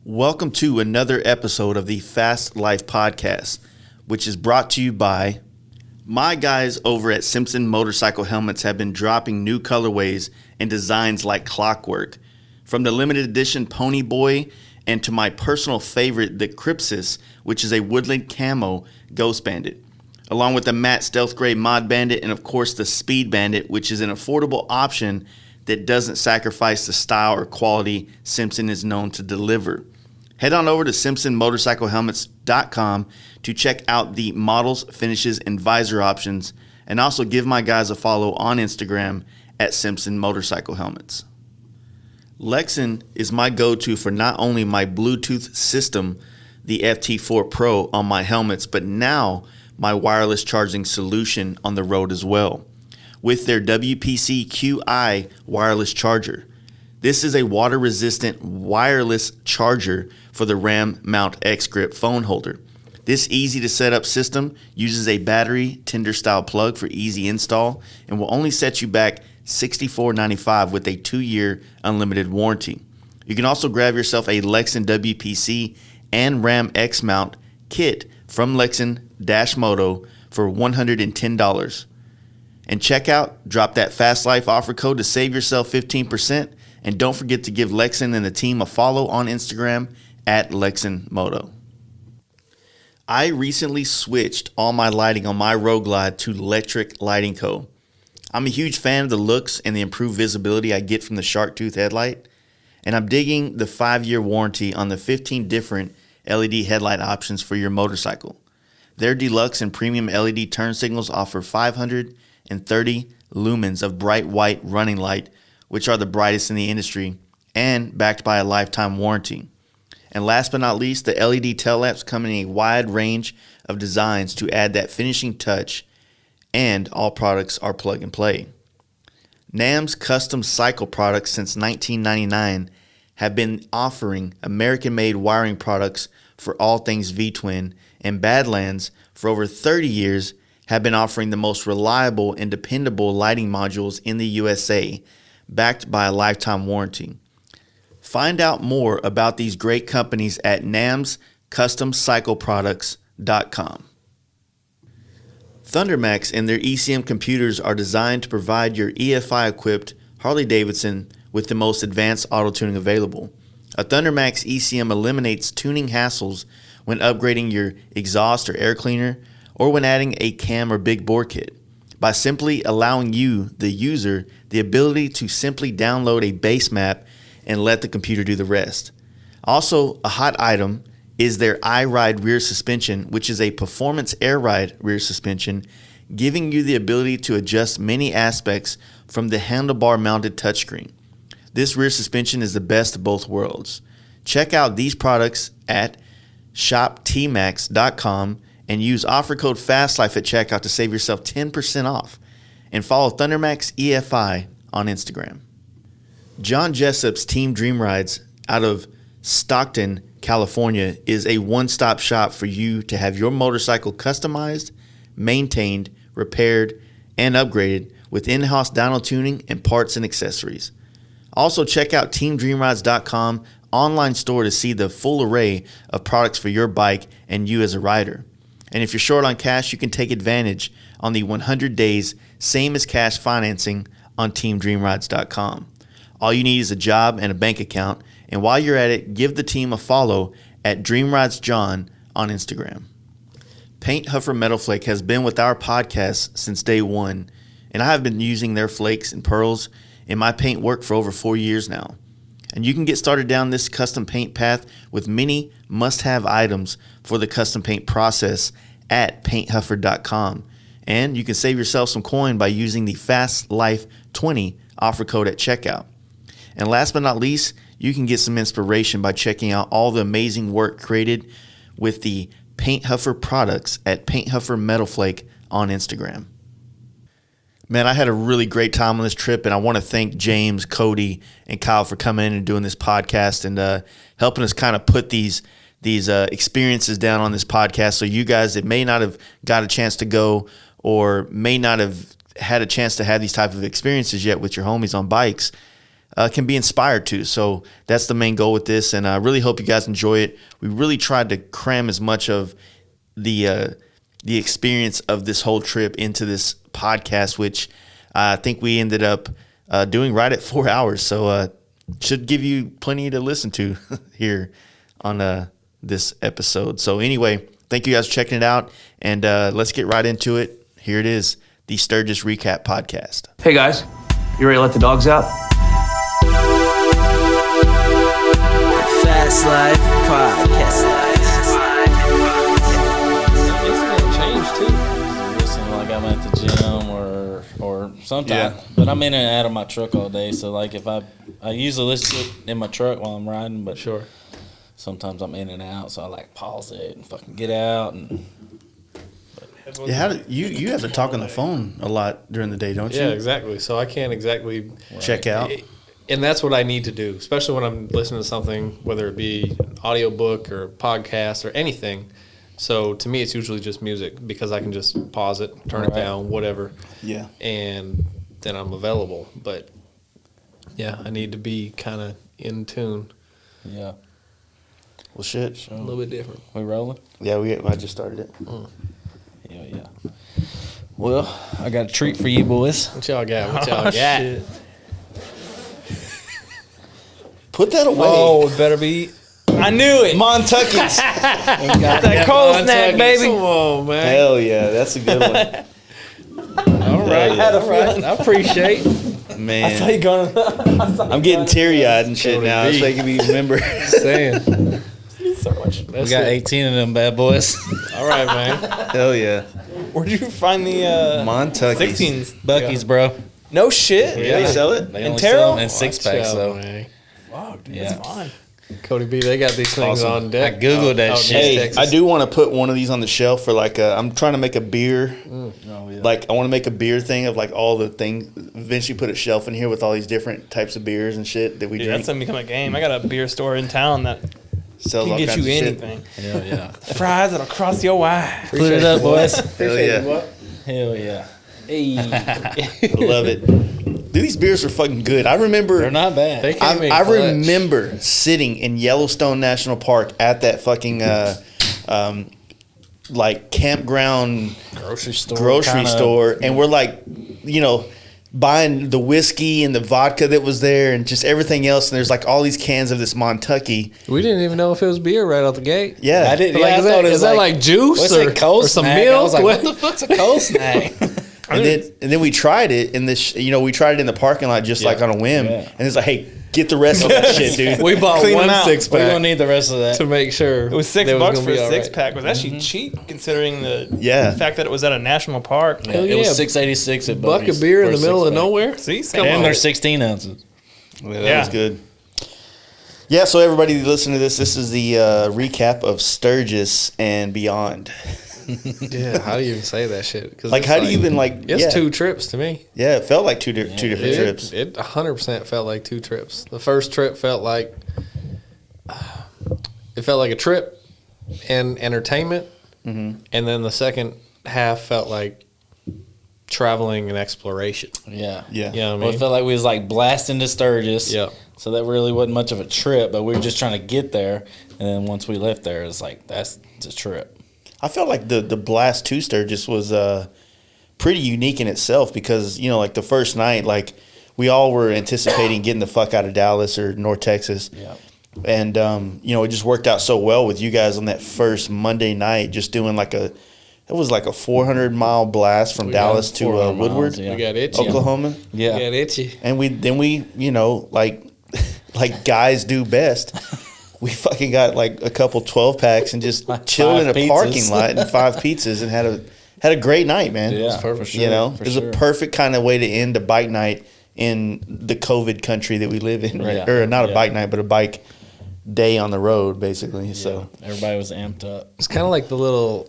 Welcome to another episode of the Fast Life Podcast, which is brought to you by my guys over at Simpson Motorcycle Helmets. Have been dropping new colorways and designs like clockwork. From the limited edition Pony Boy and to my personal favorite, the Crypsis, which is a woodland camo Ghost Bandit, along with the matte Stealth Gray Mod Bandit and of course the Speed Bandit, which is an affordable option that doesn't sacrifice the style or quality Simpson is known to deliver. Head on over to simpsonmotorcyclehelmets.com to check out the models, finishes, and visor options, and also give my guys a follow on Instagram at Simpson Motorcycle Helmets. Lexin is my go-to for not only my Bluetooth system, the FT4 Pro on my helmets, but now my wireless charging solution on the road as well, with their WPC QI wireless charger. This is a water-resistant wireless charger for the Ram Mount X-Grip phone holder. This easy-to-set-up system uses a battery tender-style plug for easy install and will only set you back $64.95 with a 2-year unlimited warranty. You can also grab yourself a Lexin WPC and Ram X mount kit from Lexin-Moto for $110. And check out, drop that Fast Life offer code to save yourself 15%. And don't forget to give Lexin and the team a follow on Instagram at LexinMoto. I recently switched all my lighting on my Road Glide to Letric Lighting Co. I'm a huge fan of the looks and the improved visibility I get from the shark tooth headlight. And I'm digging the 5-year warranty on the 15 different LED headlight options for your motorcycle. Their deluxe and premium LED turn signals offer 530 lumens of bright white running light, which are the brightest in the industry, and backed by a lifetime warranty. And last but not least, the LED tail lamps come in a wide range of designs to add that finishing touch, and all products are plug and play. NAM's custom cycle products since 1999 have been offering American-made wiring products for all things V-twin, and Badlands for over 30 years have been offering the most reliable and dependable lighting modules in the USA, backed by a lifetime warranty. Find out more about these great companies at namscustomcycleproducts.com. Thundermax and their ECM computers are designed to provide your EFI-equipped Harley-Davidson with the most advanced auto-tuning available. A Thundermax ECM eliminates tuning hassles when upgrading your exhaust or air cleaner, or when adding a cam or big bore kit, by simply allowing you, the user, the ability to simply download a base map and let the computer do the rest. Also, a hot item is their iRide rear suspension, which is a performance air ride rear suspension, giving you the ability to adjust many aspects from the handlebar mounted touchscreen. This rear suspension is the best of both worlds. Check out these products at shoptmax.com and use offer code FASTLIFE at checkout to save yourself 10% off. And follow Thundermax EFI on Instagram. John Jessup's Team Dream Rides out of Stockton, California is a one-stop shop for you to have your motorcycle customized, maintained, repaired, and upgraded with in-house dyno tuning and parts and accessories. Also check out teamdreamrides.com online store to see the full array of products for your bike and you as a rider. And if you're short on cash, you can take advantage on the 100 days same as cash financing on teamdreamrides.com. All you need is a job and a bank account. And while you're at it, give the team a follow at DreamRidesJohn on Instagram. Paint Huffer Metal Flake has been with our podcast since day one, and I have been using their flakes and pearls in my paint work for over 4 years now. And you can get started down this custom paint path with many must-have items for the custom paint process at painthuffer.com. And you can save yourself some coin by using the FASTLIFE20 offer code at checkout. And last but not least, you can get some inspiration by checking out all the amazing work created with the Paint Huffer products at Paint Huffer Metal Flake on Instagram. Man, I had a really great time on this trip, and I want to thank James, Cody, and Kyle for coming in and doing this podcast and helping us kind of put these experiences down on this podcast. So you guys that may not have got a chance to go or may not have had a chance to have these type of experiences yet with your homies on bikes, can be inspired to. So that's the main goal with this, and I really hope you guys enjoy it. We really tried to cram as much of the experience of this whole trip into this podcast, which I think we ended up doing right at 4 hours. So should give you plenty to listen to here on this episode. So anyway, thank you guys for checking it out, and let's get right into it. Here it is, the Sturgis Recap Podcast. Hey guys, you ready to let the dogs out? Fast Life Podcast. It's gonna change too. Listen, like I'm at the gym or sometimes, but I'm in and out of my truck all day. So like if I usually listen to it in my truck while I'm riding, but Sure. sometimes I'm in and out, so I like pause it and fucking get out and. Yeah, how do, you have to talk on the phone a lot during the day, don't you? Yeah, exactly. So I can't exactly Check out. And that's what I need to do, especially when I'm listening to something, whether it be an audiobook or podcast or anything. So to me, it's usually just music because I can just pause it, turn it down, whatever. Yeah. And then I'm available. But yeah, I need to be kind of in tune. Yeah. Well, shit. A little bit different. We rolling? Yeah, I just started it. Yeah. Well, I got a treat for you boys. What y'all got? What y'all got? Put that away. Oh, it better be. I knew it. Montuckies. That cold snack, baby. Come on, man. Hell yeah, that's a good one. All right. All right. I appreciate Man, You gonna? I'm getting teary-eyed and shit now. It's making me remember. saying. So much. We got 18 of them bad boys. All right, man. Hell yeah. Where'd you find the Montuckies. 16s? Bucky's, bro. No shit. Yeah, they sell it? They In only Terrell? sell them in six packs, Chill, though. man. Wow, dude, Yeah. that's fine. Cody B, they got these things Awesome. on deck. I Googled that out in shit. East Hey, Texas. I do want to put one of these on the shelf for like I'm trying to make a beer. Like I want to make a beer thing of like all the things. Eventually put a shelf in here with all these different types of beers and shit that we Dude, drink. that's gonna become a game. I got a beer store in town that Sells can all get kinds you of shit. anything. Hell yeah. Fries that'll cross your eye. Put it up, boys. Hell yeah. Hell yeah. I love it. Dude, these beers are fucking good. I remember. They're not bad. They came in I clutch. remember sitting in Yellowstone National Park at that fucking like campground grocery store. grocery store, and we're like, buying the whiskey and the vodka that was there and just everything else, and there's like all these cans of this Montucky. We didn't even know if it was beer right out the gate. Yeah. I did. Like, Yeah, is I thought that, it was is that like juice what's or, that, cold or some snack? milk? I was like, what the fuck's a cold snack? And then we tried it in this, we tried it in the parking lot just like on a whim, Yeah. and it's like, hey, get the rest of that shit, dude. We bought Clean one them out. six We're pack gonna need the rest of that. to make sure It was $6 that for gonna be a all six right. pack. It was actually cheap considering the Yeah. fact that it was at a national park. Yeah, it yeah. was $6.86 at Buck Buddy's of beer in for the a middle of six-pack. nowhere. See, And they're 16 ounces. Yeah, that Yeah. was good. Yeah, so everybody listen to this. This is the recap of Sturgis and beyond. Yeah, how do you even say that shit? 'Cause Like, it's how do you even like? It's yeah. 2 trips to me. Yeah, it felt like two different trips. It 100% felt like 2 trips. The first trip felt like a trip and entertainment, and then the second half felt like traveling and exploration. Yeah. Yeah. You know what I Well, mean? it felt like we was like blasting to Sturgis. Yeah. So that really wasn't much of a trip, but we were just trying to get there. And then once we left there, it's like, that's a trip. I felt like the blast to Sturgis was pretty unique in itself because like the first night, like we all were anticipating getting the fuck out of Dallas or North Texas. Yeah. And it just worked out so well with you guys on that first Monday night, just doing it was like a 400-mile blast from Dallas to 400 Woodward, miles, yeah. We got itchy. Oklahoma. Yeah. We got itchy. And we like guys do best. We fucking got like a couple 12 packs and just Like chilled in a 5 parking pizzas. lot and 5 pizzas and had a great night, man. Yeah, perfect. for sure. It for was sure. a perfect kind of way to end a bike night in the COVID country that we live in, right? Yeah. Or not a Yeah. bike night, but a bike day on the road, basically. So Everybody was amped up. It's kind of like the little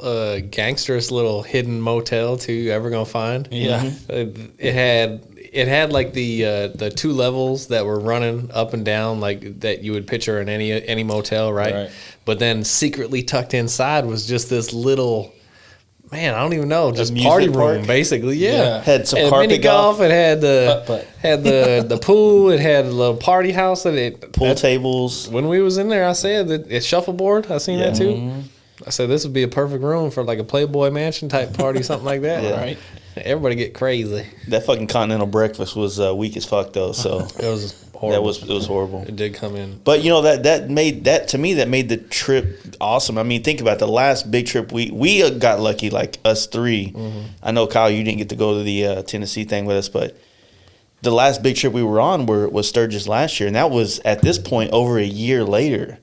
gangsterous little hidden motel too you ever gonna find. Yeah. It had like the 2 levels that were running up and down like that you would picture in any motel, right? Right. But then secretly tucked inside was just this little man, I don't even know, just music party park? room basically. Yeah, Had some It carpet mini golf. It had Putt-putt. the pool. It had a little party house. pool tables. When we was in there, I said that it's shuffleboard. I seen that too. I said this would be a perfect room for like a Playboy Mansion type party, something like that. Yeah. Right? Everybody get crazy. That fucking continental breakfast was weak as fuck though. So It was horrible. it was horrible. It did come in. But you know that made the trip awesome. I mean, think about the last big trip we got lucky, like us three. I know Kyle, you didn't get to go to the Tennessee thing with us, but the last big trip we were on was Sturgis last year, and that was at this point over a year later.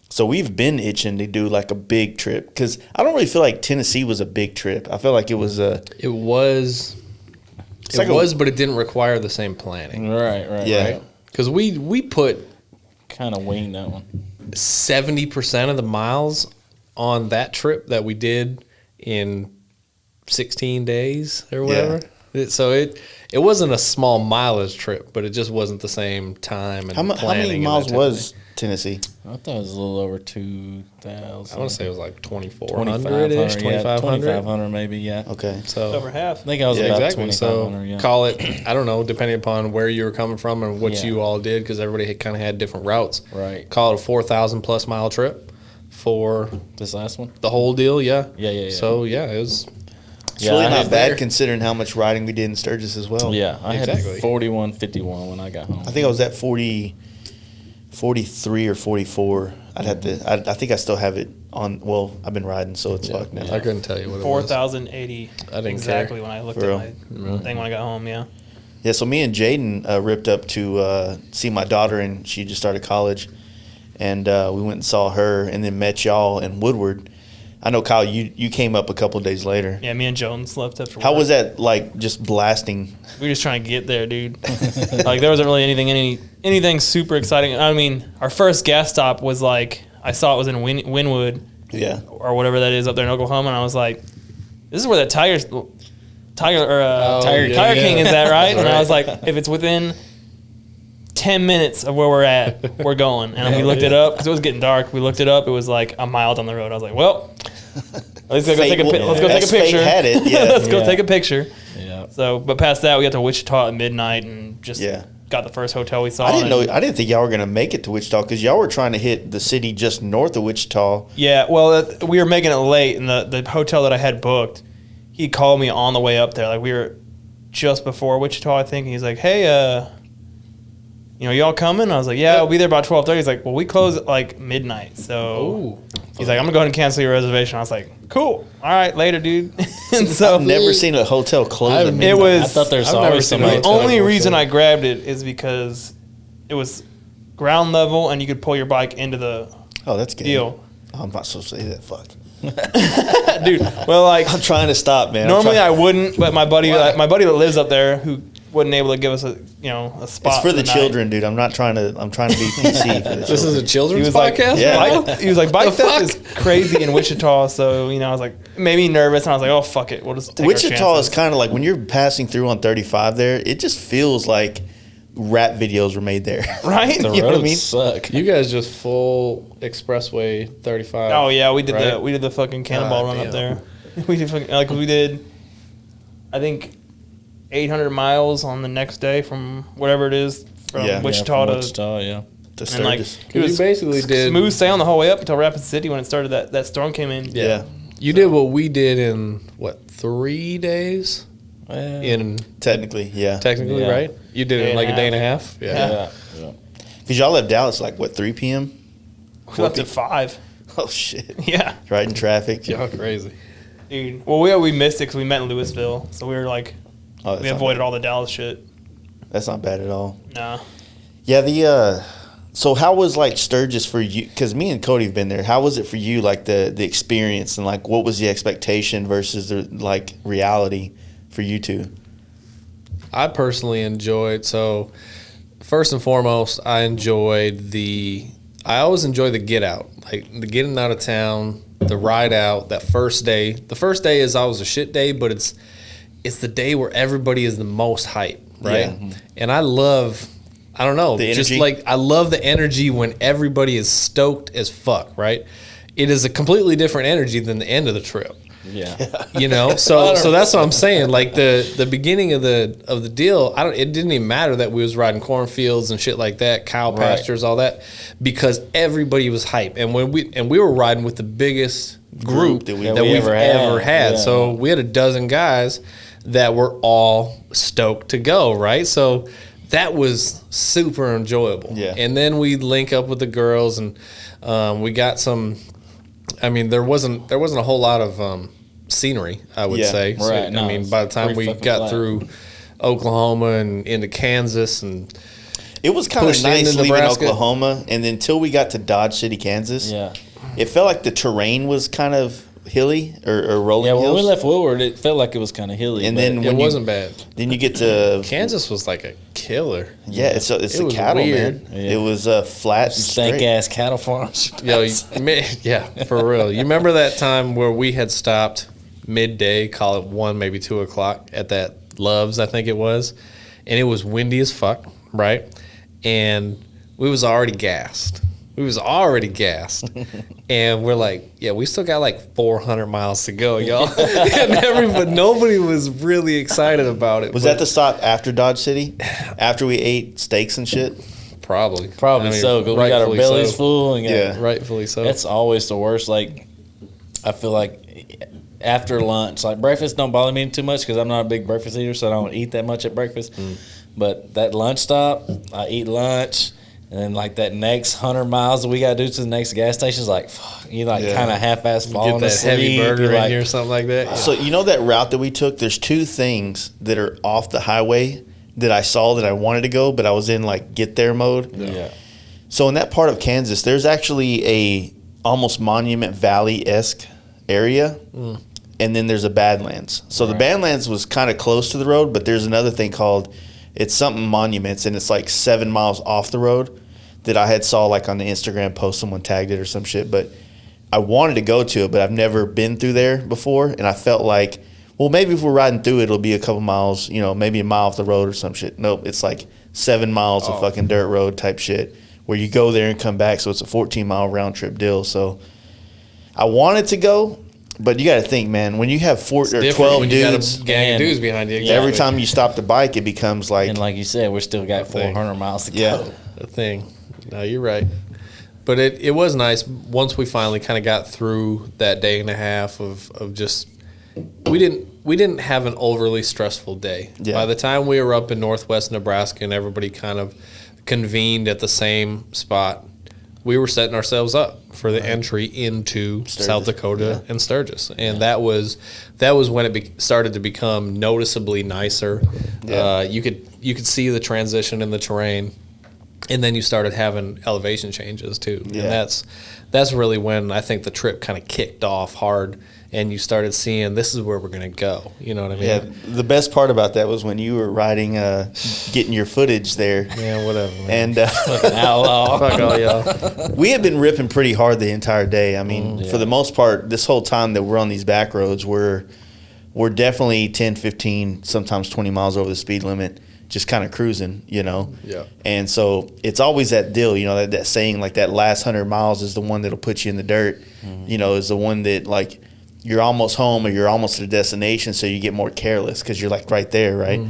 So we've been itching to do like a big trip because I don't really feel like Tennessee was a big trip. I feel like it was a. It was. like But it didn't require the same planning. Right. Yeah. Right. Because we put Kind of winged that one. 70% of the miles on that trip that we did in 16 days or whatever. So it wasn't a small mileage trip, but it just wasn't the same time and How planning. many and miles that type of was thing. Tennessee? I thought it was a little over 2,000. I want to say it was like 2,400-ish, 2,500. 2,500 maybe, yeah. Okay. So Over half. I think I was Yeah, about exactly. So 2,500, yeah. call it, I don't know, depending upon where you were coming from and what Yeah. you all did, because everybody kind of had different routes. Right. Call it a 4,000 plus mile trip for This last one? the whole deal. Yeah. Yeah. So yeah, it was. It's really I not had bad there. considering how much riding we did in Sturgis as well. Yeah, I Exactly. had 41.51 when I got home. I think I was at 43 or 44. I'd have to. I think I still have it on. Well, I've been riding, so it's fucked now. I couldn't tell you what it was. 4,080. I didn't exactly care. when I looked For at my thing when I got home. Yeah. Yeah, so me and Jaden ripped up to see my daughter, and she just started college, and we went and saw her, and then met y'all in Woodward. I know, Kyle, you came up a couple of days later. Yeah, me and Jones left after How work. was that, like, just blasting? We were just trying to get there, dude. Like there wasn't really anything super exciting. I mean, our first gas stop was like I saw it was in Wynwood Yeah. or whatever that is up there in Oklahoma, and I was like, "This is where that Tiger King is at, right?" And I was like, "If it's within 10 minutes of where we're at, we're going." And we looked it up because it was getting dark. We looked it up. It was like a mile down the road. I was like, "Well, let's go take a As fate picture. had it, yeah. Let's go Yeah. take a picture." Yeah. So, but past that, we got to Wichita at midnight and just Yeah. got the first hotel we saw. I didn't and- know. I didn't think y'all were gonna make it to Wichita because y'all were trying to hit the city just north of Wichita. Yeah, well, we were making it late, and the hotel that I had booked, he called me on the way up there. Like we were just before Wichita, I think. And he's like, "Hey, y'all coming?" I was like, "Yeah, I'll be there about 12:30." He's like, "Well, we close at like midnight, so." He's like, "I'm gonna go ahead and cancel your reservation." I was like, "Cool, all right, later, dude." And so I've never seen a hotel close at it midnight. was. I thought there was I've never always seen somebody. a the hotel only before, reason so- I grabbed it is because it was ground level and you could pull your bike into the Oh, that's good. deal, I'm not supposed to say that. Fuck. dude. Well, like I'm trying to stop, man. normally I wouldn't, but my buddy that lives up there who wasn't able to give us a spot. It's for the night. children, dude. I'm trying to be PC for the This is children. a children's He was like, podcast. Yeah. he was like, bike The theft fuck? is crazy in Wichita. So I was like, maybe nervous, and I was like, oh fuck it, we'll just take our Wichita is chances. kind of like when you're passing through on 35 there, it just feels like rap videos were made there. right. The You know what I roads mean? suck. You guys just full expressway 35. Oh yeah, we did right? we did the fucking cannonball God run up damn. there. We did we did, I think, 800 miles on the next day from whatever it is from Yeah. Wichita to. Wichita, yeah. To And like Sturgis. it was You basically did. smooth sailing the whole way up until Rapid City when it started that storm came in. Yeah. You did what we did in 3 days? Well, In Technically, yeah. technically, Yeah. right? You did it in like a day and a half. yeah. yeah. Because y'all left Dallas like, what, 3 p.m.? We left at 5. Oh, shit. Yeah, Right in traffic. Y'all crazy. dude. Well, we missed it because we met in Louisville, so we were like, Oh, that's we not avoided bad. all the Dallas shit. That's not bad at all. Nah. Yeah, so how was like Sturgis for you? Because me and Cody have been there. How was it for you, like the experience, and like what was the expectation versus the like reality for you two? I personally enjoyed, so first and foremost, I always enjoy the get out, like the getting out of town, the ride out, that first day. The first day is always a shit day, but it's the day where everybody is the most hype, right? Yeah. And I love, I don't know, The just energy? like I love the energy when everybody is stoked as fuck, right? It is a completely different energy than the end of the trip. Yeah. You know, so that's what I'm saying. Like the beginning of the deal, it didn't even matter that we was riding cornfields and shit like that, cow pastures, all that, because everybody was hype. And we were riding with the biggest group that we've ever had. Yeah. So we had a dozen guys that were all stoked to go, right? So that was super enjoyable. Yeah. And then we link up with the girls, and we got some. I mean, there wasn't a whole lot of scenery, I would say. So, Right. I mean, by the time we got through Oklahoma and into Kansas, and It was kind of pushed nice into leaving Nebraska. Oklahoma, and then until we got to Dodge City, Kansas, Yeah. it felt like the terrain was kind of hilly or rolling Yeah, when hills. we left Woodward, it felt like it was kind of hilly. And but then it when wasn't bad. Then you get to Kansas was like a killer. Yeah, it's It the was cattle, weird. man. It was flat and stank straight. ass cattle farms. Yo, yeah, for real. You remember that time where we had stopped midday, call it 1, maybe 2 o'clock at that Love's, I think it was, and it was windy as fuck, right? And we was already gassed. And we're like, yeah, we still got like 400 miles to go, y'all. And nobody was really excited about it. Was that the stop after Dodge City? After we ate steaks and shit? Probably. Probably I mean, so. 'Cause we got our rightfully bellies so. full. And Yeah. Rightfully so. That's always the worst. Like, I feel like after lunch, like breakfast don't bother me too much because I'm not a big breakfast eater, so I don't eat that much at breakfast. But that lunch stop, I eat lunch. And then, like, that next 100 miles that we got to do to the next gas station is like, fuck, you, like, Yeah. kind of half-ass falling Get that asleep. heavy burger You're in like, here or something like that. So you know that route that we took? There's two things that are off the highway that I saw that I wanted to go, but I was in like get there mode. Yeah. So in that part of Kansas, there's actually a almost Monument Valley-esque area, and then there's a Badlands. So the Badlands was kind of close to the road, but there's another thing called, it's something Monuments, and it's like 7 miles off the road that I had saw like on the Instagram post, someone tagged it or some shit, but I wanted to go to it, but I've never been through there before, and I felt like, well, maybe if we're riding through it, it'll be a couple miles, you know, maybe a mile off the road or some shit. Nope, it's like 7 miles of fucking dirt road type shit where you go there and come back, so it's a 14-mile round trip deal. So I wanted to go, but you got to think, man, when you have 12 dudes, gang of dudes behind you. Exactly. every time you stop the bike, it becomes like, And like you said, we still got 400 miles to yeah. go. a thing. No, you're right. But it was nice once we finally kind of got through that day and a half of just we didn't have an overly stressful day. Yeah. By the time we were up in northwest Nebraska and everybody kind of convened at the same spot, we were setting ourselves up for the entry into South Dakota and Sturgis, and that was when it started to become noticeably nicer. Yeah. You could see the transition in the terrain. And then you started having elevation changes too, Yeah. and that's really when I think the trip kind of kicked off hard, and you started seeing this is where we're gonna go. You know what I mean? yeah. The best part about that was when you were riding, getting your footage there. Yeah, whatever. Man. And Fucking outlaw. Fuck all y'all. we had been ripping pretty hard the entire day. I mean, for the most part, this whole time that we're on these back roads, we're definitely 10, 15, sometimes 20 miles over the speed limit, just kind of cruising, you know? Yeah. And so it's always that deal, you know, that saying, like, that last 100 miles is the one that'll put you in the dirt, you know, is the one that, like, you're almost home or you're almost to the destination, so you get more careless because you're, like, right there, right?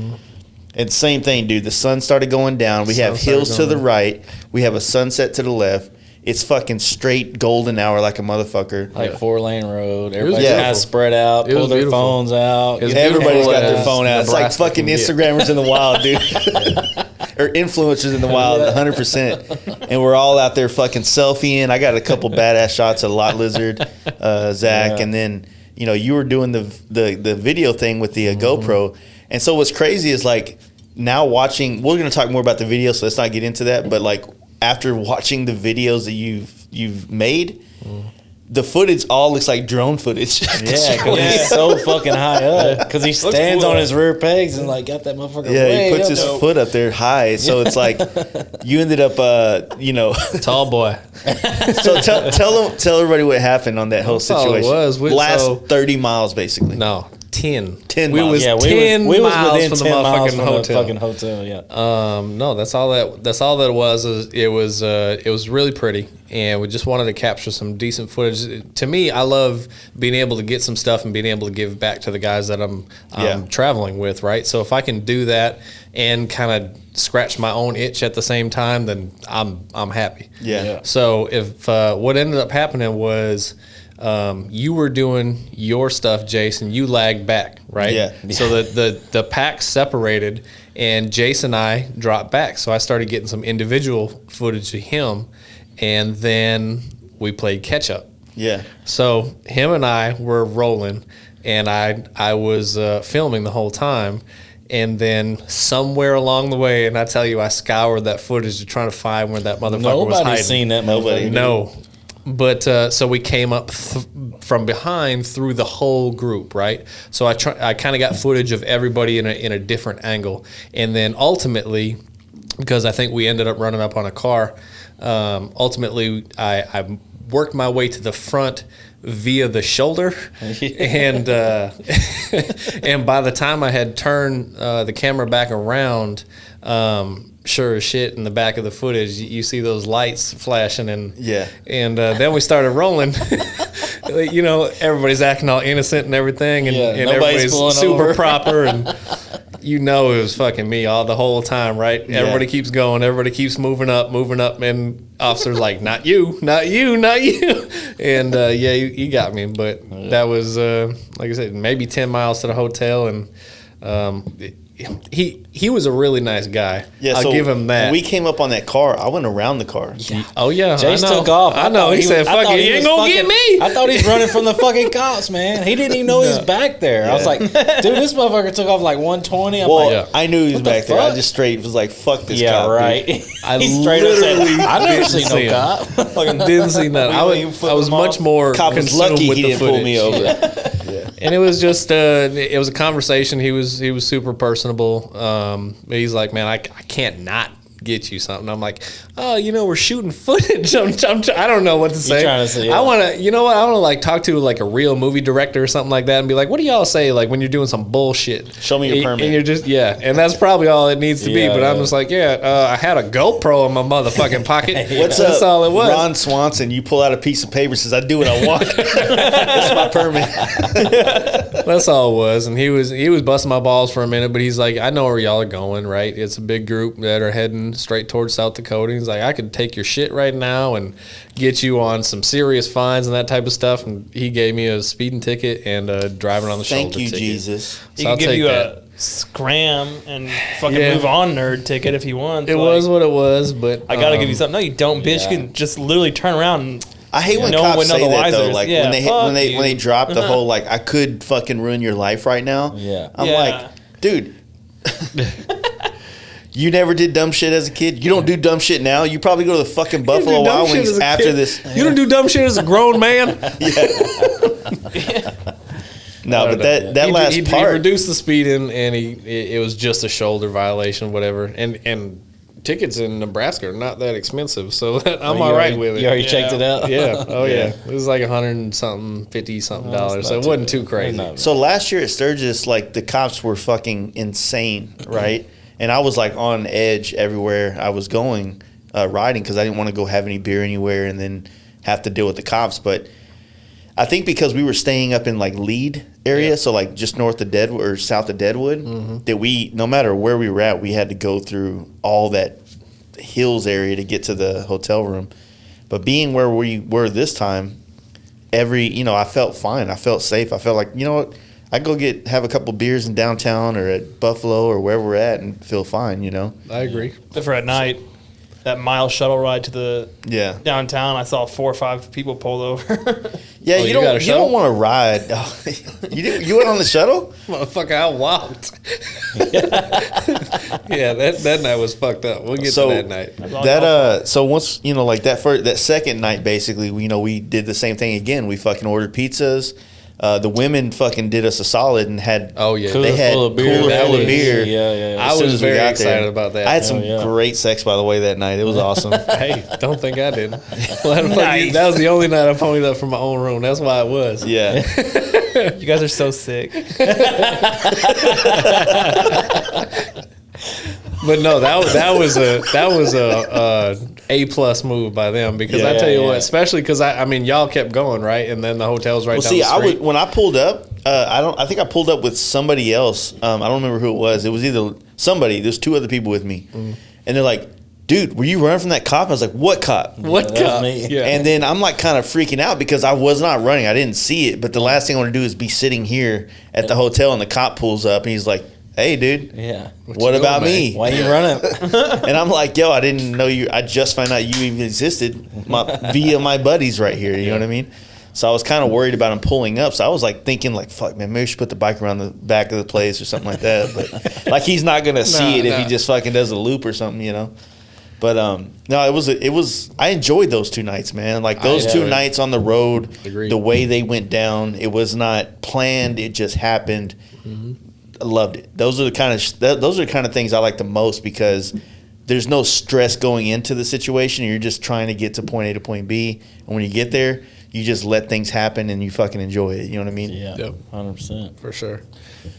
And same thing, dude. The sun started going down. We have hills to the right. We have a sunset to the left. It's fucking straight golden hour like a motherfucker. Like 4-lane road. Everybody beautiful. kind of spread out, It was pull their beautiful. phones out. It was Everybody's got their beautiful phone out. It's like Nebraska fucking can get. Instagrammers in the wild, dude. Or influencers in the wild, 100%. And we're all out there fucking selfieing. I got a couple badass shots of Lot Lizard, Zach, and then, you know, you were doing the video thing with the GoPro. And so what's crazy is, like, now watching, we're going to talk more about the video, so let's not get into that, but, like, after watching the videos that you've made, the footage all looks like drone footage. Yeah, because he's so fucking high up. Because he stands on his rear pegs and, like, got that motherfucker Yeah, way he puts up. his foot up there high, so it's like you ended up, you know. Tall boy. So tell everybody what happened on that whole That's all it situation. was. Last So- 30 miles, basically. No, 10. 10 We miles. was Yeah, 10 we was miles within from the 10 miles motherfucking from hotel. the fucking hotel. Yeah. No, that's all that it was. It was really pretty, and we just wanted to capture some decent footage. To me, I love being able to get some stuff and being able to give back to the guys that I'm traveling with, right? So if I can do that and kind of scratch my own itch at the same time, then I'm happy. Yeah. So if what ended up happening was. You were doing your stuff, Jason. You lagged back, right? Yeah. So the pack separated, and Jason and I dropped back. So I started getting some individual footage of him, and then we played catch up. Yeah. So him and I were rolling, and I was filming the whole time. And then somewhere along the way, and I tell you, I scoured that footage to try to find where that motherfucker was hiding. Nobody's seen that motherfucker. No. But so we came up from behind through the whole group, right? So I kind of got footage of everybody in a different angle, and then ultimately, because I think we ended up running up on a car, ultimately I worked my way to the front via the shoulder, and and by the time I had turned the camera back around. Sure as shit in the back of the footage you see those lights flashing and then we started rolling. Everybody's acting all innocent and everything, and everybody's super over. proper, and it was fucking me all the whole time, right? Everybody keeps going, everybody keeps moving up, and officers like, not you, and you got me. But that was like I said, maybe 10 miles to the hotel, and he was a really nice guy. Yeah, I'll give him that. When we came up on that car, I went around the car. Oh yeah, Jace I know. took off. I know. He said, "Fuck it, he ain't gonna get me." I thought he's running from the fucking cops, man. He didn't even know he was back there. I was like, dude, this motherfucker took off like 120. I'm like, I knew he was what the back there. I fuck? just straight was like, "Fuck this yeah, cop." right. Dude. I He straight up said, literally I never didn't seen see no him. cop. Fucking didn't see that. I was much more Cop was consumed lucky with he the didn't pull me footage. over. And it was just it was a conversation. He was super personable. He's like, man, I can't not get you something. I'm like, oh, we're shooting footage. I don't know what to say. trying to say, yeah. I want to, I want to like talk to like a real movie director or something like that and be like, what do y'all say like when you're doing some bullshit? Show me your permit. And you're just, and that's probably all it needs to be. Yeah, But I'm yeah. just like, I had a GoPro in my motherfucking pocket. What's That's up, all it was. Ron Swanson? You pull out a piece of paper and says, "I do what I want." That's my permit. That's all it was. And he was busting my balls for a minute, but he's like, I know where y'all are going, right? It's a big group that are heading straight towards South Dakota. He's like, I could take your shit right now and get you on some serious fines and that type of stuff. And he gave me a speeding ticket and a driving on the shoulder Thank you, ticket. Jesus. He So I'll can give take you that. a scram and fucking Yeah. move on nerd ticket if he wants. It was what it was, but I gotta give you something. No, you don't, bitch. yeah. You can just literally turn around and I hate when No one cops would know say the that though. wisers. Like Yeah, when fuck they you. drop the whole like, I could fucking ruin your life right now. Yeah. I'm Yeah. like, dude. You never did dumb shit as a kid. You don't do dumb shit now. You probably go to the fucking Buffalo Wild Wings after this. You don't do dumb shit as a grown man. No, but that last he part. reduced the speeding, and it was just a shoulder violation, whatever. And tickets in Nebraska are not that expensive, so I'm all right with it. You already checked it out? Yeah. Oh yeah. It was like $100 and something, $50 something dollars. So it wasn't too crazy. No. So last year at Sturgis, like the cops were fucking insane, right? And I was like on edge everywhere I was going, riding, because I didn't want to go have any beer anywhere and then have to deal with the cops. But I think because we were staying up in like Lead area, so like just north of Deadwood or south of Deadwood, that we, no matter where we were at, we had to go through all that hills area to get to the hotel room. But being where we were this time, I felt fine. I felt safe. I felt like, you know what? I go have a couple beers in downtown or at Buffalo or wherever we're at and feel fine, I agree. Except for at night, that mile shuttle ride to the Yeah. downtown, I saw 4 or 5 people pull over. Yeah, Oh, you you got a don't shuttle? want to ride. Oh, you went on the shuttle? Motherfucker, I walked. Yeah, that night was fucked up. We'll get So- to that night. So once like that second night, basically, we did the same thing again. We fucking ordered pizzas. The women fucking did us a solid and had Oh yeah. they had full of beer. cooler That full of was- beer. Yeah. I as soon was as we very got excited there. about that. I had some yeah. great sex, by the way, that night. It was awesome. Hey, don't think I didn't. Well, Nice. that was the only night I ponied up from my own room. That's why it was. Yeah. You guys are so sick. But no, that was a plus move by them because I tell you what, especially because I mean y'all kept going right, and then the hotel's right down the street. when I pulled up, I think I pulled up with somebody else. I don't remember who it was. It was either somebody. There's two other people with me, and they're like, "Dude, were you running from that cop?" I was like, "What cop? What cop?" Me. And then I'm like kind of freaking out because I was not running. I didn't see it, but the last thing I want to do is be sitting here at the hotel and the cop pulls up and he's like, "Hey, dude, Yeah. what about me?" Why you running? And I'm like, "Yo, I didn't know you. I just found out you even existed via my buddies right here." You know what I mean? So I was kind of worried about him pulling up. So I was like thinking, like, "Fuck, man, maybe we should put the bike around the back of the place or something like that." But like, he's not gonna see it if he just fucking does a loop or something, you know. But no, it was. I enjoyed those 2 nights, man. Like those 2 nights on the road, the way they went down, it was not planned. It just happened. I loved it. Those are the kind of things I like the most because there's no stress going into the situation. You're just trying to get to point A to point B, and when you get there, you just let things happen and you fucking enjoy it. You know what I mean? Yeah, Yep. 100%. For sure.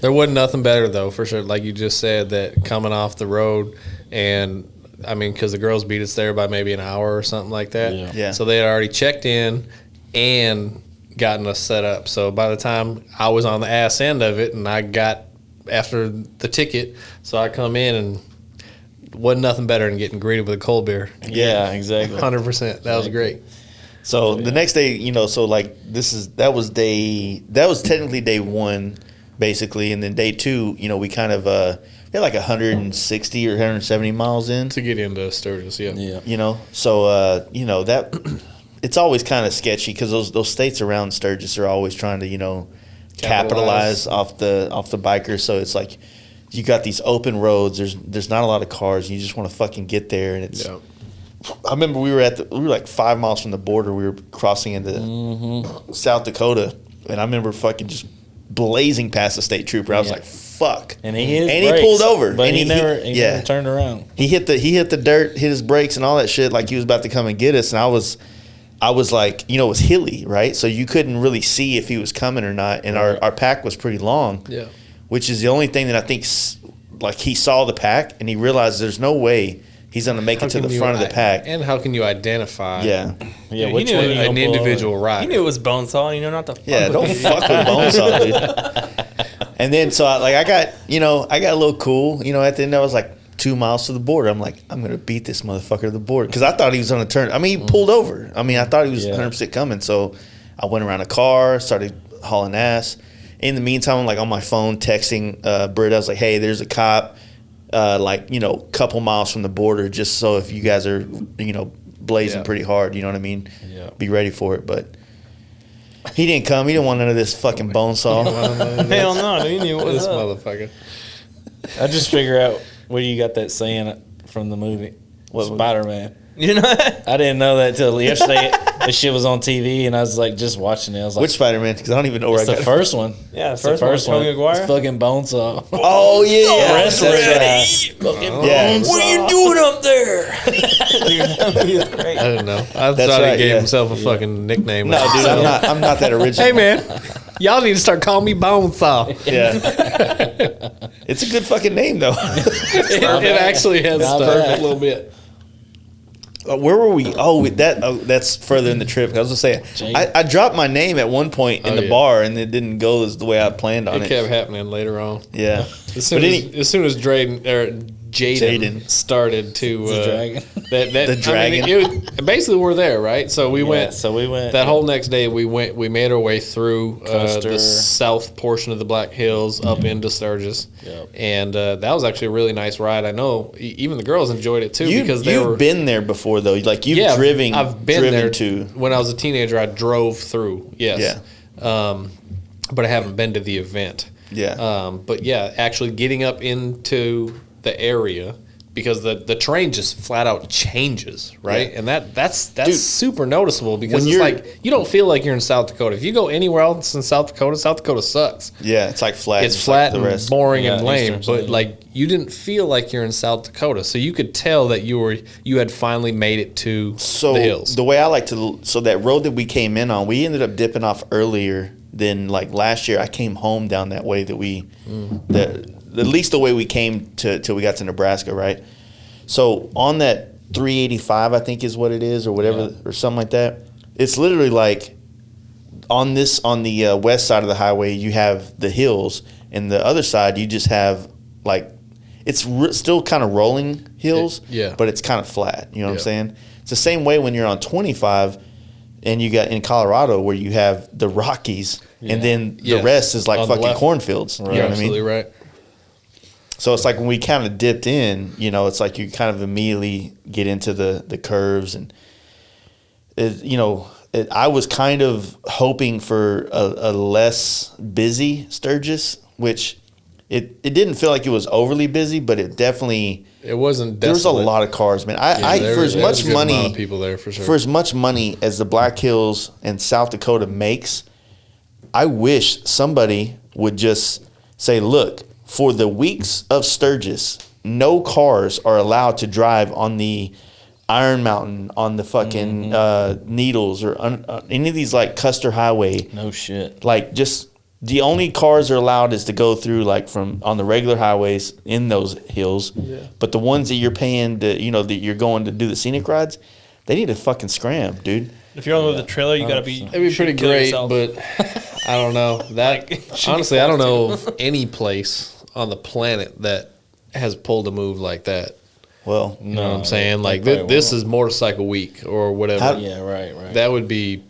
There wasn't nothing better though, for sure. Like you just said, that coming off the road, and I mean, because the girls beat us there by maybe an hour or something like that. Yeah. So they had already checked in and gotten us set up. So by the time I was on the ass end of it, and I got after the ticket, so I come in and wasn't nothing better than getting greeted with a cold beer. Yeah, exactly. 100%. That was great. So the next day, you know, so like that was technically day 1, basically, and then day 2, you know, we kind of we had like 160 or 170 miles in To get into Sturgis, Yeah. you know. So you know that it's always kind of sketchy because those states around Sturgis are always trying to, you know, capitalize off the bikers. So it's like you got these open roads. There's not a lot of cars. You just want to fucking get there, and it's. Yeah. I remember we were like 5 miles from the border. We were crossing into South Dakota, and I remember fucking just blazing past the state trooper. I was like, "Fuck!" And he hit his and brakes, he pulled over, but and he never turned around. He hit the dirt, hit his brakes and all that shit like he was about to come and get us. And I was like, you know, it was hilly, right? So you couldn't really see if he was coming or not. And our pack was pretty long, Yeah. which is the only thing that I think, like, he saw the pack and he realized there's no way he's going to make it to the front of the pack. And how can you identify Yeah. Yeah, he which knew one it. you an gonna pull individual over? rider? He knew it was Bonesaw, you know, not the fuck Yeah, with don't me. fuck with Bonesaw, dude. And then, so I got a little cool. You know, at the end, I was like 2 miles to the border. I'm like, I'm going to beat this motherfucker to the border. Because I thought he was going to turn. I mean, he pulled over. I mean, I thought he was 100% coming. So I went around a car, started hauling ass. In the meantime, I'm like on my phone texting Britt. I was like, hey, there's a cop, like, you know, couple miles from the border, just so if you guys are, you know, blazing pretty hard, you know what I mean? Yeah. Be ready for it. But he didn't come. He didn't want none of this fucking Bonesaw. Hell no, dude. He knew what was This up. motherfucker. I just figure out where you got that saying from the movie. What- Spider-Man. You know that? I didn't know that till yesterday. This shit was on TV, and I was like just watching it. I was like, Which Spider-Man? Because I don't even know where it's I the got it. first one. Yeah, It's the first one, Tobey Maguire. It's fucking Bonesaw. Oh, yeah. That's right. Yeah. What are you doing up there? Dude, that movie is great. I didn't know. I That's thought right, he gave yeah. himself a fucking nickname. No, dude, I'm not that original. Hey, man. Y'all need to start calling me Bonesaw. Yeah. It's a good fucking name, though. It actually has Not stuck bad. a little bit. Where were we? That's further in the trip. I was gonna say, I dropped my name at one point in the bar, and it didn't go as the way I planned on It it. kept happening later on. Yeah. As soon as Jaden started to The dragon. The dragon. it was, basically we're there, right? So we went. So we went That whole next day, we made our way through Custer. the south portion of the Black Hills up into Sturgis, Yep. and that was actually a really nice ride. I know even the girls enjoyed it too because they You've were. been there before, though. Like, you've Yeah, driven. I've been driven there to. when I was a teenager. I drove through. Yes. Yeah. But I haven't been to the event. Yeah. But yeah, actually getting up into the area because the terrain just flat out changes, right? Yeah. And that's Dude, super noticeable because when it's you're- like you don't feel like you're in South Dakota. If you go anywhere else in South Dakota sucks. Yeah, it's like flat. It's just flat like the and rest. boring Yeah, and lame, Eastern but side. like you didn't feel like you're in South Dakota, so you could tell that you had finally made it to So the hills. the way I like to, so that road that we came in on, we ended up dipping off earlier than like last year. I came home down that way that at least the way we came till we got to Nebraska, right? So on that 385, I think is what it is, or whatever, or something like that. It's literally like on the west side of the highway, you have the hills, and the other side you just have like it's still kind of rolling hills, but it's kind of flat. You know what I'm saying? It's the same way when you're on 25, and you got in Colorado where you have the Rockies, and then the rest is like on fucking cornfields. Right. You know what I Absolutely mean? right. So it's like when we kind of dipped in, you know, it's like you kind of immediately get into the curves, and I was kind of hoping for a less busy Sturgis, which it didn't feel like it was overly busy, but it definitely wasn't. There was a lot of cars, man. For as much money, people there for sure. For as much money as the Black Hills and South Dakota makes, I wish somebody would just say, look, for the weeks of Sturgis, no cars are allowed to drive on the Iron Mountain, on the fucking Needles, or any of these like Custer Highway. No shit. Like, just the only cars are allowed is to go through like from on the regular highways in those hills. Yeah. But the ones that you're paying to, that you're going to do the scenic rides, they need to fucking scram, dude. If you're on with the trailer, you gotta be. It'd be pretty great, but I don't know. Honestly, I don't know of any place on the planet that has pulled a move like that. Well, you know what I'm saying? Like this is motorcycle week or whatever. Right. That would be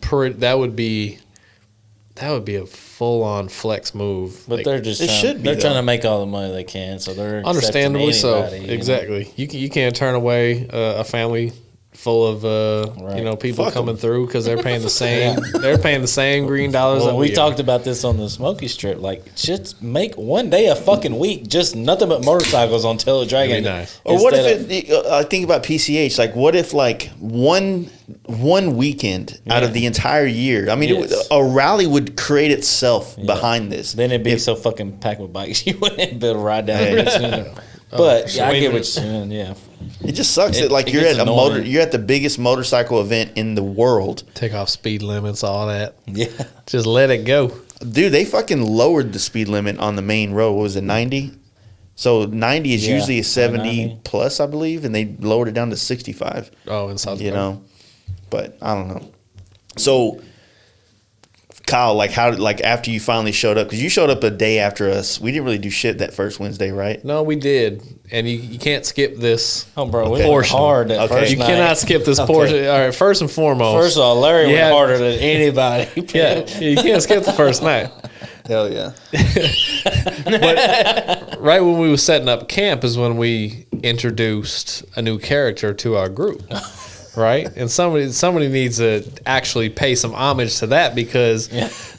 a full on flex move. But they're just trying to make all the money they can, so they're understandably so. Anybody, exactly. You can't turn away a family full of people coming through because they're paying the same. They're paying the same green dollars. Well, we talked about this on the Smokies trip. Like, just make one day a fucking week, just nothing but motorcycles on Tail Dragon. Nice. Or what if I think about PCH? Like, what if like one weekend out of the entire year? I mean, a rally would create itself behind this. Then it'd be so fucking packed with bikes, you wouldn't be able to ride down it. But I get what you're saying. Yeah. It just sucks that like you're at the biggest motorcycle event in the world. Take off speed limits, all that. Yeah. Just let it go. Dude, they fucking lowered the speed limit on the main road. What was it, 90? So 90 is usually a 70 plus, I believe, and they lowered it down to 65. Oh, in South Dakota. But I don't know. So Kyle, after you finally showed up, because you showed up a day after us, we didn't really do shit that first Wednesday, right? No, we did, and you can't skip this. Oh, bro, we went hard that first You night. Cannot skip this portion. All right, first and foremost. First of all, Larry went harder than anybody. You can't skip the first night. Hell yeah. But right when we were setting up camp is when we introduced a new character to our group. Right? And somebody needs to actually pay some homage to that, because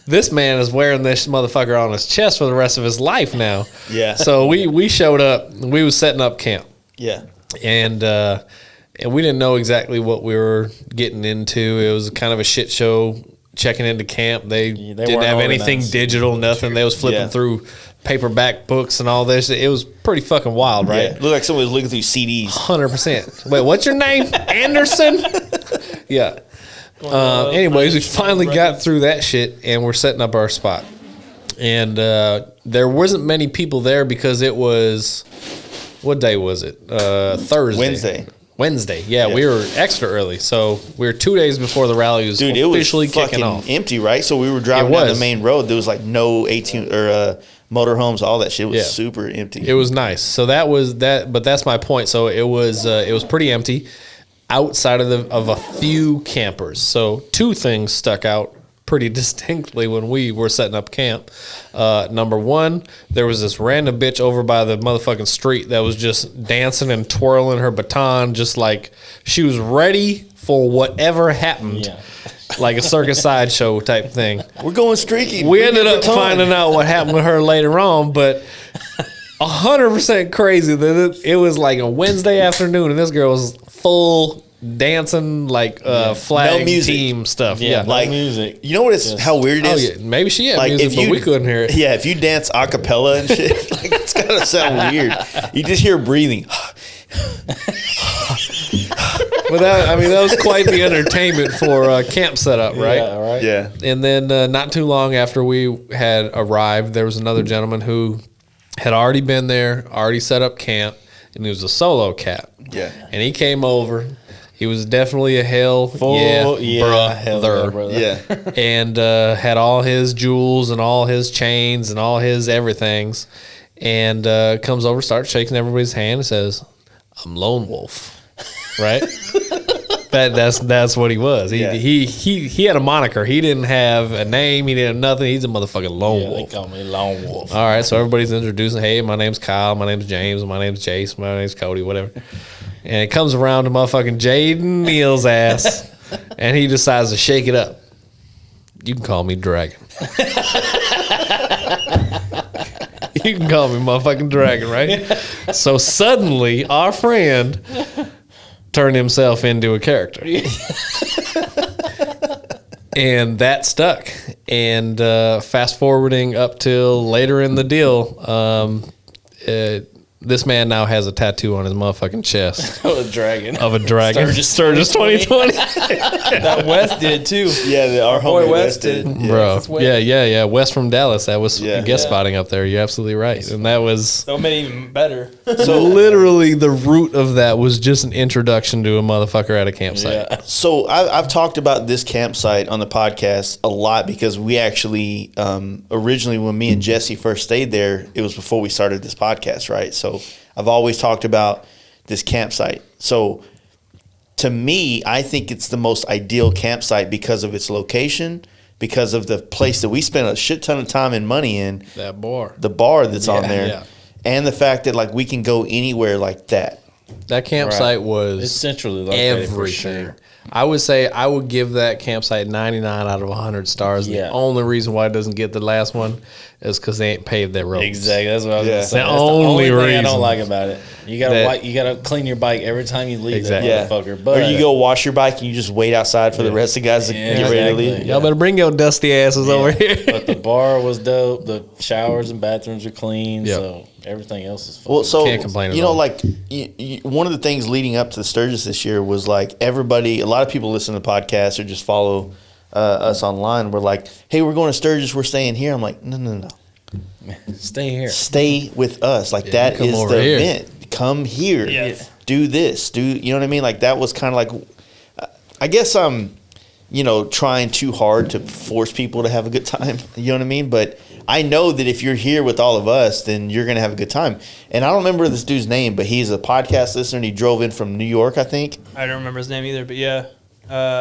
this man is wearing this motherfucker on his chest for the rest of his life now. Yeah. So we showed up, we was setting up camp. Yeah. And we didn't know exactly what we were getting into. It was kind of a shit show checking into camp. They didn't have anything digital, nothing. They was flipping through paperback books and all this. It was pretty fucking wild, right? Yeah. Looked like somebody was looking through CDs. 100%. Wait, what's your name? Anderson? Yeah. Anyways, we finally got through that shit, and we're setting up our spot. And there wasn't many people there because it was, what day was it? Thursday. Wednesday. Yeah, we were extra early. So we were 2 days before the rally was officially kicking off. Empty, right? So we were driving down the main road. There was like no 18 or motorhomes, all that shit was super empty. It was nice. So that was that, but that's my point. So it was pretty empty outside of a few campers. So two things stuck out pretty distinctly when we were setting up camp. Number one, there was this random bitch over by the motherfucking street that was just dancing and twirling her baton, just like she was ready for whatever happened. Yeah. Like a circus sideshow type thing. We're going streaky. We ended up finding out what happened with her later on, but 100% crazy that it was like a Wednesday afternoon and this girl was full dancing, like flag no music. Team stuff. Yeah, like music. You know what? It's how weird it is. Oh yeah, maybe she had like music, but we couldn't hear it. Yeah, if you dance a cappella and shit, like it's gotta sound weird. You just hear breathing. But that was quite the entertainment for camp setup, right? Yeah, right. Yeah. And then not too long after we had arrived, there was another gentleman who had already been there, already set up camp, and he was a solo cat. Yeah. And he came over. He was definitely a hell Hell brother. brother. Yeah. And had all his jewels and all his chains and all his everythings. And comes over, starts shaking everybody's hand and says, "I'm Lone Wolf." Right? That's what he was. He had a moniker. He didn't have a name. He didn't have nothing. He's a motherfucking lone Yeah, they wolf. call me Lone Wolf. All right, so everybody's introducing. Hey, my name's Kyle. My name's James. My name's Jace. My name's Cody. Whatever. And it comes around to motherfucking Jaden Neal's ass, and he decides to shake it up. You can call me Dragon. You can call me motherfucking Dragon, right? So suddenly, our friend turned himself into a character. And that stuck. And fast forwarding up till later in the deal, this man now has a tattoo on his motherfucking chest A dragon. of a dragon. Sturgis 2020. That West did too. Yeah, our boy homie West did. Bro. That's West. Yeah. West from Dallas. That was Yeah. guest spotting up there. You're absolutely right. And that was That made it even better. so literally the root of that was just an introduction to a motherfucker at a campsite. Yeah. So I've talked about this campsite on the podcast a lot because we actually originally, when me and Jesse first stayed there, it was before we started this podcast, right? So I've always talked about this campsite. So to me, I think it's the most ideal campsite because of its location, because of the place that we spent a shit ton of time and money in, That bar. the bar that's on there, Yeah. and the fact that like we can go anywhere like that. That campsite It's was centrally located for everything. sure. I would say I would give that campsite 99 out of 100 stars. Yeah. The only reason why it doesn't get the last one is because they ain't paved their roads. Exactly. That's what I was Yeah. gonna say. The That's only thing I reason don't like about it. You gotta that- you gotta clean your bike every time you leave Exactly. that motherfucker. Or But you go wash your bike and you just wait outside for the rest of the guys to Yeah, get ready to exactly. leave. Y'all better bring your dusty asses over here. But the bar was dope. The showers and bathrooms are clean. Yep. So everything else is fun. Well, so Can't complain at you know, all. like one of the things leading up to the Sturgis this year was like everybody. A lot of people listen to the podcast or just follow us online. We're like, "Hey, we're going to Sturgis. We're staying here." I'm like, "No. Stay here. Stay with us. Like that come is over the here. event. Come here. Yes. Do this. Do you know what I mean? Like that was kind of like, I guess I'm, trying too hard to force people to have a good time. You know what I mean? But I know that if you're here with all of us, then you're gonna have a good time. And I don't remember this dude's name, but he's a podcast listener. And he drove in from New York, I think. I don't remember his name either, but yeah.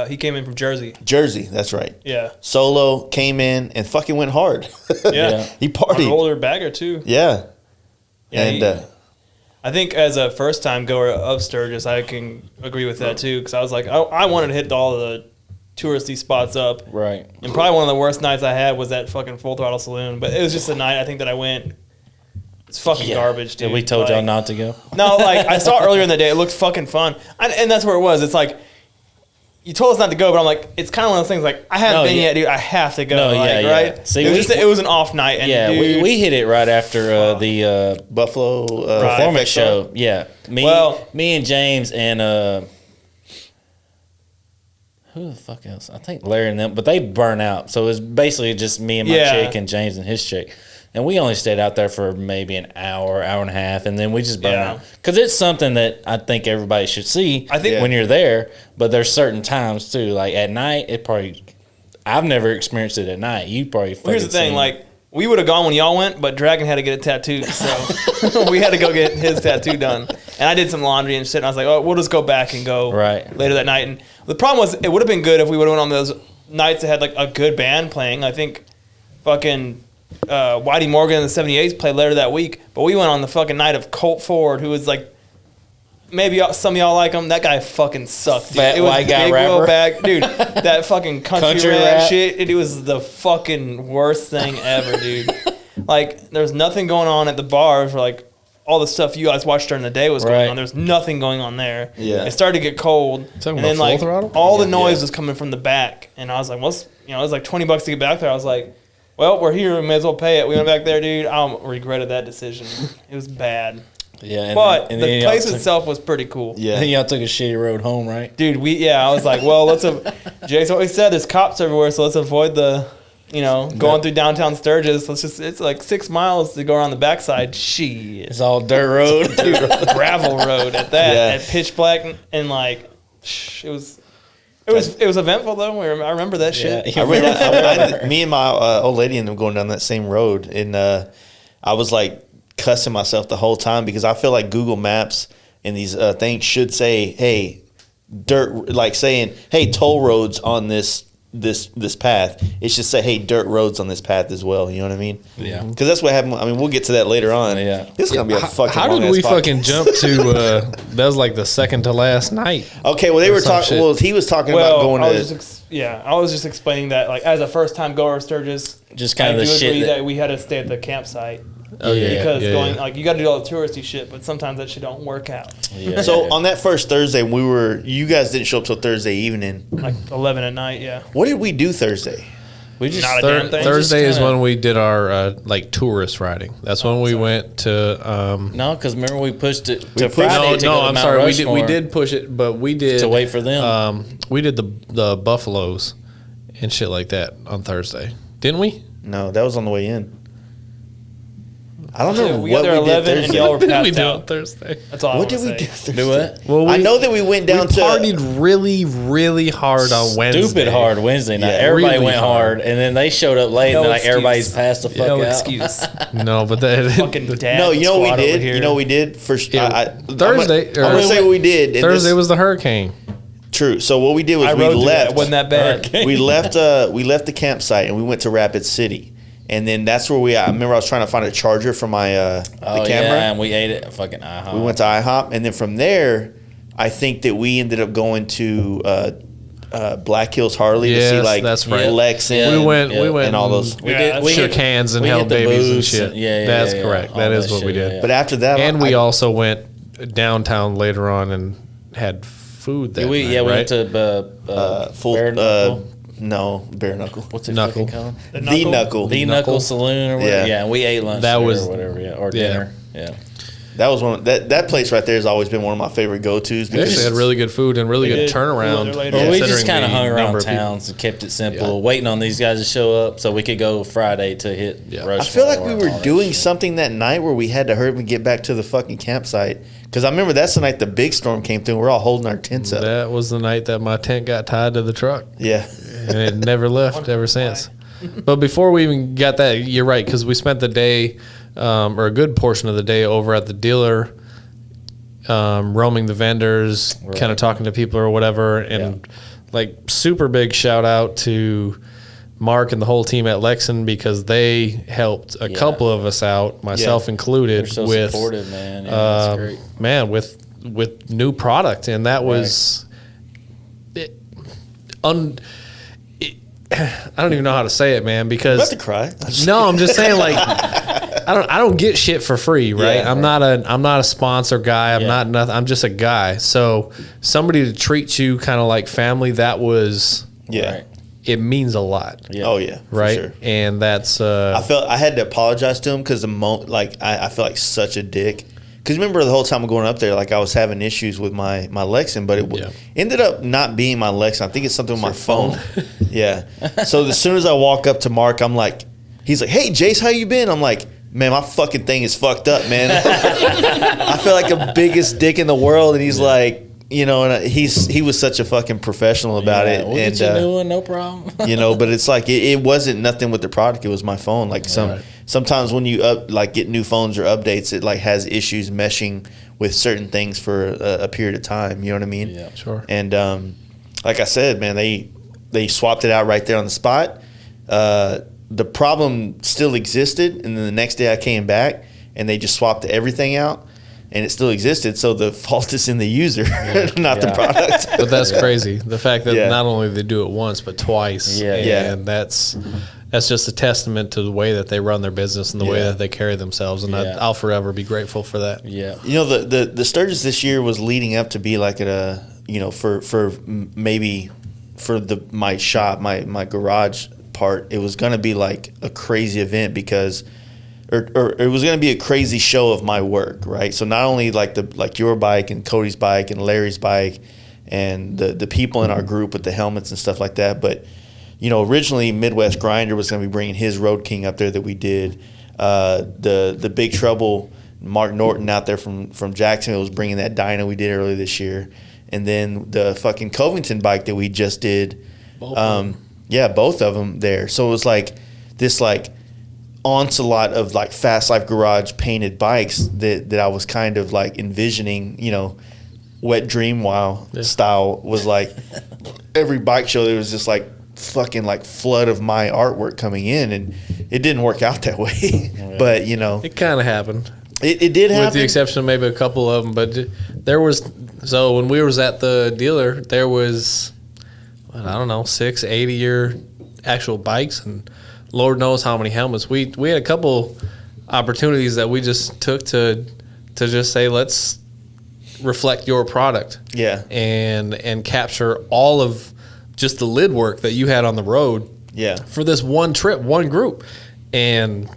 He came in from Jersey. Jersey. That's right. Yeah. Solo came in and fucking went hard. Yeah. He On an partied. older bagger too. Yeah. Yeah, And I think as a first time goer of Sturgis, I can agree with that too. Because I was like, I wanted to hit all the touristy spots up. Right. And probably one of the worst nights I had was that fucking Full Throttle Saloon. But it was just a night I think that I went. It's fucking garbage, dude. Did we told y'all Like, not to go? No, like I saw it earlier in the day. It looked fucking fun, and that's where it was. It's like you told us not to go, but I'm like, it's kind of one of those things. Like I haven't No, been yeah. yet, dude. I have to go. No, like, yeah, yeah. right? See, it was an off night, and Yeah, dude, we hit it right after the Buffalo performance FX show. Yeah. Me and James and who the fuck else? I think Larry and them, but they burn out. So it was basically just me and my Yeah. chick and James and his chick. And we only stayed out there for maybe an hour and a half, and then we just burned Yeah. out. Because it's something that I think everybody should see I think- when you're there, but there's certain times too. Like at night, I've never experienced it at night. You probably Well, here's the fucking thing, seen- like we would have gone when y'all went, but Dragon had to get a tattoo, so we had to go get his tattoo done. And I did some laundry and shit. And I was like, oh, we'll just go back and go Right. later that night. And the problem was, it would have been good if we would have went on those nights that had like a good band playing. I think fucking Whitey Morgan and the 78s played later that week, but we went on the fucking night of Colt Ford, who was like. Maybe some of y'all like him. That guy fucking sucked. Dude. Fat It was white guy big wheel rapper. back, dude. That fucking country rap shit. It was the fucking worst thing ever, dude. Like there was nothing going on at the bar for like all the stuff you guys watched during the day was going Right. on. There's nothing going on there. Yeah. It started to get cold, Talking and about then Full like Throttle? all the noise Yeah. was coming from the back, and I was like, "What's it was like $20 to get back there." I was like, "Well, we're here. We may as well pay it." We went back there, dude. I regretted that decision. It was bad. Yeah, But and the then place y'all took- itself was pretty cool. Yeah. Then y'all took a shitty road home, right? Dude, I was like, well, Jason always said there's cops everywhere, so let's avoid going through downtown Sturgis. It's like 6 miles to go around the backside. Shit. It's all dirt road. Dude, gravel road at that, Yeah. at pitch black, and like, it was eventful though. I remember that shit. Yeah. Me and my old lady ended up going down that same road, and I was like cussing myself the whole time because I feel like Google Maps and these things should say, "Hey, dirt," like saying, "Hey, toll roads on this path." It should say, "Hey, dirt roads on this path as well." You know what I mean? Yeah. Because that's what happened. I mean, we'll get to that later on. Yeah. This is gonna be a fucking. How did long-ass we podcast. fucking jump to? That was like the second to last night. Okay, well they Or were some talking. shit. Well, he was talking about going I to. was just explaining that, like, as a first time goer of Sturgis, Just kind of I the do shit agree that- that we had to stay at the campsite Oh yeah, because yeah, going yeah. like you got to do all the touristy shit, but sometimes that shit don't work out. Yeah, So yeah. on that first Thursday, you guys didn't show up till Thursday evening. Like 11 at night, yeah. What did we do Thursday? we just Not a damn thing. Thursday is kinda- when we did our like tourist riding. That's when we went to. No, because remember we pushed it to pushed- Friday No, to go to I'm Mount sorry. Rushmore We did push it, but we did to wait for them. We did the buffaloes and shit like that on Thursday, didn't we? No, that was on the way in. I don't know We what got there we did 11 and Thursday. y'all were we passed did on out. Thursday. That's all. What I did we wanna do say. Thursday? Do what? Well, I know that we went down we to. partied really, really hard on Wednesday. Stupid hard Wednesday night. Yeah, Everybody really went hard, and then they showed up late, No and like excuse. everybody's passed the fuck No out. excuse. No, but that Fucking dad. No, you know what squad we over did. here. You know what we did first. Thursday, I'm gonna say what we did. and Thursday this- was the hurricane. true. So what we did was I we rode through that. left. It wasn't that bad. We left. We left the campsite and we went to Rapid City, and then that's where I remember I was trying to find a charger for my the Oh camera. yeah, and we ate it at fucking IHOP. We went to IHOP, and then from there, I think that we ended up going to Black Hills Harley to see Yes, like that's right. Lexin. We went and all those. We Yeah, did. that's We shook hit- hands and we held hit the babies and booths shit. Yeah, That's yeah, correct. all That is what shit, we did. yeah. But after that, And we also went downtown later on and had food that Yeah, we night, we right? went to full Bare Knuckle. no bare knuckle. What's it Knuckle. fucking called? The knuckle. The Knuckle Saloon or whatever. Yeah. Yeah, and we ate lunch That there was- or whatever, yeah, or yeah. dinner. Yeah. That was one. That place right there has always been one of my favorite go tos They because actually had really good food and really They good did. turnaround. We went there later. Well, we just considering kind of the hung number around of people. towns and kept it simple, Yeah. waiting on these guys to show up so we could go Friday to hit Yeah. Rushmore. I feel like we and were all that doing shit. something that night where we had to hurry up and get back to the fucking campsite. Because I remember that's the night the big storm came through and we're all holding our tents up. That was the night that my tent got tied to the truck, Yeah. and it never left ever since. But before we even got that, you're right, because we spent the day, or a good portion of the day, over at the dealer, roaming the vendors, Right. kind of talking to people or whatever, and like super big shout out to Mark and the whole team at Lexin because they helped a Yeah. couple of us out, myself included, They're so with supportive, man. Yeah, that's great. man with new product, and that was it, I don't even know how to say it, man, because About to cry. no, I'm just saying, like, I don't get shit for free, right? Yeah, I'm not a sponsor guy. I'm Yeah. not nothing. I'm just a guy. So somebody to treat you kind of like family, that was Yeah. Right. it means a lot, Yeah. Oh yeah. For right? sure. And that's I felt I had to apologize to him because I feel like such a dick. Because remember the whole time I'm going up there, like I was having issues with my Lexin, but it Yeah. ended up not being my Lexin. I think it's something with my phone. Yeah. So as soon as I walk up to Mark, I'm like, he's like, "Hey Jace, how you been?" I'm like, "Man, my fucking thing is fucked up, man." I feel like the biggest dick in the world, and he's like, you know, and he was such a fucking professional about Yeah, it, we'll and get you a new one, no problem. you know, but it's like it wasn't nothing with the product. It was my phone. Like sometimes when you get new phones or updates, it like has issues meshing with certain things for a period of time. You know what I mean? Yeah. Sure. And like I said, man, they swapped it out right there on the spot. The problem still existed, and then the next day I came back and they just swapped everything out. And it still existed, so the fault is in the user, not the Yeah. product. But that's crazy. The fact that Yeah. not only they do it once but twice. Yeah. Yeah. And that's just a testament to the way that they run their business and the way Yeah. that they carry themselves. And Yeah. I'll forever be grateful for that. Yeah. You know, the Sturgis this year was leading up to be like at a, you know, maybe for my shop, my garage part, it was going to be like a crazy event because or it was going to be a crazy show of my work, right? So not only like your bike and Cody's bike and Larry's bike and the people in our group with the helmets and stuff like that, but originally Midwest Grinder was going to be bringing his Road King up there that we did. The Big Trouble, Mark Norton out there from Jacksonville was bringing that dyno we did earlier this year, and then the fucking Covington bike that we just did. Both of them there. So it was like this onslaught of like Fast Life Garage painted bikes that I was kind of like envisioning, Wet Dream Wow style was like every bike show there was just like fucking like flood of my artwork coming in, and it didn't work out that way. But it kind of happened. It did happen, with the exception of maybe a couple of them. But there was, so when we was at the dealer, there was, I don't know, 6-8 of your actual bikes, and Lord knows how many helmets. We had a couple opportunities that we just took to just say, let's reflect your product. Yeah. And capture all of just the lid work that you had on the road. Yeah. For this one trip, one group. And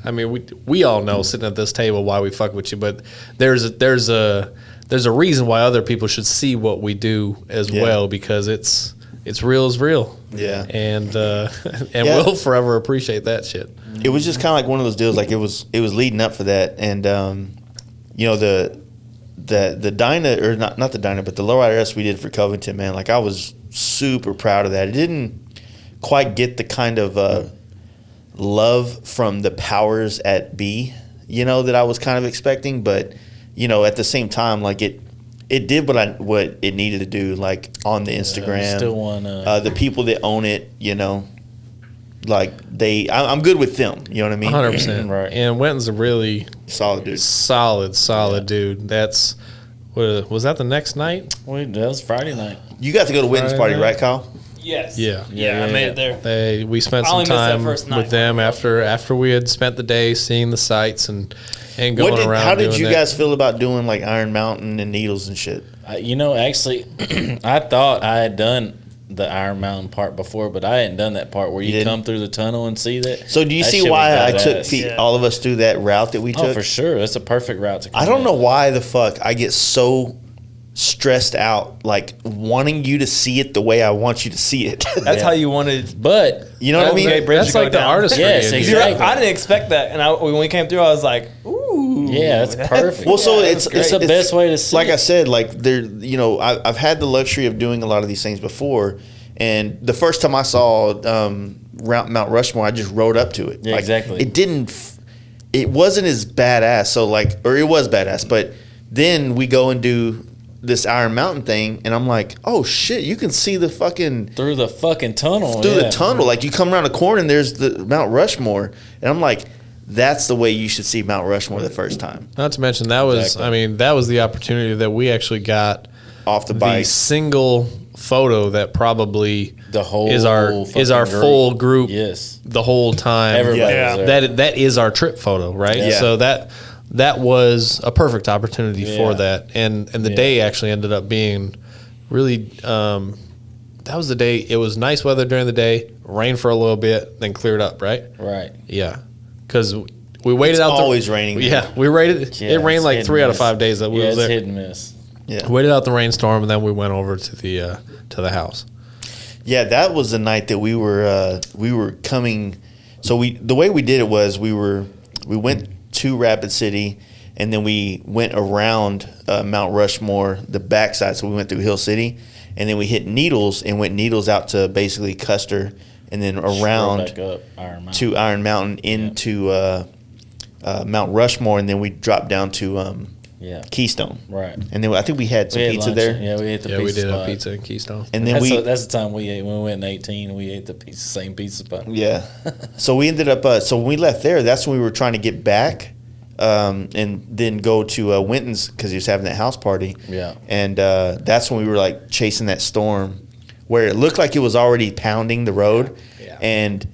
I mean, we all know sitting at this table why we fuck with you, but there's a reason why other people should see what we do as well, because it's real as real. Yeah. And we'll forever appreciate that shit. It was just kind of like one of those deals. Like it was leading up for that, and the Dyna, or not the Dyna, but the Lowrider S we did for Covington, man. Like I was super proud of that. It didn't quite get the kind of love from the powers at B, that I was kind of expecting, but at the same time, like it did what it needed to do, like on the Instagram. Still want the people that own it, like I'm good with them. You know what I mean? 100%. Right. And Wenton's a really Solid dude. Solid dude. That's, was that the next night? That was Friday night. You got to go to Witten's party, right, Kyle? Yes. Yeah. I made it there. We spent I some only missed that time first night. with them after we had spent the day seeing the sights and going around. How did doing you that. guys feel about doing like Iron Mountain and Needles and shit? Actually, I thought I had done the Iron Mountain part before, but I hadn't done that part where you come through the tunnel and see that. So do you That see shit why I was took badass. all of us through that route that we took? Oh, for sure. That's a perfect route to come I don't in. know why the fuck I get so stressed out, like wanting you to see it the way I want you to see it. That's how you wanted. But You know what I mean? Okay, bridge That's to go like the down. artist. Yes, for you. exactly. I didn't expect that, and when we came through, I was like, "Ooh, Yeah, that's perfect. Well, so Yeah, it's the best way to see Like it. I said, like there, I've had the luxury of doing a lot of these things before, and the first time I saw Mount Rushmore, I just rode up to it. Yeah, exactly. It wasn't as badass. So or it was badass, but then we go and do this Iron Mountain thing, and I'm like, oh shit, you can see the fucking through the fucking tunnel. the tunnel. Like you come around a corner and there's the Mount Rushmore, and I'm like, that's the way you should see Mount Rushmore the first time. Not to mention that was, Exactly. I mean, that was the opportunity that we actually got Off the the bike. single photo that probably The whole is our fucking full group. Yes. The whole time. Everybody Yeah. was there. That is our trip photo, right? Yeah. So that was a perfect opportunity for that, and the day actually ended up being really. That was the day. It was nice weather during the day, rained for a little bit, then cleared up. Right? Right. Yeah, because we waited It's out. always raining there. Yeah, we waited. Yeah, it rained it's like hit 3 and out of miss. 5 days that we Yeah, was it's there. hit and miss. Yeah. Waited out the rainstorm, and then we went over to the house. Yeah, that was the night that we were coming. So the way we did it was we went to Rapid City, and then we went around Mount Rushmore, the backside. So we went through Hill City, and then we hit Needles and went Needles out to basically Custer, and then around Back up Iron Mountain. to Iron Mountain into Mount Rushmore, and then we dropped down to Keystone. Right. And then I think we had some We had pizza lunch. there. Yeah, we ate the Yeah, pizza we did spot. a pizza in Keystone. And then That's the time we ate when we went in 18. We ate the same pizza spot. Yeah. So we ended up, so when we left there, that's when we were trying to get back and then go to Winton's because he was having that house party. Yeah. And that's when we were like chasing that storm where it looked like it was already pounding the road. Yeah. And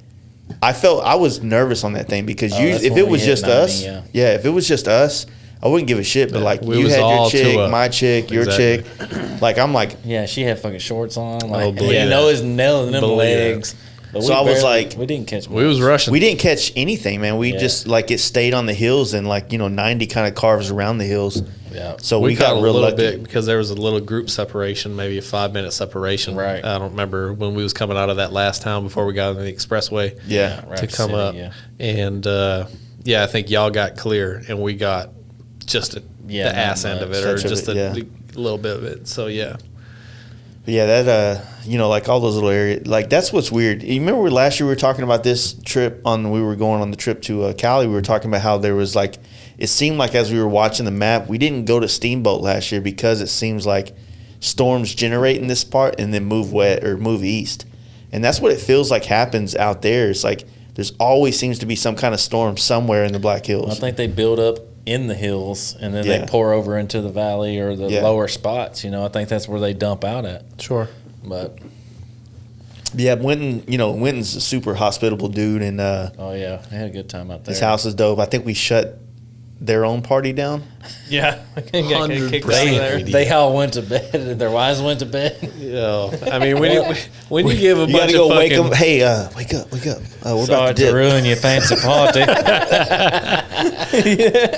I was nervous on that thing because that's if when it we was hit just 90, us, yeah. if it was just us, I wouldn't give a shit. But like we you was had your all chick, too up. my chick, your Exactly. chick. Like I'm like, Yeah, she had fucking shorts on. Oh, Like, believe you it. know his nails and them Believe it. legs. But So I was like, we didn't catch. We was rushing. we didn't catch anything, man. We just like it stayed on the hills and 90 kind of carves around the hills. Yeah. So we we got got a real little lucky. bit because there was a little group separation, maybe a 5-minute separation. Right. I don't remember when we was coming out of that last town before we got on the expressway. Yeah. Right. To come City, up. yeah. And I think y'all got clear and we got just the not ass end of much. it or Touch of just it, a little bit of it. So yeah. But yeah, that like all those little areas, like that's what's weird. You remember last year we were talking about this trip we were going on the trip to Cali. We were talking about how there was like, it seemed like as we were watching the map, we didn't go to Steamboat last year because it seems like storms generate in this part and then move east, and that's what it feels like happens out there. It's like there's always seems to be some kind of storm somewhere in the Black Hills. I think they build up in the hills and then they pour over into the valley or the lower spots. I think that's where they dump out at. Sure. But Yeah, Winton's a super hospitable dude, and oh yeah, I had a good time out there. his house is dope. I think we shut their own party down. Yeah, I can get kicked out of They, there. they all went to bed and their wives went to bed. Yeah. I mean, when you give a You bunch gotta go of wake fucking them. Hey, wake up! We're Sorry about to to dip. ruin your fancy party.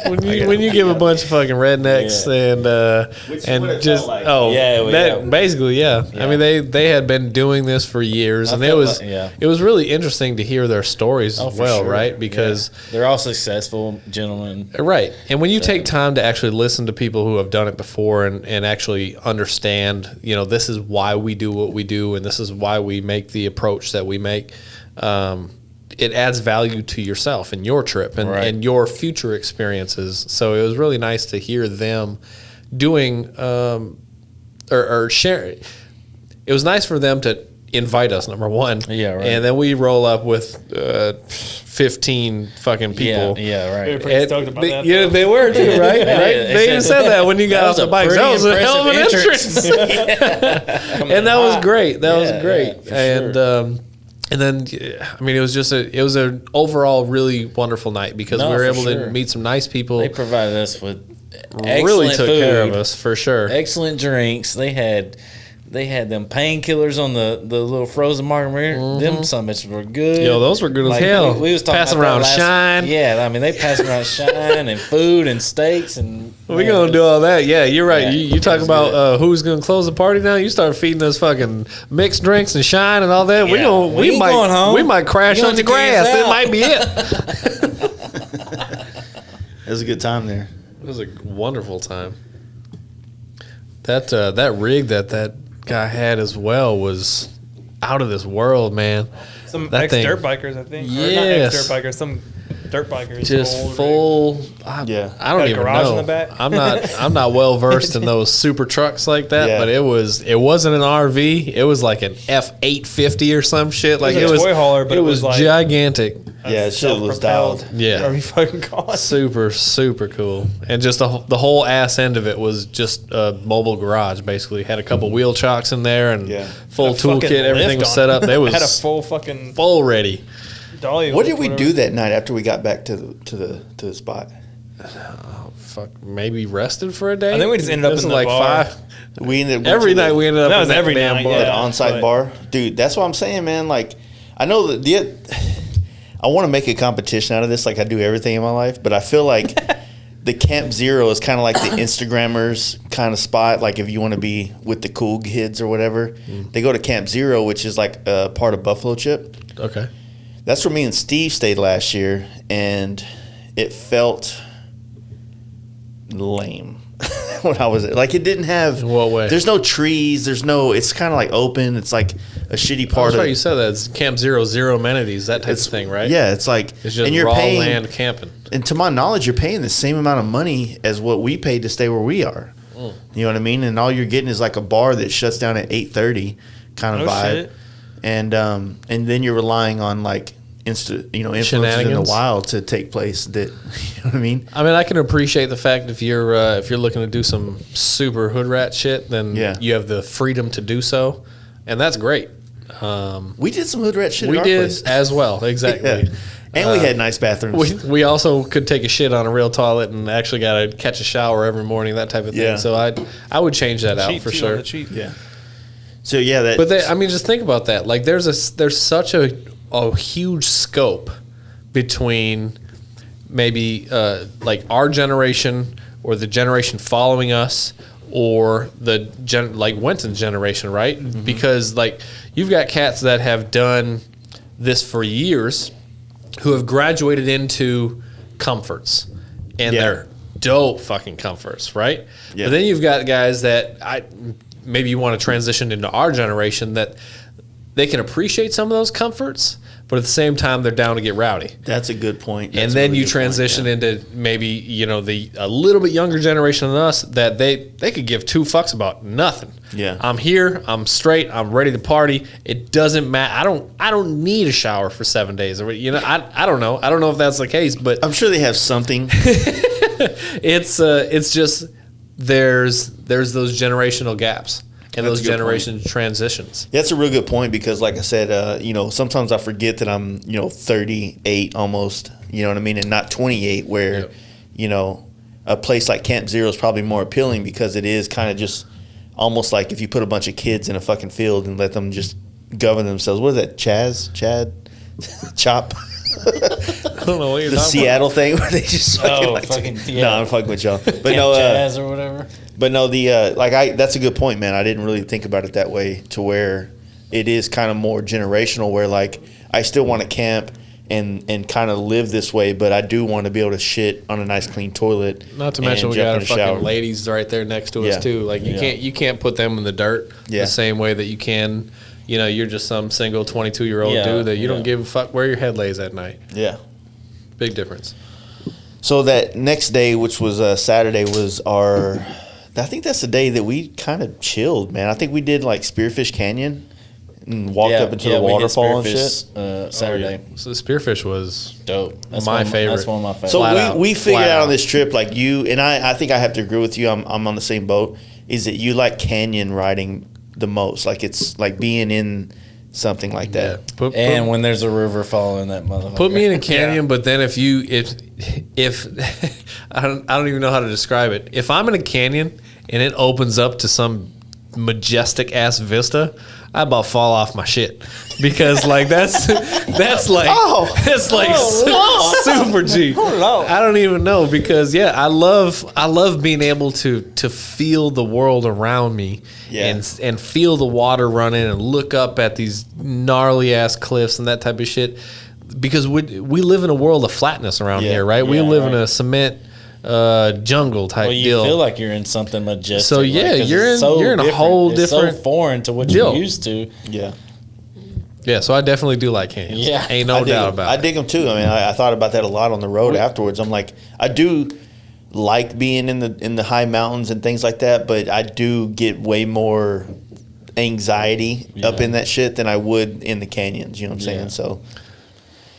when you give a bunch of fucking rednecks and what it just felt like. basically I mean they had been doing this for years and it felt was like- it was really interesting to hear their stories as for well, sure. right? Because They're all successful gentlemen. right, and when you take time to actually listen to people who have done it before and actually understand, this is why we do what we do and this is why we make the approach that we make. It adds value to yourself and your trip and your future experiences. So it was really nice to hear them doing or share. It was nice for them to invite us, number one. Yeah, right. And then we roll up with 15 fucking people. Yeah, They were right. pretty stoked about that. Yeah, though. they were too, right? Yeah, They even said that when you got That off was the a bike. pretty That was a hell of an impressive entrance. And that was great. That was Yeah, great. yeah, for And then, I mean, it was an overall really wonderful night because No, we were for able sure. to meet some nice people. They provided us with excellent Really took food, care of us for sure. excellent drinks. They had them painkillers on the little frozen margarita. Them summits were good. Yo, those were good as hell. We was talking Passing about that around last- shine. Yeah, I mean they passed around shine and food and steaks and. We're gonna do all that. Yeah, you're right. Yeah, You talk it was about who's gonna close the party now. You start feeding us fucking mixed drinks and shine and all that. Yeah. We ain't might going home. we might crash You on the gonna figure grass. this It out. might be it. It was a good time there. It was a wonderful time. That rig that guy had as well was out of this world, man. Some That thing- ex-dirt bikers, I think. Or not Yes. ex-dirt bikers, some dirt bikers. Just old rig. full. Yeah. I don't Got a even garage know. in the back? I'm not well versed in those super trucks like that. Yeah. But it wasn't an RV. It was like an F850 or some shit. Like was a it was toy hauler, but it it was was like- gigantic. Yeah, it shit was Self-propelled, dialed. Yeah. whatever you fucking call it. Super, super cool. And just the whole ass end of it was just a mobile garage, basically. Had a couple wheel chocks in there and Yeah. full Had a fucking toolkit. Everything lift was on set it. up. They was had a full fucking full ready. dolly. What lift, did we whatever. do that night after we got back to the spot? Fuck, maybe rested for a day. I think we just ended up This in is the bar. We ended Every night we ended up That in was that every damn night, bar. yeah. that on-site but- bar, dude. That's what I'm saying, man. Like, I know that I want to make a competition out of this, like I do everything in my life. But I feel like the Camp Zero is kind of like the Instagrammers kind of spot. Like if you want to be with the cool kids or whatever, they go to Camp Zero, which is like a part of Buffalo Chip. Okay. That's where me and Steve stayed last year, and it felt lame when I was like, it didn't have. In what way? There's no trees. There's no. It's kind of like open. It's like a shitty part That's of. right. You said that. It's Camp Zero, zero amenities, that type of thing, right? Yeah, it's like, It's just and you're raw paying, land camping. and to my knowledge, you're paying the same amount of money as what we paid to stay where we are. You know what I mean? And all you're getting is like a bar that shuts down at 8:30, kind of Oh, vibe. shit. And then you're relying on like influences in the Shenanigans. wild to take place. That you know what I mean? I mean, I can appreciate the fact if you're looking to do some super hood rat shit, then Yeah. you have the freedom to do so, and that's great. We did some hood rat shit. We at our did place. as well, exactly. Yeah. And we had nice bathrooms. We also could take a shit on a real toilet and actually got to catch a shower every morning, that type of thing. Yeah. So I would change that out Cheap, for too, sure. on the cheap. Yeah. So yeah, that. But I mean, just think about that. Like, there's such a huge scope between maybe like our generation or the generation following us or like Winton's generation, right? Mm-hmm. Because like you've got cats that have done this for years who have graduated into comforts, and they're dope fucking comforts, right? Yeah. But then you've got guys that maybe you want to transition into our generation that they can appreciate some of those comforts, but at the same time they're down to get rowdy. That's a good point. And then you transition into maybe a little bit younger generation than us that they could give two fucks about nothing. Yeah, I'm here, I'm straight, I'm ready to party. It doesn't matter. I don't need a shower for 7 days. I don't know. I don't know if that's the case, but I'm sure they have something. It's just there's those generational gaps. And those generation transitions. That's a real good point because, like I said, sometimes I forget that I'm, 38 almost, you know what I mean, and not 28 where, a place like Camp Zero is probably more appealing because it is kind of just almost like if you put a bunch of kids in a fucking field and let them just govern themselves. What is that, Chad? Chop? I don't know what you're the talking Seattle about. Thing where they just fucking No, I'm fucking with y'all. But no, Jazz or whatever. But no, that's a good point, man. I didn't really think about it that way to where it is kind of more generational where like I still want to camp and kind of live this way, but I do want to be able to shit on a nice clean toilet. Not to mention we got our fucking ladies right there next to us too. Like you can't put them in the dirt the same way that you can. You're just some single 22-year-old dude that you don't give a fuck where your head lays at night. Yeah. Big difference. So that next day, which was Saturday, was I think that's the day that we kind of chilled, man. I think we did like Spearfish Canyon and walked up into the waterfall and shit. Saturday. So the Spearfish was dope. That's my favorite. That's one of my favorites. So we figured out on this trip, like you and I think I have to agree with you. I'm on the same boat. Is that you like canyon riding the most? Like it's like being in something like that. And when there's a river following that motherfucker. Put me in a canyon, but then if I don't even know how to describe it. If I'm in a canyon and it opens up to some majestic ass vista, I about fall off my shit because like that's like super G. I don't even know because I love being able to feel the world around me and feel the water running and look up at these gnarly ass cliffs and that type of shit because we live in a world of flatness around here, right? We live in a cement jungle type deal. You feel like you're in something majestic. So you're in a whole different. It's so foreign to what you're used to. Yeah. So I definitely do like canyons. Yeah, ain't no doubt about it. I dig them too. I mean, I thought about that a lot on the road afterwards. I'm like, I do like being in the high mountains and things like that, but I do get way more anxiety up in that shit than I would in the canyons. You know what I'm saying? So.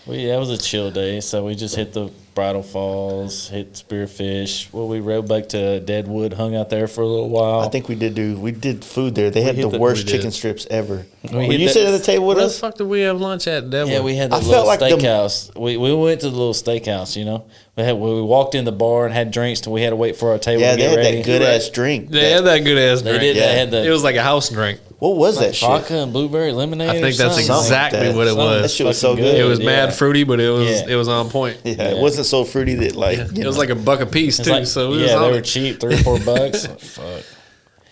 Well, it was a chill day, so we just hit the Bridal Falls, hit Spearfish. Well, we rode back to Deadwood, hung out there for a little while. I think we did food there. They had the worst chicken strips ever. Were you sitting at the table with us? Where the fuck did we have lunch at Deadwood? Yeah, we had the little steakhouse. We went to the little steakhouse, We walked in the bar and had drinks till we had to wait for our table to get ready. Yeah, they had that good-ass drink. They had that good-ass drink. They did. It was like a house drink. What was that shit? Vodka and blueberry lemonade. I think that's exactly what it was. That shit was so good. It was mad fruity, but it was on point. Yeah, it wasn't so fruity that it was like $1 a piece too. So they were cheap, $3 or $4. Fuck.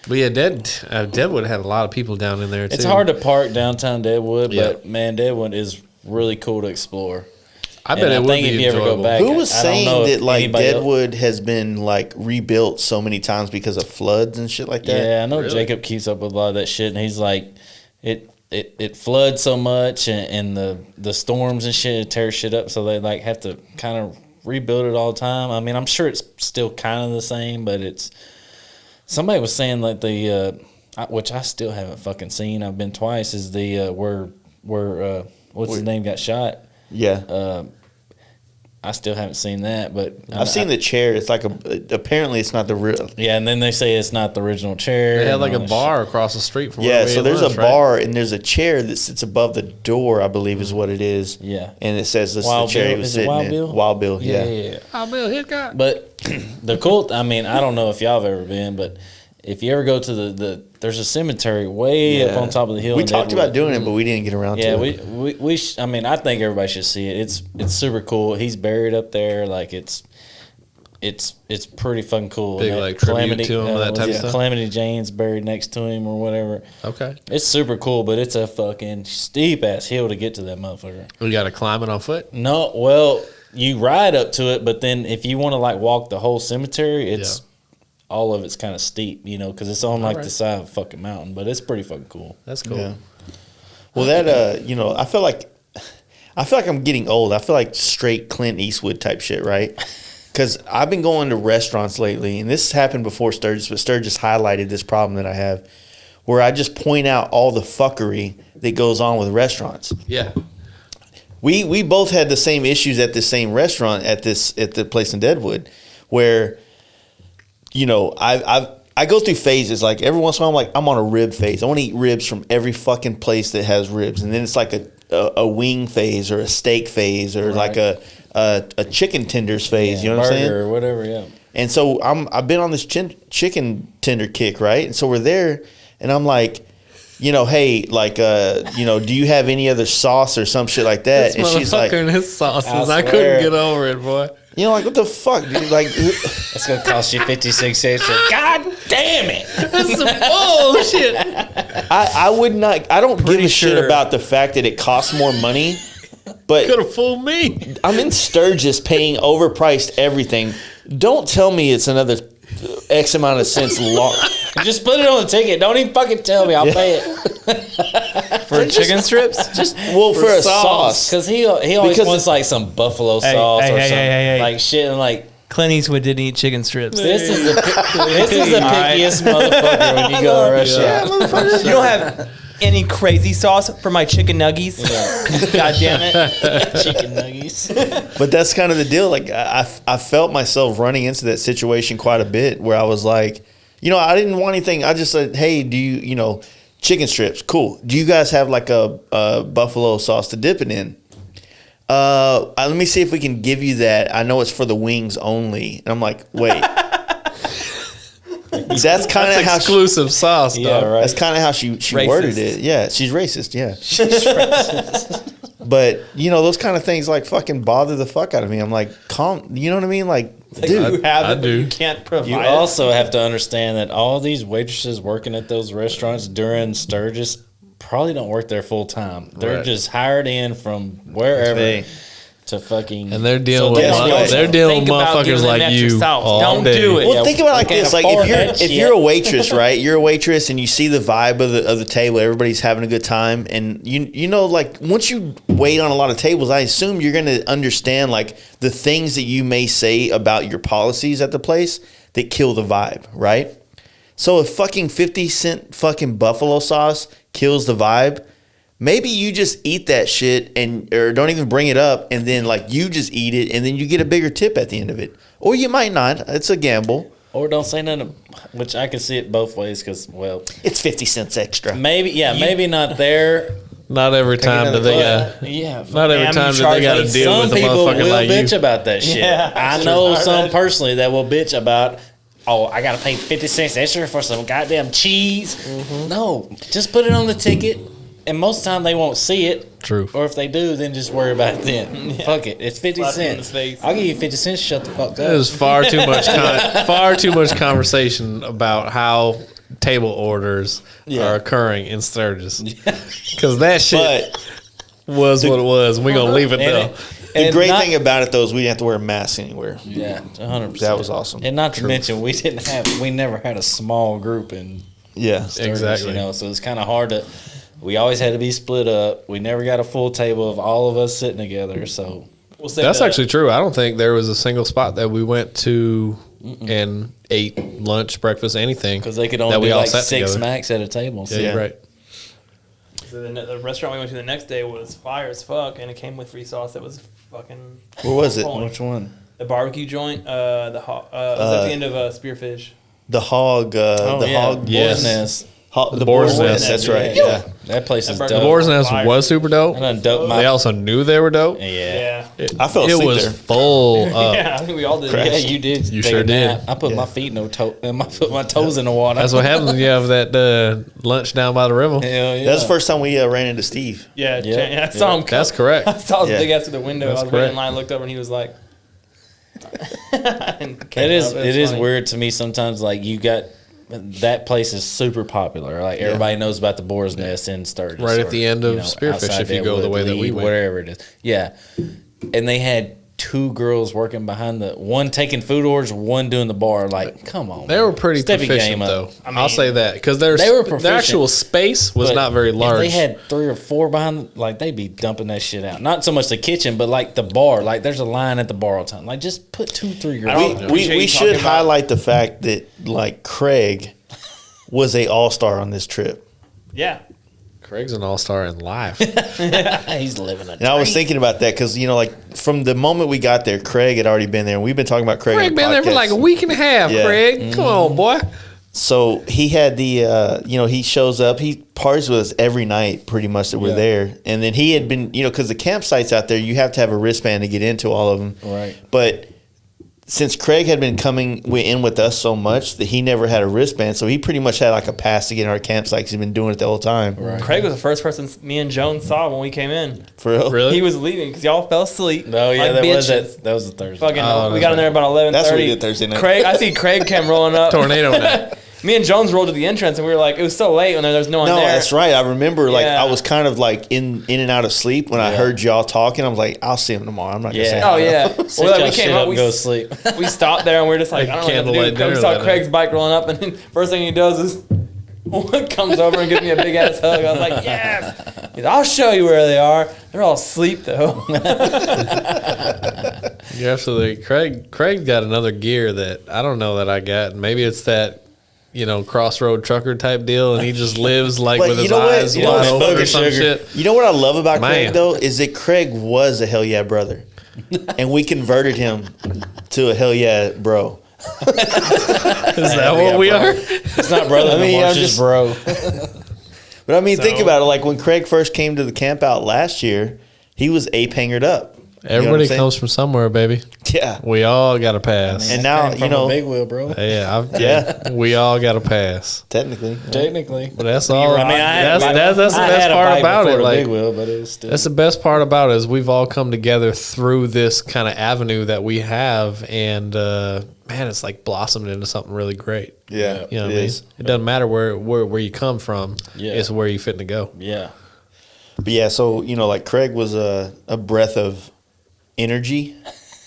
But Deadwood had a lot of people down in there too. It's hard to park downtown Deadwood, but man, Deadwood is really cool to explore. I bet it would be if you ever go back. Who was saying that like Deadwood has been like rebuilt so many times because of floods and shit like that? Yeah, I know Jacob keeps up with a lot of that shit, and he's like, it floods so much, and the storms and shit tear shit up, so they like have to kind of rebuild it all the time. I mean, I'm sure it's still kind of the same, but it's. Somebody was saying like which I still haven't fucking seen. I've been twice. Is the where what's his name got shot? Yeah. I still haven't seen that, but I've seen the chair. It's like apparently it's not the real. Yeah, and then they say it's not the original chair. They had like a bar across the street from. Yeah, so there's a bar and there's a chair that sits above the door. I believe is what it is. Yeah, and it says this is the chair he was sitting in. Wild Bill. Yeah. Wild Bill hit guy. But the cool. I mean, I don't know if y'all have ever been, but if you ever go to there's a cemetery way up on top of the hill. We in talked Deadwood. about doing it, but we didn't get around Yeah, to it. I mean, I think everybody should see it. It's super cool. He's buried up there. Like it's pretty fucking cool. Big, And like, tribute to him, that type of stuff? Calamity Jane's buried next to him or whatever. Okay. It's super cool, but it's a fucking steep ass hill to get to that motherfucker. We got to climb it on foot. No, well, you ride up to it, but then if you want to like walk the whole cemetery, it's all of it's kind of steep, you know, because it's on like the side of a fucking mountain. But it's pretty fucking cool. That's cool. Yeah. Well, that you know, I feel like I'm getting old. I feel like straight Clint Eastwood type shit, right? Because I've been going to restaurants lately, and this happened before Sturgis, but Sturgis highlighted this problem that I have, where I just point out all the fuckery that goes on with restaurants. Yeah. We both had the same issues at the same restaurant at the place in Deadwood, where, you know, I go through phases. Like every once in a while, I'm on a rib phase. I want to eat ribs from every fucking place that has ribs, and then it's like a wing phase or a steak phase or like a chicken tenders phase. You know what I'm saying? Or whatever, yeah. And so I've been on this chicken tender kick, right? And so we're there, and I'm like, you know, hey, like, you know, do you have any other sauce or some shit like that? This And she's like, and his sauces. I I couldn't swear. get over it, boy. you know, like, what the fuck, dude? Like, It's gonna cost you 56 cents. God damn it! That's some bullshit. I would not. I don't give Pretty a shit sure. about the fact that it costs more money, Could but have fooled me. I'm in Sturgis paying overpriced everything. Don't tell me it's another X amount of cents long. Just put it on the ticket. Don't even fucking tell me. I'll pay it. For chicken strips? Well, for a sauce. Because he always Because wants like some buffalo Hey, sauce hey, or hey, something hey, hey. like shit. And like Clint Eastwood didn't eat chicken strips. this is the All right. pickiest motherfucker when you go to a restaurant. You don't have any crazy sauce for my chicken nuggies? God damn it. Chicken nuggets. But that's kind of the deal. Like, I felt myself running into that situation quite a bit where I was like, you know, I didn't want anything. I just said, hey, do you know, chicken strips, cool. Do you guys have like a buffalo sauce to dip it in? Let me see if we can give you that. I know it's for the wings only. And I'm like, wait. That's kind of how Exclusive sauce, Yeah, dog. right. That's kind of how she Racist. worded it. Yeah, she's racist. Yeah, but you know, those kind of things like fucking bother the fuck out of me. I'm like, calm. You know what I mean? Like, dude, You have I it, but do. you can't provide You it. also have to understand that all these waitresses working at those restaurants during Sturgis probably don't work there full time. They're Right. just hired in from wherever Hey. to fucking. And they're dealing So with guess what? they're dealing with Think about motherfuckers giving them like extra you sauce. all Don't day. do it. well, Yeah, think about it like we can't this: like afford if that you're shit. a waitress, right? You're a waitress, and you see the vibe of the table. Everybody's having a good time, and you know, like once you wait on a lot of tables, I assume you're gonna understand like the things that you may say about your policies at the place that kill the vibe, right? So if fucking 50-cent fucking buffalo sauce kills the vibe, maybe you just eat that shit or don't even bring it up, and then like you just eat it, and then you get a bigger tip at the end of it, or you might not. It's a gamble. Or don't say nothing, which I can see it both ways because, well, It's 50 cents extra. maybe not there. Not every time do they But, yeah. not every Damn, time you do they charge got to like deal Some with a people motherfucker will like you. bitch about that shit. Yeah, I know some personally that will bitch about, oh, I got to pay 50 cents extra for some goddamn cheese. No, just put it on the ticket. And most of the time they won't see it. True. Or if they do, then just worry about it then. Fuck it. It's 50 Slap it in cents. the face. I'll give you 50 cents. Shut the fuck up. There's far too much conversation about how table orders are occurring in Sturgis. Because that shit But was what it was, and we're gonna leave it And there. the great thing about it though is we didn't have to wear a mask anywhere. Yeah, 100%. That was awesome. And not to mention, we never had a small group in Yeah. Sturgis, Exactly. you know, so it's kind of hard to. We always had to be split up. We never got a full table of all of us sitting together. So We'll say That's that. actually true. I don't think there was a single spot that we went to and ate lunch, breakfast, anything. because they could that only we do all like sat 6 together. max at a table. So Yeah, Yeah. you're right. So the restaurant we went to the next day was fire as fuck, and it came with free sauce that was fucking. Where was it? Holy. Which one? The barbecue joint, the it was at the end of Spearfish. The hog. The yeah. hog. Yes. Boar's Nest. The Boar's boar's Nest, nest. That's yeah. right. Yeah. That place is That dope. The Boar's Nest Fire. was super dope. I done dope They also knew they were dope. Yeah. I fell It asleep was there. full up. Yeah, I think we all did. Yeah, you did. You take sure a nap. did. I put my feet in put my toes in the water. That's what happens when you have that lunch down by the river. Hell yeah. That's the first time we ran into Steve. Yeah, Yeah. I saw him. That's correct. I saw his Yeah. big ass through the window. That's I was waiting in correct. line, looked over, and he was like, It is funny. weird to me sometimes. Like you got that place is super popular. Like everybody knows about the Boar's Nest in Sturgis, Right at the end of Spearfish, outside if you that go the way that we Woodley, went. wherever it is. Yeah, and they had 2 girls working behind one taking food orders, one doing the bar. Like, come on, They man. were pretty Step your proficient, game up. though. I I'll mean, say that because they were their proficient, actual space was But not very large. If they had 3 or 4 behind, like they'd be dumping that shit out. Not so much the kitchen, but like the bar. Like there's a line at the bar all the time. Like just put 2, 3 girls. don't in there. appreciate We you should talking about- highlight the fact that like Craig was a all-star on this trip. yeah. Craig's an all-star in life. He's living a And I was thinking about that because, like from the moment we got there, Craig had already been there. And we've been talking about Craig. on Craig the been there for podcast. like a week and a half, Yeah. Craig. Come on, boy. So he had the, he shows up. He parties with us every night pretty much that we're Yeah. there. And then he had been, because the campsites out there, you have to have a wristband to get into all of them. Right. But since Craig had been coming in with us so much that he never had a wristband, so he pretty much had like a pass to get in our campsite 'cause he's been doing it the whole time. Right. Craig was the first person me and Joan saw when we came in. For real? Really? He was leaving because y'all fell asleep. No, yeah, like that was bitches. that. That was the Thursday. Fucking, Oh, we got in there about 11:30. That's what we did Thursday night. Craig, I see Craig came rolling up. Tornado night. Me and Jones rolled to the entrance, and we were like, it was so late, and there was no one No, there. that's right. I remember, like, Yeah. I was kind of like in and out of sleep when I Yeah. heard y'all talking. I was like, I'll see him tomorrow. I'm not gonna say Yeah. Oh yeah. Sit Well, like, y'all we shit came up up, and go sleep. we stopped there, and we are just like, Like I don't know what to candlelight do. We dinner saw that Craig's bike rolling up, and then first thing he does is comes over and gives me a big ass hug. I was like, yes. He's, I'll show you where they are. They're all asleep though. You're absolutely Craig got another gear that I don't know that I got. Maybe it's that crossroad trucker type deal, and he just lives like But with you his know what? eyes You know wide what's open or sugar, some shit. You know what I love about Man. Craig though is that Craig was a hell yeah brother, and we converted him to a hell yeah bro. Is that what we are? It's not brother. I mean, no more, I'm it's just just- bro. But I mean, think So- about it. Like when Craig first came to the camp out last year, he was ape hangered up. You know what I'm Everybody saying? comes from somewhere, baby. Yeah, We all got a pass. And now, Came from a big wheel, bro. Yeah. We all got a pass. technically. Technically. But that's all. I mean, that's the I best had a part bike about before it. the Like big wheel, but it was still. that's the best part about it is we've all come together through this kind of avenue that we have, and man, it's like blossomed into something really great. Yeah, You know what it I mean? is. It doesn't matter where you come from. Yeah. It's where you fit to go. Yeah. But yeah, so like Craig was a breath of energy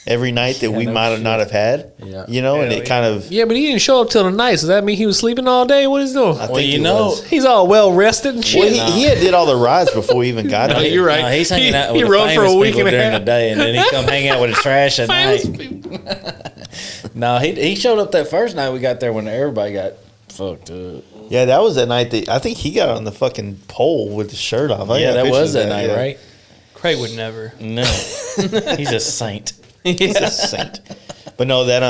every night that we no might shit. not have had. Yeah. And Hell it yeah. kind of Yeah, but he didn't show up till the night. Does that mean he was sleeping all day? What is he doing? I Well, think you he know- was. He's all well rested and Well, shit. he had did all the rides before we even got No, there. you're right. No, he's hanging out with He the rode for famous a week people and a during half. the day, and then he come hang out with the trash at Famous night. people. No, he showed up that first night we got there when everybody got fucked up. Yeah, that was that night that I think he got on the fucking pole with his shirt off. I Yeah, got that pictures was of that night, yeah. right? Craig would never. No, he's a saint. He's a saint. But no, that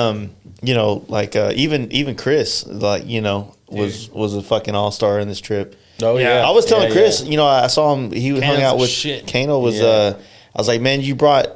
even Chris, was a fucking all-star in this trip. Oh Yeah. I was telling Yeah, Chris, yeah. I saw him. He hung Kano's out the with shit. Kano. Was Yeah. I was like, man, you brought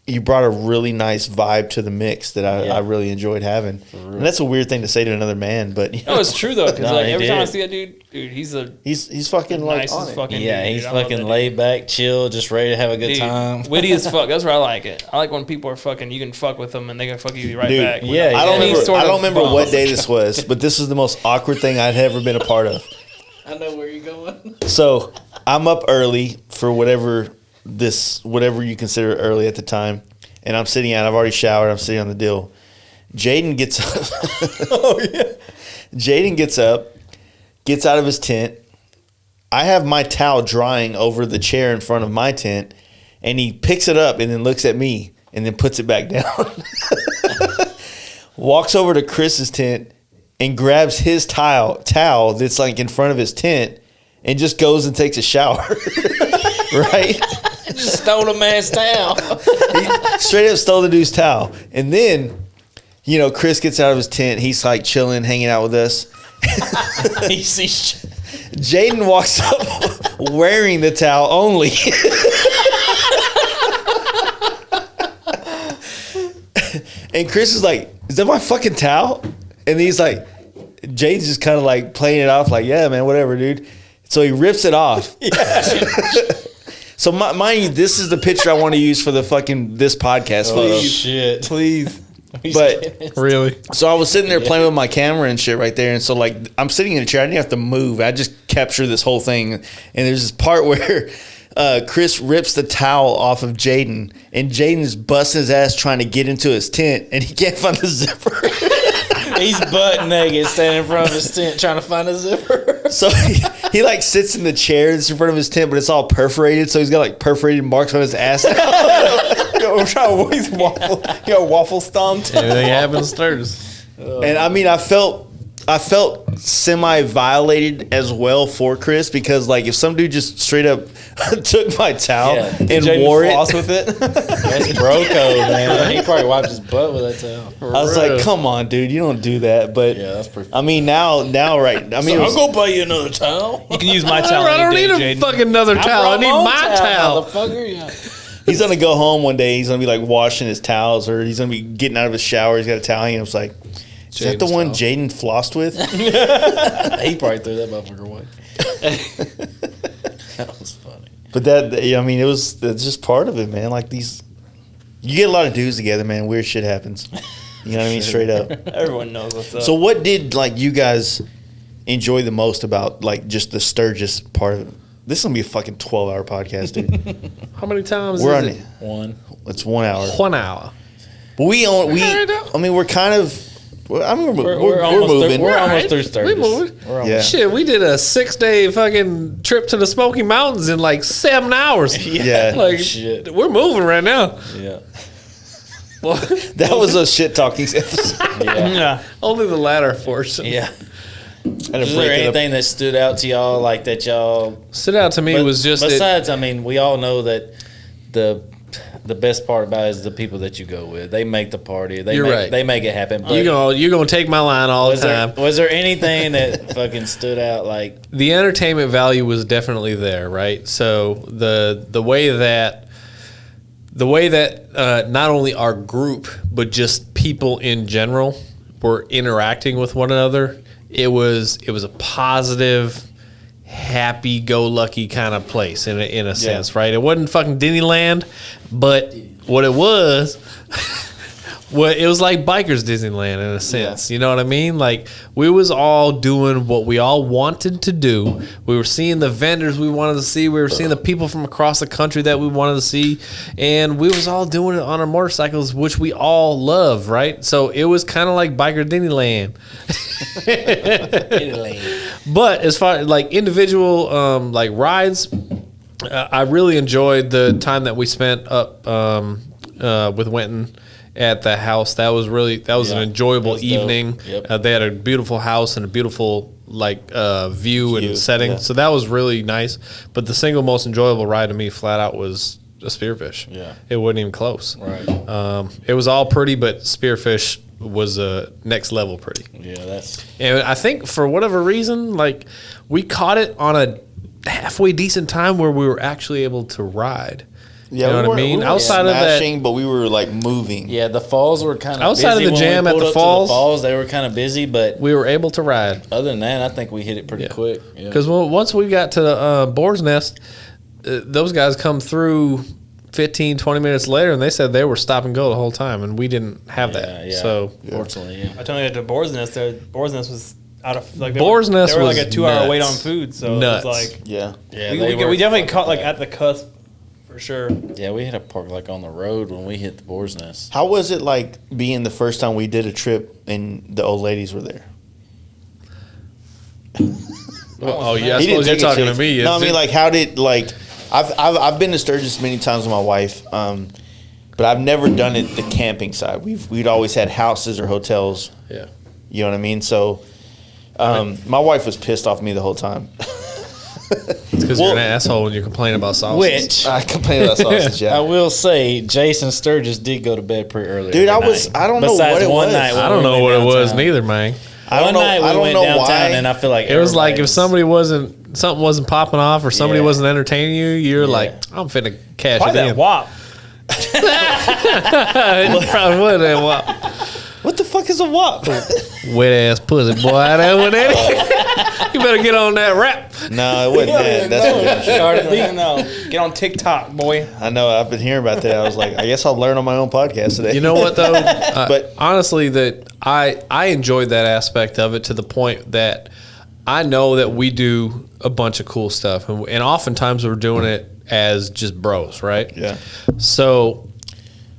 a really nice vibe to the mix that Yeah. I really enjoyed having. And that's a weird thing to say to another man, but No, it's true though, because No, like he every time I did. see that dude, he's a he's fucking like nice on as it. fucking Yeah, dude, he's dude. I love fucking that laid back, chill, just ready to have a good dude. time. Dude, witty as fuck. That's where I like it. I like when people are fucking. You can fuck with them and they can fuck you right Dude, back. yeah, without I don't any remember. sort I don't of remember bump. what day this was, but this is the most awkward thing I'd ever been a part of. I know where you're going. So I'm up early for whatever you consider early at the time, and I'm sitting out. I've already showered. I'm sitting on the deal. Jaden gets up. Oh yeah. Jaden gets up, gets out of his tent. I have my towel drying over the chair in front of my tent, and he picks it up and then looks at me and then puts it back down. Walks over to Chris's tent and grabs his towel that's like in front of his tent and just goes and takes a shower. Right? Just stole a man's towel. He straight up stole the dude's towel. And then, Chris gets out of his tent. He's like chilling, hanging out with us. he sees. Jaden walks up wearing the towel only. And Chris is like, "Is that my fucking towel?" And he's like, Jaden's just kind of like playing it off like, "Yeah, man, whatever, dude." So he rips it off. So mind you, this is the picture I want to use for the fucking this podcast photo. Shit. Please. But Really? so I was sitting there playing with my camera and shit right there, and so like I'm sitting in a chair. I didn't have to move. I just captured this whole thing. And there's this part where Chris rips the towel off of Jaden, and Jaden's busting his ass trying to get into his tent, and he can't find the zipper. He's butt naked standing in front of his tent trying to find a zipper. So he like sits in the chair that's in front of his tent, but it's all perforated. So he's got like perforated marks on his ass. I'm trying to waffle. You got waffle stomped. Everything happens Sturgis. And I mean, I felt semi-violated as well for Chris, because like if some dude just straight up took my towel and Jaden wore it, floss with it. That's bro code, man. He probably wiped his butt with that towel. I was like, "Come on, dude, you don't do that." But Yeah, that's pretty. I mean, now, right? I mean, it was- I'll go buy you another towel. You can use my towel. I don't any need day, a Jaden. fucking another towel. I need my towel. motherfucker. Yeah. he's gonna go home one day. He's gonna be like washing his towels, or he's gonna be getting out of his shower. He's got a towel hanging. I was like, "Is that the Jaden's one towel. Jaden flossed with?" He probably threw that motherfucker away. That was funny. But I mean, it's just part of it, man. Like you get a lot of dudes together, man. Weird shit happens. You know what I mean? Straight up. Everyone knows what's up. So what did like you guys enjoy the most about like just the Sturgis part of it? This is gonna be a fucking 12-hour podcast, dude. How many times We're is on it? it. One. It's 1 hour. 1 hour. But I mean, we're kind of. I mean, we're almost moving. We're almost Alright. through Sturgis. We moving. We're almost. Yeah. Shit, we did a 6-day fucking trip to the Smoky Mountains in like 7 hours. Yeah. Like, Shit. we're moving right now. Yeah. Well, That was a shit talking episode. Yeah. yeah. only the latter portion. Yeah. Had to Is break there it up. anything that stood out to y'all, like that y'all? Stood out to me was just besides. I mean, we all know that the best part about it is the people that you go with. They make the party. You're right. They make it happen. But you're gonna take my line all the time. was there anything that fucking stood out? Like, The entertainment value was definitely there, right? So the way that not only our group but just people in general were interacting with one another, it was a positive, happy-go-lucky kind of place in a sense, right? It wasn't fucking Disneyland, but what it was. Well, it was like bikers Disneyland in a sense. You know what I mean? Like, we was all doing what we all wanted to do. We were seeing the vendors we wanted to see. We were seeing the people from across the country that we wanted to see. And we was all doing it on our motorcycles, which we all love, right? So it was kind of like biker Disneyland. But as far as like individual like rides, I really enjoyed the time that we spent up with Winton at the house. That was an enjoyable evening. Yep. They had a beautiful house and a beautiful view and setting. yeah. So that was really nice. But the single most enjoyable ride to me, flat out, was a spearfish. Yeah. It wasn't even close. Right. It was all pretty, but spearfish was next level pretty. yeah, that's And I think for whatever reason, like, we caught it on a halfway decent time where we were actually able to ride. Yeah, You know what I mean? Outside of that- smashing, but we were like moving. yeah. The falls were kind of Outside of busy the when jam we at pulled the up to falls. they were kind of busy, but We were able to ride. other than that, I think we hit it pretty quick. Yeah. Because once we got to the Boar's Nest, those guys come through 15, 20 minutes later, and they said they were stop and go the whole time, and we didn't have that. Yeah. So Fortunately, yeah. I told you at the Boar's Nest. The Boar's Nest was out of like Boar's Nest They were was like a 2-hour wait on nuts. food. So Nuts. it was like Yeah. Yeah, we definitely caught like at the cusp for sure. Yeah, we had a park like on the road when we hit the Boar's Nest. How was it like being the first time we did a trip and the old ladies were there? oh yeah, I He didn't suppose you're take a talking to chance. me. No, I mean, like, how did like I've been to Sturgis many times with my wife, but I've never done it the camping side. We'd always had houses or hotels. Yeah. You know what I mean? So, my wife was pissed off me the whole time. Because you're an asshole when you complain about sauce. Which I complained about sausage. I Yeah, will say, Jason Sturgis did go to bed pretty early. Dude, every I was- night. I don't know Besides what it one was. night when I don't we know went what it was downtown. neither, man. I don't One know. night we I don't went know downtown, why. and I feel like It was like everybody if somebody wasn't something wasn't popping off or somebody Yeah. wasn't entertaining you, you're like, I'm finna cash Why it that in. WAP? It probably would have WAP. What the fuck is a WAP? Wet ass pussy, boy. That one, you better get on that rap. No, it wasn't that. That's what I'm Started leaving now. Get on TikTok, boy. I know. I've been hearing about that. I was like, I guess I'll learn on my own podcast today. You know what though? But- honestly, that I enjoyed that aspect of it to the point that I know that we do a bunch of cool stuff, and oftentimes we're doing it as just bros, right? Yeah. So,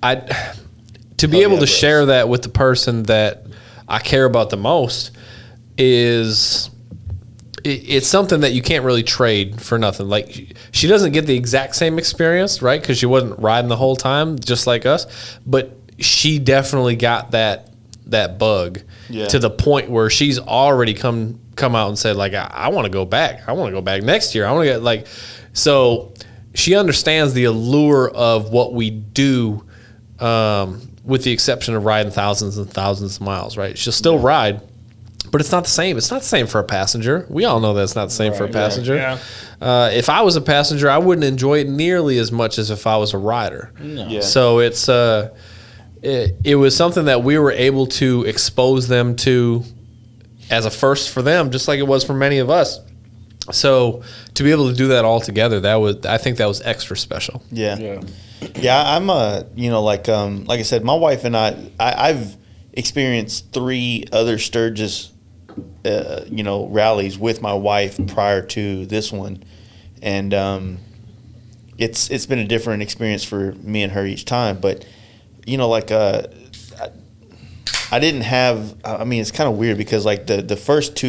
to be able to share that with the person that I care about the most is. It's something that you can't really trade for nothing. Like, she doesn't get the exact same experience, right? Because she wasn't riding the whole time, just like us. But she definitely got that bug to the point where she's already come out and said, like, I want to go back. I want to go back next year. I want to get like. So she understands the allure of what we do, with the exception of riding thousands and thousands of miles. Right? She'll still ride. But it's not the same. It's not the same for a passenger. We all know that it's not the same for a passenger. Yeah. If I was a passenger, I wouldn't enjoy it nearly as much as if I was a rider. No. Yeah. So it's it was something that we were able to expose them to as a first for them, just like it was for many of us. So to be able to do that all together, I think that was extra special. Yeah. I'm like I said, my wife and I've experienced 3 other Sturgis rallies with my wife prior to this one, and it's been a different experience for me and her each time. But I didn't have. I mean, it's kind of weird because like the first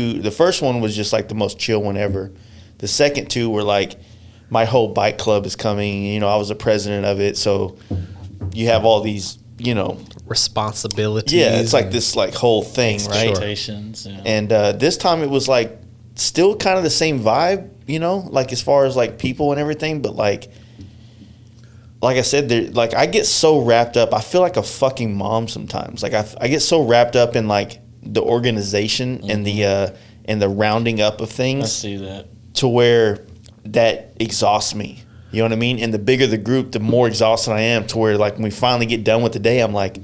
one was just like the most chill one ever. The second 2 were like my whole bike club is coming. I was the president of it, so you have all these Responsibilities. Yeah, it's like this like whole thing, right? Expectations. Yeah. And this time it was like still kind of the same vibe, like as far as like people and everything, but like I said, like I get so wrapped up. I feel like a fucking mom sometimes. Like I get so wrapped up in like the organization and the rounding up of things. I see that. To where that exhausts me. You know what I mean? And the bigger the group, the more exhausted I am, to where like when we finally get done with the day, I'm like,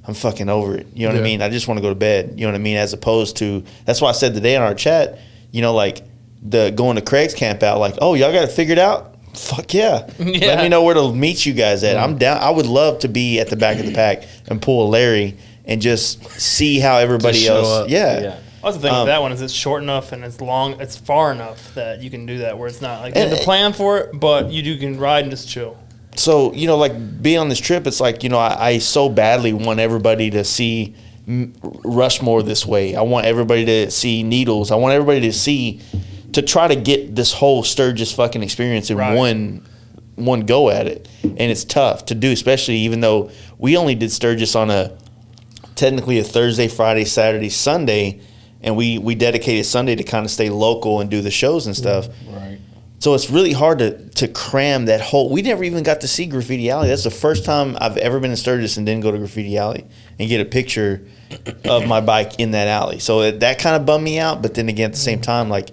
I'm fucking over it. You know what I mean? I just want to go to bed. You know what I mean? As opposed to, that's why I said today in our chat, like the going to Craig's camp out, like, oh, y'all got it figured out? Fuck yeah. Let me know where to meet you guys at. I'm down. I would love to be at the back of the pack and pull a Larry and just see how everybody else. Yeah. That's the thing with that one is it's short enough and it's long, it's far enough that you can do that where it's not like you have to plan for it, but you can ride and just chill. So, like being on this trip, it's like, I so badly want everybody to see Rushmore this way. I want everybody to see Needles. I want everybody to try to get this whole Sturgis fucking experience in one go at it. And it's tough to do, especially even though we only did Sturgis on technically a Thursday, Friday, Saturday, Sunday. And we dedicated Sunday to kind of stay local and do the shows and stuff. Right. So it's really hard to cram that whole. We never even got to see Graffiti Alley. That's the first time I've ever been in Sturgis and didn't go to Graffiti Alley and get a picture of my bike in that alley. So that kind of bummed me out. But then again, at the same time, like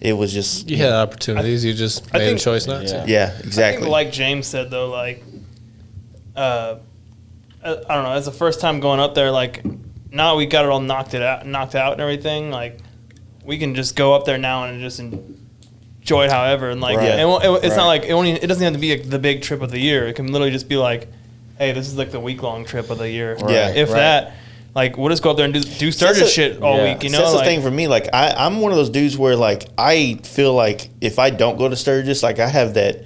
it was just You had opportunities. You just made a choice not to. yeah, exactly. I think like James said though, like I don't know, as the first time going up there, like now we got it all knocked out and everything. Like we can just go up there now and just enjoy it however. And like it's not like it doesn't have to be like the big trip of the year. It can literally just be like, hey, this is like the week-long trip of the year. Yeah, if that. Like we'll just go up there and do Sturgis shit all week. That's the thing for me. Like I'm one of those dudes where like I feel like if I don't go to Sturgis, like I have that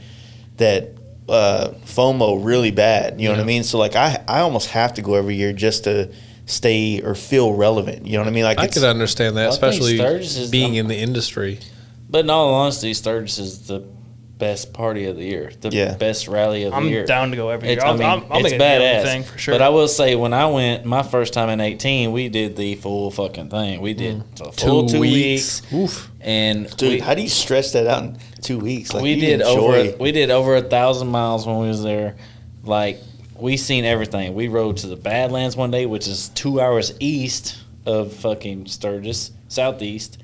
FOMO really bad. You know what I mean? So like I almost have to go every year just to stay or feel relevant. You know what I mean? Like I could understand that, especially Sturgis being in the industry. But in all honesty, Sturgis is the best party of the year, the best rally of the year. I'm down to go every year. I'll make it's a badass thing for sure. But I will say, when I went my first time in 2018, we did the full fucking thing. We did a full 2 weeks. Oof. And dude, how do you stretch that out in 2 weeks? Like we did over 1,000 miles when we was there. Like we seen everything. We rode to the Badlands one day, which is 2 hours east of fucking Sturgis, southeast,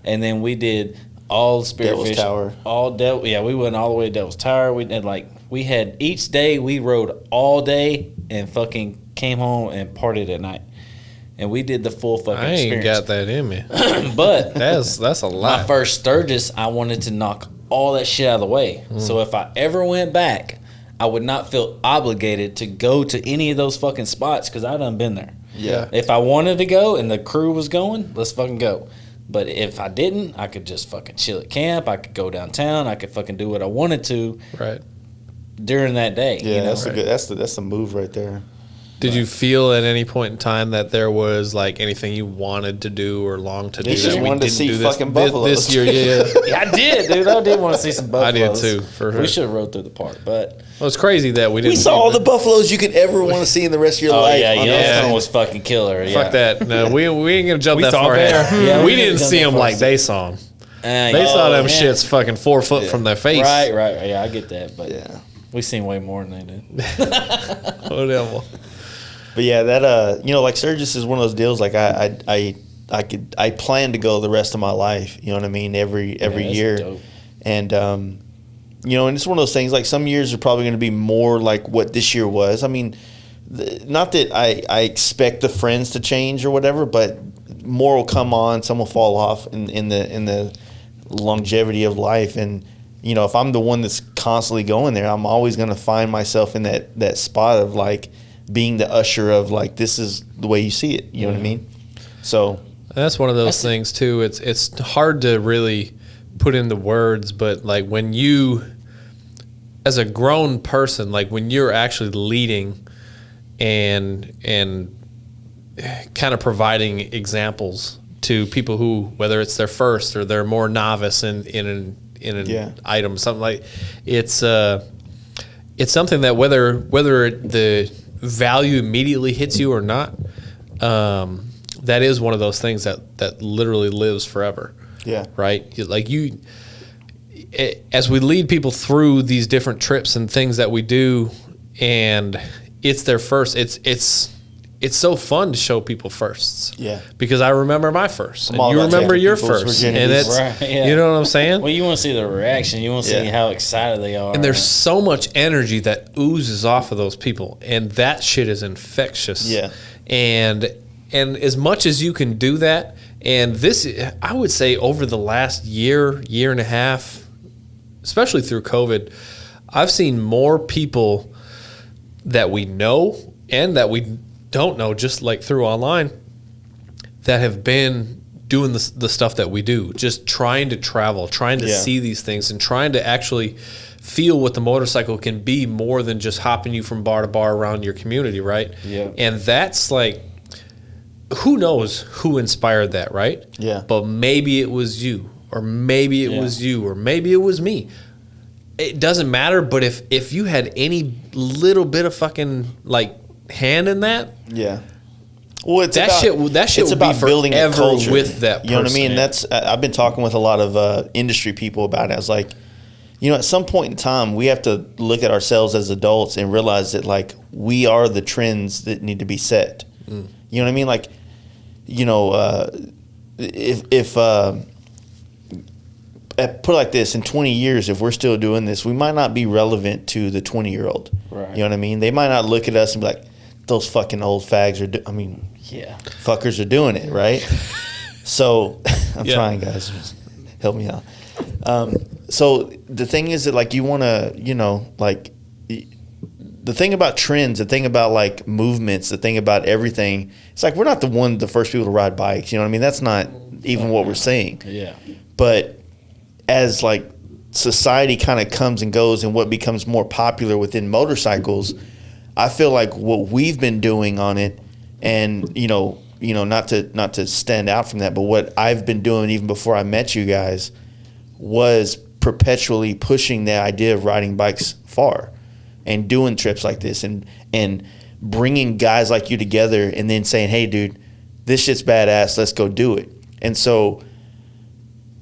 and then we did all the Devil's spearfish, Tower. Yeah, we went all the way to Devil's Tower. We had each day we rode all day and fucking came home and partied at night, and we did the full fucking I ain't experience. got that in me. But That's a lot. my first Sturgis, I wanted to knock all that shit out of the way. So if I ever went back, I would not feel obligated to go to any of those fucking spots because I done been there. Yeah. If I wanted to go and the crew was going, let's fucking go. But if I didn't, I could just fucking chill at camp. I could go downtown. I could fucking do what I wanted to Right. during that day. Yeah, you know? that's a good. That's the move right there. Did you feel at any point in time that there was like anything you wanted to do or longed to do? Just that we wanted to didn't see do fucking this buffaloes. this year? Yeah. Yeah, I did, dude. I did want to see some I buffaloes. did too, for sure. We should have rode through the park, but Well, it's crazy that we didn't. We saw all do the buffaloes you could ever want to see in the rest of your oh life. yeah, on Yellowstone those was fucking killer. that. Yeah. Fuck that. No, we ain't gonna jump We that saw far a bear. ahead. Yeah, we we didn't didn't see jump them that like far. they saw them. Yeah. They saw them man. shits fucking 4 foot from their face. Right. Yeah, I get that, but Yeah. we seen way more than they did. Whatever. But yeah, that like Sturgis is one of those deals. Like I plan to go the rest of my life. You know what I mean? Every that's year, dope. and and it's one of those things. Like some years are probably going to be more like what this year was. I mean, not that I expect the friends to change or whatever, but more will come on. Some will fall off in the longevity of life. And if I'm the one that's constantly going there, I'm always going to find myself in that spot of like being the usher of like, this is the way you see it. You know what I mean? So That's one of those things too. It's hard to really put into words, but like when you, as a grown person, like when you're actually leading and kind of providing examples to people who, whether it's their first or they're more novice in an Yeah. item, something like it's something that whether the value immediately hits you or not, that is one of those things that literally lives forever. yeah, Right? As we lead people through these different trips and things that we do, and it's their first, it's so fun to show people firsts. Yeah. Because I remember my first, and all you about remember taking your people's first, and virginities. it's Right, yeah. you know what I'm saying. Well, you want to see the reaction. You want to see Yeah. how excited they are. And there's so much energy that oozes off of those people, and that shit is infectious. Yeah. And as much as you can do that, and this, I would say, over the last year and a half, especially through COVID, I've seen more people that we know and that we don't know, just like through online, that have been doing the stuff that we do, just trying to travel, trying to Yeah. see these things, and trying to actually feel what the motorcycle can be more than just hopping you from bar to bar around your community, right? Yeah. And that's like, who knows who inspired that, right? Yeah. But maybe it was you, or maybe it was you, or maybe it was me. It doesn't matter, but if you had any little bit of fucking like hand in that, yeah. Well, it's that about, shit it's will be about building a forever culture with that You know what I mean? person. I've been talking with a lot of industry people about it. I was like, at some point in time, we have to look at ourselves as adults and realize that like we are the trends that need to be set. You know what I mean? Like, if put it like this, in 20 years, if we're still doing this, we might not be relevant to the 20-year-old. Right. You know what I mean? They might not look at us and be like, those fucking old fags are, yeah. fuckers are doing it, right? So I'm Yeah. trying, guys. Just help me out. So the thing is that like you want to, like the thing about trends, the thing about like movements, the thing about everything, it's like we're not the first people to ride bikes. You know what I mean? That's not even what we're saying. Yeah. But as like society kind of comes and goes and what becomes more popular within motorcycles, I feel like what we've been doing on it, and not to stand out from that, but what I've been doing even before I met you guys was perpetually pushing the idea of riding bikes far and doing trips like this and bringing guys like you together and then saying, hey dude, this shit's badass, let's go do it. And so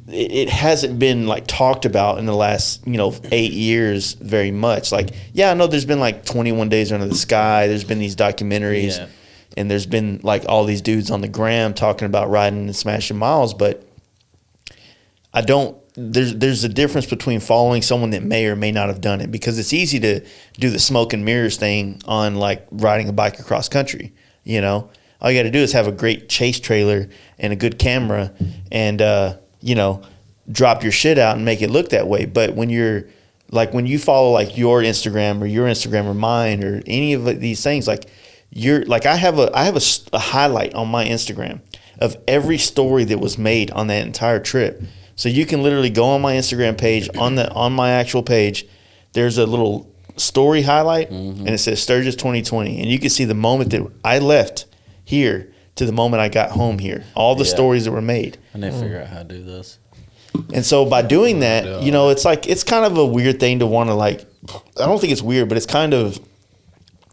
it hasn't been like talked about in the last 8 years very much. Like, yeah, I know there's been like 21 Days Under the Sky, there's been these documentaries, Yeah. and there's been like all these dudes on the gram talking about riding and smashing miles, but I don't there's a difference between following someone that may or may not have done it, because it's easy to do the smoke and mirrors thing on like riding a bike across country. You know, all you got to do is have a great chase trailer and a good camera, and you know, drop your shit out and make it look that way. But when you follow like your Instagram or mine or any of these things, like I have a highlight on my Instagram of every story that was made on that entire trip. So you can literally go on my Instagram page, on my actual page, there's a little story highlight, and it says Sturgis 2020, and you can see the moment that I left here to the moment I got home here, all the stories that were made. I need to figure out how to do this. And so by doing that, you know, it's kind of a weird thing to want to, like, I don't think it's weird, but it's kind of,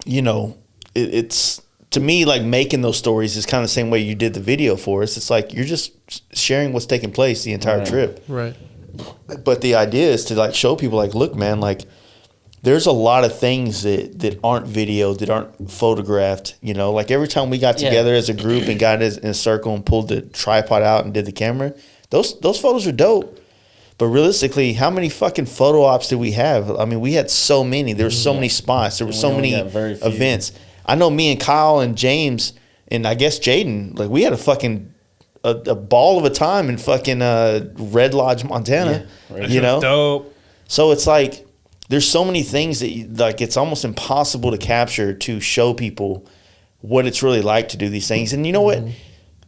you know, it's to me, like, making those stories is kind of the same way you did the video for us. It's like you're just sharing what's taking place the entire trip. Right. But the idea is to, like, show people, like, look, man, like, there's a lot of things that aren't videoed, that aren't photographed. You know, like every time we got together as a group and got in a circle and pulled the tripod out and did the camera, those photos are dope. But realistically, how many fucking photo ops did we have? I mean, we had so many. There were so many spots. There were so many events. I know me and Kyle and James and I guess Jaden, like, we had a fucking a ball of a time in fucking Red Lodge, Montana. Yeah. You know, Dope. So it's like there's so many things that like it's almost impossible to capture, to show people what it's really like to do these things. And you know what?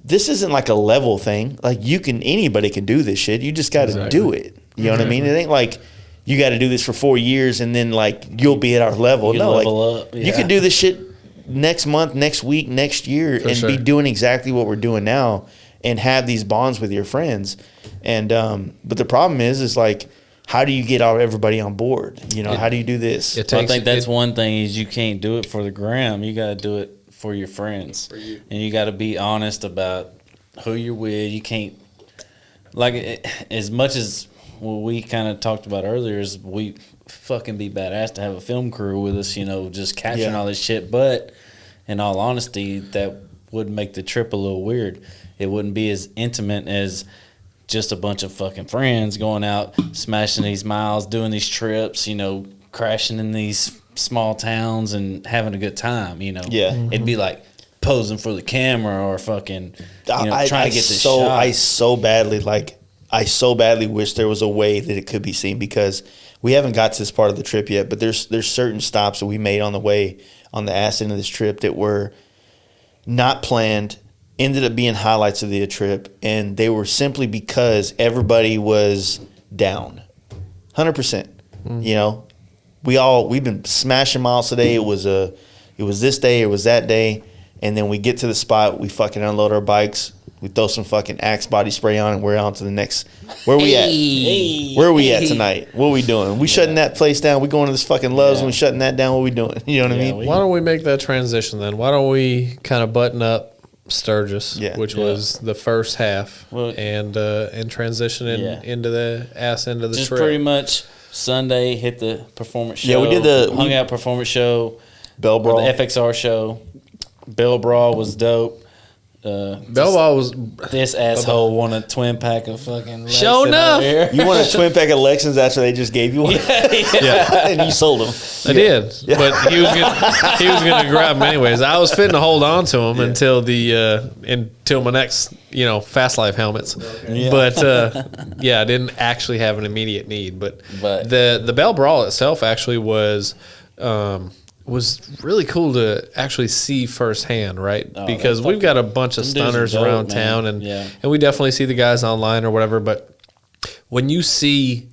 This isn't like a level thing. Like anybody can do this shit. You just got to do it. You know what I mean? It ain't like you got to do this for 4 years and then like you'll be at our level. You no, level like up. Yeah. you could do this shit next month, next week, next year, and be doing exactly what we're doing now and have these bonds with your friends. And but the problem is like, how do you get everybody on board? You know, how do you do this? I think that's one thing is you can't do it for the gram. You got to do it for your friends. And you got to be honest about who you're with. You can't, like, as much as what we kind of talked about earlier is we fucking be badass to have a film crew with us, you know, just capturing all this shit. But in all honesty, that would make the trip a little weird. It wouldn't be as intimate as just a bunch of fucking friends going out, smashing these miles, doing these trips, you know, crashing in these small towns and having a good time, you know. Yeah. It'd be like posing for the camera or fucking, you know, trying to get this shot. I so badly wish there was a way that it could be seen, because we haven't got to this part of the trip yet, but there's certain stops that we made on the way, on the ass end of this trip, that were not planned, ended up being highlights of the trip, and they were simply because everybody was down 100%. You know, we've been smashing miles today. It was this day, it was that day, and then we get to the spot, we fucking unload our bikes, we throw some fucking Axe body spray on, and we're on to the next. Where we at? Where are we at tonight? What are we doing? We shutting that place down? We going to this fucking Love's and we shutting that down? What we doing? You know what I mean? Why don't we make that transition then? Why don't we kind of button up Sturgis, which was the first half, and transition into the ass end of the just trip. Pretty much Sunday hit the performance show. Yeah, we did the hung out performance show, Bell Brawl, the FXR show. Bell Brawl was dope. Bell Brawl was this asshole won a twin pack of fucking. Show enough. You won a twin pack of Lexins after they just gave you one, and you sold them. I did, but he was gonna grab them anyways. I was fitting to hold on to them until my next Fast Life helmets. Okay. But I didn't actually have an immediate need. But the Bell Brawl itself actually was really cool to actually see firsthand, right? Because we've got a bunch of stunners around town, and we definitely see the guys online or whatever. But when you see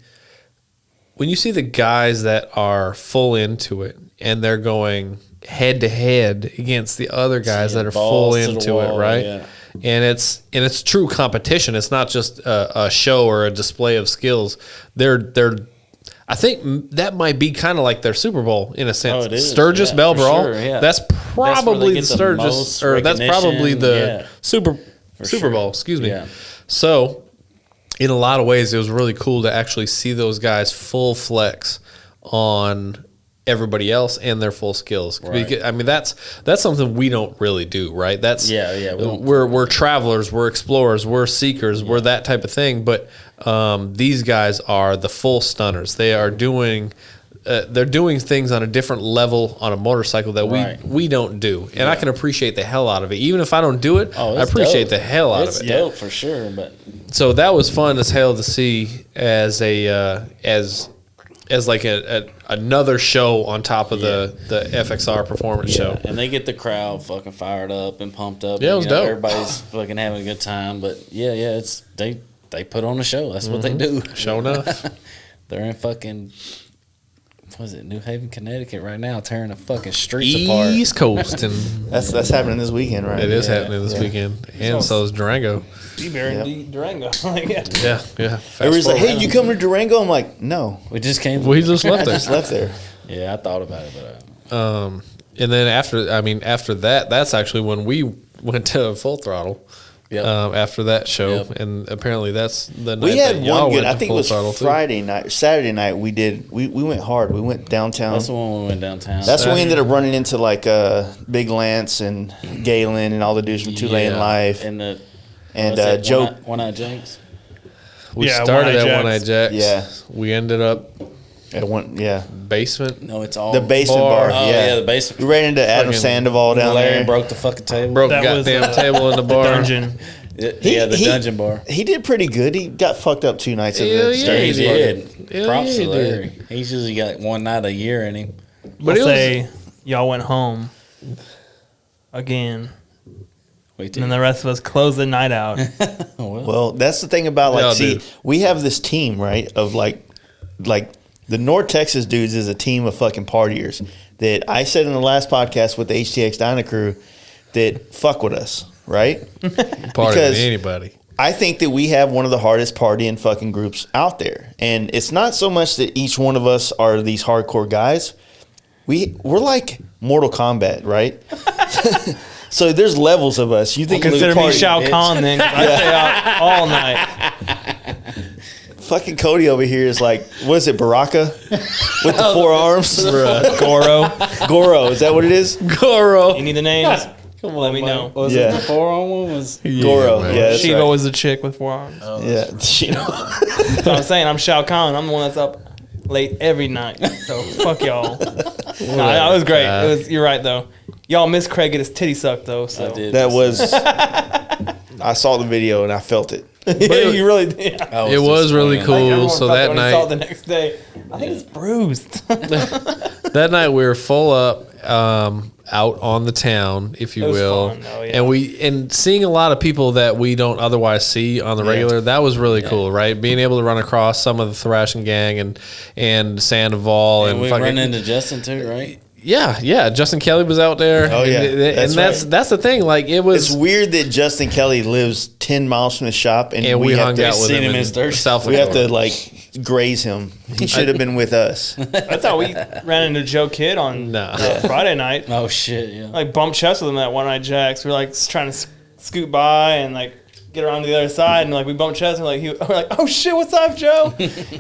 the guys that are full into it and they're going head to head against the other guys that are full into it, right? Yeah. And it's true competition. It's not just a show or a display of skills. I think that might be kind of like their Super Bowl in a sense. Oh, it is. Sturgis Bell Brawl. Sure, yeah. That's probably the Sturgis, or that's probably the Super Bowl. Excuse me. Yeah. So, in a lot of ways, it was really cool to actually see those guys full flex on everybody else and their full skills. Right. Because, I mean, that's something we don't really do, right? That's we're travelers, we're explorers, we're seekers, we're that type of thing. But these guys are the full stunners. They are doing they're doing things on a different level on a motorcycle that we don't do, and I can appreciate the hell out of it. Even if I don't do it, I appreciate the hell out of it. It's dope for sure. But so that was fun as hell to see as a as like another show on top of the FXR performance show. And they get the crowd fucking fired up and pumped up. Yeah, it was dope. Everybody's fucking having a good time. But it's they put on a show. That's what they do. Sure enough. They're in fucking, what is it, New Haven, Connecticut right now, tearing the fucking streets apart. East Coast, and That's happening this weekend, right? it is happening this weekend, and so is Durango. D-Bear Durango. Yeah. Everybody's like, "Hey, you come to Durango?" I'm like, "No, We just came. We just left there. just left there." Yeah, I thought about it, but And then after that, that's actually when we went to Full Throttle. Yep. After that show, Yep. and apparently that's the night We had that y'all one good. went I to think it Full was Throttle, too. Friday night, Saturday night. We went hard. We went downtown. that's the one we went downtown. That's when we ended up running into like Big Lance and Galen and all the dudes from Tulane Life and Joe. One Eye Jenks. We Yeah, started One-Eye at One Eye Jacks. Jacks. Yeah. We ended up At one, yeah, basement. No, it's all the basement bar. Oh yeah. the basement. We ran into Adam Fucking Sandoval down Larry there. broke the fucking table. Broke That was, goddamn table in the bar. Dungeon. The dungeon bar. He did pretty good. He got fucked up 2 nights of Hell the yeah, Sturgis he bar. did. Hell Props yeah, to he Larry. He's usually got one night a year in him. But I'll it was say y'all went home again, Wait and then the rest of us closed the night out. Well, that's the thing about Yeah, like, see, dude. we have this team, right? Of like the North Texas dudes is a team of fucking partiers that I said in the last podcast with the HTX Dyna crew that fuck with us, right? part because- of anybody. I think that we have one of the hardest partying fucking groups out there. And it's not so much that each one of us are these hardcore guys. We're like Mortal Kombat, right? So there's levels of us. You think Consider Luke me Party- Shao Kahn then. 'Cause I stay out all night. Fucking Cody over here is like, what is it, Baraka? With the 4 arms? Goro. Goro, is that what it is? Goro. You need the names? Let me know. Was Yeah. it the 4-on one? Was Goro, man. yeah, that's Shiva right. was the chick with 4 arms. Yeah, So I'm saying I'm Shao Kahn. I'm the one that's up late every night. So fuck y'all. Nah, it was great. It was. You're right though. Y'all miss Craig get his titty sucked though. So I did. that was. I saw the video and I felt it. yeah, you really did. It was really cool. So that I saw it the night, next day. I think it's bruised. that night we were full up, out on the town, if you It was will, fun, though, yeah. and seeing a lot of people that we don't otherwise see on the regular. That was really cool, right? Being able to run across some of the Thrashing Gang and Sandoval And we fucking- run into Justin too, right? Yeah. Justin Kelly was out there. Oh, yeah. and That's that's the thing. Like it was. It's weird that Justin Kelly lives 10 miles from the shop and, and we have hung to, out with seen him him in in Sturgis. South we have Florida. to like graze him. He should have been with us. That's how we ran into Joe Kidd on Nah. Friday night. Oh shit, yeah. Like bumped chests with him at One Eye Jacks. We were like trying to scoot by and like get around to the other side, and like we bumped chests. And we're like, oh shit, what's up, Joe?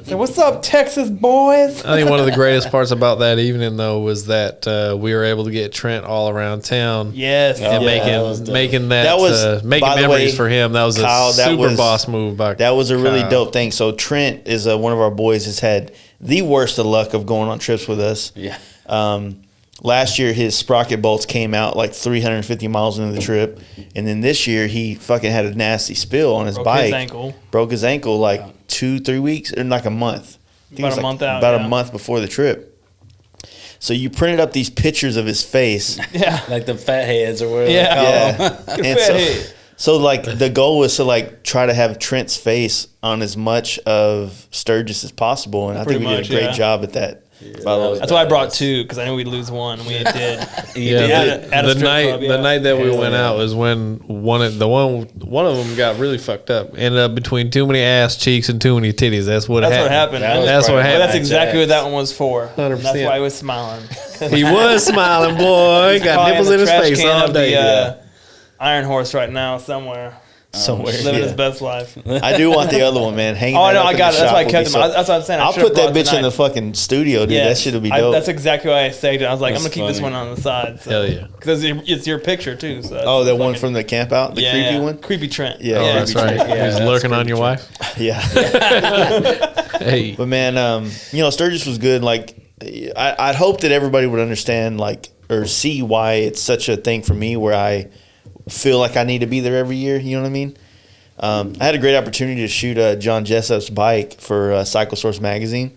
So what's up, Texas boys? I think one of the greatest parts about that evening, though, was that we were able to get Trent all around town Yes. and that was making That was, making by the memories way, for him. That was Kyle, a that super was- boss move by That was a really Kyle. dope thing. So Trent is one of our boys has had the worst of luck of going on trips with us. Yeah. Last year, his sprocket bolts came out like 350 miles into the trip. And then this year, he fucking had a nasty spill on his Broke bike. his ankle. Broke his ankle like 2-3 weeks, or like a month. I think it About was a month out, About yeah. a month before the trip. So you printed up these pictures of his face. Yeah. Like the fat heads or whatever. Yeah. They call 'em. Yeah. Good And fat so, head. so like the goal was to like try to have Trent's face on as much of Sturgis as possible. And I think Pretty we did much, a great yeah. job at that. By the way. That's why I brought 2 because I knew we'd lose one, and we did. Yeah, At a the strip night club, the yeah. night that we went out was when one of them got really fucked up. Ended up between too many ass cheeks and too many titties. That's what That's happened. what happened. That was That's what But happened. that's exactly what that one was for. 100%. That's why he was smiling. He was smiling, boy. Got Probably nipples the in his trash face can all of day. the, Iron Horse right now somewhere. somewhere. Living Yeah. his best life. I do want the other one, man. Hanging Oh, that no, up I in got the it. That's shop why I would kept be them. so- That's what I'm saying. I'll put that bitch in the fucking studio, dude. That shit'll be dope. That's exactly why I saved it. I was like, I'm That's gonna keep this funny. one on the side. So. Hell yeah. Because it's your picture too. So that's Oh, that one fucking- from the camp out, the creepy one. Creepy Trent. Yeah, Oh, yeah, that's right. Yeah, He's that's lurking on creepy your wife. Yeah. Hey. But man, Sturgis was good. Like, I'd hope that everybody would understand, like, or see why it's such a thing for me, where I feel like I need to be there every year. You know what I mean? I had a great opportunity to shoot John Jessup's bike for Cycle Source magazine,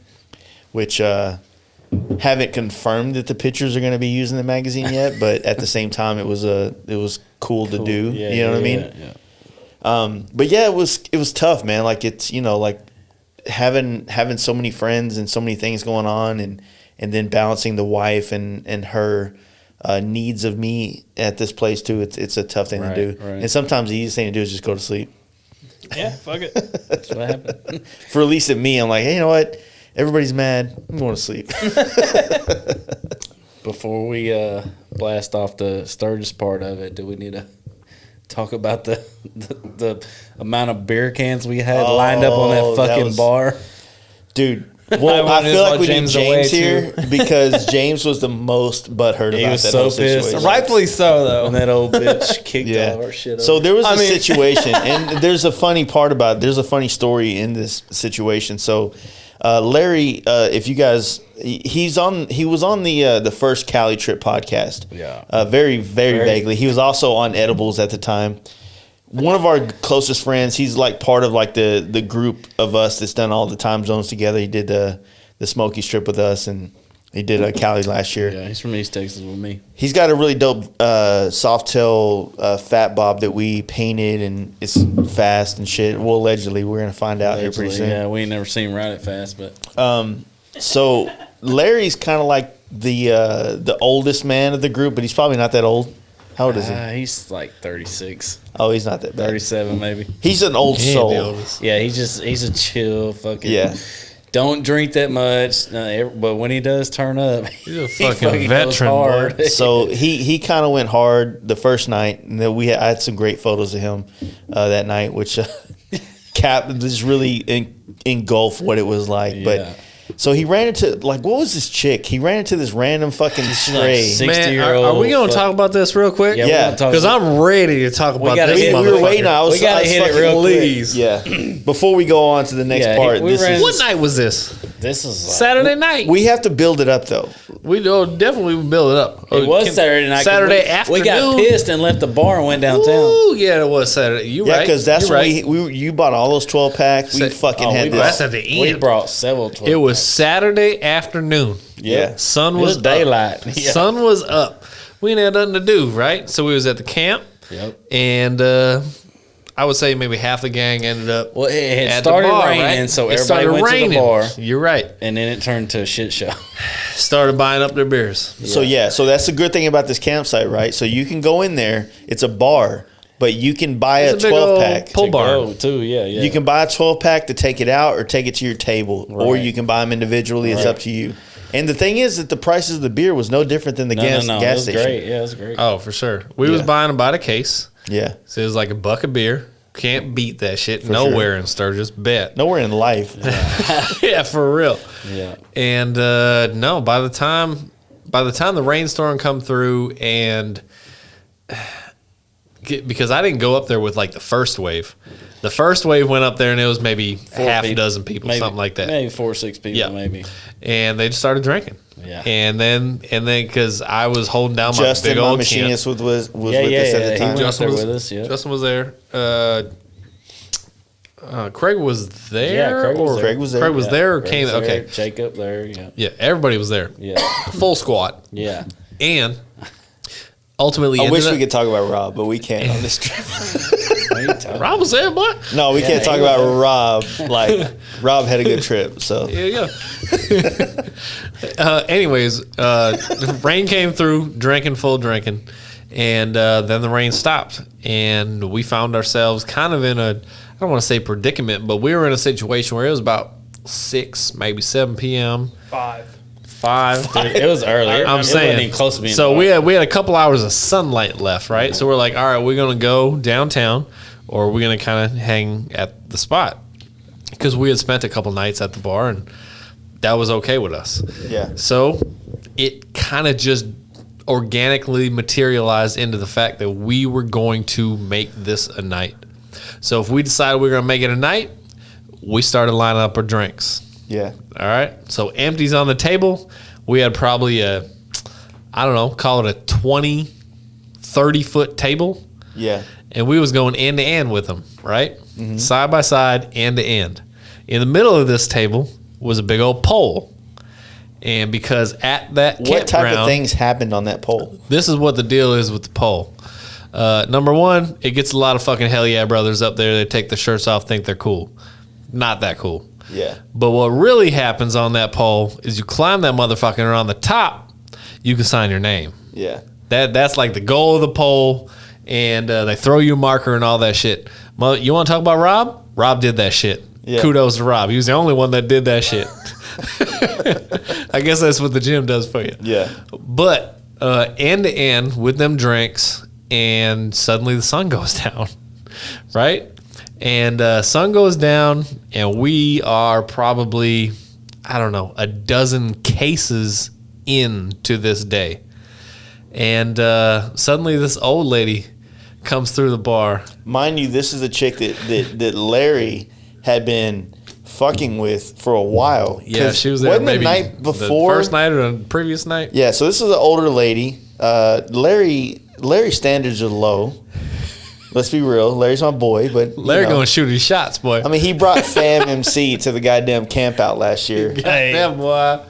which haven't confirmed that the pictures are going to be used in the magazine yet. But at the same time, it was cool to do. Yeah, you know what I mean? Yeah. But yeah, it was tough, man. Like, it's, like having so many friends and so many things going on, and then balancing the wife and her needs of me at this place too. It's a tough thing to do. Right. And sometimes the easiest thing to do is just go to sleep. Yeah, fuck it. That's what happened. For at least at me, I'm like, hey, you know what? Everybody's mad. I'm going to sleep. Before we blast off the Sturgis part of it, do we need to talk about the amount of beer cans we had lined up on that that fucking was- bar? Dude, well, I wanted to feel like swat we need James James away, here because James was the most butthurt He about was that so whole pissed. situation. Rightfully so, though. When that old bitch kicked Yeah. all our shit So over. there was a I mean- situation, and there's a funny part about it. There's a funny story in this situation. So Larry, if you guys, he was on the first Cali Trip podcast. Yeah. Very vaguely. He was also on Edibles at the time. One of our closest friends. He's like part of like the group of us that's done all the time zones together. He did the Smokies trip with us, and he did Cali last year. Yeah, he's from East Texas with me. He's got a really dope soft tail fat bob that we painted, and it's fast and shit. Well, allegedly, we're gonna find out here pretty soon. Yeah, we ain't never seen him ride it fast, but So Larry's kind of like the oldest man of the group, but he's probably not that old. How old is he? he's like 36, Oh, he's not that bad. 37 maybe. He's an old He ain't soul. the oldest. Yeah, he's a chill fucking. Yeah. Don't drink that much, but when he does turn up, He's a he fucking goes veteran, hard. boy. So he kind of went hard the first night, and then I had some great photos of him that night, which Cap just really engulfed what it was like. Yeah. But so he ran into, like, what was this chick? He ran into this random fucking stray. sick- Man, 60-year-old are we going to fuck- talk about this real quick? Yeah, Yeah. we're gonna talk Because about- I'm ready to talk about gotta this hit it. we were motherfucker. waiting. I was We gotta I was hit it fucking- real quick. Please. Yeah. Before we go on to the next Yeah, part, we this ran- is, What night was this? This is like, Saturday night. we have to build it up though. We definitely build it up. It was Saturday night. 'cause Saturday we, afternoon. We got pissed and left the bar and went downtown. Ooh, yeah, it was Saturday. You Yeah, right? because that's You're when right. you bought all those 12 packs. We Sa- fucking Oh, had we this. That's at the We end. brought several. 12 It was packs. Saturday afternoon. Yeah. Sun It was was daylight. Up. Yeah. Sun was up. We didn't have nothing to do, right? So we was at the camp, Yep. and I would say maybe half the gang ended up. Well, it had at the started bar, raining, right? so It everybody started went to the raining. bar, You're right. and then it turned to a shit show. Started buying up their beers. So that's the good thing about this campsite, right? So you can go in there. It's a bar, but you can buy It's a a big 12 old pack. pull To bar. go, too. Yeah. You can buy a 12 pack to take it out or take it to your table, or Right. you can buy them individually. It's Right. up to you. And the thing is that the prices of the beer was no different than the No, gas it gas was station. great. Yeah, it was great. Oh, for sure. We was Yeah. buying about a case. Yeah, So it was like a buck of beer. Can't beat that shit nowhere in Sturgis. Bet. nowhere in life. Yeah, for real. Yeah. And no, by the time the rainstorm come through, and because I didn't go up there with like the first wave. The first wave went up there and it was maybe half a dozen people, maybe, something like that. Maybe 4 or 6 people, Yeah. maybe. And they just started drinking. Yeah. And then because I was holding down my Justin, big my old machinist, camp. was Yeah, with yeah, us at yeah, the he time. went- Justin there was with us, yeah. Justin was there. Craig was there. Yeah, Craig was or there. Craig was there. Craig was Yeah, there or Craig came. was there, Okay. Jacob there. Yeah. Yeah, everybody was there. Yeah. Full squad. Yeah. And ultimately, I ended wish up- we could talk about Rob, but we can't on this trip. What are you talking Rob was there, boy. No, we Yeah, can't talk he about was Rob. Like, Rob had a good trip, so. Here you go. Anyways, the rain came through, full drinking, and then the rain stopped, and we found ourselves kind of in a, I don't want to say predicament, but we were in a situation where it was about 6, maybe 7 p.m. 5. 5. It was early. I'm it wasn't saying. even close to being So dark. we had a couple hours of sunlight left, right? So we're like, all right, we're gonna go downtown. or are we going to kind of hang at the spot? Because we had spent a couple nights at the bar, and that was okay with us. Yeah. So it kind of just organically materialized into the fact that we were going to make this a night. So if we decided we were going to make it a night, we started lining up our drinks. Yeah. All right. So empties on the table. We had probably call it a 20, 30-foot table. Yeah. And we was going end to end with them, right? Side by side, end to end. In the middle of this table was a big old pole. And because at that What type campground, of things happened on that pole? this is what the deal is with the pole. Number one, it gets a lot of fucking hell yeah brothers up there. They take their shirts off, think they're cool. Not that cool. Yeah. But what really happens on that pole is you climb that motherfucker, and on the top, you can sign your name. Yeah. That's like the goal of the pole, and they throw you a marker and all that shit. You want to talk about Rob? Rob did that shit. Yeah. Kudos to Rob. He was the only one that did that shit. I guess that's what the gym does for you. Yeah. But end to end with them drinks, and suddenly the sun goes down, right? And sun goes down, and we are probably, I don't know, a dozen cases into this day. And suddenly this old lady comes through the bar. Mind you, this is a chick that Larry had been fucking with for a while. Yeah, she was there wasn't maybe the night before. the first night or the previous night. Yeah, so this is an older lady. Larry's standards are low. Let's be real. Larry's my boy, but Larry you know, gonna shoot his shots, boy. I mean, he brought Fam MC to the goddamn campout last year. Goddamn, boy.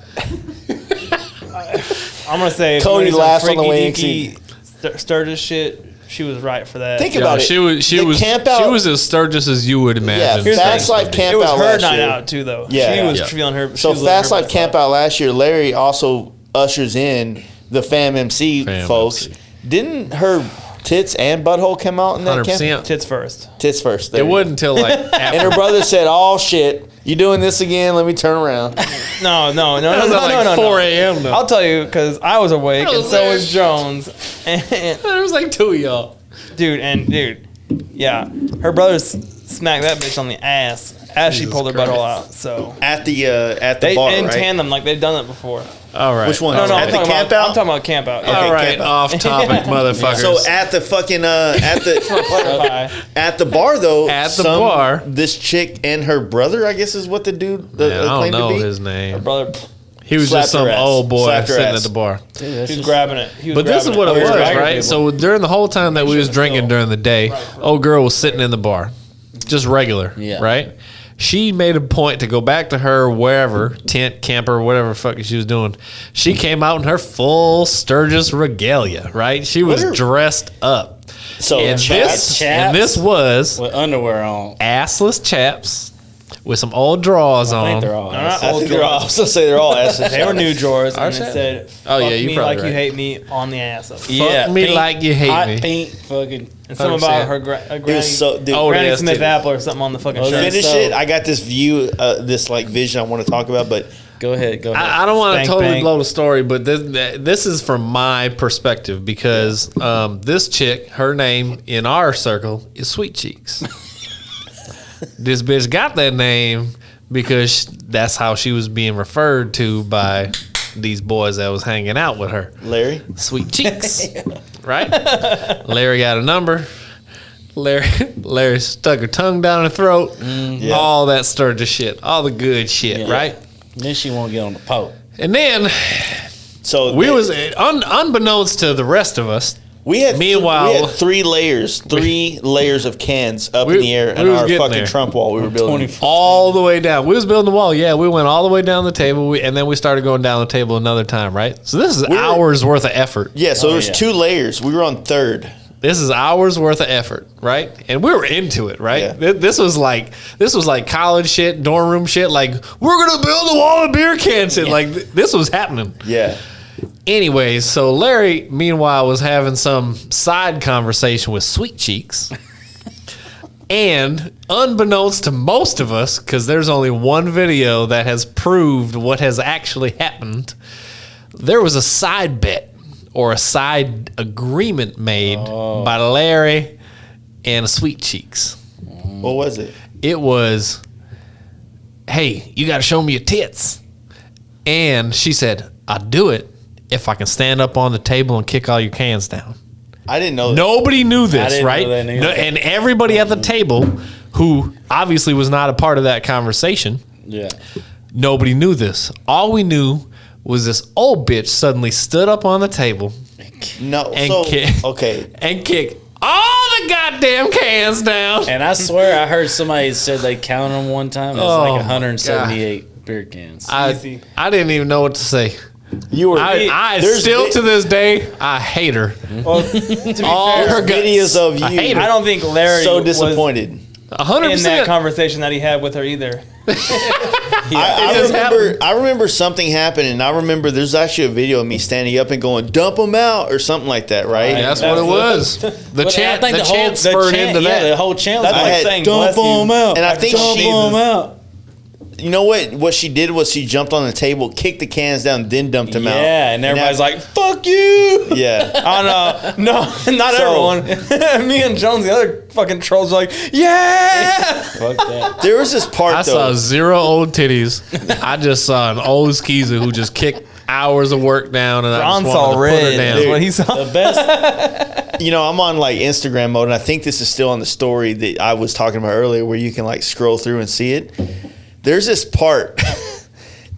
I'm gonna say Cody if you laughs on the freaky way deaky Sturgis shit. She was right for that. Think Yo, about it. she was campout, she was as Sturgis as you would imagine. Yeah, Fast Life it Campout was her last night year. out too, though. Yeah. she was Yeah. feeling her. So she was living Fast her Life best life. Campout last year, Larry also ushers in the Fam MC Fam folks. MC. Didn't her tits and butthole come out in that camp? 100%. Tits first. Tits first. There It you wasn't until like go. And after. her brother said, "Oh shit, you doing this again? Let me turn around." No, That was at like 4 a.m. though. I'll tell you because I was awake and so was Jones. And, There was like two of y'all. dude, yeah, her brother smacked that bitch on the ass as she Jesus pulled her Christ. butthole out. So At the they bar, in right? tandem like they've done it before. All right. Which one? No, At I'm the talking camp about. out? I'm talking about camp out. All right, camp out. off topic, motherfuckers. So at the fucking Clarify. at the bar though, At the bar. this chick and her brother, I guess, is what the dude Man, I don't claimed know to be. his name. Brother, He was Slapped just some her ass. old boy Slapped her sitting ass. at the bar. he was grabbing it. He was But this is grabbing what it He was, grabbing right? people. So during the whole time that we was drinking during the day, old girl was sitting in the bar, just regular, Yeah. right? She made a point to go back to her wherever, tent, camper, whatever the fuck she was doing. She came out in her full Sturgis regalia, right? She was What are- dressed up. So And chaps, this was with underwear on. assless chaps with some old drawers I on. think they're all. No, not I old think they're all, I drawers. was gonna say they're all asses. They were new drawers, and it Ours said, Oh, yeah, "Fuck you me probably like you right. hate me" on the ass of it. Fuck me like you hate hot me. pink fucking. And something 100%. about her It Granny, was so. Dude, Oh, Granny yes, Smith dude. apple or something on the fucking Oh, shirt. finish So- it. I got this view, this like vision I want to talk about, but Go ahead. I don't want to Spank totally bank. blow the story, but this is from my perspective because this chick, her name in our circle is Sweet Cheeks. This bitch got that name because that's how she was being referred to by these boys that was hanging out with her. Larry, Sweet Cheeks, right? Larry got a number. Larry stuck her tongue down her throat. Yeah. All that Sturgis shit, all the good shit, Yeah. right? Then she won't get on the poke. And then so we was unbeknownst to the rest of us. we had meanwhile- we had three layers of cans up in We- the air we in was our getting fucking there. Trump wall we were building. All the way down. We was building the wall. Yeah, we went all the way down the table, and then we started going down the table another time, right? So this is were- hours worth of effort. Yeah, so there's yeah. 2 layers. We were on third. This is hours worth of effort, right? And we were into it, right? Yeah. This was like college shit, dorm room shit. Like we're gonna build a wall of beer cans. Shit. Like this was happening. Yeah. Anyways, so Larry, meanwhile, was having some side conversation with Sweet Cheeks. And unbeknownst to most of us, because there's only one video that has proved what has actually happened, there was a side bet or a side agreement made by Larry and a sweet cheeks. What was it? It was, hey, you got to show me your tits. And she said, I'll do it if I can stand up on the table and kick all your cans down. I didn't know that. Nobody knew this, didn't right? know that either. And everybody at the table, who obviously was not a part of that conversation, Yeah. nobody knew this. All we knew was this old bitch suddenly stood up on the table No. and So, kicked, okay. and kicked all the goddamn cans down. And I swear I heard somebody said they counted them one time. It was Oh, like 178 beer cans. I didn't even know what to say. You were. I there's still vi- to this day, I hate her. Well, to be All fair, her guts. videos of I hate you her. I don't think Larry so was disappointed. 100%. in that conversation that he had with her either. I remember something happened, and I remember there's actually a video of me standing up and going, "Dump them out" or something like that, right? Yeah, that's what it was. The But chant, I think the chant spurred into yeah, that. the whole chant was That's like like had saying dump bless you. them out. And I think dump she- them out. You know what? What she did was she jumped on the table, kicked the cans down, then dumped them out. Yeah, and everybody's that- like, "Fuck you!" "Yeah." Oh no, not So- everyone. Me and Jones, the other fucking trolls, were like, yeah. Fuck that. There was this part I though. saw 0 old titties. I just saw an old skeezer who just kicked hours of work down, and I Ron just saw wanted to put her red. down. That's what he saw. The best. You know, I'm on like Instagram mode, and I think this is still on the story that I was talking about earlier, where you can like scroll through and see it. There's this part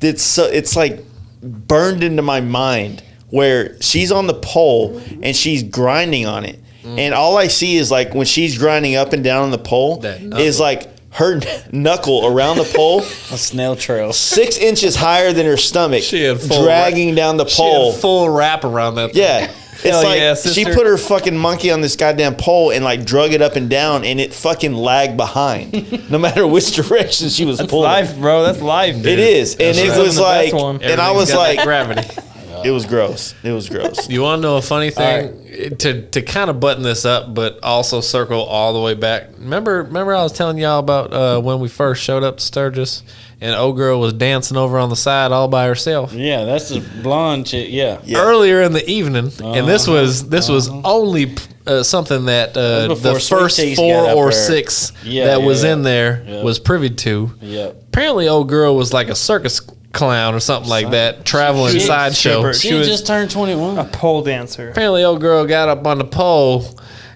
it's like burned into my mind where she's on the pole and she's grinding on it, and all I see is like when she's grinding up and down on the pole That knuckle. is like her knuckle around the pole, A snail trail. 6 inches higher than her stomach, She had full dragging down the She had pole. a full wrap around that thing. Yeah. It's Hell like yeah, she sister. put her fucking monkey on this goddamn pole and like drug it up and down, and it fucking lagged behind no matter which direction she was That's pulling. life, bro. That's life. It is. And That's it right. was The like, best one. and I was Everything's got that like, gravity. it was gross. It was gross. You want to know a funny thing? To kind of button this up, but also circle all the way back. Remember I was telling y'all about when we first showed up to Sturgis, and old girl was dancing over on the side all by herself. Yeah, that's the blonde chick. Yeah. Yeah. Earlier in the evening, and this was only something that was before the Sweet first Cheeks 4 got up or there. 6 Yeah, that was yeah. in there Yeah. was privy to. Yep. Apparently, old girl was like a circus clown or something like that, traveling She- sideshow. she She was- just turned A 21. pole dancer. Apparently, old girl got up on the pole,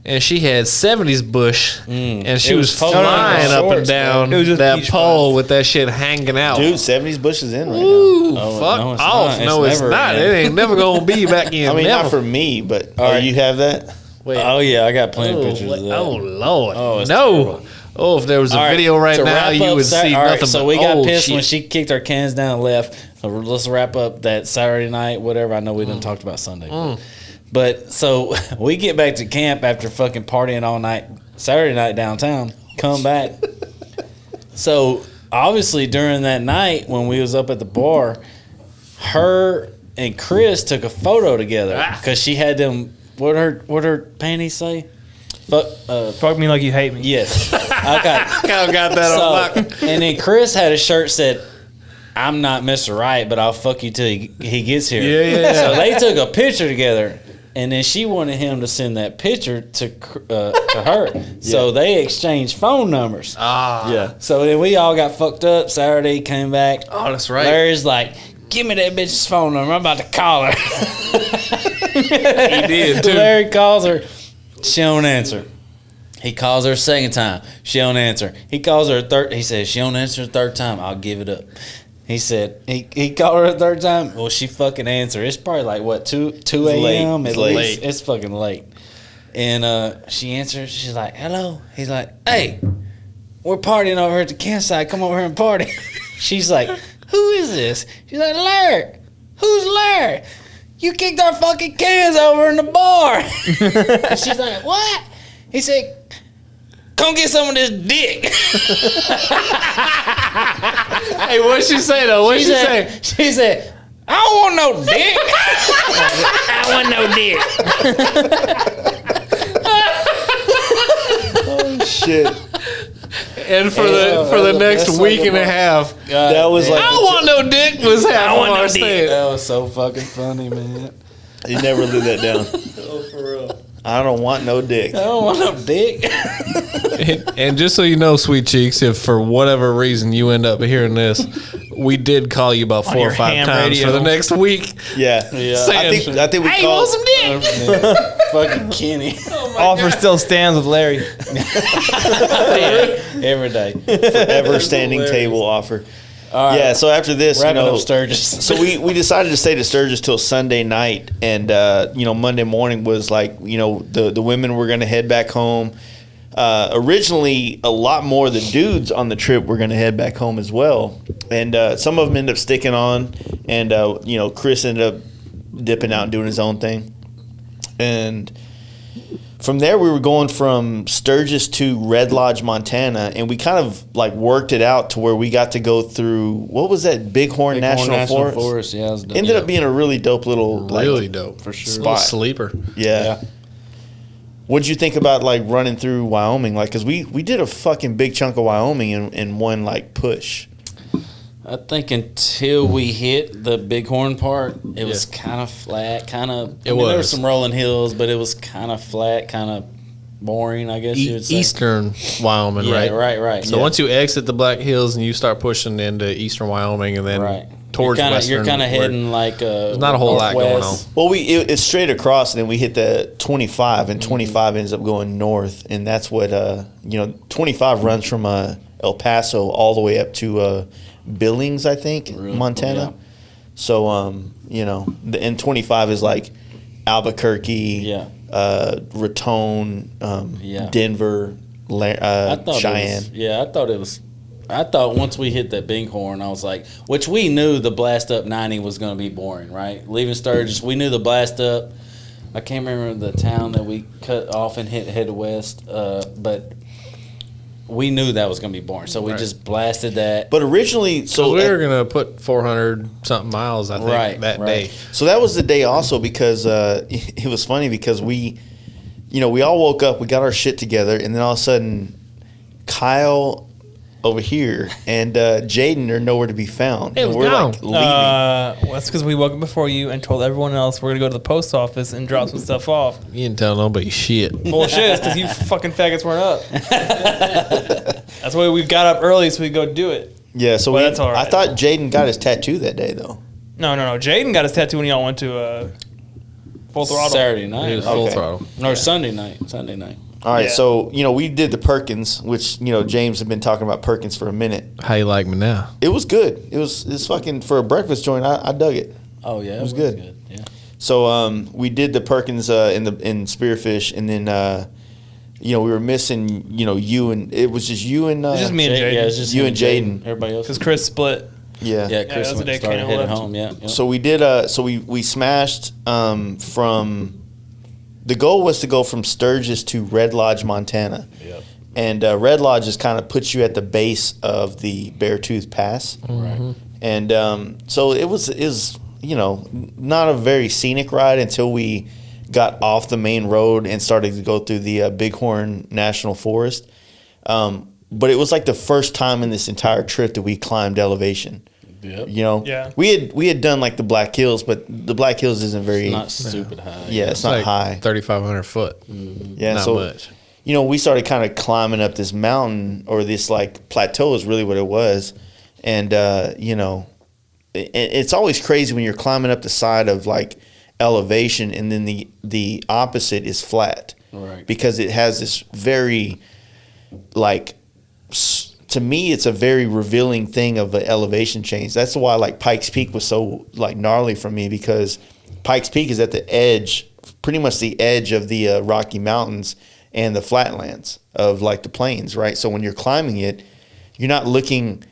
and she had 70s bush, and she It was was polo flying up and shorts, down bro. It was just that beach pole buns. with that shit hanging out. Dude, 70s Bush is in right now. Ooh, Oh, fuck no, it's off. not. No, It's it's never not. in. It ain't never going to be back in. I mean, never. not for me, but right. you have that? Wait. Oh yeah, I got plenty of Oh, pictures of that. oh, Lord. Oh, it's no. terrible. Oh, if there was a All right, video right to now, wrap you up would Sat- see all right, nothing so but we got old pissed shit. when she kicked our cans down and left. So let's wrap up that Saturday night, whatever. I know we didn't talk about Sunday. But so we get back to camp after fucking partying all night, Saturday night downtown, come back. So obviously during that night when we was up at the bar, her and Chris took a photo together because she had them, what her panties say? Fuck me like you hate me. Yes. Okay. Kyle got that on lock. And then Chris had a shirt said, "I'm not Mr. Right, but I'll fuck you till he gets here." Yeah. So they took a picture together, and then she wanted him to send that picture to her. So they exchanged phone numbers. Yeah. So then we all got fucked up. Saturday came back. Oh, that's right. Larry's like, "Give me that bitch's phone number. I'm about to call her." He did, too. Larry calls her. She don't answer. He calls her a second time. She don't answer. He calls her a third. He says, "She don't answer the third time. I'll give it up." He said, he called her a third time. Well, she fucking answered. It's probably like, what, 2 a.m.? It's At late. least. It's fucking late. And she answers. She's like, "Hello." He's like, "Hey, we're partying over at the campsite. Come over here and party." She's like, "Who is this?" She's like, "Larry." "Who's Larry?" "You kicked our fucking cans over in the bar." And she's like, "What?" He said, "Come get some of this dick." Hey, what'd she say, though? What'd she say? She said, "I don't want no dick." "I don't want no dick." Shit. And for the next best week fucking and a half, That was like, I don't want no dick was half I want of no our dick. stand. That was so fucking funny, man. you never live that down. Oh, for real. I don't want no dick. I don't want no dick. And just so you know, Sweet Cheeks, if for whatever reason you end up hearing this, we did call you about 4 your or 5 ham times radio. for the next week. Yeah. Saying, I think we hey, you called. want some dick? Fucking Kenny. Offer still stands with Larry. Every day. Ever standing table offer. All right. Yeah, so after this, Wrapping up Sturgis. So we decided to stay to Sturgis till Sunday night, and Monday morning was like the women were going to head back home. Originally, a lot more of the dudes on the trip were going to head back home as well, and some of them ended up sticking on, and Chris ended up dipping out and doing his own thing, and from there we were going from Sturgis to Red Lodge, Montana, and we kind of like worked it out to where we got to go through what was that Bighorn National Forest? Yeah, it was dope. Ended up being a really dope little Really dope. for sure. Little spot. sleeper. Yeah. What'd you think about like running through Wyoming? Like, cause we did a fucking big chunk of Wyoming in one like push. I think until we hit the Bighorn part, it was kind of flat, kind of. There were was. some rolling hills, but it was kind of flat, kind of boring, I guess you would say. Eastern Wyoming, Yeah, right? right. So once you exit the Black Hills and you start pushing into Eastern Wyoming and then Right. towards Western, You're kind of where heading like there's not a whole lot going on. northwest. Well, it's straight across, and then we hit the 25, and 25 ends up going north, and that's what 25 runs from El Paso all the way up to Billings, I think, Montana. Yeah. So and 25 is like Albuquerque, Raton, Denver, Cheyenne. I thought once we hit that Bighorn, I was like, which we knew the blast up 90 was going to be boring, right? Leaving Sturgis, we knew the blast up. I can't remember the town that we cut off and head west, but we knew that was going to be boring. So we just blasted that. But originally, So we were gonna put 400 something miles, I think, that day. So that was the day also because it was funny because we all woke up, we got our shit together, and then all of a sudden, Kyle over here and Jaden are nowhere to be found. Hey, and we're gone. like leaving. Well, that's because we woke up before you and told everyone else we're gonna go to the post office and drop some stuff off. You didn't tell nobody shit. Bullshit, because you fucking faggots weren't up. That's why we got up early so we could go do it. Yeah, so Well, that's all right. I thought Jaden got his tattoo that day though. No. Jaden got his tattoo when y'all went to Full Throttle. Saturday It night. was full Okay. throttle. Or Sunday night. All right, Yeah. so we did the Perkins, which James had been talking about Perkins for a minute. How you like me now? It was good. It's fucking for a breakfast joint. I dug it. Oh, yeah. It was good. Yeah. So we did the Perkins in Spearfish, and then we were missing you and it was just you and It's just me and Jaden. Yeah, it's just You him and Jaden. Everybody else. Because Chris split. yeah. Yeah, that Chris was the day started Kano heading left. home. Yeah. So we did. So we smashed from. The goal was to go from Sturgis to Red Lodge, Montana. Yep. And Red Lodge just kind of puts you at the base of the Beartooth Pass. Right. And so it was not a very scenic ride until we got off the main road and started to go through the Bighorn National Forest. But it was like the first time in this entire trip that we climbed elevation. Yep. Yeah. We had done like the Black Hills, but the Black Hills isn't very Not stupid high. yeah, it's not like high. 3,500 foot. Yeah, Not so much. we started kind of climbing up this mountain or this like plateau is really what it was, and it's always crazy when you're climbing up the side of like elevation and then the opposite is flat, Right. because it has this very like. To me, it's a very revealing thing of the elevation change. That's why like Pikes Peak was so like gnarly for me, because Pikes Peak is at the edge, pretty much the edge of the Rocky Mountains and the flatlands of like the plains, right? So when you're climbing it, you're not looking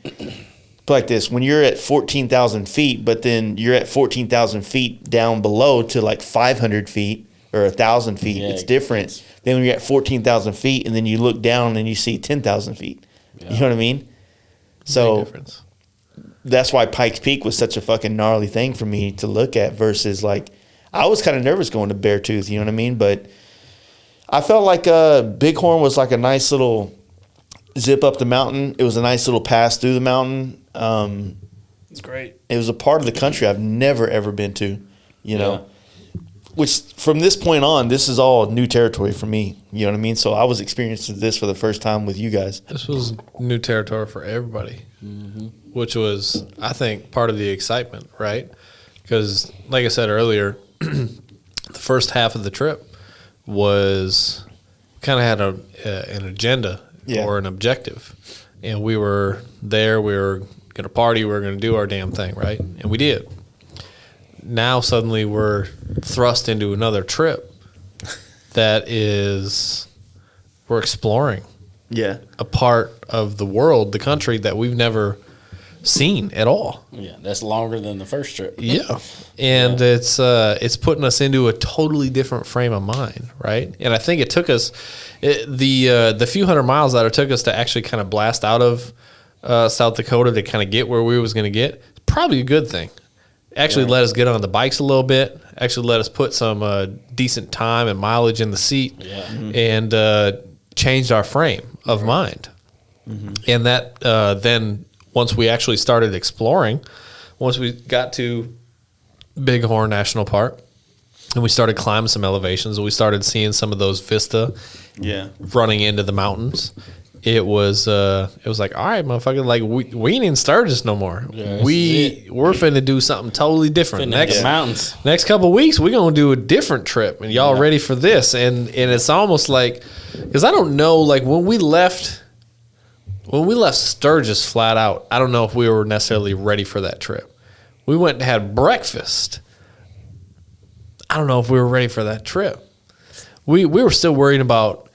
like this. When you're at 14,000 feet, but then you're at 14,000 feet down below to like 500 feet or 1,000 feet, Yeah, it's different than when you're at 14,000 feet and then you look down and you see 10,000 feet. You know what I mean? So Big difference. that's why Pikes Peak was such a fucking gnarly thing for me to look at versus like, I was kind of nervous going to Beartooth, you know what I mean? But I felt like Bighorn was like a nice little zip up the mountain. It was a nice little pass through the mountain. It's great. It was a part of the country I've never, ever been to, you know? which from this point on, this is all new territory for me. You know what I mean? So I was experiencing this for the first time with you guys. This was new territory for everybody, which was, I think, part of the excitement, right? Because, like I said earlier, the first half of the trip was kind of had an agenda or an objective. And we were there, we were going to party, we were going to do our damn thing, right? And we did. Now suddenly we're thrust into another trip that is, we're exploring a part of the world, the country that we've never seen at all. Yeah, that's longer than the first trip. Yeah, and it's putting us into a totally different frame of mind, right? And I think it took us the few hundred miles that it took us to actually kind of blast out of South Dakota to kind of get where we was going to get. Probably a good thing. Actually, let us get on the bikes a little bit. Actually, let us put some decent time and mileage in the seat, and changed our frame of mind. And that then, once we actually started exploring, once we got to Bighorn National Park, and we started climbing some elevations, and we started seeing some of those vista, running into the mountains. It was like, all right, motherfucker, like we ain't in Sturgis no more. Yeah, we're finna do something totally different. Next couple of weeks, we're gonna do a different trip, and y'all ready for this? And it's almost like, because I don't know, like when we left Sturgis flat out, I don't know if we were necessarily ready for that trip. We went and had breakfast. I don't know if we were ready for that trip. We were still worrying about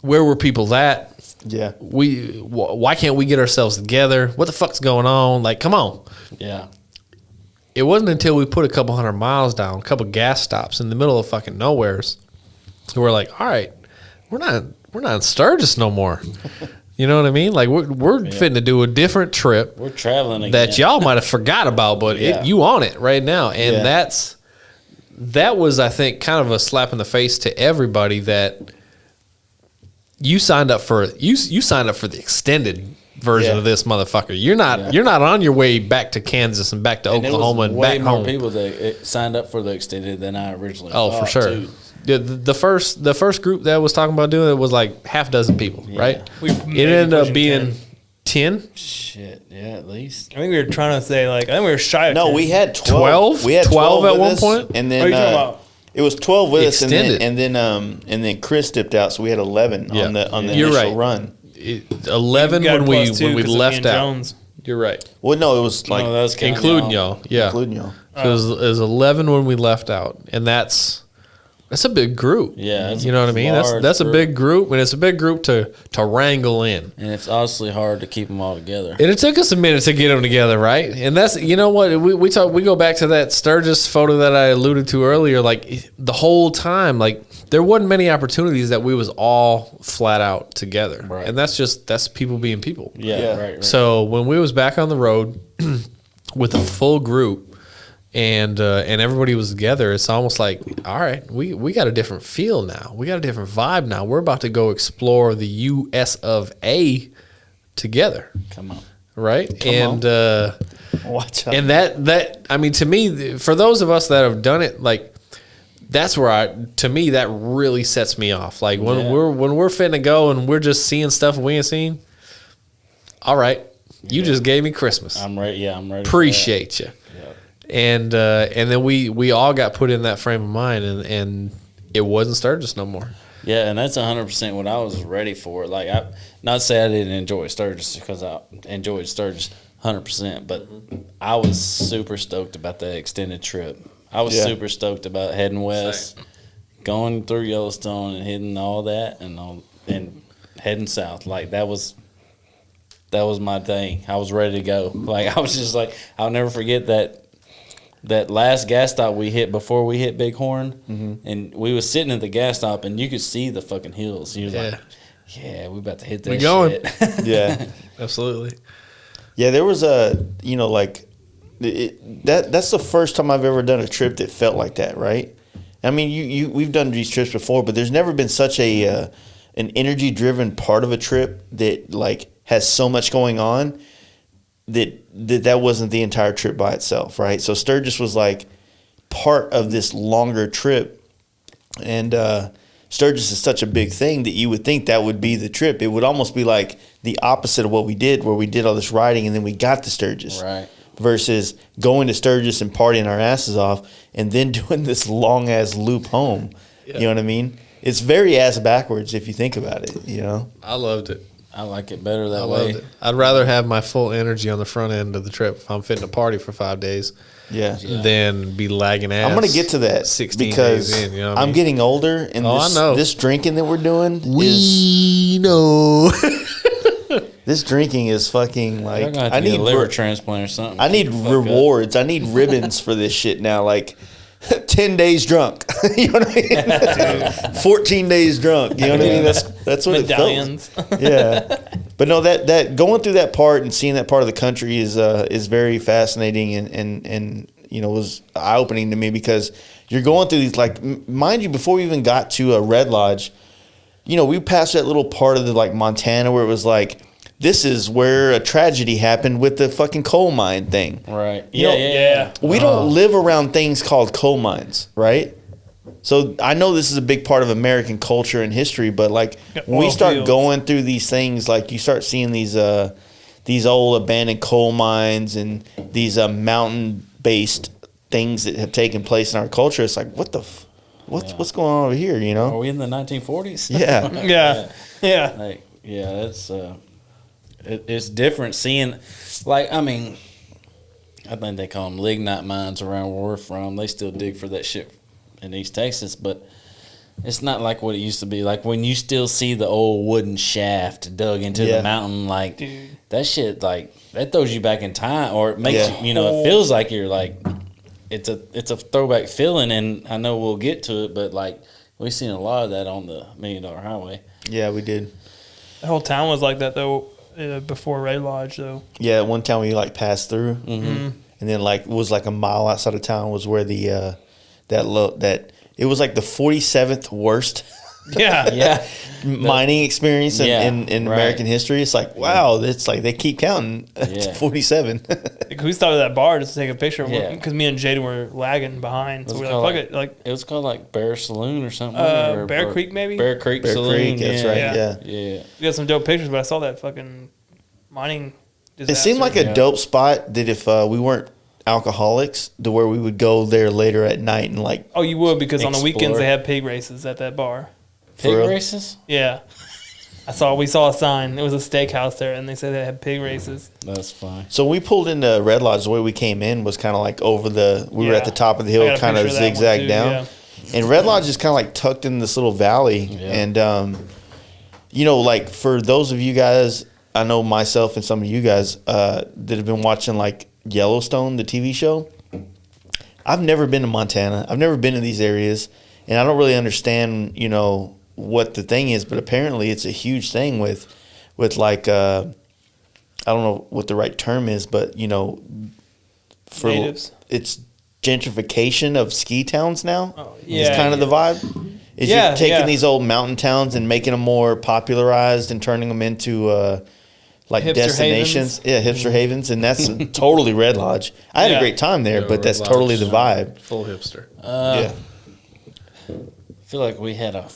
where were people at. Yeah. Why can't we get ourselves together? What the fuck's going on? Like, come on. Yeah. It wasn't until we put a couple 100 miles down, a couple gas stops in the middle of fucking nowheres, we're like, all right, we're not in Sturgis no more. You know what I mean? Like we're fitting to do a different trip. We're traveling again. That y'all might have forgot about, but you on it right now, and that was, I think, kind of a slap in the face to everybody that you signed up for. You signed up for the extended version of this motherfucker. You're not on your way back to Kansas and back to Oklahoma and back home. Way more people that signed up for the extended than I originally thought. Oh, for sure. Too. The first group that was talking about doing it was like half a dozen people, right? It ended up being 10. Shit, yeah, at least. I think we were trying to say, like, I think we were shy of 10. We had 12. We had 12 at with one us, point? and then What are you talking about? it was 12 with Extended. us, and then Chris dipped out, so we had 11 on the You're initial right. run. 11 You got when we plus two 'cause of left me and out. Jones. You're right. Well, no, it was like No, that was counting Including y'all. Yeah. including y'all. So it was 11 when we left out, and that's a big group. Yeah, it's you know what I mean. large That's a group. big group, and it's a big group to wrangle in. And it's honestly hard to keep them all together. And it took us a minute to get them together, right? And that's, you know what, we go back to that Sturgis photo that I alluded to earlier. Like the whole time, like there wasn't many opportunities that we was all flat out together, Right. and that's people being people. Yeah, right. So when we was back on the road with a full group and everybody was together, it's almost like, all right, we got a different feel now. We got a different vibe now. We're about to go explore the US of A together. Come on. Right? Watch out. And that I mean, to me, for those of us that have done it, like that's where to me that really sets me off. Like when we're finna go and we're just seeing stuff we ain't seen. All right, you just gave me Christmas. I'm ready. Yeah, I'm ready. Appreciate you. And then we all got put in that frame of mind, and it wasn't Sturgis no more. Yeah, and that's 100% what I was ready for. Like, not to say I didn't enjoy Sturgis, because I enjoyed Sturgis 100%, but I was super stoked about that extended trip. I was super stoked about heading west, going through Yellowstone and hitting all that, and heading south. Like, that was my thing. I was ready to go. Like, I was just like, I'll never forget that last gas stop we hit before we hit Bighorn, and we was sitting at the gas stop, and you could see the fucking hills. You was like, yeah, we about to hit that going. shit. Yeah. Absolutely. Yeah, there was that's the first time I've ever done a trip that felt like that, right? I mean, we've done these trips before, but there's never been such an energy-driven part of a trip that like has so much going on that wasn't the entire trip by itself, right? So Sturgis was like part of this longer trip. And Sturgis is such a big thing that you would think that would be the trip. It would almost be like the opposite of what we did, where we did all this riding and then we got to Sturgis. Right. Versus going to Sturgis and partying our asses off and then doing this long-ass loop home. Yeah. You know what I mean? It's very ass backwards if you think about it, you know? I loved it. I like it better that I way. loved it. I'd rather have my full energy on the front end of the trip if I'm fitting a party for 5 days Yeah. than be lagging ass. I'm going to get to that 16 because days in, you know what I I'm mean? getting older and Oh, I know. this drinking that we're doing is... We know. This drinking is fucking They're like... gonna have to I get need a liver transplant or something. I need Shut the fuck up. rewards. I need ribbons for this shit now. Like 10 days drunk. You know what I mean? 14 days drunk. You know what I mean? That's what Medallions. it feels. Yeah. But no, that going through that part and seeing that part of the country is very fascinating and you know, was eye opening to me because you're going through these, like, mind you, before we even got to a Red Lodge, you know, we passed that little part of the, like, Montana where it was like, this is where a tragedy happened with the fucking coal mine thing. Right. You know, Yeah. We don't live around things called coal mines, right? So I know this is a big part of American culture and history, but like when we Oil start fields. going through these things, like you start seeing these old abandoned coal mines and these mountain-based things that have taken place in our culture. It's like, what's going on over here? You Are know? we in the 1940s? Yeah. Yeah. Yeah. Like, yeah, it's it's different seeing, like, I mean, I think they call them lignite mines around where we're from. They still dig for that shit in East Texas, but it's not like what it used to be. Like when you still see the old wooden shaft dug into Yeah. the mountain, like Dude. that shit, like that throws you back in time, or it makes Yeah. you know, it feels like you're like, it's a throwback feeling, and I know we'll get to it, but like we've seen a lot of that on the $1 Million Highway. Yeah, we did. The whole town was like that though before Red Lodge though. Yeah, one time we like passed through, and then like it was like a mile outside of town was where the that it was like the 47th worst Yeah. Yeah, mining experience in, Yeah, in right. American history. It's like, wow, it's like they keep counting Yeah. to 47. Like, we stopped at that bar just to take a picture Yeah. because me and Jaden were lagging behind. So What's we it were like, called, fuck it. Like, it was called like Bear Saloon or something. Bear Creek, maybe? Bear Creek Bear Saloon. Creek, that's right, yeah. Yeah. we got some dope pictures, but I saw that fucking mining disaster. It seemed like a Yeah. dope spot that if we weren't alcoholics, to where we would go there later at night and like, Oh, you would because on the weekends Explore. they have pig races at that bar. Pig real? races? Yeah. We saw a sign. It was a steakhouse there, and they said they had pig races. That's fine. so when we pulled into Red Lodge, the way we came in was kind of like we were Yeah. at the top of the I hill, got a kind of picture of that one, zigzag too, down. yeah. And Red Lodge is kind of like tucked in this little valley. Yeah. And, you know, like for those of you guys, I know myself and some of you guys that have been watching like Yellowstone, the TV show. I've never been to Montana. I've never been to these areas. And I don't really understand, you know, what the thing is. But apparently it's a huge thing with like, I don't know what the right term is, but, you know, for Natives. it's gentrification of ski towns now. Oh, It's yeah, kind of the vibe. Is Yeah, you're taking yeah. these old mountain towns and making them more popularized and turning them into like Hipster destinations. Yeah, hipster havens, and that's totally Red Lodge. I had a Yeah. great time there, Yeah, but that's Red totally Lodge. the vibe. Full hipster. Yeah, I feel like we had a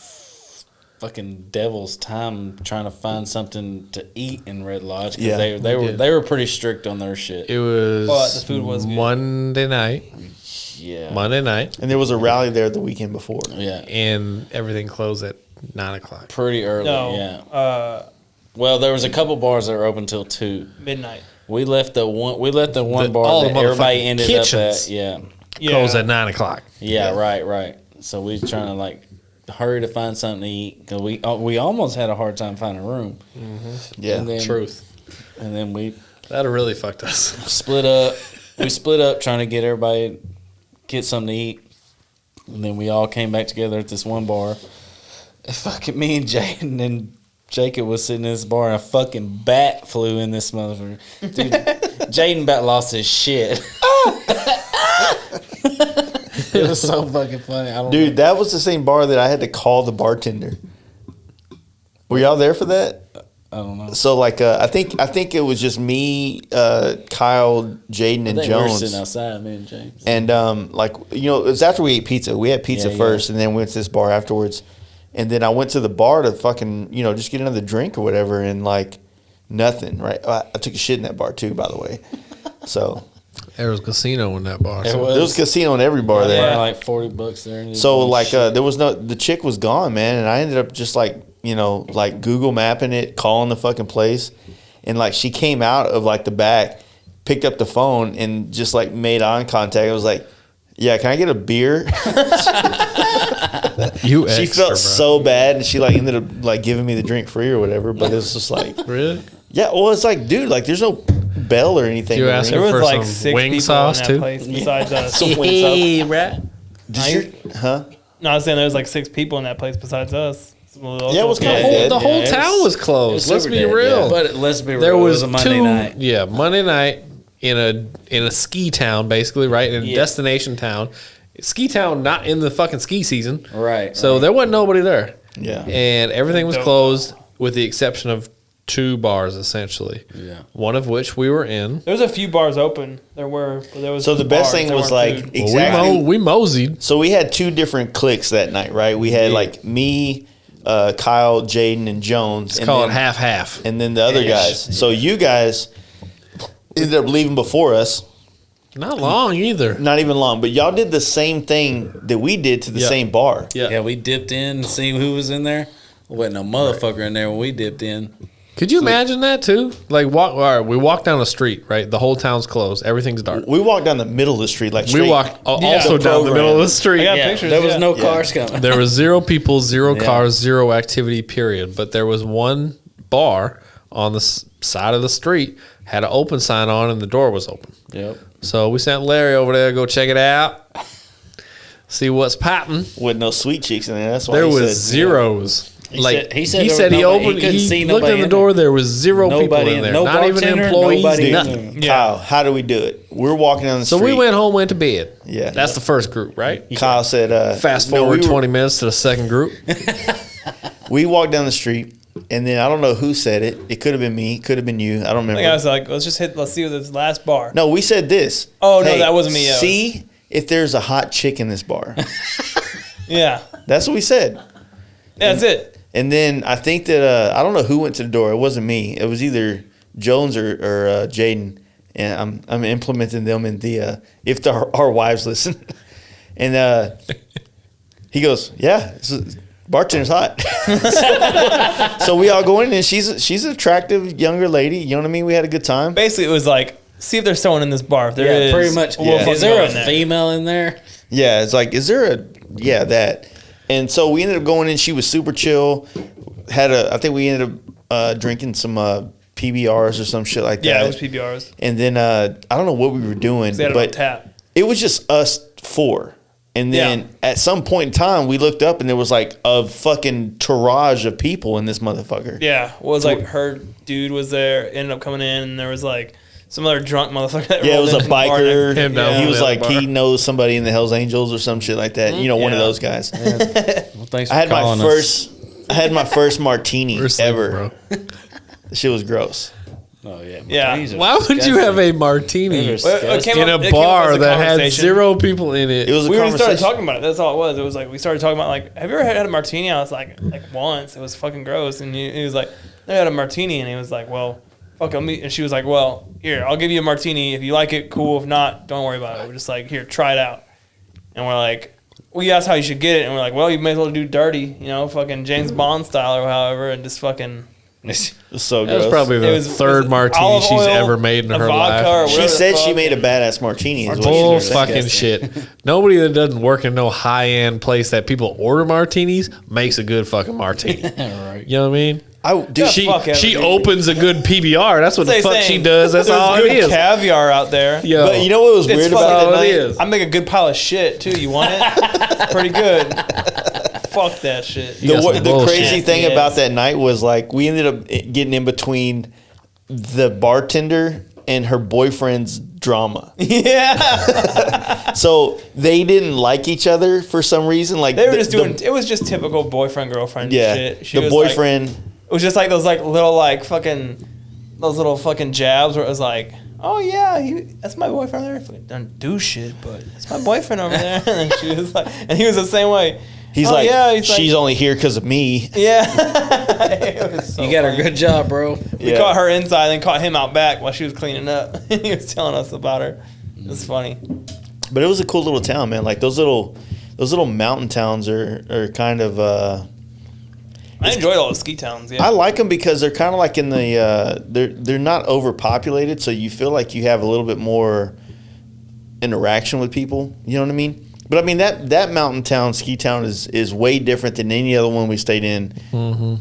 fucking devil's time trying to find something to eat in Red Lodge because Yeah, they were pretty strict on their shit. It was But the food was good. Monday night. Yeah. Monday night. and there was a rally there the weekend before. Yeah. And everything closed at 9 o'clock. Pretty early. No. Yeah. Well, there was a couple bars that were open till 2. Midnight. We left the one all bar the that everybody motherfucking ended kitchens. up at. Yeah. Yeah. Closed at 9 o'clock. Yeah, right. So we was trying to like hurry to find something to eat because we almost had a hard time finding a room. Yeah, And then, Truth. And then we That really fucked us. split up. We split up trying to get everybody get something to eat. And then we all came back together at this one bar. And fucking me and Jaden and Jacob was sitting in this bar and a fucking bat flew in this motherfucker. Dude, Jaden about lost his shit. It was so fucking funny. I don't dude, that was the same bar that I had to call the bartender. Were y'all there for that? I don't know. So like I think it was just me, Kyle, Jaden, and I think we were Jones. sitting outside, me and James. And like it was after we ate pizza. We had pizza Yeah, first, and then we went to this bar afterwards. And then I went to the bar to fucking just get another drink or whatever, and like nothing. Right, I took a shit in that bar too, by the way. So There was a casino in that bar. It So. there was a casino in every bar there. Yeah, like $40 there. So like there was the chick was gone, man, and I ended up just like like Google mapping it, calling the fucking place, and like she came out of like the back, picked up the phone, and just like made eye contact. I was like, "Yeah, can I get a beer?" You She extra, felt bro. so bad, and she like ended up like giving me the drink free or whatever. But it was just like, Really? yeah, well, it's like, dude, like there's no bell or anything. You to ask ring. There was for like some 6 wing people sauce, in that too? place besides us. right? Huh? No, I was saying there was like 6 people in that place besides us. Yeah, it was The kinda whole, dead. the whole Yeah, it town was closed. Let's be real. But let's be real. There it was a Monday night. Yeah, Monday night in a ski town, basically, right? In a Yeah. destination town. Ski town, not in the fucking ski season. Right. So there wasn't nobody there. Yeah. And everything was Dope. closed with the exception of 2 bars, essentially. Yeah. One of which we were in. There was a few bars open. There was. So the best thing was like Well, exactly. we moseyed. So we had 2 different cliques that night, right? We had like me, Kyle, Jaden, and Jones. Let's and call then, it half-half. And then the other guys. So you guys ended up leaving before us. Not long either. Not even long, but y'all did the same thing that we did to the Yeah. same bar. Yeah, we dipped in to see who was in there. Wasn't no motherfucker in there when we dipped in. Could you imagine that too? Like, we walk down the street, right? The whole town's closed. Everything's dark. We walked down the middle of the street, like We straight. walked also The down the program. middle of the street. I got pictures. There was yeah. no cars coming. There was 0 people, 0 Yeah. cars, 0 activity, period. But there was one bar on the side of the street, had an open sign on, and the door was open. Yep. So we sent Larry over there to go check it out, see what's popping. with no sweet chicks in there. That's why There he was said, zeros. He said there was he nobody- opened. he couldn't He see looked nobody in the in door. there. There was 0 people Nobody in in- there. no Not even bartender, employees. nobody in Nothing. there. Kyle, how do we do it? We're walking down the So street. we went home, went to bed. Yeah. That's the first group, right? Kyle said, Fast no, forward we were- 20 minutes to the second group. We walked down the street, and then I don't know who said it. It could have been me. Could have been you. I don't I remember. think I was like, let's see what this last bar. No, we said this. Oh, no, that wasn't me. That See if there's a hot chick in this bar. Yeah. That's what we said. That's it. And then I think that I don't know who went to the door. It wasn't me. It was either Jones or Jaden. And I'm implementing them in the if our wives listen. And he goes, "Yeah, bartender's hot." So we all go in, and she's an attractive younger lady. You know what I mean? We had a good time. Basically, it was like, see if there's someone in this bar. If there Yeah, is, pretty much. we'll fucking Is there go a in there. female in there? Yeah, it's like, is there that? And so we ended up going in. She was super chill. I think we ended up drinking some PBRs or some shit like that. Yeah, it was PBRs. And then I don't know what we were doing, They had it on but tap. it was just us 4. And then Yeah. at some point in time, we looked up and there was like a fucking tirage of people in this motherfucker. Yeah, it was like her dude was there, ended up coming in, and there was like some other drunk motherfucker. That Yeah, it rolled was in a from the bar biker. next- Him down He the was other like, bar. he knows somebody in the Hells Angels or some shit like that. You know, one of Yeah. those guys. Well, thanks for I had calling my first martini We're sleeping, ever. bro. The shit was gross. Oh yeah. Yeah. Martinis are Why would you disgusting. have a martini Those Well, it came in a up- it came up bar as a that had conversation. 0 people in it? It was a We already started conversation. talking about it. That's all it was. It was like we started talking about like, have you ever had a martini? I was like once. It was fucking gross. And he was like, I had a martini, and he was like, well, fuck me. And she was like, well, here, I'll give you a martini. If you like it, cool. If not, don't worry about it. We're just like, here, try it out. And we're like, well, that's how you should get it. And we're like, well, you may as well do dirty, fucking James Bond style or however, and just fucking. It was so That gross. was probably the It was third martini olive she's oil, ever made in a her vodka life. or She whatever the said she fuck, made a and- badass martini. Is what Bull she said. fucking shit. Nobody that doesn't work in no high end place that people order martinis makes a good fucking martini. Right. You know what I mean? Dude, She fuck she everything. opens a good PBR. That's what the They fuck saying, she does. That's there's all good it is. caviar out there. Yo, but you know what was It's weird fucking about that all it night? is. I make a good pile of shit too. You want it? It's pretty good. Fuck that shit. You got some The bullshit. crazy thing Yes. about that night was like we ended up getting in between the bartender and her boyfriend's drama. Yeah, So they didn't like each other for some reason. Like they were just doing. It was just typical boyfriend girlfriend yeah. shit. She The was boyfriend it was just like those like little like fucking those little fucking jabs where it was like, oh yeah, that's my boyfriend over there. Doesn't do shit, but it's my boyfriend over there. And then she was like, and he was the same way. He's she's only here because of me. Yeah. It was so You got funny. a good job, bro. We caught her inside and caught him out back while she was cleaning up. And he was telling us about her. It's funny. But it was a cool little town, man. Like those little mountain towns are kind of. I enjoyed all the ski towns. Yeah. I like them because they're kind of like in the they're not overpopulated, so you feel like you have a little bit more interaction with people. You know what I mean? But I mean that mountain town, ski town is way different than any other one we stayed in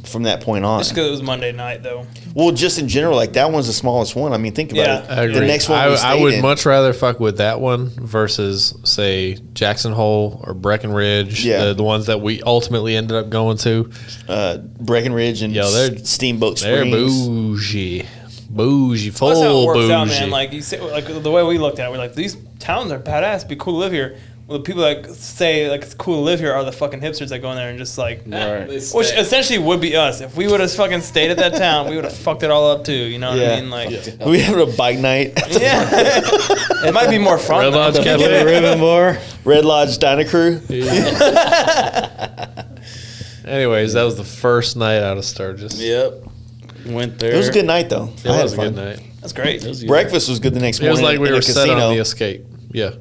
from that point on. Just because it was Monday night, though. Well, just in general, like that one's the smallest one. I mean, think about it. I agree. The next one I would much rather fuck with that one versus, say, Jackson Hole or Breckenridge. Yeah. The ones that we ultimately ended up going to. Breckenridge and Steamboat They're Springs. bougie, full That's how it works bougie. out, man. Like you say, like the way we looked at it, we're like, these towns are badass. It'd be cool to live here. Well, the people that say like it's cool to live here are the fucking hipsters that go in there and just like, Right. which essentially would be us. If we would have fucking stayed at that town, we would have fucked it all up too. You know what I mean? Like, We had a bike night. yeah, it might be more fun. Red though. Lodge The Cafe. Ribbon Bar. Red Lodge Diner Crew. Anyways, that was the first night out of Sturgis. Yep. Went there. It was a good night though. It I had was a fun. good night. That's great. Breakfast was good the next It morning. was like we in were the set casino. on the escape. Yeah.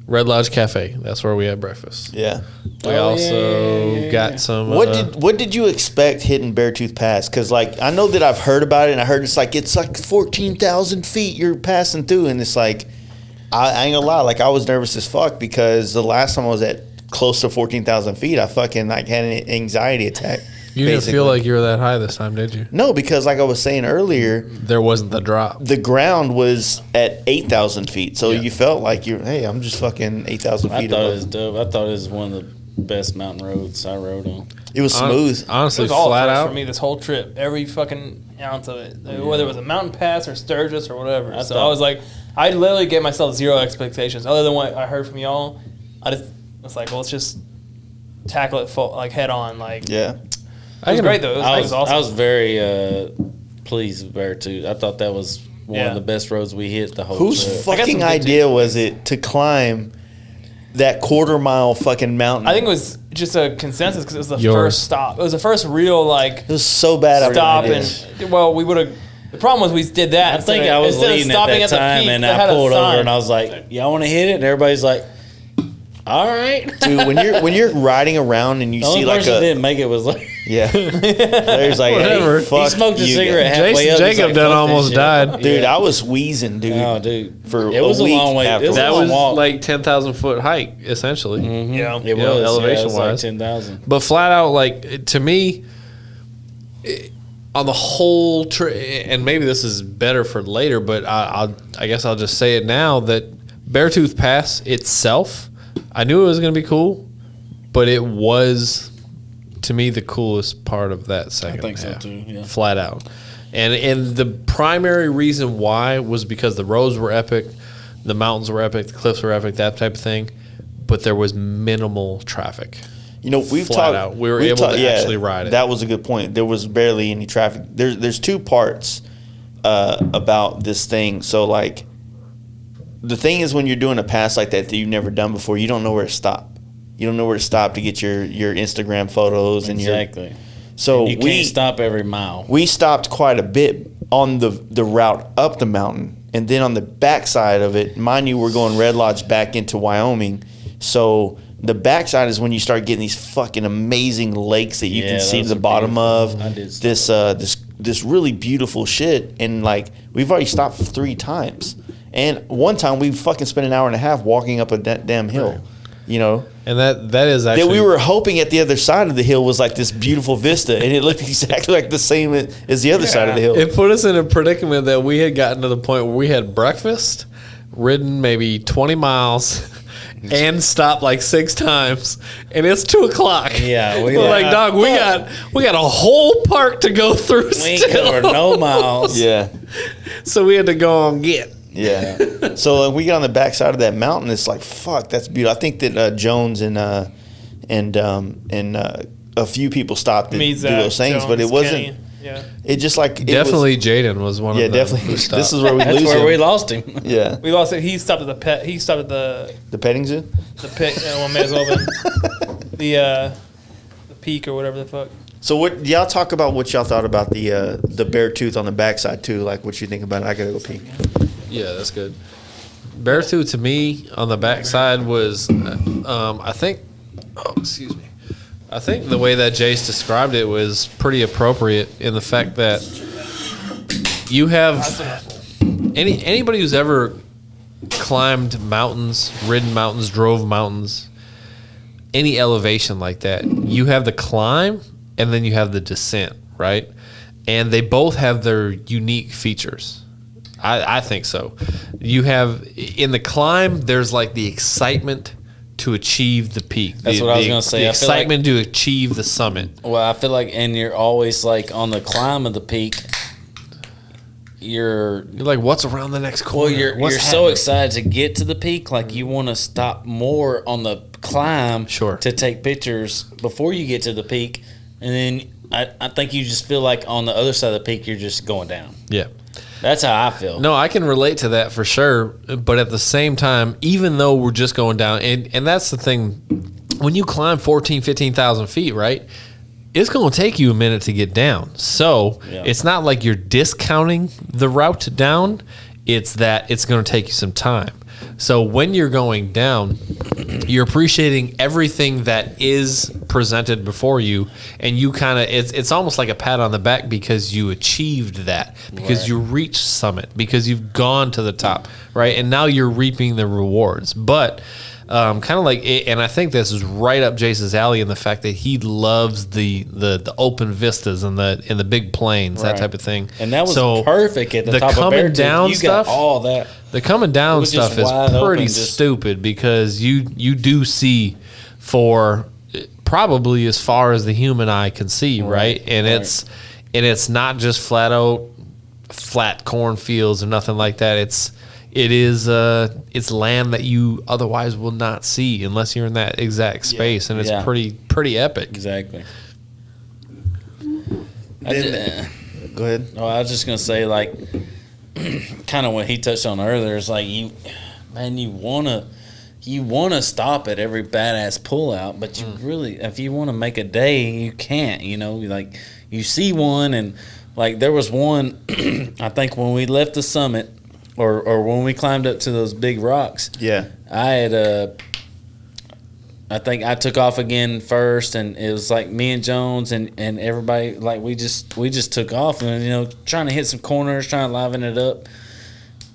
Red Lodge Cafe. That's where we had breakfast. Yeah. We Oh, also yeah. got some. What did you expect hitting Beartooth Pass? Because like I know that I've heard about it, and I heard it's like 14,000 feet you're passing through, and it's like I ain't gonna lie, like I was nervous as fuck because the last time I was at close to 14,000 feet, I fucking like had an anxiety attack. You didn't basically. feel like you were that high this time, did you? No, because like I was saying earlier, There wasn't the drop. the ground was at 8,000 feet, so Yeah. you felt like hey, I'm just fucking 8,000 I feet thought it above. was dope. I thought it was one of the best mountain roads I rode on. It was smooth. It Honestly, was all flat fresh out. for me this whole trip. Every fucking ounce of it, whether it was a mountain pass or Sturgis or whatever. I So thought- I was like, I literally gave myself zero expectations other than what I heard from y'all. I just was like, well, let's just tackle it full, like head on. Like, Yeah. it was great though. It was awesome. I was very pleased with Beartooth. I thought that was one Yeah. of the best roads we hit the whole Whose trip. I got some fucking good idea takeaways. was it to climb that quarter-mile fucking mountain? I think it was just a consensus because it was the Yours. first stop. It was the first real like it was so bad. I stop regret it. and well, we would have. The problem was we did that. I think I was instead of leading at stopping that the time, peak, and they I had a pulled over, sign. and I was like, "Y'all want to hit it?" And everybody's like, "All right." Dude, when you're riding around and you The only see like person that a didn't make it was like, yeah, there's like Whatever. hey, fuck he smoked a you cigarette guys. halfway Jason up. He's Jacob like, done "Fuck this almost shit." died. Dude, Yeah. I was wheezing, dude. Oh, dude, For it was a week long way. It was afterwards. a That long was walk. like 10,000 foot hike, essentially. Yeah. It Yeah, was elevation elevation like wise. 10,000. But flat out, like to me, on the whole trip, and maybe this is better for later, but I guess I'll just say it now that Beartooth Pass itself, I knew it was going to be cool, but it was to me the coolest part of that second. I think so half, too, yeah. flat out. And the primary reason why was because the roads were epic, the mountains were epic, the cliffs were epic, that type of thing. But there was minimal traffic. You know, we've Flat talked. out. We were we've able talked- to actually ride it. That was a good point. There was barely any traffic. There's two parts about this thing. So like, the thing is when you're doing a pass like that you've never done before, you don't know where to stop. You don't know where to stop to get your Instagram photos and Exactly. your. So You can't stop every mile. we stopped quite a bit on the route up the mountain, and then on the backside of it, mind you, we're going Red Lodge back into Wyoming. So the backside is when you start getting these fucking amazing lakes that you Yeah, can see those the are bottom beautiful. I of. did This really beautiful shit, and like we've already stopped 3 times, and one time we fucking spent an hour and a half walking up a damn hill. You know. And that is actually That we were hoping at the other side of the hill was like this beautiful vista, and it looked exactly like the same as the other side of the hill. It put us in a predicament that we had gotten to the point where we had breakfast, ridden maybe 20 miles, and stopped like 6 times, and it's 2:00. Yeah, we we're like- like, dog, we got a whole park to go through We ain't still. covered no miles. Yeah, So we had to go on get. yeah. So we get on the backside of that mountain. It's like fuck, that's beautiful. I think that Jones and a few people stopped to Me, do Zach, those things, but it Jones, wasn't. Kenny. Yeah. It just like Definitely Jaden was one Yeah, of them. definitely. who stopped. This is where we That's lose where him. we lost him. Yeah, We lost it. He stopped at the pet. He stopped at the petting zoo. pit. Well, may as well been the peak or whatever the fuck. So what y'all talk about? What y'all thought about the bare tooth on the backside too? Like what you think about it? I gotta go pee. Yeah, that's good. Beartooth to me on the backside was, I think. Oh, excuse me. I think the way that Jace described it was pretty appropriate in the fact that you have anybody who's ever climbed mountains, ridden mountains, drove mountains, any elevation like that, you have the climb and then you have the descent, right? And they both have their unique features. I think so. You have in the climb, there's like the excitement to achieve the peak. That's what I was gonna say. The I feel like- excitement to achieve the summit. Well, I feel like, and you're always like on the climb of the peak. You're like, what's around the next corner? well. You're What's so happening? excited to get to the peak, like you want to stop more on the climb, Sure. to take pictures before you get to the peak, and then I think you just feel like on the other side of the peak, you're just going down. Yeah. That's how I feel. No, I can relate to that for sure. But at the same time, even though we're just going down, and that's the thing, when you climb 14, 15,000 feet, right, it's going to take you a minute to get down. So Yeah. it's not like you're discounting the route down. It's that it's going to take you some time. So when you're going down, you're appreciating everything that is presented before you, and you kind of it's almost like a pat on the back because you achieved that, because Right. you reached summit, because you've gone to the top, right? And now you're reaping the rewards. But kind of like, and I think this is right up Jace's alley in the fact that he loves the open vistas and the big plains, that Right. type of thing. And that was So perfect at the top of coming Beartooth. down You stuff. got all that. The coming It down was just stuff is wide open, pretty just- stupid because you do see for probably as far as the human eye can see, right? And right. it's not just flat cornfields or nothing like that. It's land that you otherwise will not see unless you're in that exact space, and it's Yeah. pretty epic. Exactly. Go ahead. No, I was just gonna say, like, kind of what he touched on earlier is like you wanna stop at every badass pullout, but you really, if you want to make a day, you can't. You know, like you see one, and like there was one, I think when we left the summit, or when we climbed up to those big rocks, Yeah. I had I think I took off again first, and it was like me and Jones and everybody, like we just took off, and trying to hit some corners, trying to liven it up.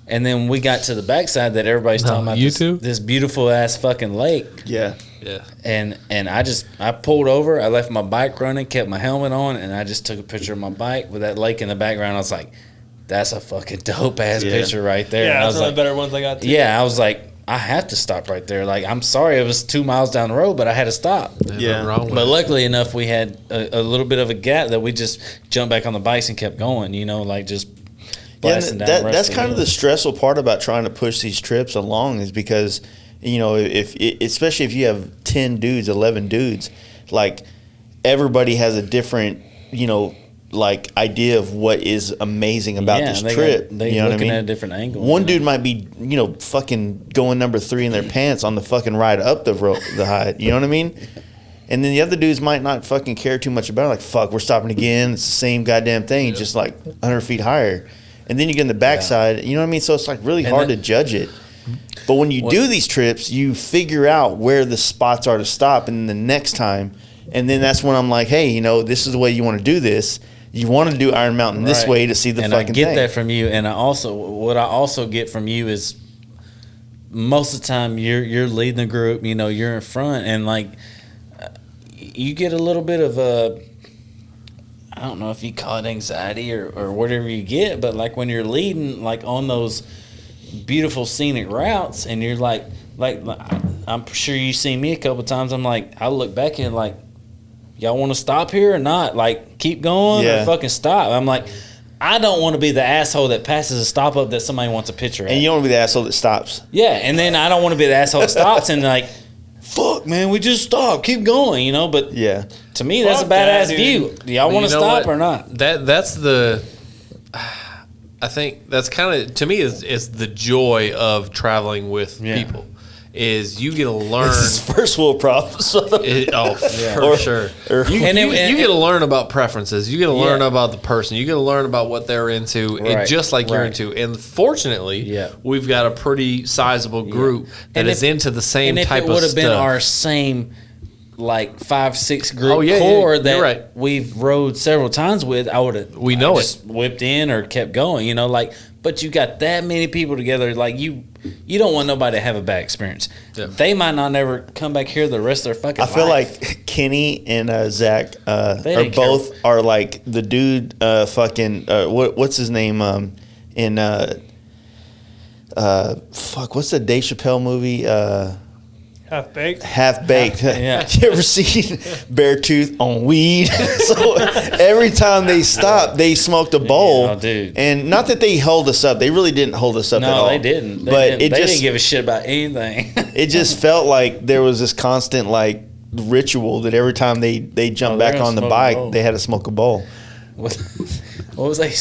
And then we got to the backside that everybody's talking about, you too? this beautiful ass fucking lake. Yeah. Yeah. And I pulled over, I left my bike running, kept my helmet on, and I just took a picture of my bike with that lake in the background. I was like, that's a fucking dope ass Yeah. picture right there. And Yeah, I that's was one like, of the better ones I got. Too. yeah, I was like, I have to stop right there. Like, I'm sorry it was 2 miles down the road, but I had to stop. Yeah. Nothing wrong with But it. luckily enough, we had a little bit of a gap that we just jumped back on the bikes and kept going, like just Yeah, blasting and down the rest that's of kind of the hill. stressful part about trying to push these trips along is because, if especially if you have 10 dudes, 11 dudes, like everybody has a different, like idea of what is amazing about this they trip. They you know what I looking mean? at a different angle. One dude might be, fucking going number 3 in their pants on the fucking ride up the height. You know what I mean? And then the other dudes might not fucking care too much about it. Like, fuck, we're stopping again. It's the same goddamn thing, just like 100 feet higher. And then you get in the backside. You know what I mean? So it's like really hard to judge it. But when you do these trips, you figure out where the spots are to stop, and then the next time, and then that's when I'm like, hey, this is the way you want to do this. You want to do Iron Mountain this Right. way to see the and fucking I get thing. that from you, and what I also get from you is most of the time you're leading the group, you're in front, and like you get a little bit of I don't know if you call it anxiety or whatever you get, but like when you're leading, like on those beautiful scenic routes, and you're like I'm sure you've seen me a couple times. I'm like, I look back and like, y'all want to stop here or not? Like, keep going Yeah. or fucking stop. I'm like, I don't want to be the asshole that passes a stop up that somebody wants a picture at. And you don't want to be the asshole that stops. Yeah, and then I don't want to be the asshole that stops and like fuck, man, we just stopped. Keep going, you know. But Yeah. to me, that's Fuck a badass that, view. dude. Do y'all want to You know stop what? or not? That's the. I think that's kind of, to me, is the joy of traveling with Yeah. people. Is you get to learn. This is first world problems. For Or- sure. or- You, And you, it- you get to learn about preferences. You get to learn Yeah. about the person. You get to learn about what they're into, and Right, just like you're right. into. And fortunately, Yeah. we've got a pretty sizable group that And is if- into the same and if type it of would have stuff. been our same, like 5-6 group Oh, yeah, core you're that right. we've rode several times with, I would have. We know just whipped in or kept going. You know, like. But you got that many people together, like you don't want nobody to have a bad experience. Yeah. They might not never come back here the rest of their fucking I feel life. like Kenny and Zach are didn't care. both are like the dude. What's his name? Fuck, what's the Dave Chappelle movie? Half baked. Half Baked. Yeah. You ever seen Beartooth on weed? So every time they stopped, they smoked a bowl. Oh, dude. And not that they held us up. They really didn't hold us up at all. No, they didn't. But They it just didn't give a shit about anything. it just felt like there was this constant like ritual that every time they jumped they're back gonna on the smoke a bike, bowl. they had to smoke a bowl. what was they?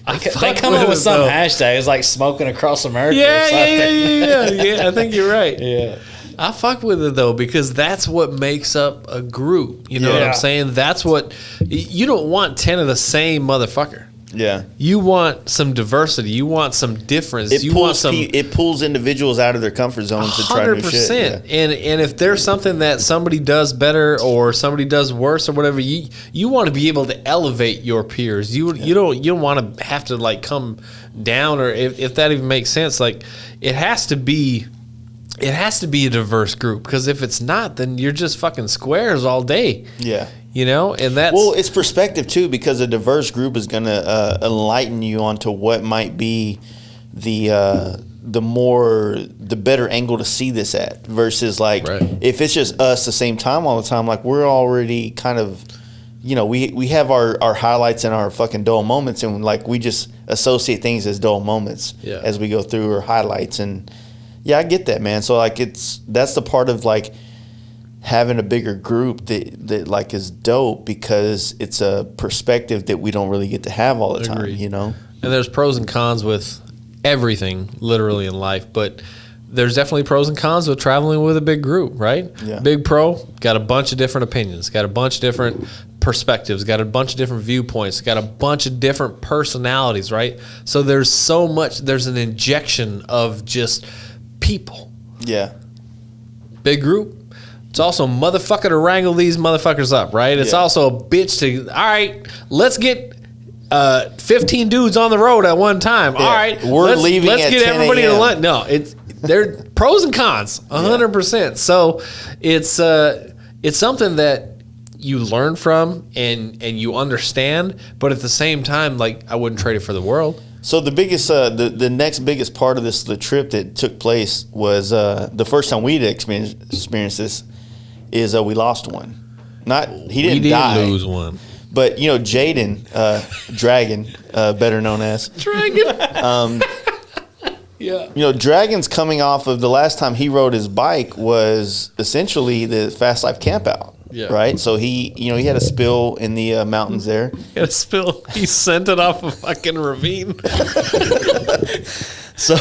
I They fuck come up with it, some though. hashtag. It's like smoking across America. or Yeah, something. yeah. I think you're right. Yeah. I fuck with it though, because that's what makes up a group. You know what Yeah. I'm saying? That's what you don't want 10 of the same motherfucker. Yeah. You want some diversity. You want some difference. It You want pulls some it pulls individuals out of their comfort zones to try new shit. Yeah. And if there's something that somebody does better or somebody does worse or whatever, you want to be able to elevate your peers. You don't want to have to like come down, or if that even makes sense. Like it has to be a diverse group, because if it's not, then you're just fucking squares all day. Yeah. You know, and that's Well, it's perspective too, because a diverse group is going to enlighten you onto what might be the better angle to see this at, versus like Right. if it's just us the same time all the time, like we're already kind of, you know, we have our highlights and our fucking dull moments, and like we just associate things as dull moments Yeah. as we go through, or highlights. And yeah, I get that, man. So like that's the part of like having a bigger group that like is dope, because it's a perspective that we don't really get to have all the time, Agreed. you know? And there's pros and cons with everything, literally, in life. But there's definitely pros and cons with traveling with a big group, right? Yeah. Big pro, got a bunch of different opinions, got a bunch of different perspectives, got a bunch of different viewpoints, got a bunch of different personalities, right? So there's an injection of just people. Yeah. Big group. It's also a motherfucker to wrangle these motherfuckers up, right? It's Yeah. also a bitch to, all right, let's get 15 dudes on the road at one time. All right, We're leaving Let's at get 10 everybody to a.m. lunch. No, they're pros and cons, 100%. So it's something that you learn from and you understand, but at the same time, like, I wouldn't trade it for the world. So the biggest, the next biggest part of the trip that took place was the first time we'd experienced this is we lost one. He didn't die, lose one. but you know Jaden, Dragon, better known as. Dragon. Yeah. You know, Dragon's coming off of the last time he rode his bike was essentially the Fast Life campout. Yeah. Right. So he had a spill in the mountains there. Got a spill. He sent it off a fucking ravine. So,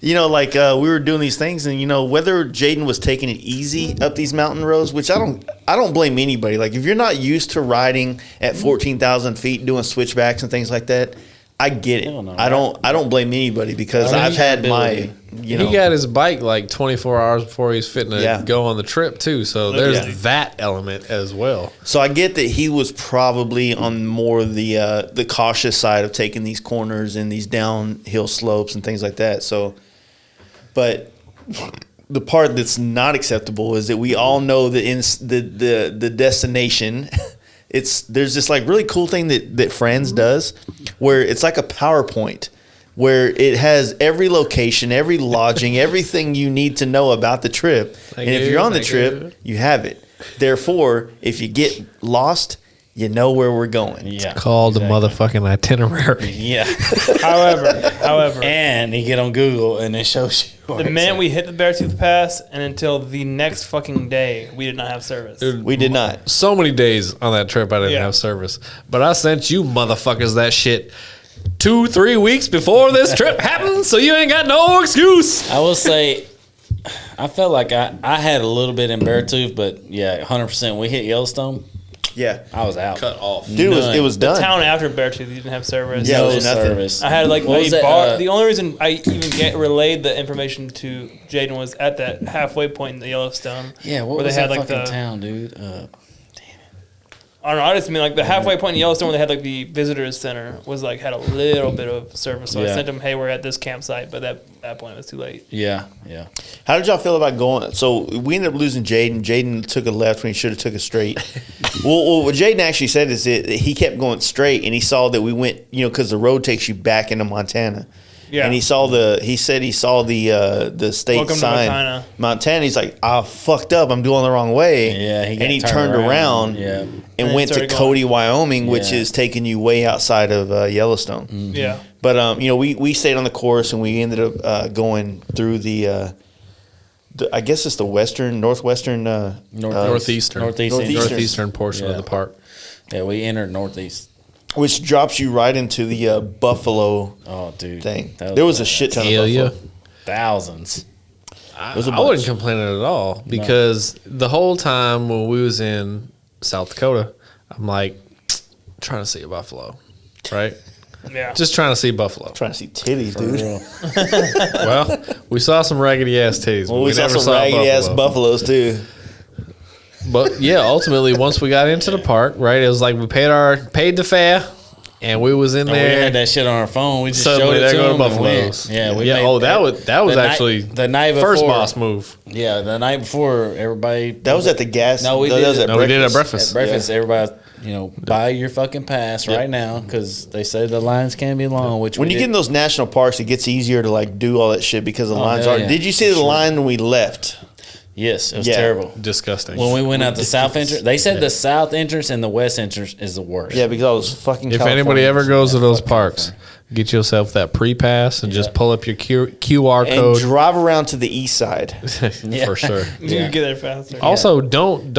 you know, like we were doing these things, and you know, whether Jaden was taking it easy up these mountain roads, which I don't blame anybody. Like if you're not used to riding at 14,000 feet, doing switchbacks and things like that, I get it. Hell no, I don't blame anybody, because I mean, I've had my, ability. you know, He got his bike like 24 hours before he's fitting to Yeah. go on the trip too. So there's Yeah. that element as well. so I get that he was probably on more the cautious side of taking these corners and these downhill slopes and things like that. So, but the part that's not acceptable is that we all know that in the destination, there's this like really cool thing that Friends does, where it's like a PowerPoint where it has every location, every lodging, everything you need to know about the trip. Thank And if you, you're on the thank trip, you. you have it. Therefore, if you get lost, you know where we're going. Yeah. Called the motherfucking itinerary. Yeah. However, And you get on Google and it shows you. the minute we hit the Beartooth Pass and until the next fucking day, we did not have service. We did not. So many days on that trip I didn't Yeah. have service. But I sent you motherfuckers that shit 2-3 weeks before this trip happened, so you ain't got no excuse. I will say, I felt like I had a little bit in Beartooth, but yeah, 100%. We hit Yellowstone. Yeah. I was out. Cut off. Dude, it was done. Town after Beartooth, you didn't have service. Yeah, it No was nothing. service. I had like What was a that, bar. The only reason I even relayed the information to Jaden was at that halfway point in the Yellowstone. Yeah, what where was they had that like fucking the town, dude? I don't know. I just mean like the halfway point in Yellowstone where they had like the visitors center was like had a little bit of service. So I Yeah. sent them, hey, we're at this campsite, but that point it was too late. Yeah. How did y'all feel about going? So we ended up losing Jaden. Jaden took a left when he should have took a straight. well, what Jaden actually said is that he kept going straight, and he saw that we went, because the road takes you back into Montana. Yeah. And he said he saw the state Welcome to sign. Montana. He's like, I fucked up. I'm doing the wrong way. Yeah, and he turned around. Yeah. And then went to started going. Cody, Wyoming, which Yeah. is taking you way outside of Yellowstone. Yeah. But we stayed on the course, and we ended up going through the I guess it's the northwestern, Northeastern portion of Yeah. the park. Yeah, we entered northeast. which drops you right into the buffalo Oh, dude. thing. That There was a bad. shit ton Hell of yeah. buffalo. Thousands. I was a wasn't bunch. complaining at all because the whole time when we was in South Dakota, I'm like trying to see a buffalo, right? Yeah. Just trying to see buffalo. Trying to see titties, dude. Well, we saw some raggedy ass titties. Well, but we saw never some raggedy ass buffalo. buffaloes too. But yeah, ultimately, once we got into the park, right, it was like we paid the fare, and we was in And we there. had that shit on our phone. We just Suddenly, showed it there to go them the and went. buffaloes. Yeah, we yeah. made Oh, that was the night- actually the night first before. boss move. Yeah, the night before, everybody. That was at the gas. No, we that did was it. at No, we did it at At breakfast. breakfast, everybody, buy your fucking pass right now because they say the lines can be long. Which When we you did. get in those national parks, it gets easier to like do all that shit because the lines hell are. yeah. Did you see the line when we left? Yes, it was Yeah. terrible. Disgusting. When we went out the south entrance, they said the south entrance and the west entrance is the worst. Yeah, because I was fucking. If Californians. anybody ever goes to those parks, get yourself that pre-pass and just pull up your QR and code drive around to the east side. for sure. You can get there faster. Also, don't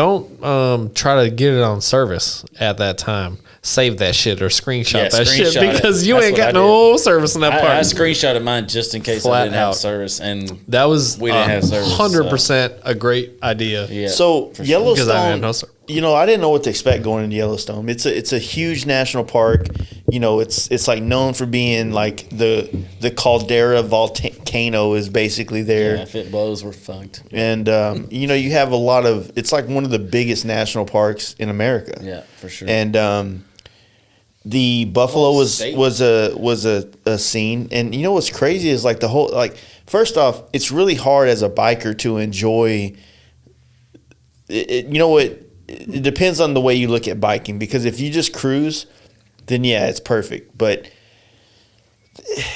try to get it on service at that time. Save that shit or screenshot Yeah, that shit screenshot it. because you That's ain't what got I no service in that I park. screenshotted mine just in case I Flat didn't have out. service, and That was We didn't have service, so- 100% a great idea. yeah. So Because I Yellowstone, didn't know service. I didn't know what to expect going into Yellowstone. It's a huge national park. It's like known for being like the caldera volcano is basically there. yeah, if it blows, we're fucked. And you have a lot of. It's like one of the biggest national parks in America. Yeah, for sure. And the buffalo Whole was state. was a scene. And you know what's crazy is like the whole like. First off, it's really hard as a biker to enjoy. You know what? It depends on the way you look at biking because if you just cruise, then yeah, it's perfect. But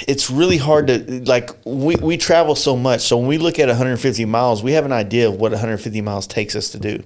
it's really hard to like we travel so much. So when we look at 150 miles, we have an idea of what 150 miles takes us to do.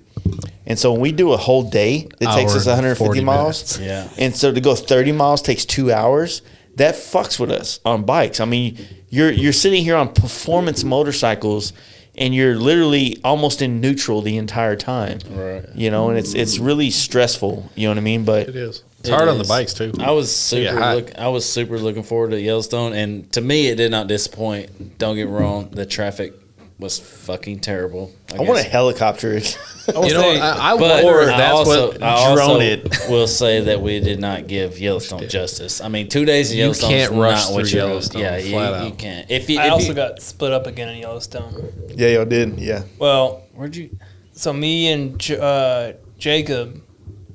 And so when we do a whole day, it takes Hour us and 150 40 miles. minutes. Yeah. And so to go 30 miles takes 2 hours. That fucks with us on bikes. I mean, you're sitting here on performance motorcycles and you're literally almost in neutral the entire time. Right. And it's really stressful, you know what I mean? But It is. It's hard on the is. bikes too. I was super hot. I was super looking forward to Yellowstone, and to me, it did not disappoint. Don't get me wrong, the traffic was fucking terrible. I want to helicopter it. I But wonder if that's also, what I also drone it. will say that we did not give Yellowstone justice. I mean, 2 days in Yellowstone can't is rush not what through you're Yellowstone, Yeah, flat you out. can't. I also got split up again in Yellowstone. Yeah, y'all did. Yeah. Well, Where'd you? so me and Jacob,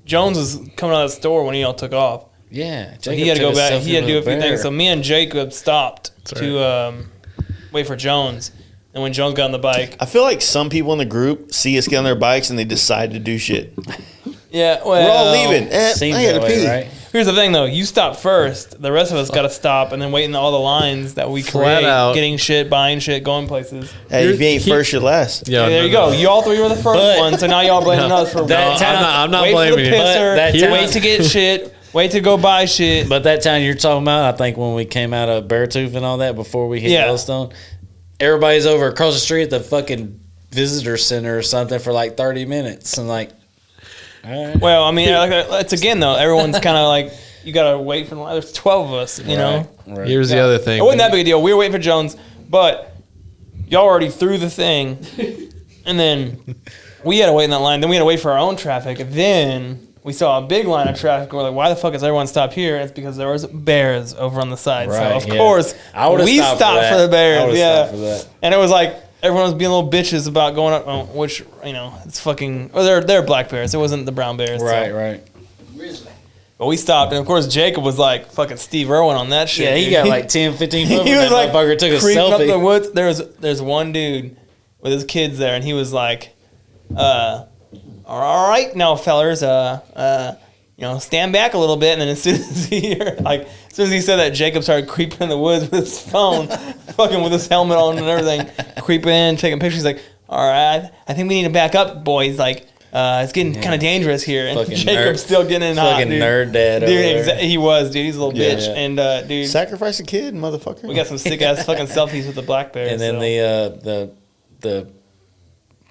Jones was coming out of the store when y'all took off. Yeah, So he had to go back. He had to do a few things. So me and Jacob stopped to wait for Jones. And when Jones got on the bike, I feel like some people in the group see us get on their bikes and they decide to do shit. yeah, well, We're all leaving. I Seems had that to way, pee. right? Here's the thing, though. You stop first. The rest of us got to stop and then wait in all the lines that we Flat create, out. getting shit, buying shit, going places. Hey, if you ain't first, you're last. Yeah, Hey, there you go. You all three were the first ones, so now y'all blaming us for that time- I'm not wait blaming for you. the pisser, But that time- wait to get shit, wait to go buy shit. But that time you're talking about, I think when we came out of Beartooth and all that before we hit Yeah. Yellowstone, everybody's over across the street at the fucking visitor center or something for like 30 minutes. And like, all right. Well, I mean, it's again though. Everyone's kind of like you gotta wait for the line. There's 12 of us, you know. Right. Here's the other thing. It wasn't that big a deal. We were waiting for Jones, but y'all already threw the thing, and then we had to wait in that line. Then we had to wait for our own traffic. And then we saw a big line of traffic. We're like, why the fuck is everyone stopped here? And it's because there was bears over on the side. So Right, of yeah. course I would've we stopped stopped for for that. the I bears. would've Yeah, stopped for that. and it was like everyone was being little bitches about going up, which it's fucking. Oh, they're black bears. It wasn't the brown bears. so. Right. But we stopped, and of course Jacob was like fucking Steve Irwin on that shit. Yeah, he dude. got like 10, 15 foot. He was like motherfucker took a creeping up the selfie. woods. There's one dude with his kids there, and he was like, all right now, fellers, stand back a little bit." And then as soon as he said that, Jacob started creeping in the woods with his phone, fucking with his helmet on and everything, creeping in, taking pictures. He's like, "All right, I think we need to back up, boys. Like, it's getting kind of dangerous here." And Fucking Jacob's nerd- still getting in hot, Fucking dude. nerd dad over Dude, there. he was, dude. He's a little Yeah. bitch, Yeah. and dude, Sacrifice a kid, motherfucker. we got some sick ass fucking selfies with the black bears. And then so.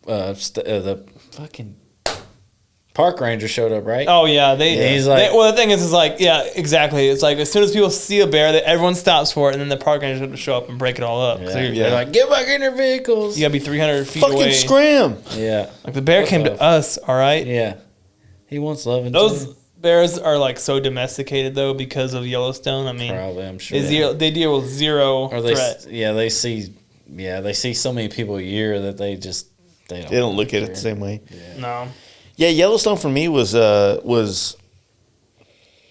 the fucking park ranger showed up, right? Oh yeah, He's like- well, the thing is like, yeah, exactly. It's like as soon as people see a bear, everyone stops for it, and then the park rangers have to show up and break it all up. Yeah. So you They're like, get back in your vehicles. gotta be 300 feet Fucking away. scram. Yeah. Like the bear came to us, all right. Yeah. He wants loving Those too. bears are like so domesticated though because of Yellowstone. I mean, Probably, I'm sure. they deal with zero Or they, threat. they see so many people a year that they They don't look at it the same way. No. Yeah, Yellowstone for me was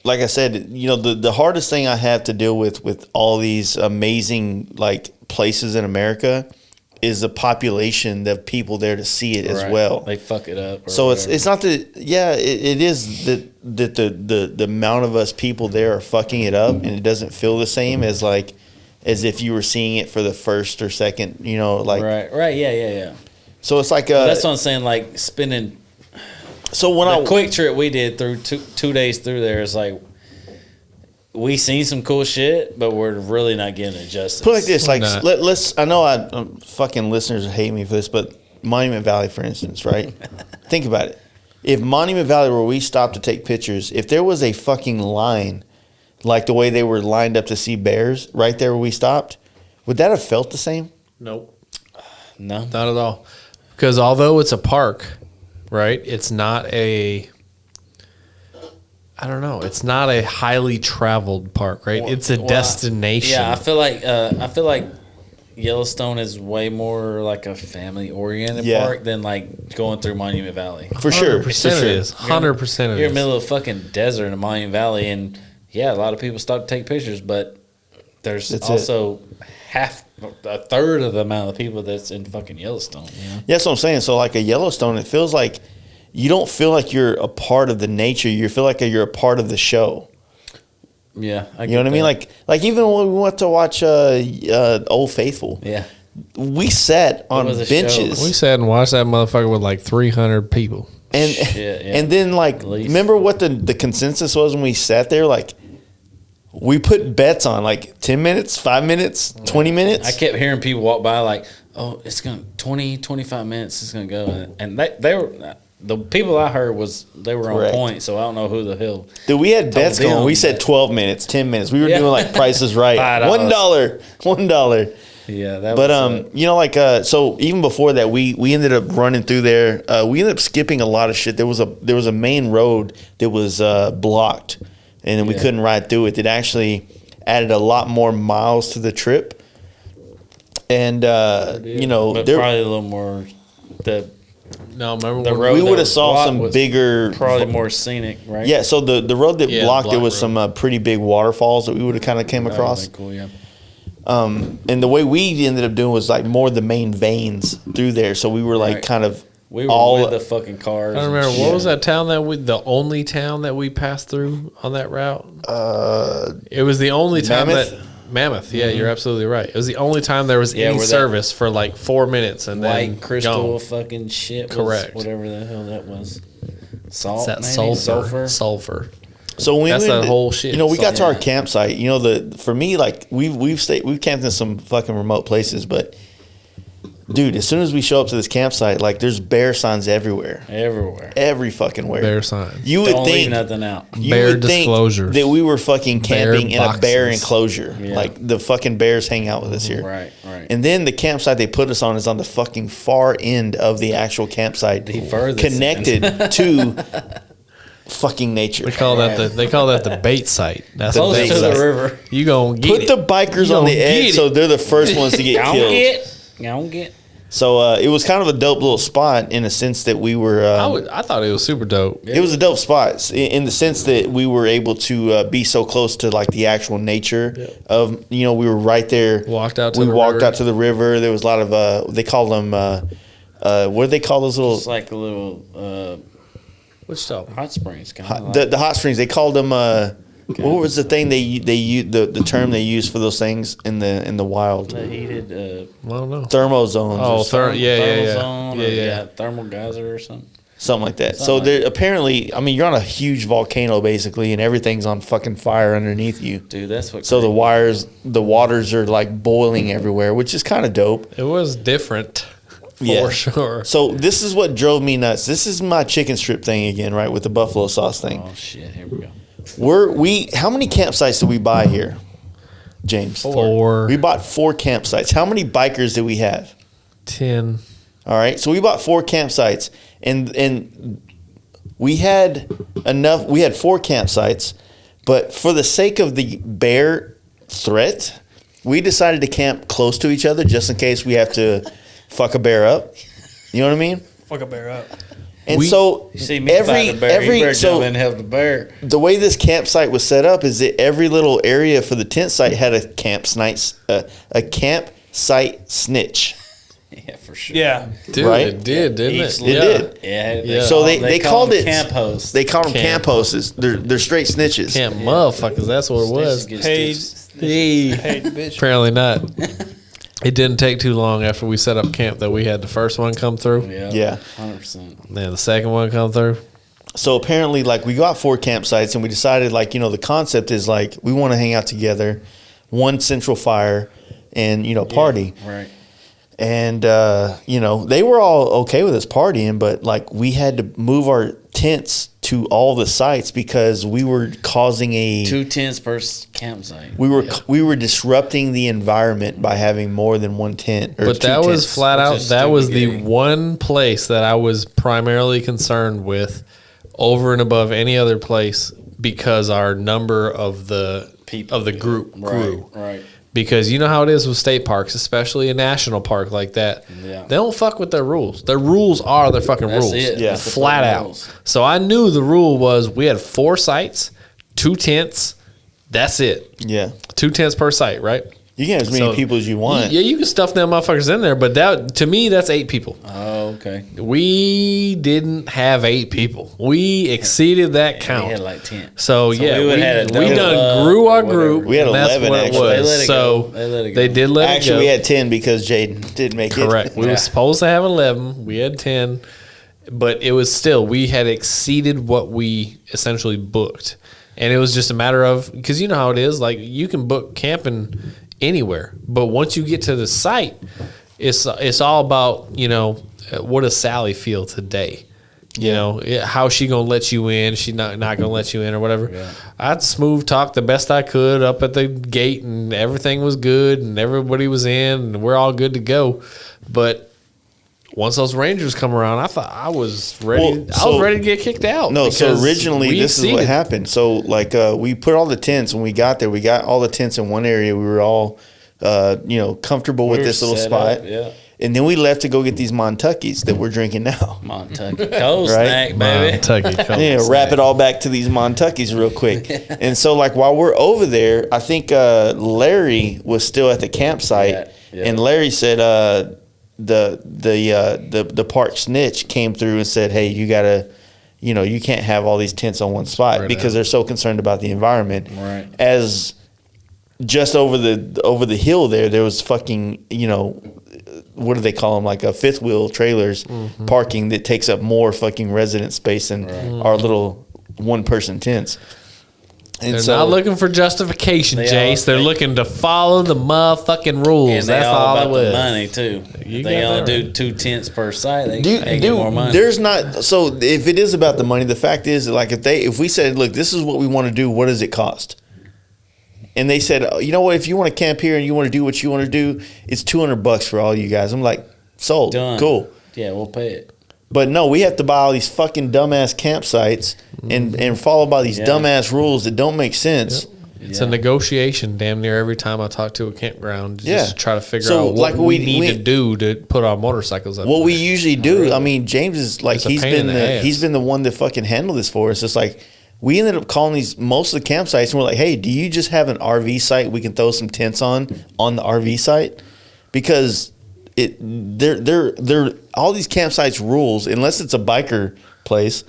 like I said, the hardest thing I have to deal with all these amazing like places in America is the population, the people there to see it as Right. well. They fuck it up. or So whatever. it's not that it is that the amount of us people there are fucking it up, and it doesn't feel the same as if you were seeing it for the first or second, right. Yeah. So it's like That's what I'm saying. Like spending so when the I quick trip we did through 2 days through there is like we seen some cool shit, but we're really not getting it justice. put it like this, like not? let's I know fucking listeners hate me for this, but Monument Valley, for instance, right? Think about it. If Monument Valley, where we stopped to take pictures, if there was a fucking line like the way they were lined up to see bears right there where we stopped, would that have felt the same? Nope. No, Not at all. Because although it's a park, right, it's not it's not a highly traveled park, right? It's a destination. Yeah, I feel like Yellowstone is way more like a family oriented Yeah. park than like going through Monument Valley. For sure. 100% it is. 100% it You're in is. the middle of fucking desert in Monument Valley, and yeah, a lot of people stop to take pictures, but there's That's also a third of the amount of people that's in fucking Yellowstone. You know? Yeah, that's what I'm saying. So like a Yellowstone, it feels like you don't feel like you're a part of the nature. You feel like you're a part of the show. Yeah, You know what I mean? Like even when we went to watch Old Faithful, yeah, we sat on was a benches. show. We sat and watched that motherfucker with like 300 people. And Shit, yeah. and then like least. remember what the consensus was when we sat there? Like we put bets on like 10 minutes, 5 minutes, 20 minutes. I kept hearing people walk by like, oh, it's going to 20, 25 minutes. It's going to go. And they were, the people I heard they were on Correct. point. So I don't know who the hell. Dude, we had bets them going. We said that- 12 minutes, 10 minutes. We were Yeah. doing like prices right. $5. $1. Yeah. That But was so even before that, we ended up running through there. We ended up skipping a lot of shit. There was a main road that was blocked, and then we Yeah. couldn't ride through it. It actually added a lot more miles to the trip. And but there, probably a little more. No, remember The when road we that would have was saw blocked some was bigger. Probably more scenic, right? Yeah, so the road that Yeah, blocked, there block was road. some pretty big waterfalls that we would have kind of came That would've across. been cool, yeah. And the way we ended up doing was like more the main veins through there. So we were like Right. kind of We were all with the fucking cars. I don't remember what was that town the only town that we passed through on that route. It was the only time Mammoth. Yeah, you're absolutely right. It was the only time there was any service for like 4 minutes and then white crystal gone. fucking shit. Correct. Whatever the hell that was. Salt. It's that maybe? sulfur. So when That's we that whole shit. You know, we got to our Yeah. campsite. You know, for me, like we've camped in some fucking remote places, but dude, as soon as we show up to this campsite, like there's bear signs everywhere, every fucking where. Bear sign. You would Don't think leave nothing out. you Bear would think disclosures. that we were fucking camping in a bear boxes. enclosure. Yeah. Like the fucking bears hang out with us here. Right. And then the campsite they put us on is on the fucking far end of the actual campsite, The furthest connected to fucking nature. They call that the bait site. That's The the bait bait to site. the river. You gonna get Put it. the bikers You on the gonna edge get so it. they're the first ones to get killed. Don't get. So it was kind of a dope little spot in a sense that we were. I thought it was super dope. It was a dope spot in the sense that we were able to be so close to like the actual nature of, you know, we were right there. Walked out to we the walked river. out to the river. There was a lot of they call them what do they call those little It's like a little Which stuff? hot springs kind of. Like, the hot springs? They called them what was the thing they used the term they used for those things in the wild? the heated I don't know. Thermozones Oh, or thermal thermal zone or, Yeah. thermal geyser or something. something like that. Something So like there apparently, I mean, you're on a huge volcano basically, and everything's on fucking fire underneath you. Dude, that's what. So the waters are like boiling everywhere, which is kind of dope. It was different for Yeah. sure. So this is what drove me nuts. This is my chicken strip thing again, right? With the buffalo sauce thing. Oh shit! Here we go. How many campsites did we buy here, James? 4, We bought 4 campsites. How many bikers did we have? 10. All right, so we bought 4 campsites, and we had enough. We had 4 campsites, but for the sake of the bear threat, we decided to camp close to each other just in case we have to fuck a bear up. You know what I mean? Fuck a bear up. And so You see me fight a bear. You better jump in and help the bear. the way this campsite was set up is that every little area for the tent site had a campsite snitch. Yeah, for sure. Yeah. Dude, Right? it did, didn't it? It did. Yeah. Yeah. So they called them it camp hosts. They called them Camp. camp hosts. They're straight snitches. Camp motherfuckers. That's what it was. Snitches get Paid, stitched. paid bitch. Apparently not. It didn't take too long after we set up camp that we had the first one come through. Yeah. 100%. Then the second one come through. So apparently, like, we got 4 campsites, and we decided, like, you know, the concept is like we want to hang out together, one central fire, and party. Right. And you know, they were all okay with us partying, but like we had to move our tents to all the sites because we were causing 2 tents per campsite. we were disrupting the environment by having more than one tent. Or But 2 that was tents. flat out. Which is That was the stupid. one place that I was primarily concerned with, over and above any other place, because our number of the People. of the group grew. Right. Because you know how it is with state parks, especially a national park like that. Yeah. They don't fuck with their rules. Their rules are their fucking That's rules. it. Yeah. That's the Flat fucking out. rules. So I knew the rule was we had 4 sites, 2 tents. That's it. Yeah. 2 tents per site, right? You can have as many So, people as you want. Yeah, you can stuff them motherfuckers in there, but that to me that's 8 people. Oh, okay. We didn't have 8 people. We exceeded that count. We had like 10. So yeah, we would had a we double done up grew or our whatever. group. We had and that's 11 what it actually. was. They let it So go. They let it they go. did let Actually, it go. we had 10 because Jaden didn't make it. Correct. We Yeah. were supposed to have 11. We had 10, but it was still we had exceeded what we essentially booked, and it was just a matter of because you know how it is. Like you can book camping anywhere, but once you get to the site, it's all about what does Sally feel today. How's she gonna let you in? She not gonna let you in or whatever. Yeah. I'd smooth talk the best I could up at the gate, and everything was good, and everybody was in, and we're all good to go. But once those Rangers come around, I thought I was ready. Well, I was ready to get kicked out. No, so because originally we this is what exceeded. happened. So like we put all the tents when we got there. We got all the tents in one area. We were all comfortable with We were this little set spot. up, yeah. And then we left to go get these Montuckies that we're drinking now. Montucky cold Right? snack, baby. Kentucky. Yeah, wrap it all back to these Montuckies real quick. And so like while we're over there, I think Larry was still at the campsite, Yeah. and Larry said, the park snitch came through and said, hey, you gotta, you can't have all these tents on one spot Right because now. they're so concerned about the environment. Right. As just over the hill there was fucking, what do they call them, like a fifth wheel trailers parking that takes up more fucking resident space than our little one person tents. And They're not looking for justification, Jace. They're looking to follow the motherfucking rules. And they That's all all about it was. the money too. You If they got only that do 2 tents per site, they Dude, get more money. there's not. So if it is about the money, the fact is, like, if we said, look, this is what we want to do, what does it cost? And they said, oh, you know what? If you want to camp here and you want to do what you want to do, it's $200 for all you guys. I'm like, sold, Done. cool. Yeah, we'll pay it. But no, we have to buy all these fucking dumbass campsites and follow by these Yeah. dumbass rules that don't make sense. It's a negotiation damn near every time I talk to a campground just Yeah. to try to figure So, out what like, we we- need we- to do to put our motorcycles up. What we there. usually do, I mean, James is like, It's a he's pain in been the the ass. he's been the one that fucking handled this for us. It's like we ended up calling most of the campsites and we're like, hey, do you just have an RV site we can throw some tents on the RV site? Because they're all these campsites rules, unless it's a biker place,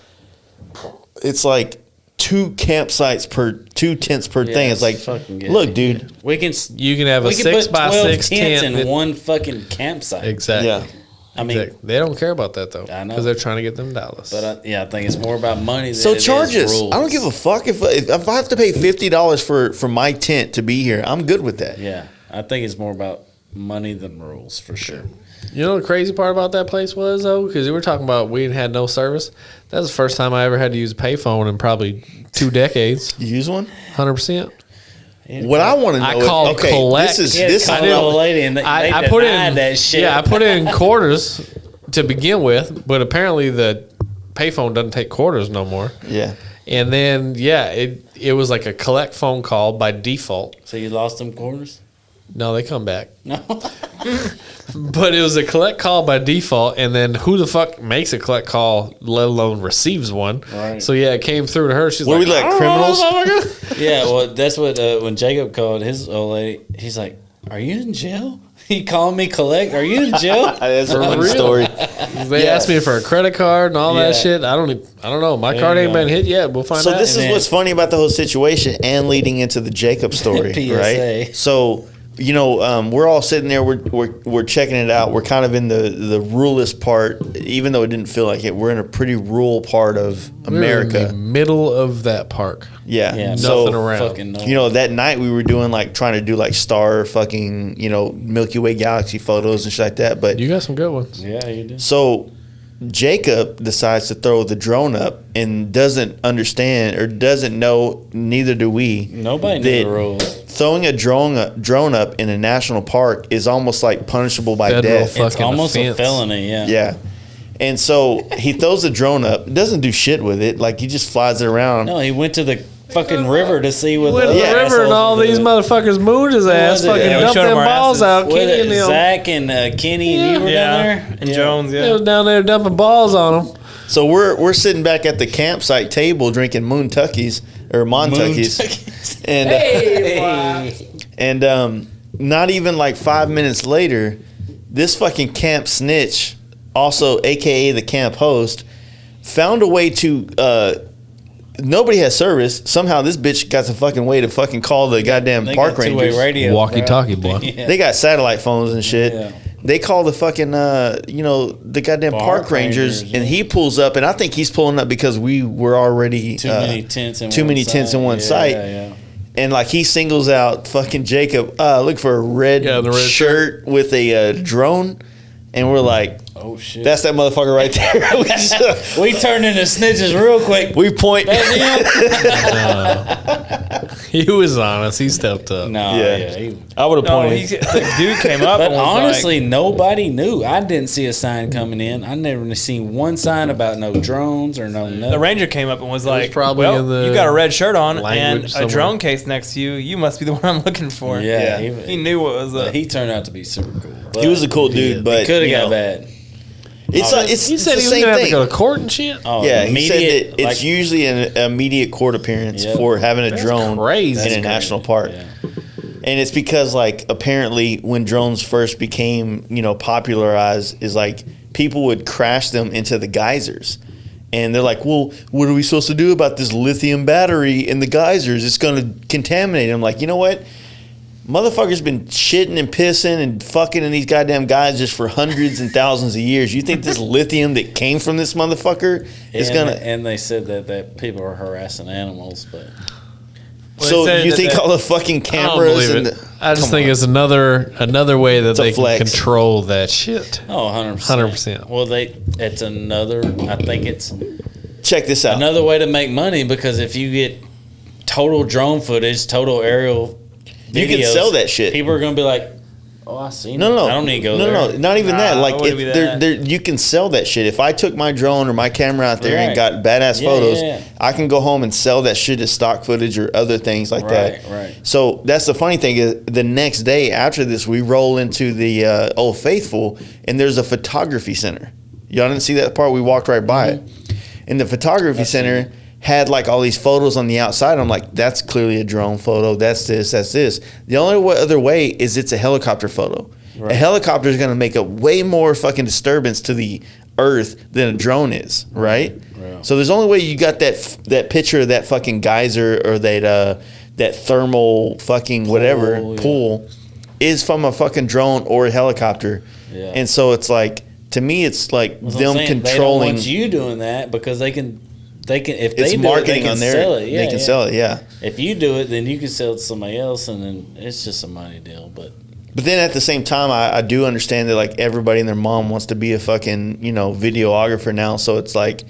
it's like 2 campsites per 2 tents per thing. It's like, fucking good. look, dude. We can You can have a we can 6 put by 12 6 tents tent. in that- one fucking campsite. Exactly. Yeah. I mean, Exactly. They don't care about that though, I know. because they're trying to get them dollars. but I think it's more about money. Than So it charge is us. rules. I don't give a fuck if I have to pay $50 for my tent to be here. I'm good with that. Yeah, I think it's more about money than rules for sure. You know the crazy part about that place was though, because we were talking about we had no service. That was the first time I ever had to use a payphone in probably 2 decades. You use one? 100%. What I want to know I is, called okay, collect. this is Yeah, this. call I the didn't- old lady and they I put denied in that shit. Yeah, I put in quarters to begin with, but apparently the payphone doesn't take quarters no more. Yeah. And then it was like a collect phone call by default. So you lost them quarters? No, they come back. No. But it was a collect call by default, and then who the fuck makes a collect call, let alone receives one? Right. So yeah, it came through to her. She's What, like, we like "I don't criminals?" know, motherfucker." Yeah, well, that's what when Jacob called his old lady, he's like, "Are you in jail?" He called me collect. Are you in jail? That's a For funny real? story. They Yeah. asked me for a credit card and all that Yeah. shit. I don't know. My There card you ain't go. been hit yet. We'll find So out. this is then- what's funny about the whole situation and leading into the Jacob story, PSA. right? So we're all sitting there, we're checking it out. We're kind of in the ruralist part, even though it didn't feel like it. We're in a pretty rural part of We were in America. the middle of that park. Yeah. Yeah, So nothing around. Fucking no. that night we were doing like trying to do like star fucking Milky Way galaxy photos and shit like that. But You got some good ones. Yeah, you do. so Jacob decides to throw the drone up and doesn't understand or doesn't know, neither do we. Nobody that knew the rules. Throwing a drone up in a national park is almost like punishable by Federal death. fuck- It's Fucking almost offense. a felony. Yeah. Yeah. And so he throws the drone up, doesn't do shit with it. Like he just flies it around. No, he went to the fucking river to see what Went the to the other river and assholes all were these doing. motherfuckers mooned his ass. was it? Fucking Yeah, we dumped showed them him our balls asses. out. What Kenny is and it, them. Zach and Kenny and you were Yeah, down there? and Jones, They yeah. was down there dumping balls on them. So we're sitting back at the campsite table drinking Moon Tuckies or Montuckies. And not even like 5 minutes later, this fucking camp snitch, also AKA the camp host, found a way to nobody has service. Somehow this bitch got the fucking way to fucking call the goddamn They park got two-way rangers. radio, Walkie-talkie, bro. boy. Yeah. They got satellite phones and shit. Yeah. They call the fucking the goddamn park rangers, rangers, and yeah. he pulls up, and I think he's pulling up because we were already Too many tents in too one many tents in one site. Yeah. And like he singles out fucking Jacob, look for a red, Yeah, the red shirt with a drone, and we're like, Oh shit. that's that motherfucker right there. we, just, we turned into snitches real quick. we point. He was honest. He stepped up. No, Yeah. yeah. I would have No, pointed. the dude came up But and was honestly, nobody knew. I didn't see a sign coming in. I never seen one sign about no drones or no like, nothing. the ranger came up and was like, probably well, in the you got a red shirt on and language a somewhere. drone case next to you. You must be the one I'm looking for. Yeah, He knew what was But up. he turned out to be super cool. But He was a cool dude, but could have you got know, bad. It's You said the he was same gonna have to thing. go to court and shit. Oh, Yeah, he said immediate, that it's like- usually an immediate court appearance Yep. for having a drone crazy. in That's a national park. Yeah. And it's because like apparently when drones first became, popularized is like people would crash them into the geysers. And they're like, well, what are we supposed to do about this lithium battery in the geysers? It's going to contaminate. I'm like, you know what? Motherfuckers been shitting and pissing and fucking in these goddamn geysers for hundreds and thousands of years. You think this lithium that came from this motherfucker is going to... And they said that people are harassing animals, but... So you think all the fucking cameras and I just think it's another way that they can flex. control that shit. Oh, 100%. 100%. Well, it's another, I think it's check this out. another way to make money, because if you get total drone footage, total aerial videos, you can sell that shit. People are going to be like, oh, I seen it. No, I don't need to go there. No, not even that. Like, wouldn't be that. you can sell that shit. If I took my drone or my camera out there and Right. got badass Yeah, photos, yeah. I can go home and sell that shit as stock footage or other things like that. Right. So that's the funny thing is the next day after this, we roll into the Old Faithful, and there's a photography center. Y'all didn't see that part? We walked right by it. And the photography center had like all these photos on the outside. I'm like, that's clearly a drone photo. That's this. The only other way is it's a helicopter photo. Right. A helicopter is going to make a way more fucking disturbance to the earth than a drone is, right? Yeah. So there's only way you got that picture of that fucking geyser or that thermal fucking whatever pool is from a fucking drone or a helicopter. Yeah. And so it's like, to me, it's like That's what them I'm saying. They don't controlling. want you doing that because they can if It's they do marketing it, they on can there. sell it. Yeah, they can sell it, yeah. If you do it, then you can sell it to somebody else, and then it's just a money deal. But then at the same time, I do understand that like everybody and their mom wants to be a fucking videographer now. So it's like,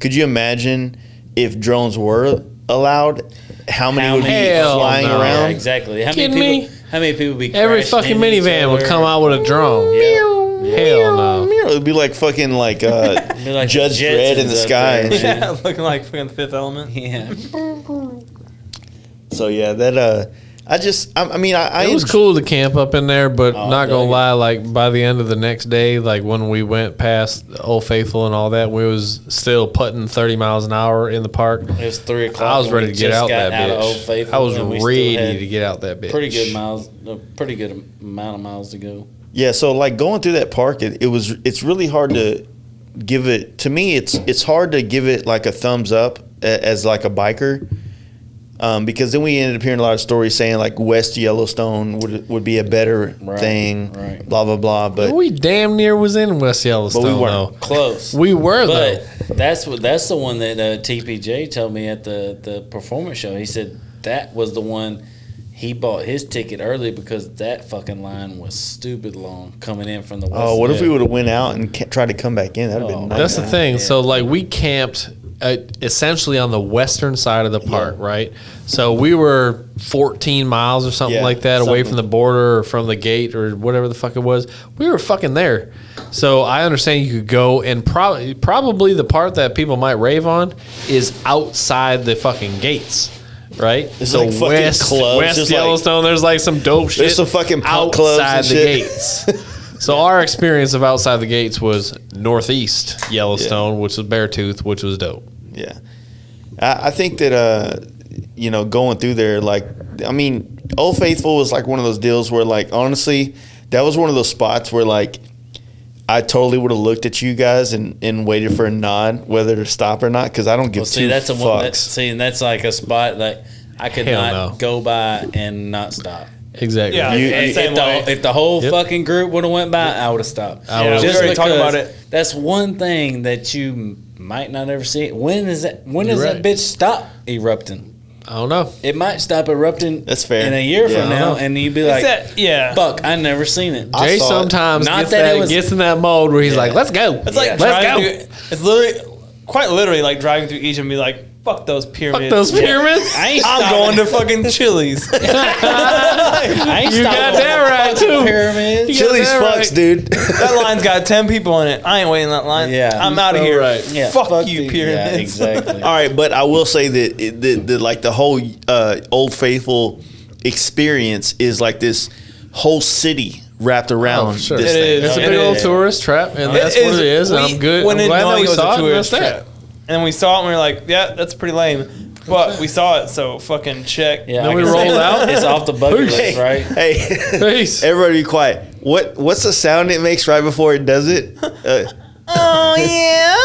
could you imagine if drones were allowed? How many would be Hell flying no. around? yeah, exactly. Kidding me? How many people be Every crashing fucking into each minivan would other? come out with a drone. Yeah. Hell no. It'd be like fucking like, Be like Judge the Dredd in the Jetsons up sky there. and shit. Yeah, looking like fucking The Fifth Element. Yeah. So yeah, that I It was cool to camp up in there, but Oh, not gonna dang. lie, like by the end of the next day, like when we went past Old Faithful and all that, we was still putting 30 miles an hour in the park. It was 3 o'clock. I was when ready we to get just out got that out of Old bitch. Faithful, I was and we still ready had to get out that bitch. Pretty good miles, a pretty good amount of miles to go. Yeah, so like going through that park, it's really hard to give it. To me, it's hard to give it like a thumbs up as like a biker, because then we ended up hearing a lot of stories saying like West Yellowstone would be a better thing, right. blah blah blah. But we damn near was in West Yellowstone. But we weren't. Though. Close. We were though. But that's the one that TPJ told me at the performance show. He said that was the one he bought his ticket early because that fucking line was stupid long coming in from the west. what if we would have went out and tried to come back in? That'd have been nice. That's the thing. So like we camped essentially on the western side of the park, right? So we were 14 miles or something like that away from the border or from the gate or whatever the fuck it was. We were fucking there. So I understand you could go, and probably the part that people might rave on is outside the fucking gates. Right, It's so like fucking West clubs, just like- Yellowstone. There's like some dope shit. There's some fucking punk clubs outside and the shit. gates. So our experience of outside the gates was northeast Yellowstone, which was Beartooth, which was dope. Yeah, I think that going through there, like, I mean, Old Faithful was like one of those deals where, like, honestly, that was one of those spots where, like, I totally would have looked at you guys and waited for a nod whether to stop or not, because I don't give two that's fucks. and that's like a spot that I could Hell not no. go by and not stop. Exactly. Yeah. If the whole fucking group would have went by, I would have stopped. Yeah, we already talked about it. That's one thing that you might not ever see. When does that bitch stop erupting? I don't know. It might stop erupting. That's fair. In a year Yeah, from I now, know. and you'd be like, Fuck. I never seen it. I Jay saw it. sometimes Not gets, that it was- gets in that mode where he's like, "Let's go. It's like let's driving go. through, it's literally, quite literally, like driving through Egypt and be like, fuck those pyramids. Fuck those pyramids." I ain't I'm stopping. going to fucking Chili's. I ain't You got stopping that at the right, fucking too. Pyramids. You Chili's that fucks, right. dude. That line's got 10 people in it. I ain't waiting in that line. Yeah. I'm out of So here. right. Yeah, Fuck you, the- pyramids. Yeah, exactly. All right, but I will say that the whole Old Faithful experience is like this whole city wrapped around Oh, for sure. this It thing. is. It's a It big old is. tourist trap, and that's what it is. And I'm good. I'm When glad that knowing we it was saw a it. And that's tourist that. trap. And then we saw it and we were like, yeah, that's pretty lame. But we saw it, so fucking check. Yeah, Then I we can see rolled out. It's off the bucket Peace. list, right? Hey, Peace. everybody be quiet. What's the sound it makes right before it does it? Oh yeah.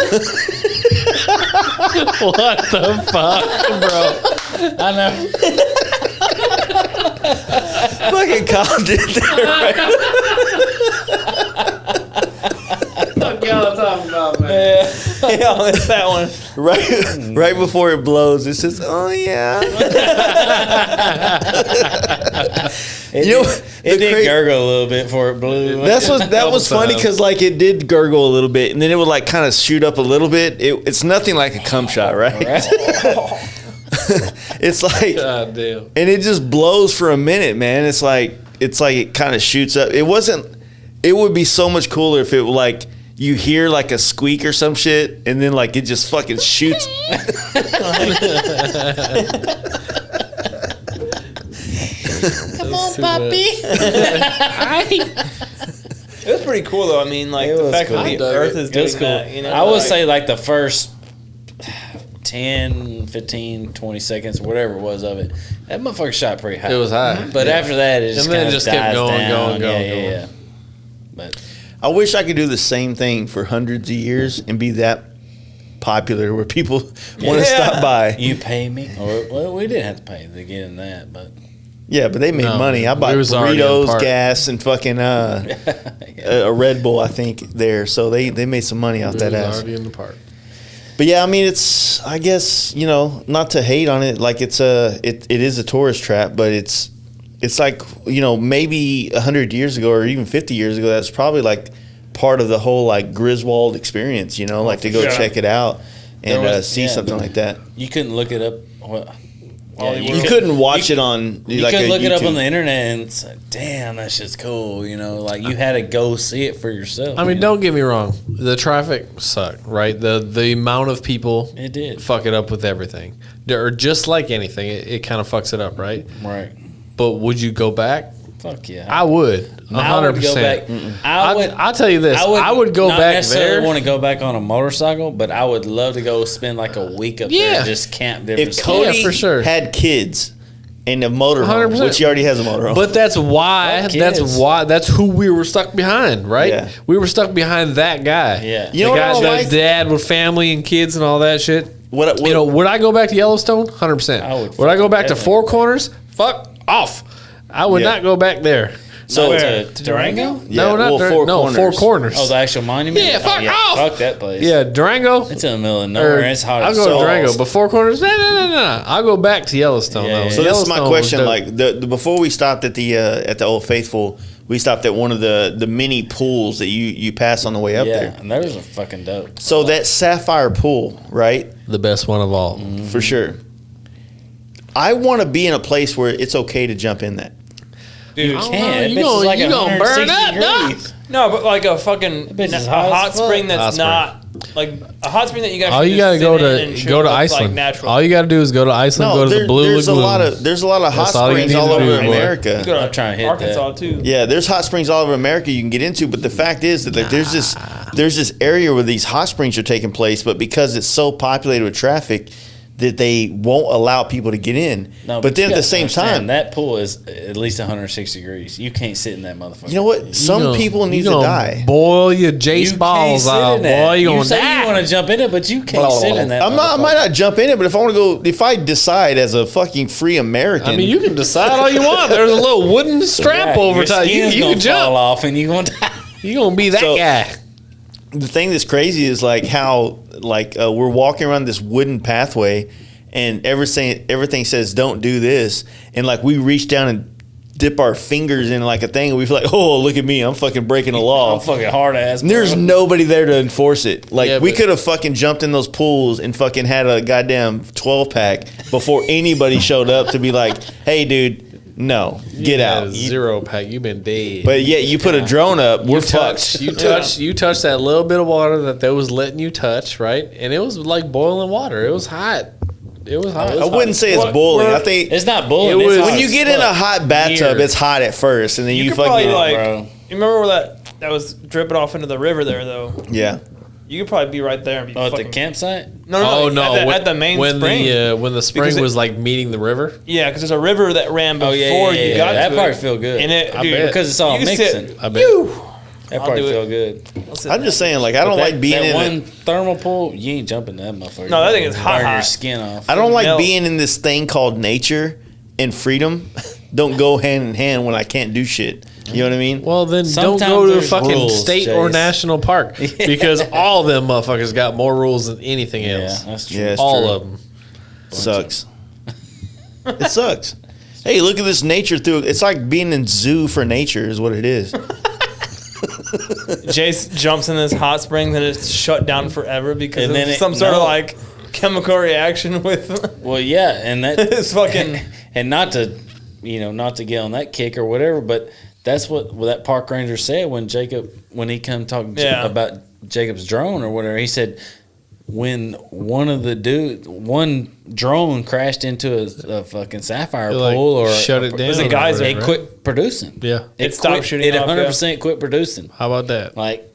What the fuck, bro? I know. Fucking Kyle did that What y'all talking about, man? Yeah, I missed that one. right before it blows. It says, "Oh yeah." It You know, did gurgle a little bit before it blew. That was funny because like it did gurgle a little bit, and then it would like kind of shoot up a little bit. It's nothing like a cum shot, right? It's like, God damn. and it just blows for a minute, man. It's like it kind of shoots up. It wasn't. It would be so much cooler if it like you hear like a squeak or some shit, and then like it just fucking shoots. Come on, puppy. It was pretty cool though. I mean, like It the was fact cool. that I the dug Earth it. is It doing was cool. that. You know, I would like- say like the first 10, 15, 20 seconds, whatever it was of it, that motherfucker shot pretty high. It was high. But Yeah. after that, it just And then it kind of just kept dies going, down. going, yeah, going, yeah, going. yeah. But I wish I could do the same thing for hundreds of years and be that popular where people want to stop by. you pay me? Or, well, we didn't have to pay to get in that, but Yeah, but they made No, money. I we bought was already in the burritos, park. gas, and fucking a Red Bull, I think, there. So they made some money off that It was ass. already in the park. But yeah, I mean, it's, I guess, you know, not to hate on it, like it is a tourist trap, but it's like, you know, maybe 100 years ago or even 50 years ago, that's probably like part of the whole like Griswold experience, you know, like to go sure. check it out and There was- see yeah, something but- like that. you couldn't look it up. Well, yeah, You couldn't watch it on You like couldn't a look it up on YouTube. the internet and say, damn, that shit's cool. You know, like you had to go see it for yourself. I mean, you know? don't get me wrong. The traffic sucked, right? The amount of people It did. fuck it up with everything. Or just like anything, it kind of fucks it up, right? Right. But would you go back? Fuck yeah. I would. I would go 100%. back. I would. I'll tell you this. I would go not back necessarily there. want to go back on a motorcycle, but I would love to go spend like a week up there Yeah. and just camp different If stuff. Cody for sure. had kids and a motorhome, 100%. which he already has a motorhome. But that's why. Fuck kids. That's who we were stuck behind, right? Yeah. We were stuck behind that guy. Yeah. You know the what I guy, don't the like? dad with family and kids and all that shit. What You know, would I go back to Yellowstone? 100%. I would Would I go back to definitely Four go back. Corners? Fuck off. I would Yeah. not go back there. So to Durango? Yeah, no, not well, there. Four No, Corners. Four Corners. Oh, the actual monument? Yeah, fuck oh, off. Fuck that place. Yeah, Durango. It's in the middle of nowhere. Or- and it's hot I'll as go to balls. Durango, but Four Corners. No. I'll go back to Yellowstone. Yeah, though. yeah. So this is my Yellowstone question. was Like the before we stopped at the Old Faithful, we stopped at one of the mini pools that you pass on the way up Yeah, there. and those are fucking dope. So that sapphire pool, right? the best one of all. For sure. I want to be in a place where it's okay to jump in that. dude. You know, can't. you That bitch gonna- is like you gonna burn 160 up, degrees. No, but like a fucking bitch is a hot as hot fuck. spring that's Hot spring. not like a hot spring that you guys. All you got gotta go to Iceland. Like natural. All you gotta do is go to Iceland. go to the Blue there's Lagoon. there's a lot of hot That's all you springs need all to over do, boy. America. You go to I'm trying to hit Arkansas that. too. Yeah, there's hot springs all over America you can get into, but the fact is that like, there's this area where these hot springs are taking place, but because it's so populated with traffic, that they won't allow people to get in. No, but then you at the gotta same understand, time, that pool is at least 160 degrees. You can't sit in that motherfucker. you know what? Some gonna- people need you to gonna die. Boil your You Jace can't balls sit out, in that. boy. You gonna say die. you want to jump in it, but you can't sit in that. I might motherfucker. not jump in it, but if I want to go, if I decide as a fucking free American, I mean, you can decide all you want. There's a little wooden strap Right, over your top. You skin's can gonna fall jump. off, and you gonna die. You gonna be that So- guy. the thing that's crazy is like how like we're walking around this wooden pathway, and everything says don't do this, and like we reach down and dip our fingers in like a thing, and we feel like, oh, look at me, I'm fucking breaking the law. I'm fucking hard ass. And there's bro. nobody there to enforce it. Like Yeah, we but- could have fucking jumped in those pools and fucking had a goddamn 12 pack before anybody showed up to be like, hey, dude, no, get Yeah, out. Zero pack. You've been dead. But yet you put a drone up, we're fucked. You touched that little bit of water that they was letting you touch, right? And it was like boiling water. It was hot. It was hot. I wouldn't say it's boiling. I think It's not bullet. It was- it's hot when you as get in a fuck. hot bathtub, Here. it's hot at first, and then you, You could fucking probably like. bro. You remember where that was dripping off into the river there though? yeah. You could probably be right there and be Oh, at the fucking campsite? No, at the main spring. When the spring was like meeting the river. Yeah, because there's a river that ran before you got that to part it. feel good. And it, I dude, bet. Because it's all you mixing. I bet. That I'll part do it. feel good. I'm just saying, like, I don't like being in one thermal pool. You ain't jumping that motherfucker. No, that thing is hot, Burn your hot. skin off. I don't like Melt. being in this thing called nature and freedom. Don't go hand in hand when I can't do shit. You know what I mean? Well, then Sometimes don't go to a there's fucking rules, state or Chase. national park because all them motherfuckers got more rules than anything Yeah, else. that's true. Yeah, it's all true. of them. Sucks. It sucks. Hey, look at this nature through. It's like being in zoo for nature is what it is. Jace jumps in this hot spring, then it's shut down forever because And of then some sort of like chemical reaction with Well, yeah, and that it's fucking. and not to get on that kick or whatever, but that's what that park ranger said when he come talk about Jacob's drone or whatever. He said when one drone crashed into a fucking sapphire Like, pool or shut it down. It was a geyser, it right? quit producing. Yeah. It stopped shooting It off, 100% quit producing. How about that? Like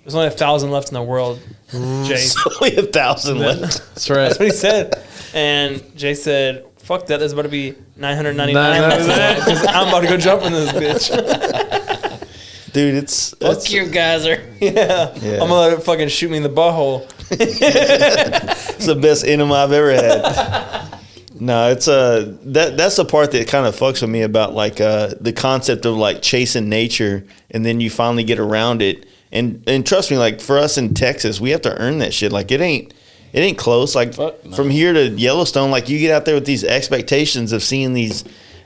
There's only 1,000 left in the world. Jace. Only 1,000 left. That's right. That's what he said. And Jace said, "Fuck that! There's about to be 999 after that because I'm about to go jump in this bitch." Dude, it's fuck your geyser. Yeah. Yeah. I'm gonna let it fucking shoot me in the butthole. It's the best enema I've ever had. No, it's that's the part that kind of fucks with me about like the concept of like chasing nature, and then you finally get around it. And trust me, like for us in Texas, we have to earn that shit. Like it ain't close. Like Fuck no. from here to Yellowstone, like you get out there with these expectations of seeing these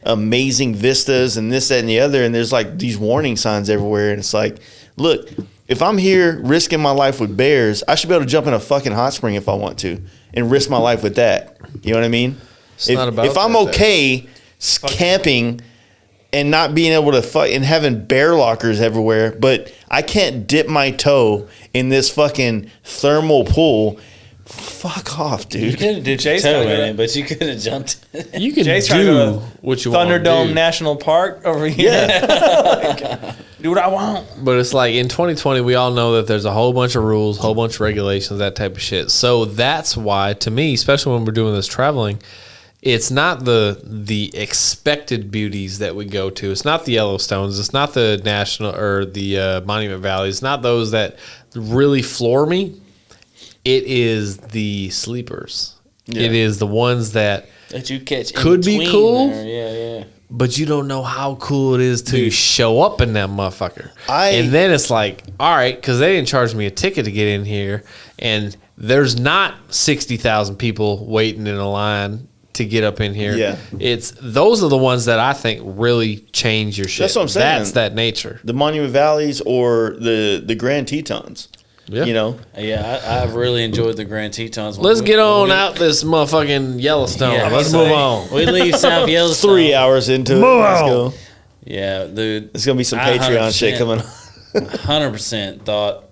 amazing vistas and this, that, and the other, and there's like these warning signs everywhere, and it's like, look, if I'm here risking my life with bears, I should be able to jump in a fucking hot spring if I want to, and risk my life with that. You know what I mean? If I'm okay camping and not being able to fight and having bear lockers everywhere, but I can't dip my toe in this fucking thermal pool. Fuck off, You dude. could have did your Jace toe tried to in go it, but you could have jumped. You can Jace tried to go do to what you want to Thunderdome do. National Park over here. Yeah. Do what I want. But it's like in 2020, we all know that there's a whole bunch of rules, whole bunch of regulations, that type of shit. So that's why, to me, especially when we're doing this traveling, it's not the expected beauties that we go to. It's not the Yellowstones. It's not the national or the Monument Valley. It's not those that really floor me. It is the sleepers. Yeah. It is the ones that That you catch in Could be between cool. there. Yeah. but you don't know how cool it is to show up in that motherfucker. And then it's like, all right, because they didn't charge me a ticket to get in here, and there's not 60,000 people waiting in a line to get up in here. Yeah. It's those are the ones that I think really change your shit. That's what I'm saying. That's that nature. The Monument Valleys or the Grand Tetons. Yeah. You know? Yeah, I've really enjoyed the Grand Tetons. Let's get on out this motherfucking Yellowstone. Yeah, Let's so move on. We leave South Yellowstone. 3 hours into it. Let's go. Yeah, dude. There's going to be some I Patreon shit 100% coming on. 100% thought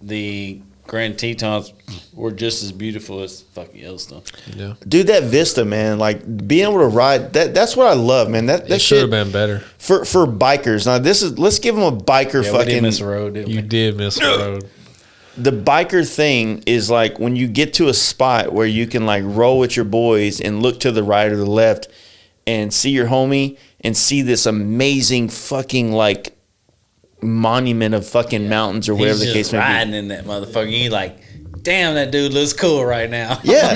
the Grand Tetons were just as beautiful as fucking Yellowstone. Yeah. Dude, that vista, man, like being able to ride, that's what I love, man. That It should shit have been better. for bikers. Now let's give them a biker Yeah, we did fucking miss a road, didn't You we? did miss the road. the biker thing is like when you get to a spot where you can like roll with your boys and look to the right or the left and see your homie and see this amazing fucking like monument of fucking mountains or whatever He's the case just may riding be. in that motherfucker. You like, damn, that dude looks cool right now. Yeah.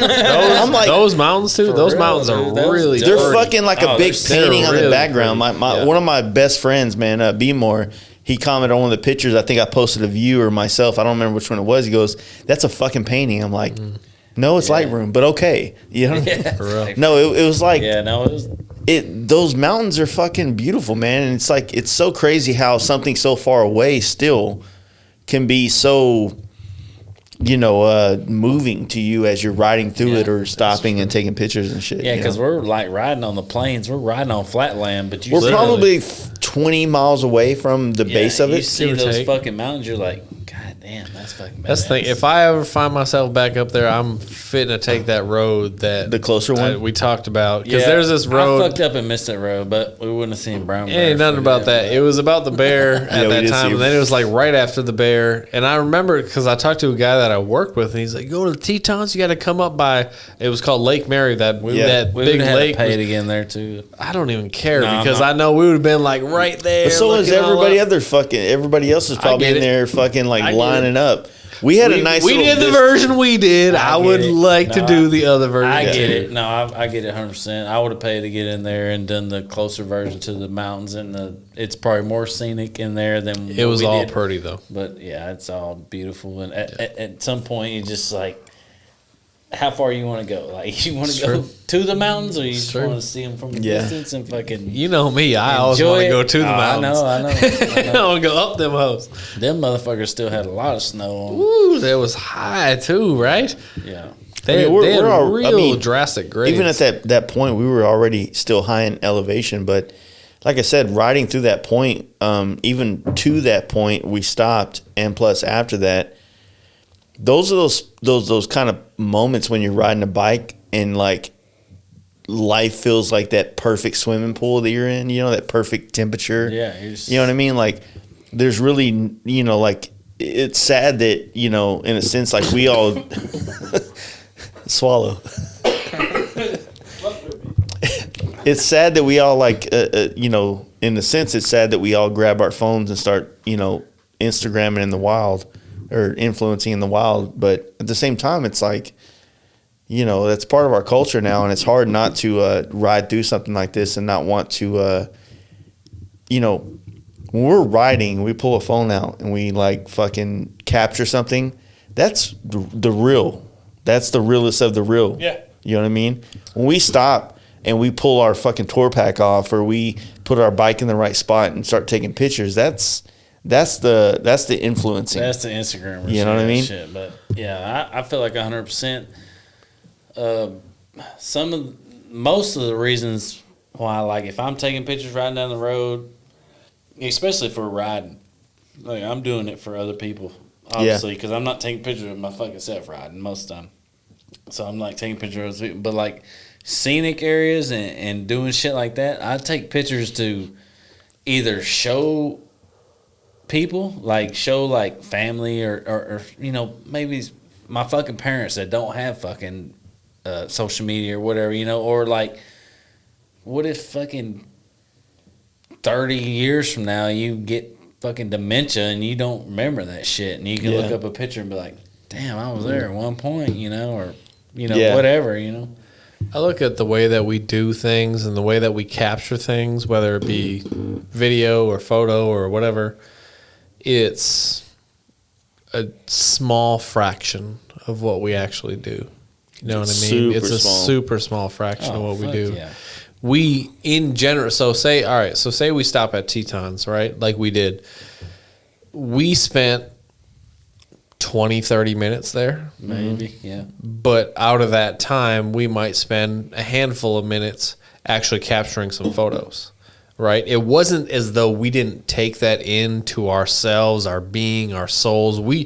I'm like, Those mountains too. For Those real, mountains dude. are Those really. they're dirty. fucking like a Oh, big they're painting on the really background. pretty. My one of my best friends, man, B-More, he commented on one of the pictures. I think I posted of you or myself. I don't remember which one it was. He goes, "That's a fucking painting." I'm like, "No, it's Lightroom, but okay." You know? Yeah. For real. No, it was like Yeah, no, it was. those mountains are fucking beautiful, man. And it's like it's so crazy how something so far away still can be so, moving to you as you're riding through it or stopping and taking pictures and shit. Yeah, you because know? we're like riding on the plains. We're riding on flat land, but you we're see probably 20 miles away from the base of You it. see Give or those take. fucking mountains, you're like, God damn, Damn, that's fucking bad. That's the thing. If I ever find myself back up there, I'm fitting to take that road that The closer one? we talked about. Because there's this I road. fucked up and missed that road, but we wouldn't have seen brown It bear. ain't nothing about that. It was about the bear at we that did time, see- and then it was like right after the bear. And I remember because I talked to a guy that I worked with, and he's like, "Go to the Tetons. You got to come up by." It was called Lake Mary. That Yeah. that We big would have lake. to pay was- to get in there too. I don't even care No, because no. I know we would have been like right there. But so is looking all everybody up. other fucking. Everybody else is probably get in it. there fucking like I get lining up. We had a nice. We little did the dis- version we did. I get would it. like to No, do the other version. I get too. it. No, I get it 100%. I would have paid to get in there and done the closer version to the mountains, and it's probably more scenic in there than It what was we all did. pretty though. But yeah, it's all beautiful. And at some point, you just like, how far you want to go? Like, you want to go to the mountains, or you just True. want to see them from a Yeah. distance and fucking You know me. I always enjoy want to it? go to the Oh, mountains. I know. I want to go up them hoes. Them motherfuckers still had a lot of snow on. Ooh, that was high too, right? Yeah. They, we're- they had we're all- real I mean, drastic grades. Even at that point, we were already still high in elevation. But like I said, riding through that point, even to that point, we stopped, and plus after that, those are those kind of moments when you're riding a bike and like life feels like that perfect swimming pool that you're in. You know, that perfect temperature. Yeah. You're just, You know what I mean? Like, there's really, you know, like, it's sad that, you know, in a sense, like we all swallow. It's sad that we all like, you know, in a sense, it's sad that we all grab our phones and start, you know, Instagramming in the wild or influencing in the wild. But at the same time, it's like, you know, that's part of our culture now, and it's hard not to ride through something like this and not want to, you know, when we're riding, we pull a phone out and we like fucking capture something. That's the real. That's the realest of the real. Yeah. You know what I mean? When we stop and we pull our fucking tour pack off, or we put our bike in the right spot and start taking pictures, that's the influencing. That's the Instagram. You know what I mean? Shit. But yeah, I feel like 100%. Most of the reasons why, like, if I'm taking pictures riding down the road, especially for riding, like I'm doing it for other people, obviously, because I'm not taking pictures of my fucking self riding most of the time. So I'm like taking pictures of other people, but like scenic areas and doing shit like that, I take pictures to either show people, like show like family or you know, maybe my fucking parents that don't have fucking social media or whatever, you know, or like, what if fucking 30 years from now you get fucking dementia and you don't remember that shit, and you can look up a picture and be like, damn, I was there at one point, you know, or, you know, whatever, you know. I look at the way that we do things and the way that we capture things, whether it be video or photo or whatever. It's a small fraction of what we actually do. You know what I mean? It's a super small fraction of what we do. Yeah. We, in general, say we stop at Tetons, right? Like we did. We spent 20, 30 minutes there. Maybe, yeah. But out of that time, we might spend a handful of minutes actually capturing some photos, right? It wasn't as though we didn't take that into ourselves, our being, our souls. We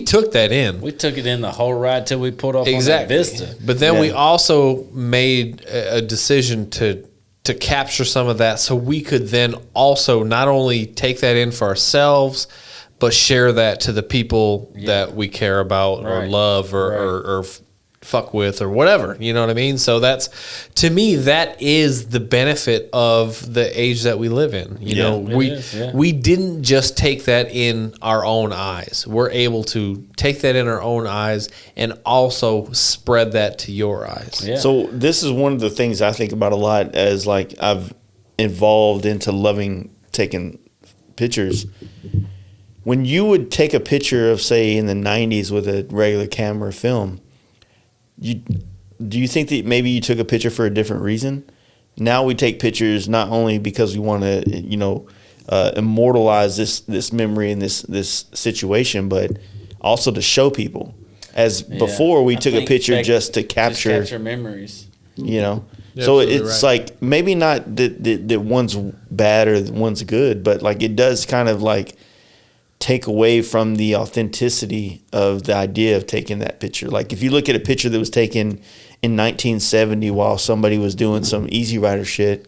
took that in. We took it in the whole ride till we pulled off Exactly. on that Vista. But then we also made a decision to capture some of that so we could then also not only take that in for ourselves, but share that to the people that we care about or Right. love or fuck with or whatever. You know what I mean? So that's, to me, that is the benefit of the age that we live in. You know, we didn't just take that in our own eyes. We're able to take that in our own eyes and also spread that to your eyes. Yeah. So this is one of the things I think about a lot as like I've evolved into loving taking pictures. When you would take a picture of, say, in the 90s with a regular camera film, do you think that maybe you took a picture for a different reason? Now we take pictures not only because we want to, you know, immortalize this memory and this situation, but also to show people. As before, we took a picture just to capture memories. You know, You're so absolutely it's right. like maybe not that one's bad or one's good, but like it does kind of like take away from the authenticity of the idea of taking that picture. Like if you look at a picture that was taken in 1970 while somebody was doing some Easy Rider shit,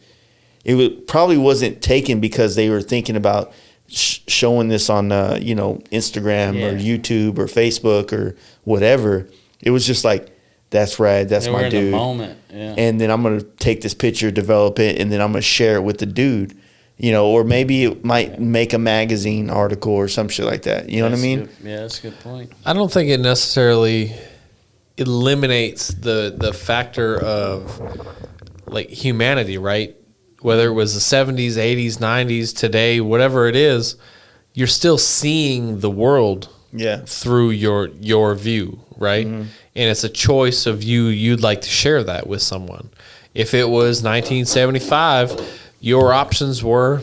probably wasn't taken because they were thinking about showing this on Instagram or YouTube or Facebook or whatever. It was just like, that's rad, that's my dude. In the moment, yeah. And then I'm gonna take this picture, develop it, and then I'm gonna share it with the dude. Or maybe it might make a magazine article or some shit like that. You know what I mean? Yeah, that's a good point. I don't think it necessarily eliminates the factor of like humanity, right? Whether it was the 70s, 80s, 90s, today, whatever it is, you're still seeing the world through your view, right? Mm-hmm. And it's a choice of you'd like to share that with someone. If it was 1975, your options were,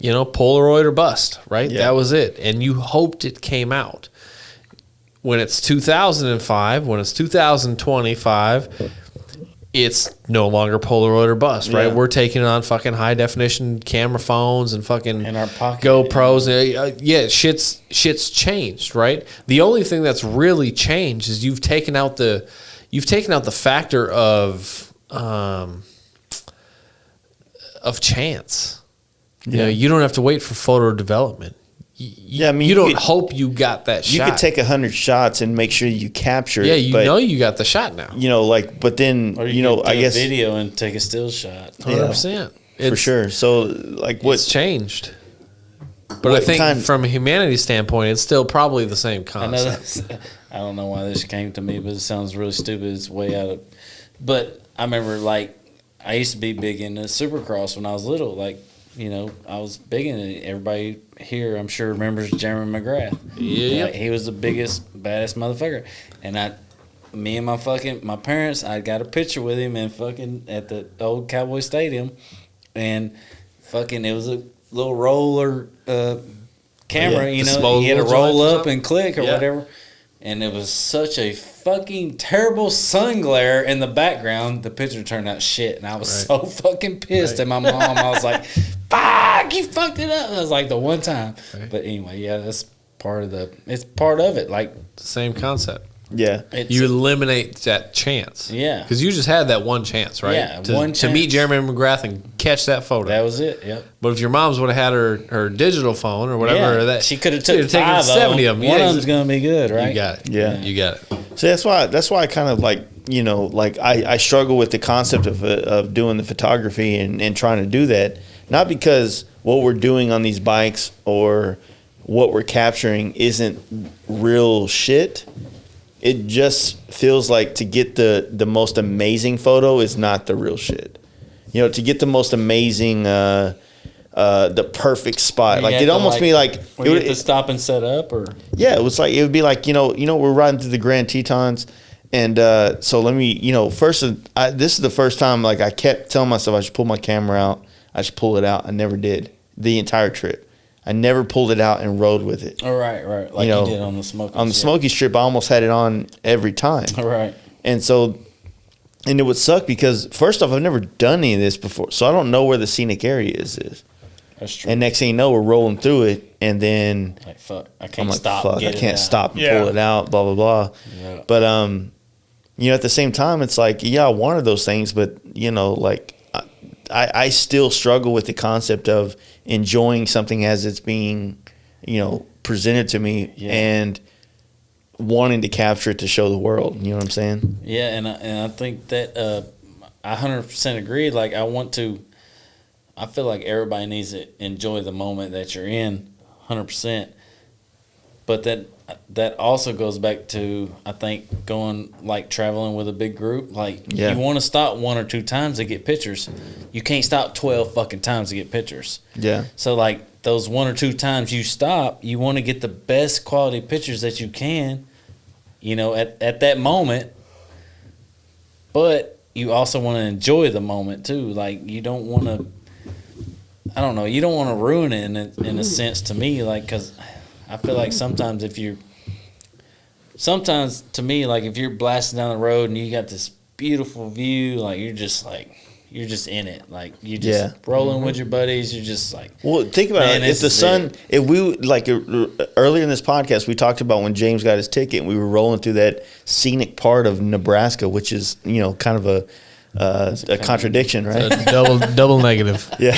Polaroid or bust, right? Yeah. That was it. And you hoped it came out. When it's 2005, when it's 2025, it's no longer Polaroid or bust, right? We're taking it on fucking high definition camera phones and fucking in our pocket, GoPros. Shit's changed, right? The only thing that's really changed is you've taken out the factor of chance. You don't have to wait for photo development. You don't hope you got that shot. You could take 100 shots and make sure you capture it. Yeah, you got the shot now. But then, or you I guess video and take a still shot. 100%. For sure. So, like, what's changed? But I think from a humanity standpoint, it's still probably the same concept. I don't know why this came to me, but it sounds really stupid. It's way out of. But I remember, like, I used to be big into Supercross when I was little. Like, I was big in it. Everybody here, I'm sure, remembers Jeremy McGrath. Yeah. He was the biggest, baddest motherfucker. And me and my parents, I got a picture with him and fucking at the old Cowboy Stadium. And fucking, it was a little roller camera, he had to roll up and click or whatever. And it was such a fucking terrible sun glare in the background. The picture turned out shit. And I was so fucking pissed at my mom. I was like, fuck, you fucked it up. That was like the one time. Right. But anyway, that's part of it. Like, it's the same concept. Yeah. You eliminate that chance. Yeah. Because you just had that one chance, right? Yeah, one chance. To meet Jeremy McGrath and catch that photo. That was it, yep. But if your mom's would have had her digital phone or whatever, she could have taken 70 of them. One of them's going to be good, right? You got it. Yeah. You got it. So that's why I kind of like, I struggle with the concept of doing the photography and trying to do that. Not because what we're doing on these bikes or what we're capturing isn't real shit. It just feels like to get the most amazing photo is not the real shit. To get the most amazing, the perfect spot. Like it almost be like it would have to stop and set up, or it would be like we're riding through the Grand Tetons, and so let me first this is the first time like I kept telling myself I should pull my camera out. I should pull it out. I never did the entire trip. I never pulled it out and rode with it. Oh, right. Like you did on the Smokies. On the Smokies trip, I almost had it on every time. Right. And so, and it would suck because, first off, I've never done any of this before. So I don't know where the scenic area is. That's true. And next thing you know, we're rolling through it. And then like, fuck, I can't stop. I can't stop and pull it out, blah, blah, blah. Yeah. But, at the same time, it's like, I wanted those things. But, like, I still struggle with the concept of enjoying something as it's being, presented to me and wanting to capture it to show the world. You know what I'm saying? Yeah, and I think that I 100% agree. Like, I feel like everybody needs to enjoy the moment that you're in, 100%. But that also goes back to, I think, going, like, traveling with a big group. Like, you want to stop 1 or 2 times to get pictures. You can't stop 12 fucking times to get pictures. Yeah. So, like, those 1 or 2 times you stop, you want to get the best quality pictures that you can, at that moment. But you also want to enjoy the moment, too. Like, you don't want to, I don't know, you don't want to ruin it in a sense to me, like, because I feel like sometimes to me, like if you're blasting down the road and you got this beautiful view, like you're just like, you're just in it. Like you just rolling with your buddies. You're just like, well, think about man, it. If the sun, if we like earlier in this podcast, we talked about when James got his ticket and we were rolling through that scenic part of Nebraska, which is, you know, kind of a contradiction, right? Double negative. Yeah.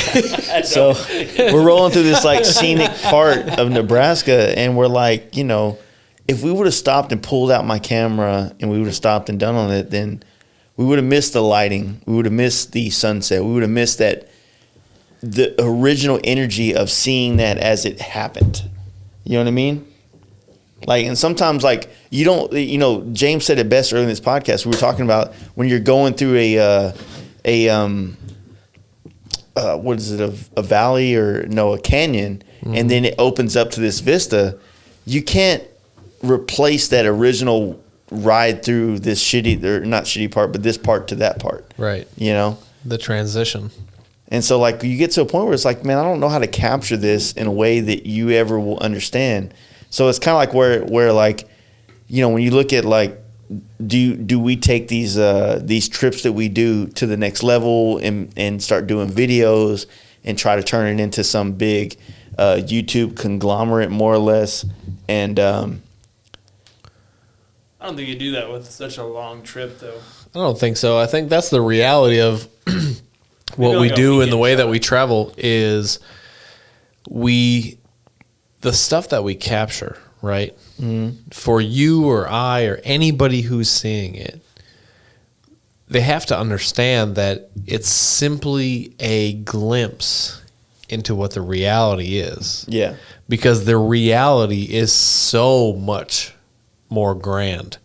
So we're rolling through this like scenic part of Nebraska, and we're like, you know, if we would have stopped and pulled out my camera and we would have stopped and done on it, then we would have missed the lighting. We would have missed the sunset. We would have missed the original energy of seeing that as it happened. You know what I mean? Like, and sometimes like you don't, you know, James said it best earlier in this podcast. We were talking about when you're going through what is it, a valley or no, a canyon, and then it opens up to this vista. You can't replace that original ride through this shitty, or not shitty part, but this part to that part. Right. You know? The transition. And so like you get to a point where it's like, man, I don't know how to capture this in a way that you ever will understand. So it's kind of like where like, you know, when you look at like, do we take these trips that we do to the next level and start doing videos and try to turn it into some big YouTube conglomerate more or less? And I don't think you do that with such a long trip, though. I don't think so. I think that's the reality of what we do and the way that we travel is the stuff that we capture, right? Mm-hmm. For you or I or anybody who's seeing it, they have to understand that it's simply a glimpse into what the reality is. yeah, Because the reality is so much more grand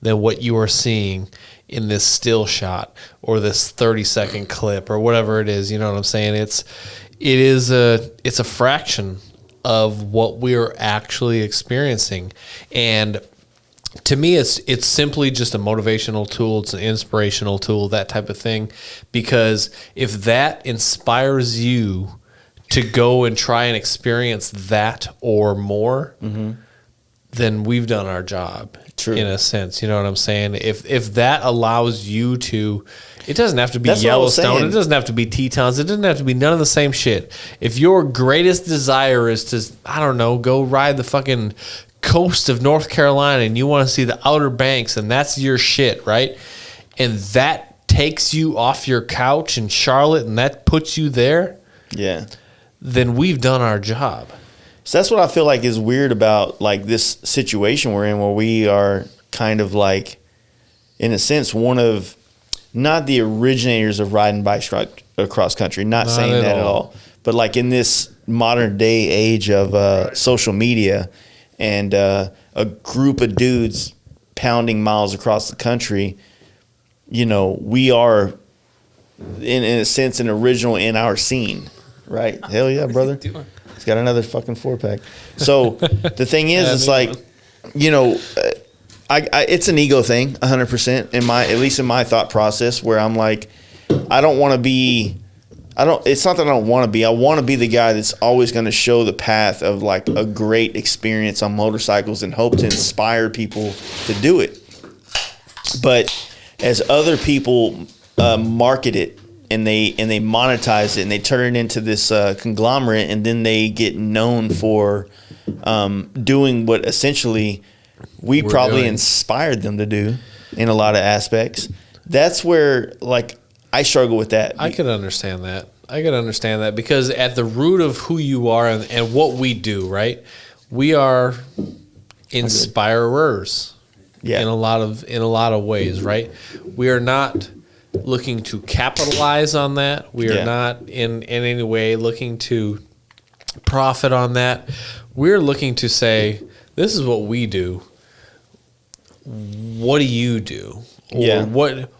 than what you are seeing in this still shot or this 30-second clip or whatever it is. You know what I'm saying? It's a fraction of what we're actually experiencing. And to me, it's simply just a motivational tool. It's an inspirational tool, that type of thing. Because if that inspires you to go and try and experience that or more, then we've done our job. True. In a sense. You know what I'm saying? If that allows you to, it doesn't have to be That's what I was Yellowstone. saying. It doesn't have to be Tetons. It doesn't have to be none of the same shit. If your greatest desire is to, I don't know, go ride the fucking coast of North Carolina and you want to see the Outer Banks and that's your shit, right? And that takes you off your couch in Charlotte and that puts you there, yeah. then we've done our job. So that's what I feel like is weird about like this situation we're in, where we are kind of like, in a sense, one of not the originators of riding bikes across country. Not saying that at all. But like in this modern day age of social media and a group of dudes pounding miles across the country, you know, we are in a sense an original in our scene, right? Hell yeah, brother. He's got another fucking 4-pack. So the thing is, it's like, you know, I it's an ego thing, 100% at least in my thought process, where I'm like, I don't want to be. It's not that I don't want to be. I want to be the guy that's always going to show the path of like a great experience on motorcycles and hope to inspire people to do it. But as other people market it, and they monetize it and they turn it into this conglomerate, and then they get known for doing what essentially we're probably doing. Inspired them to do in a lot of aspects. That's where like I struggle with that. I could understand that because at the root of who you are and what we do, right? We are inspirers in a lot of ways, right? We are not looking to capitalize on that. We are not in any way looking to profit on that. We're looking to say, this is what we do. What do you do? Or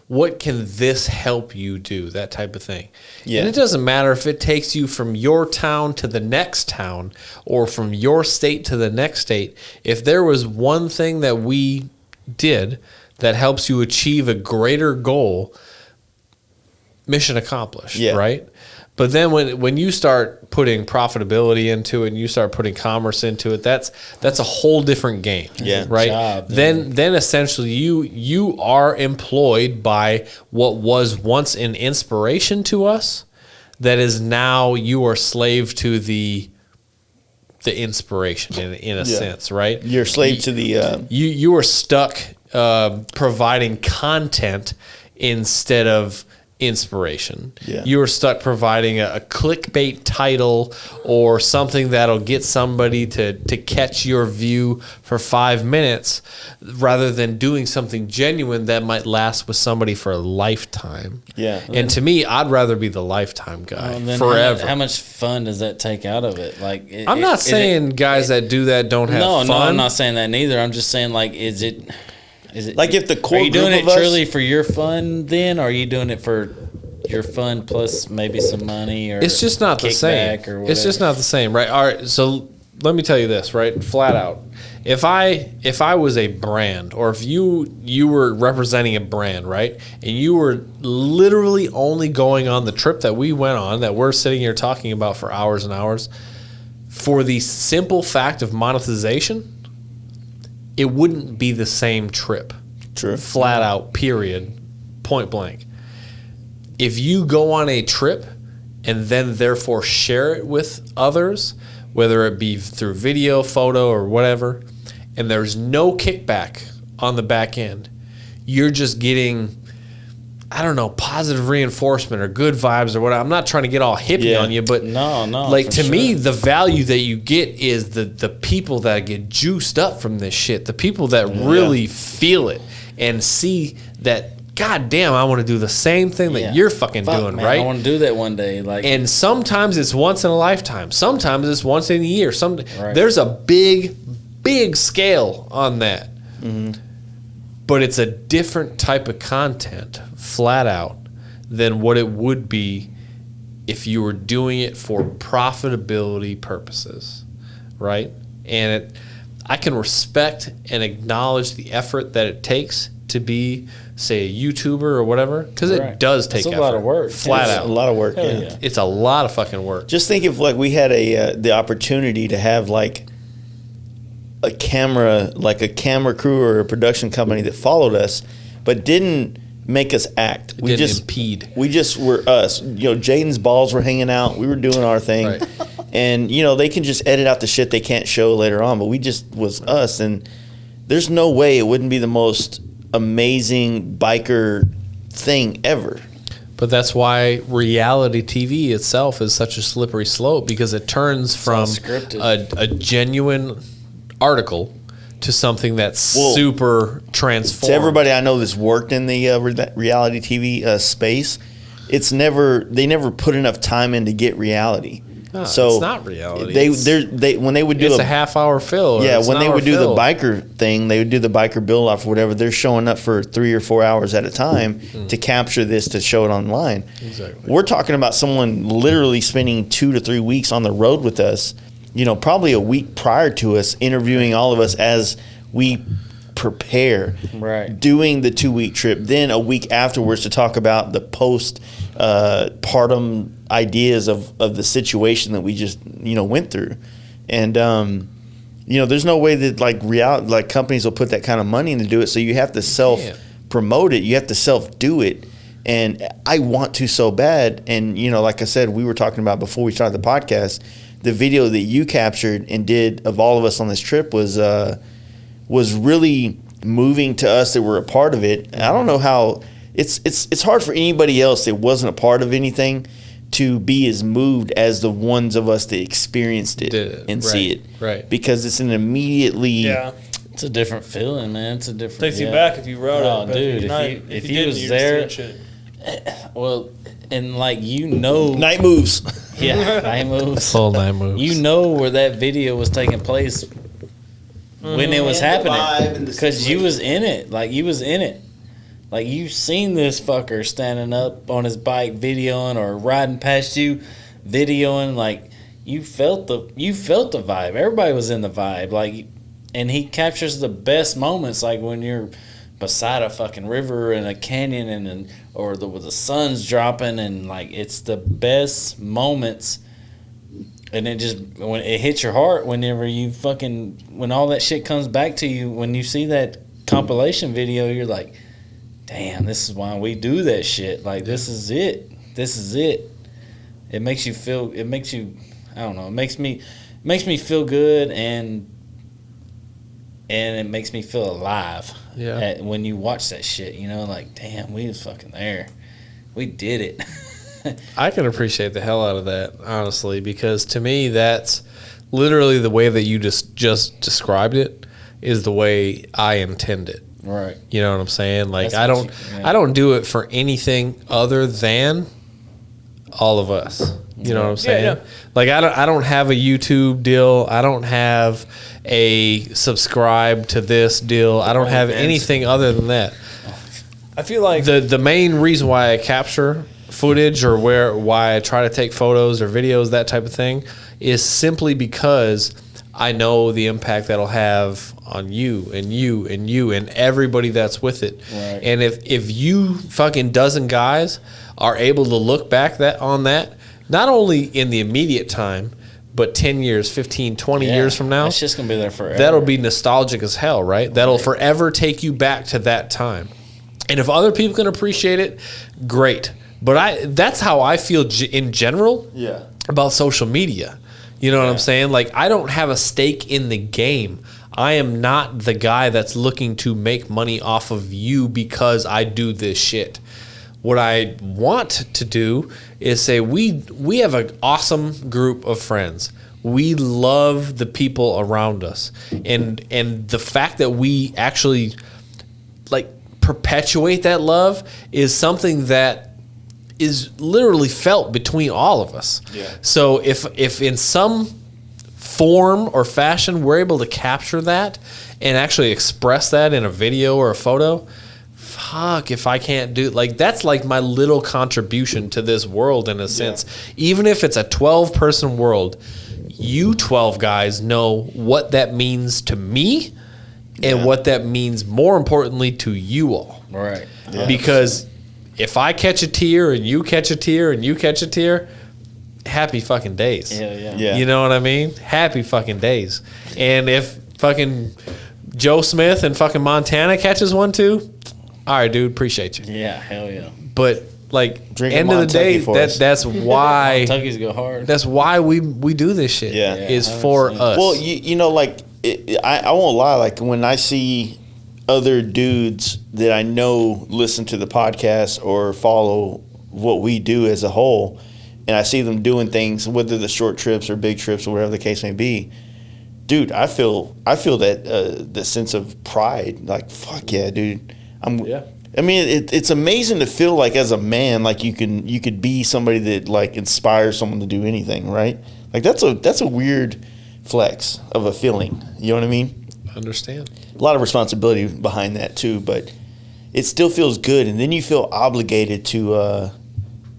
what can this help you do? That type of thing. Yeah. And it doesn't matter if it takes you from your town to the next town or from your state to the next state. If there was one thing that we did that helps you achieve a greater goal, mission accomplished, right? But then when you start putting profitability into it and you start putting commerce into it, that's a whole different game. Yeah. Right. Job, then essentially you are employed by what was once an inspiration to us, that is now you are slave to the inspiration in a sense, right? You're a slave to the you are stuck providing content instead of inspiration. Yeah. You are stuck providing a clickbait title or something that'll get somebody to catch your view for 5 minutes, rather than doing something genuine that might last with somebody for a lifetime. Yeah. And to me, I'd rather be the lifetime guy And then forever. How much fun does that take out of it? Like, I'm not saying guys that do that don't have fun. No, I'm not saying that neither. I'm just saying, like, is it like if the core are you doing group it of us- truly for your fun then, or are you doing it for your fun plus maybe some money, or It's just not the same. kickback or It's just not the same, right? All right. So let me tell you this, right? Flat out. If I was a brand, or if you were representing a brand, right, and you were literally only going on the trip that we went on, that we're sitting here talking about for hours and hours, for the simple fact of monetization, it wouldn't be the same trip. True. Flat out, period, point blank. If you go on a trip and then therefore share it with others, whether it be through video, photo, or whatever, and there's no kickback on the back end, you're just getting, I don't know, positive reinforcement or good vibes or whatever. I'm not trying to get all hippie Yeah. on you, but No, like, for to me, sure. the value that you get is the people that get juiced up from this shit, the people that really feel it and see that, God damn, I want to do the same thing that Yeah. you're fucking Fuck, doing, man, right? I want to do that one day. Like, And sometimes it's once in a lifetime. Sometimes it's once in a year. Right. There's a big scale on that. But it's a different type of content, flat out, than what it would be if you were doing it for profitability purposes, right? And I can respect and acknowledge the effort that it takes to be, say, a YouTuber or whatever, because it Right. does take It's a effort. lot of work. Flat It's out. a lot of work. Hell Yeah. yeah. It's a lot of fucking work. Just think if like we had the opportunity to have like a camera crew or a production company that followed us, but didn't make us act. We Didn't just impede. We just were us. You know, Jaden's balls were hanging out. We were doing our thing, Right. and you know they can just edit out the shit they can't show later on. But we just was us, and there's no way it wouldn't be the most amazing biker thing ever. But that's why reality TV itself is such a slippery slope, because it turns from all scripted. a genuine article to something that's Well, super transformed. To everybody I know that's worked in the reality TV space, they never put enough time in to get reality. No, so it's not reality. When they would do It's a half-hour fill. or yeah, it's when an they hour would do fill. the biker thing, they would do the biker build off or whatever. They're showing up for 3 or 4 hours at a time to capture this to show it online. Exactly. We're talking about someone literally spending 2 to 3 weeks on the road with us. You know, probably a week prior to us, interviewing all of us as we prepare. Right. Doing the 2-week trip, then a week afterwards to talk about the post partum ideas of the situation that we just went through, and there's no way that like companies will put that kind of money in to do it. So you have to self promote it. You have to self do it, and I want to so bad. And like I said, we were talking about before we started the podcast, the video that you captured and did of all of us on this trip was really moving to us that were a part of it. And I don't know how it's hard for anybody else that wasn't a part of anything to be as moved as the ones of us that experienced it and see it. Right. Because it's an immediately Yeah. it's a different feeling, man. It's a different. Takes you yeah. back if you wrote Oh, it. But dude, you're not- if you didn't, was you're there- just seeing shit. Well, and like night moves. yeah, night moves. Full 9 moves. You know where that video was taking place when it was And the vibe happening, and the because you situation. was in it. Like you was in it. Like you seen this fucker standing up on his bike videoing or riding past you, videoing. Like you felt the vibe. Everybody was in the vibe. Like, and he captures the best moments. Like when you're beside a fucking river and a canyon or the sun's dropping and like it's the best moments. And it just when it hits your heart whenever when all that shit comes back to you, when you see that compilation video, you're like, damn, this is why we do that shit. Like this is it. It makes you I don't know, it makes me feel good and it makes me feel alive. Yeah. When you watch that shit, you know, like, damn, we was fucking there. We did it. I can appreciate the hell out of that, honestly, because to me, that's literally the way that you just described it is the way I intend it. Right. You know what I'm saying? Like, That's I don't do it for anything other than all of us. You know what I'm saying? Yeah. Like, I don't have a YouTube deal. I don't have a subscribe to this deal. I don't have anything other than that. I feel like The main reason why I capture footage or why I try to take photos or videos, that type of thing, is simply because I know the impact that'll have on you and you and you and everybody that's with it. Right. And if you fucking dozen guys are able to look back on that, not only in the immediate time, but 10 years, 15, 20 years from now, it's just going to be there forever. that'll be nostalgic as hell, right? That'll forever take you back to that time. And if other people can appreciate it, great. But that's how I feel in general about social media. You know what I'm saying? Like, I don't have a stake in the game. I am not the guy that's looking to make money off of you because I do this shit. What I want to do is say we have an awesome group of friends. We love the people around us. And the fact that we actually like perpetuate that love is something that is literally felt between all of us. Yeah. So if in some form or fashion we're able to capture that and actually express that in a video or a photo, fuck if I can't do like that's like my little contribution to this world in a sense. Even if it's a 12-person world, you 12 guys know what that means to me and what that means more importantly to you all. Right. Because if I catch a tear and you catch a tear and you catch a tear, happy fucking days. Yeah. You know what I mean? Happy fucking days. And if fucking Joe Smith in fucking Montana catches one too, all right, dude, appreciate you. Yeah, hell yeah. But like, Drink end a of the day, Montucky for us. that's why Kentucky's go hard. that's why we do this shit. Yeah. is 100%. for us. Well, you know, like I won't lie. Like when I see other dudes that I know listen to the podcast or follow what we do as a whole, and I see them doing things, whether the short trips or big trips or whatever the case may be, dude, I feel that the sense of pride. Like, fuck yeah, dude. I mean, it's amazing to feel like as a man, like you could be somebody that like inspires someone to do anything, right? Like that's a weird flex of a feeling. You know what I mean? Understand. A lot of responsibility behind that too, but it still feels good. And then you feel obligated to,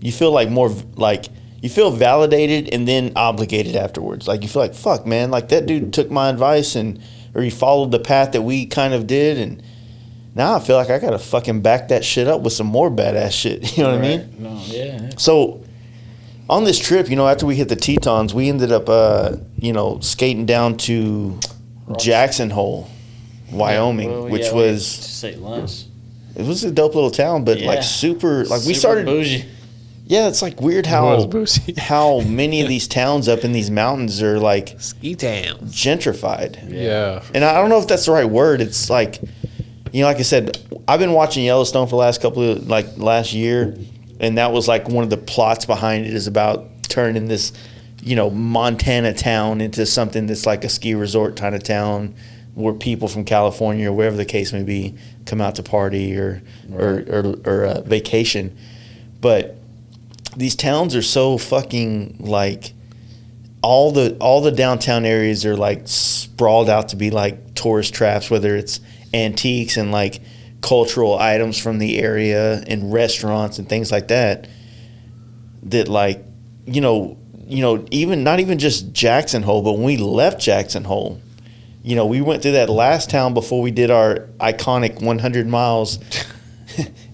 you feel like more like you feel validated and then obligated afterwards. Like you feel like, fuck, man, like that dude took my advice or he followed the path that we kind of did, and now I feel like I gotta fucking back that shit up with some more badass shit. You know what I mean? No, yeah. So on this trip, after we hit the Tetons, we ended up, skating down to Jackson Hole, Wyoming, Well, which yeah, was just ate lunch. it was a dope little town, but like Yeah. super like we Super started. bougie. Yeah, it's like weird was how bougie. how many of these towns up in these mountains are like Ski town. gentrified. Yeah. And I don't know if that's the right word. It's like, like I said, I've been watching Yellowstone for the last year, and that was like one of the plots behind it is about turning this, Montana town into something that's like a ski resort kind of town where people from California or wherever the case may be come out to party or vacation. But these towns are so fucking like all the downtown areas are like sprawled out to be like tourist traps, whether it's antiques and like cultural items from the area and restaurants and things like that like even not even just Jackson Hole, but when we left Jackson Hole, we went through that last town before we did our iconic 100 miles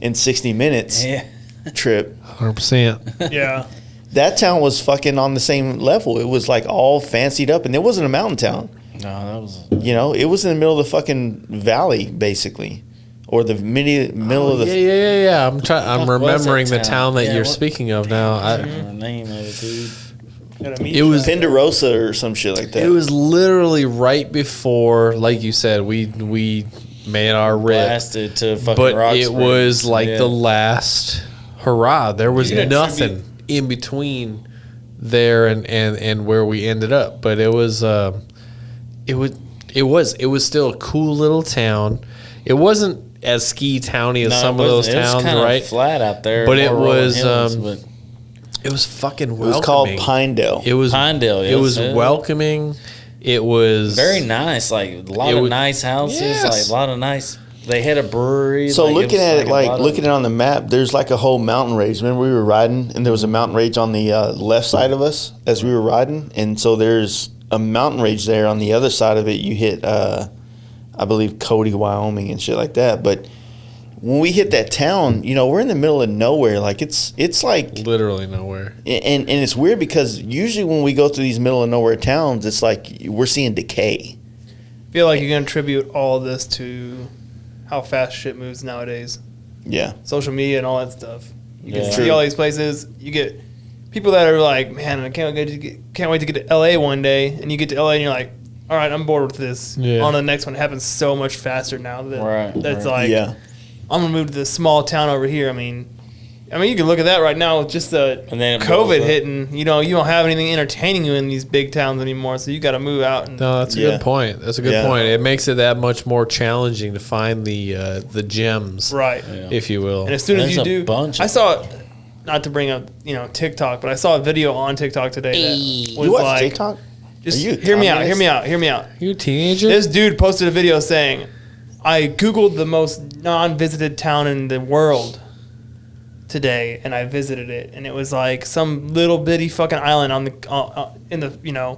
in 60 minutes trip. 100%. Yeah. That town was fucking on the same level. It was like all fancied up, and it wasn't a mountain town. No, that was. It was in the middle of the fucking valley, basically, or the middle of the. Yeah. I'm remembering the town that Yeah, you're what- speaking of now. The name of it, dude. It was Penderosa or some shit like that. It was literally right before, like you said, we made our rip, Blasted to fucking but Rock it Springs. was like Yeah. the last hurrah. There was You can nothing in between there and where we ended up. But it was still a cool little town. It wasn't as ski towny as No, some it of those wasn't. It was towns, kinda right? flat out there, But it more rolling was, hills, but it was fucking welcoming. It was called Pinedale. It was Pinedale, It yes, was yeah. welcoming. It was very nice. Like a lot It of was- nice houses. Yes. Like a lot of nice. They had a brewery. So like, looking was at it, a lot of- looking at it on the map, there's like a whole mountain range. Remember we were riding, and there was a mountain range on the left side of us as we were riding, and so there's a mountain range there on the other side of it. You hit, I believe, Cody, Wyoming, and shit like that. But when we hit that town, we're in the middle of nowhere. Like it's like, literally nowhere. and it's weird because usually when we go through these middle of nowhere towns, it's like we're seeing decay. I feel like you can attribute all of this to how fast shit moves nowadays. Yeah. Social media and all that stuff. You can Yeah. see all these places. You get people that are like, man, I can't wait to get to LA one day. And you get to LA and you're like, all right, I'm bored with this. Yeah. On to the next one. It happens so much faster now. That's Right. like, Yeah. I'm going to move to this small town over here. I mean, you can look at that right now with just the And then it blows COVID up. hitting. You don't have anything entertaining you in these big towns anymore. So you got to move out. And No, that's a Yeah. good point. That's a good Yeah. point. It makes it that much more challenging to find the gems, right. if you will. And as soon as There's you a do, bunch of I saw it. Not to bring up, TikTok, but I saw a video on TikTok today that was You watch like, TikTok? just Are you a hear me out, communist? hear me out. You a teenager? This dude posted a video saying, I Googled the most non-visited town in the world today, and I visited it, and it was like some little bitty fucking island on the in the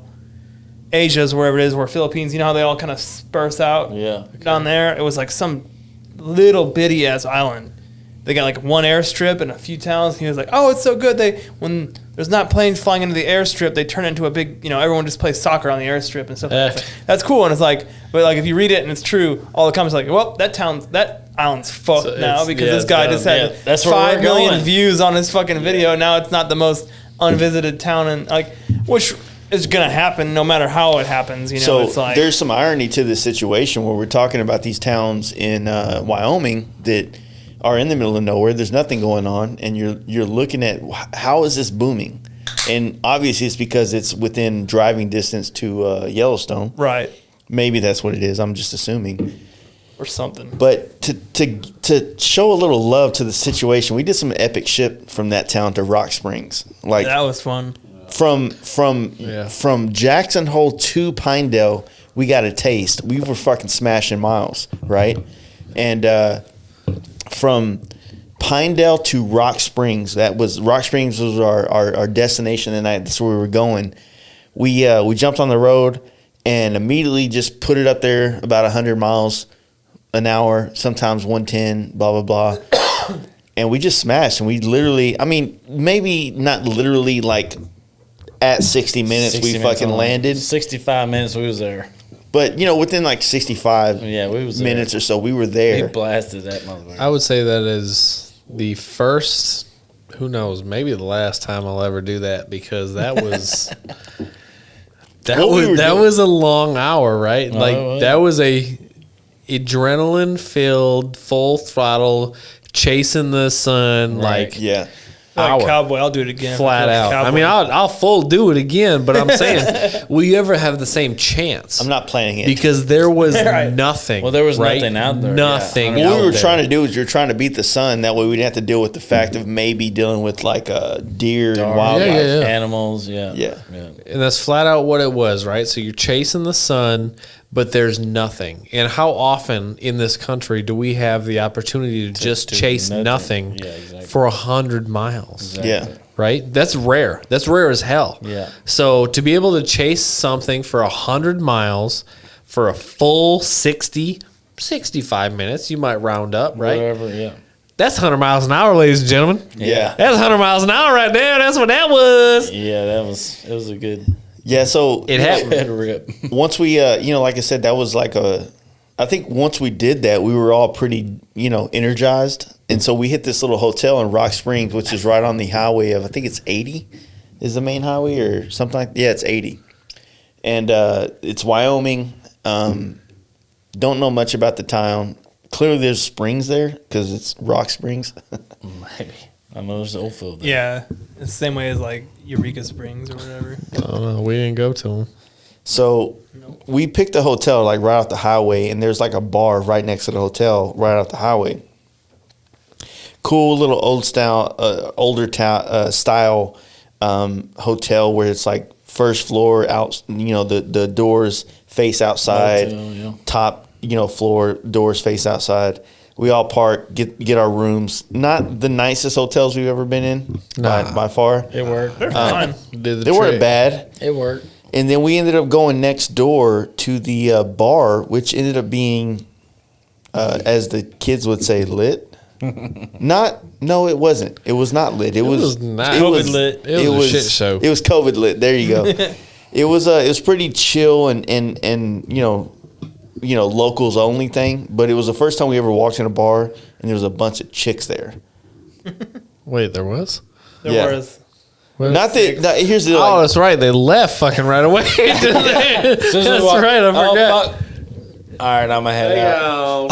Asia's wherever it is, where Philippines, how they all kind of sparse out Yeah. down there. It was like some little bitty ass island. They got like one airstrip and a few towns. And he was like, "Oh, it's so good. When there's not planes flying into the airstrip, they turn it into a big, everyone just plays soccer on the airstrip and stuff like that." That's cool. And it's like, but like if you read it and it's true, all the comments are like, "Well, that island's fucked So now it's- because yeah, this guy it's just done. had Yeah, that's where 5 we're million going. views on his fucking video. Now it's not the most unvisited town, and which is gonna happen no matter how it happens. So it's like there's some irony to this situation where we're talking about these towns in Wyoming that are in the middle of nowhere. There's nothing going on, and you're looking at how is this booming, and obviously it's because it's within driving distance to Yellowstone. right Maybe that's what it is. I'm just assuming. or something. But to show a little love to the situation, we did some epic shit from that town to Rock Springs. Like That was fun. from Jackson Hole to Pinedale, we got a taste. We were fucking smashing miles, right? And from Pinedale to Rock Springs, Rock Springs was our destination the night. That's where we were going. We jumped on the road and immediately just put it up there about 100 miles an hour, sometimes 110, blah, blah, blah. And we just smashed. And we literally, maybe not literally like at 60 minutes 60 we minutes fucking on. landed. 65 minutes we was there. But, within like 65 Yeah, we was there. minutes or so, we were We there. blasted that motherfucker. I would say that is the first, who knows, maybe the last time I'll ever do that, because that was What we were doing- was a long hour, right? Oh, Like yeah. that was a adrenaline filled, full throttle, chasing the sun, Right. like Yeah. hour. Cowboy, I'll do it again. Flat out. I mean, I'll full do it again, but I'm saying, will you ever have the same chance? I'm not planning it. Because there was Right. nothing. Well, there was right? nothing out there. Nothing. Yeah. What we out were there. trying to do is you're trying to beat the sun. That way we didn't have to deal with the fact of maybe dealing with like deer and wildlife. Yeah. Animals, yeah. Yeah. And that's flat out what it was, right? So you're chasing the sun, but there's nothing. And how often in this country do we have the opportunity to just to chase nothing. nothing Yeah, exactly. for 100 miles? Yeah. Right? That's rare. That's rare as hell. Yeah. So to be able to chase something for 100 miles for a full 60, 65 minutes. You might round up, right? Whatever, yeah. That's 100 miles an hour, ladies and gentlemen. Yeah. That's 100 miles an hour right there. That's what that was. Yeah, it was a good Yeah, so It happened. rip. once we, like I said, that was like I think once we did that, we were all pretty, energized. And so we hit this little hotel in Rock Springs, which is right on the highway of, I think it's 80 is the main highway or something like that. Yeah, it's 80. And it's Wyoming. Don't know much about the town. Clearly there's springs there because it's Rock Springs. Maybe. I know there's the oil field there. Yeah, it's the same way as like Eureka Springs or whatever. Oh, we didn't go to them. So we picked a hotel like right off the highway, and there's like a bar right next to the hotel right off the highway. Cool little older style hotel where it's like first floor out. The doors face outside. Motel, yeah. Top floor doors face outside. We all park, get our rooms. Not the nicest hotels we've ever been in by far. It worked. They're fine. They weren't bad. It worked. And then we ended up going next door to the bar, which ended up being, as the kids would say, lit. No, it wasn't. It was not lit. It was not. COVID lit. It was a shit show. It was COVID lit. There you go. It was pretty chill and locals only thing. But it was the first time we ever walked in a bar and there was a bunch of chicks there. Wait, there was? There was. Not that. Here's the. Oh, that's right. They left fucking right away. That's right. I forgot. All right, I'm ahead out.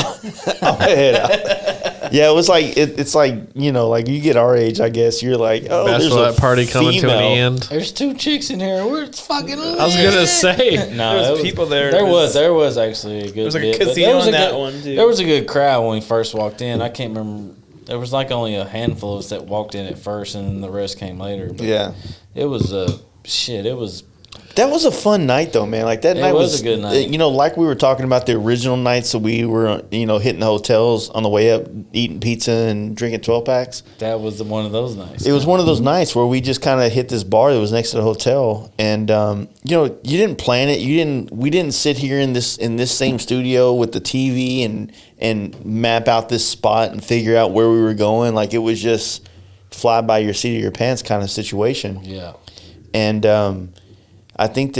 Yeah, it was like it's like like you get our age, I guess. You're like, oh, there's Bachelorette a party coming to an end. There's 2 chicks in here. We're fucking lit. I was gonna say. No, There was people there. There was actually a good. There was like bit, a but casino there was on a that good- one too. There was a good crowd when we first walked in. I can't remember. There was like only a handful of us that walked in at first, and then the rest came later. But Yeah. it was shit. It was. That was a fun night though, man. Like that It night was a good night. Like we were talking about the original nights that we were, hitting the hotels on the way up, eating pizza and drinking 12 packs. That was one of those nights. It was one of those nights where we just kind of hit this bar that was next to the hotel, and you didn't plan it. We didn't sit here in this same studio with the TV and map out this spot and figure out where we were going. Like it was just fly by your seat of your pants kind of situation. Yeah. And I think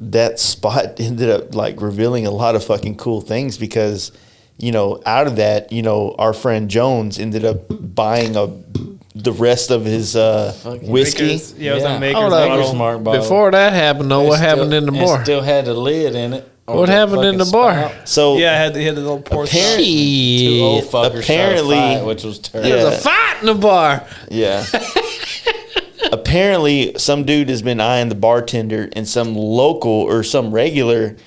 that spot ended up like revealing a lot of fucking cool things because, out of that, our friend Jones ended up buying the rest of his whiskey. Makers. Yeah, it was Yeah. a Maker's Hold up. bottle. Smart bottle. Before that happened, though, It what still- happened in the it bar? still had a lid in it. Or What the happened in fucking the bar? spout. So Yeah, he had the little pour. Apparent- Two old fuckers Apparently- tried to fight, which was terrible. There was a fight in the bar. yeah. Apparently, some dude has been eyeing the bartender, and some local or some regular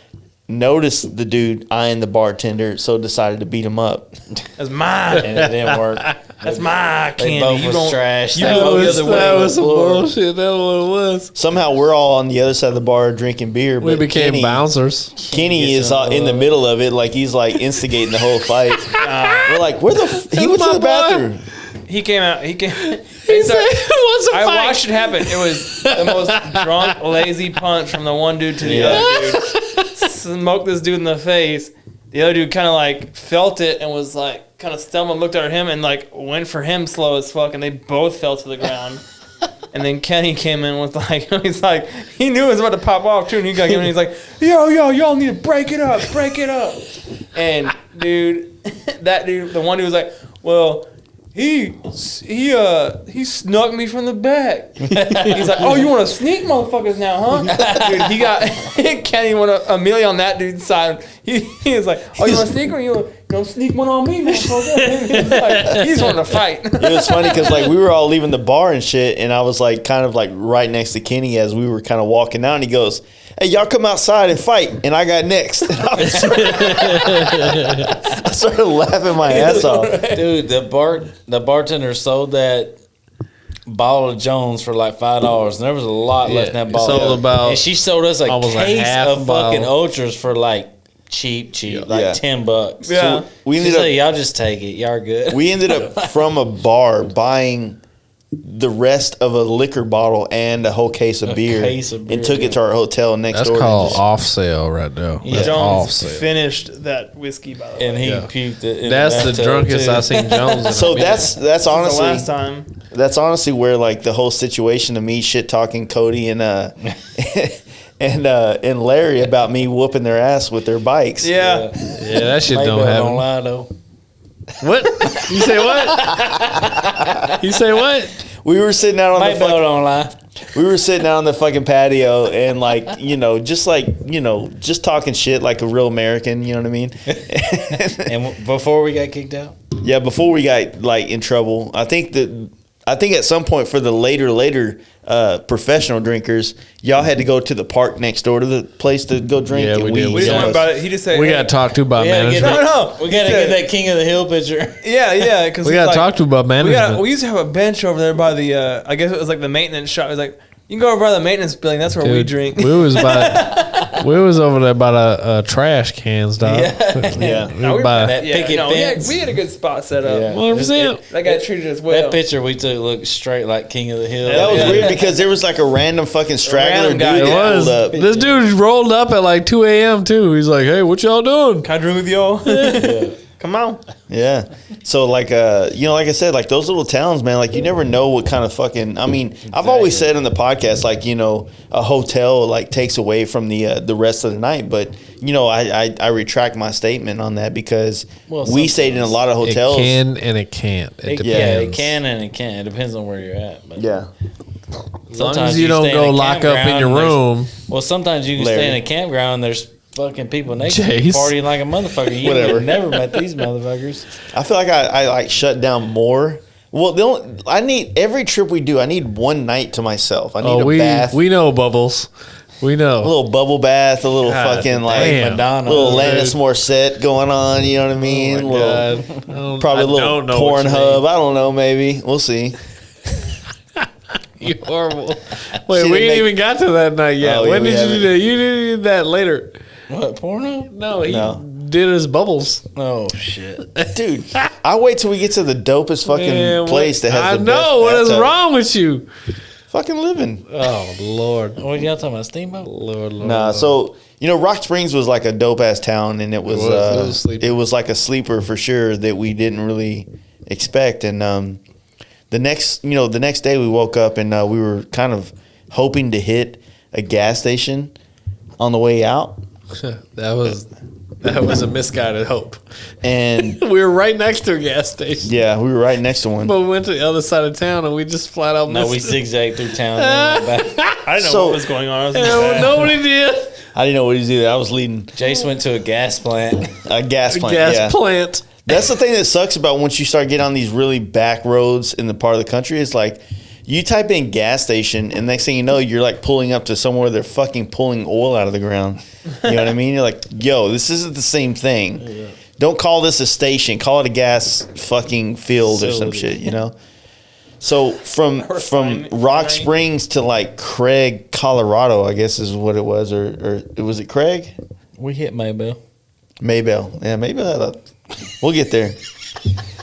noticed the dude eyeing the bartender, so decided to beat him up. That's mine. And it didn't work. That's my They candy. both You was don't. trash. you They go both the was- other way. That was some Lord. bullshit. That's what it was. Somehow, we're all on the other side of the bar drinking beer. We But became Kenny, bouncers. Kenny Get is some in the love. middle of it, like he's like instigating the whole fight. We're like, where the? He went to my the boy. bathroom. He came out. He came. He said it was a I fight. watched it happen. It was the most drunk, lazy punch from the one dude to the other dude. Smoked this dude in the face. The other dude kind of like felt it and was like kind of stumbled, looked at him and like went for him slow as fuck, and they both fell to the ground. And then Kenny came in with like, he's like, he knew it was about to pop off too, and he got him and he's like, yo, y'all need to break it up. And dude, that dude, the one dude was like, well, he snuck me from the back. He's like, oh, you want to sneak motherfuckers now, huh? Dude, he got Kenny went immediately on that dude's side. He was like, oh, you want to sneak or you don't sneak one on me, motherfucker? He's wanting to fight. It was funny because like we were all leaving the bar and shit, and I was like kind of like right next to Kenny as we were kind of walking out, and he goes, "Hey, y'all come outside and fight," and I got next. And I started laughing my ass off. Dude, the bartender sold that bottle of Jones for like $5, and there was a lot left in that he bottle. sold about and she sold us a almost a case half of bottle. fucking ultras for like cheap, like Yeah. $10. Yeah. We She ended said, up y'all just take it. Y'all are good. we ended up from a bar buying the rest of a liquor bottle and a whole case of beer and took it to our hotel next That's door. called off sale right there. That's off Jones sale. finished that whiskey, by the way. And he puked it. In That's the bathtub, drunkest too. I seen Jones. In So a minute. that's the honestly last time. that's honestly where like the whole situation of me shit talking Cody and and Larry about me whooping their ass with their bikes. Yeah. yeah, that shit Maybe don't I happen. don't lie though. What? You say what? You say what? We were sitting out on the Maybe I fucking, don't lie. we were sitting out on the fucking patio and like, just talking shit like a real American, you know what I mean? And before we got kicked out, Yeah, before we got like in trouble, I think at some point for the later professional drinkers, y'all had to go to the park next door to the place to go drink. Yeah, and we did. We just Yeah. went about it. He just said, We hey, got talked to by we gotta get management. No, we gotta He get said- that King of the Hill picture. Yeah, because We got to talk to about management. We used to have a bench over there by the, I guess it was like the maintenance shop. It was like, you can go over by the maintenance building. That's where we Dude, drink. We was over there by the trash cans, dog. Yeah. We No, was by- That picket fence. we had a good spot set up. Yeah. 100%. That guy treated us well. That picture we took looked straight like King of the Hill. That was Yeah. weird because there was like a random fucking straggler random dude guy. that It was. pulled up. This dude rolled up at like 2 a.m. too. He's like, "Hey, what y'all doing?" Can I drink with y'all? Come on. Yeah. So like like I said, like those little towns, man, like you never know what kind of fucking I've always said on the podcast, like, a hotel like takes away from the rest of the night, but I retract my statement on that because Well, we stayed in a lot of hotels. It can and it can't. It depends. Yeah, it can and it can't. It depends on where you're at. But Yeah. As long sometimes as you don't stay in go a lock up in campground your and there's- room. Well, sometimes you can Larry. stay in a campground and there's fucking people next to Jace. you partying like a motherfucker. You Whatever. would never met these motherfuckers. I feel like I like shut down more. Well, I need every trip we do. I need one night to myself. I need a bath, we know Bubbles. We a know. little bubble bath, a little God fucking like damn. Madonna. little dude. Alanis Morissette going on. You know what I mean? Oh my Little- God. I don't- Probably I a little don't know what you Pornhub. I don't know. Maybe we'll see. You horrible. Wait, She we didn't ain't make- even got to that night yet. Oh, yeah, When we did you haven't. do that? You did that later. What, porno? No, he No. did his Bubbles. Oh, shit. Dude, I wait till we get to the dopest fucking Man, place that has I the know. best What is bathtub. wrong with you? Fucking living. Oh, Lord. What y'all talking about? Steamboat? Lord. Nah, so Rock Springs was like a dope ass town, and it was a sleeper. it was like a sleeper for sure that we didn't really expect. And the next day we woke up and we were kind of hoping to hit a gas station on the way out, that was a misguided hope. and We were right next to a gas station. yeah, we were right next to one. But we went to the other side of town and we just flat out No, we missed it. zigzagged through town. And went back. I didn't know So- what was going on. I was in the And back. nobody did. I didn't know what he was either. I was leading Jace went to a gas plant. a gas plant. Gas yeah. plant. That's the thing that sucks about once you start getting on these really back roads in the part of the country is like you type in gas station and next thing you know you're like pulling up to somewhere they're fucking pulling oil out of the ground. You know what I mean? You're like, yo, this isn't the same thing. Yeah. Don't call this a station. Call it a gas fucking field or some shit, you know? So from Rock Springs to like Craig, Colorado, I guess is what it was, or was it Craig? We hit Maybell. Maybell. Yeah, Maybell. We'll get there.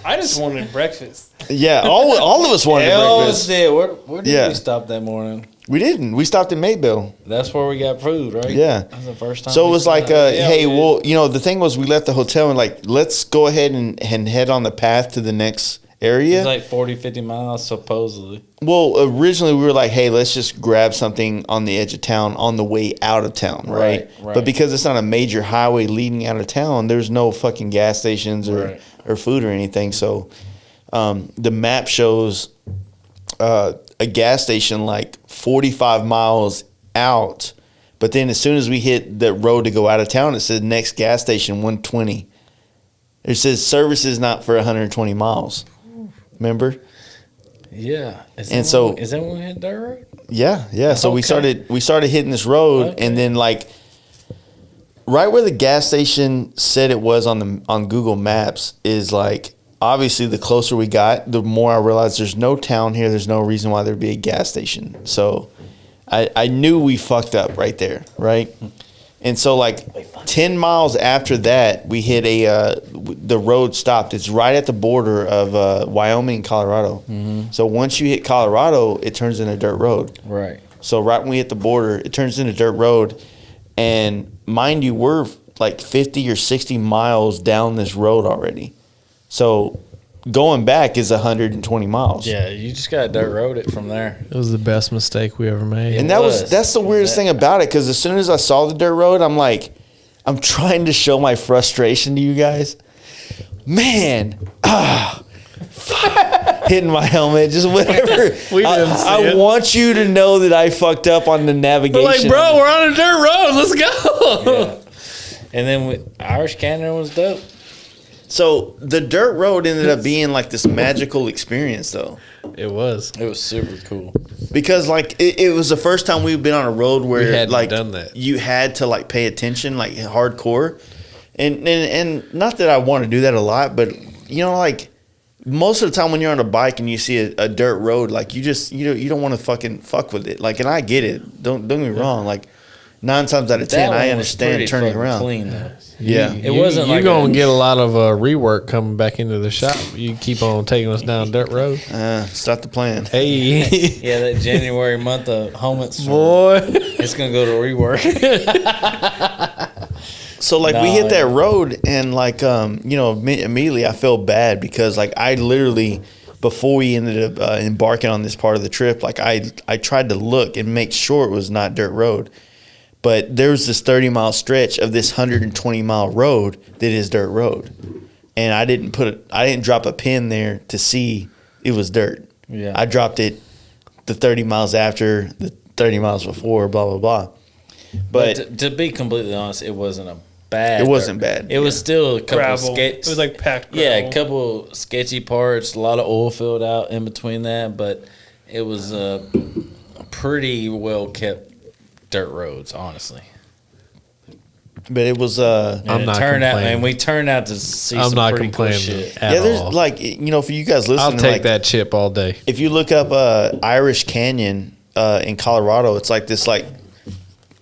I just wanted breakfast. Yeah, all of us wanted breakfast. Did. Where did Yeah. we stop that morning? We didn't. We stopped at Maybell. That's where we got food, right? Yeah. That was the first time. So it we was saw like, that. Yeah, hey, we did. well, the thing was we left the hotel and like, let's go ahead and head on the path to the next area. It's like 40, 50 miles, supposedly. Well, originally we were like, hey, let's just grab something on the edge of town on the way out of town, right? Right. But because it's not a major highway leading out of town, there's no fucking gas stations or food or anything. So the map shows a gas station like 45 miles out. But then as soon as we hit the road to go out of town, it says next gas station 120. It says services not for 120 miles. Remember? Yeah. And so- is that when we hit dirt road? Yeah. So we Okay. started hitting this road, Okay. and then like right where the gas station said it was on Google Maps is like obviously the closer we got, the more I realized there's no town here. There's no reason why there'd be a gas station. So I knew we fucked up right there, right? And so like 10 miles after that, we hit the road stopped. It's right at the border of Wyoming and Colorado. So once you hit Colorado, it turns into a dirt road. Right. So right when we hit the border, it turns into dirt road. And mind you, we're like 50 or 60 miles down this road already. So going back is 120 miles. Yeah, you just got to dirt road it from there. It was the best mistake we ever made. And was. that's the weirdest thing about it, because as soon as I saw the dirt road, I'm like, I'm trying to show my frustration to you guys. Man, hitting my helmet, just whatever. We didn't see I it. want you to know that I fucked up on the navigation. We're like, bro, we're on a dirt road. Let's go. Yeah. And then Irish Canyon was dope. So the dirt road ended up being like this magical experience, though. It was. It was super cool. Because like it was the first time we've been on a road where We hadn't like done that. you had to like pay attention like hardcore, and not that I want to do that a lot, but you know, like most of the time when you're on a bike and you see a dirt road, like you don't want to fucking fuck with it. Like, and I get it. Don't get me wrong. Like 9 times out of 10, That one I was understand pretty turning fucking around. clean though. Yeah. It wasn't You're like going a- to get a lot of rework coming back into the shop. You keep on taking us down dirt road. It's not the plan. Hey. Yeah, that January month of helmets. Boy. It's gonna go to rework. So like we No, hit that yeah. road and like you know, immediately I felt bad because like I literally, before we ended up embarking on this part of the trip, like I tried to look and make sure it was not dirt road, but there was this 30-mile stretch of this 120-mile road that is dirt road, and I didn't drop a pin there to see it was dirt. Yeah. I dropped it the 30 miles after, the 30 miles before, blah blah blah. But to be completely honest, it wasn't a bad. It wasn't bad, It was still a couple Gravel. sketch. It was like packed Yeah, gravel. a couple sketchy parts, a lot of oil filled out in between that, but it was pretty well kept dirt roads, honestly. but it was And I'm it not turned out, complaining. and we turned out to see I'm some not pretty cool complaining shit. at yeah, there's all. like, you know, for you guys listening, I'll take like, that chip all day. if you look up Irish Canyon in Colorado, it's like this like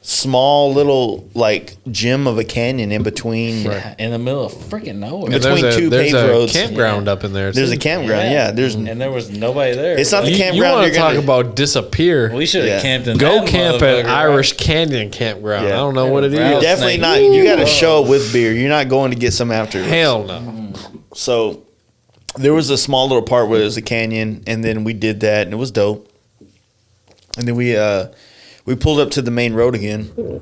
small little like gem of a canyon in between. Yeah, in the middle of freaking nowhere. Between There's two there's paved a roads. campground up in there. There's too. a campground. Yeah, there's. and there was nobody there. It's not the You campground. want You're to talk gonna, about disappear? We should have Yeah. camped in Go that camp at motherfucker, right? Irish Canyon Campground. Yeah. I don't know what it Yeah, is. definitely Snake. not. You got to show up with beer. You're not going to get some afterwards. Hell no. So there was a small little part where there was a canyon, and then we did that, and it was dope. And then we pulled up to the main road again.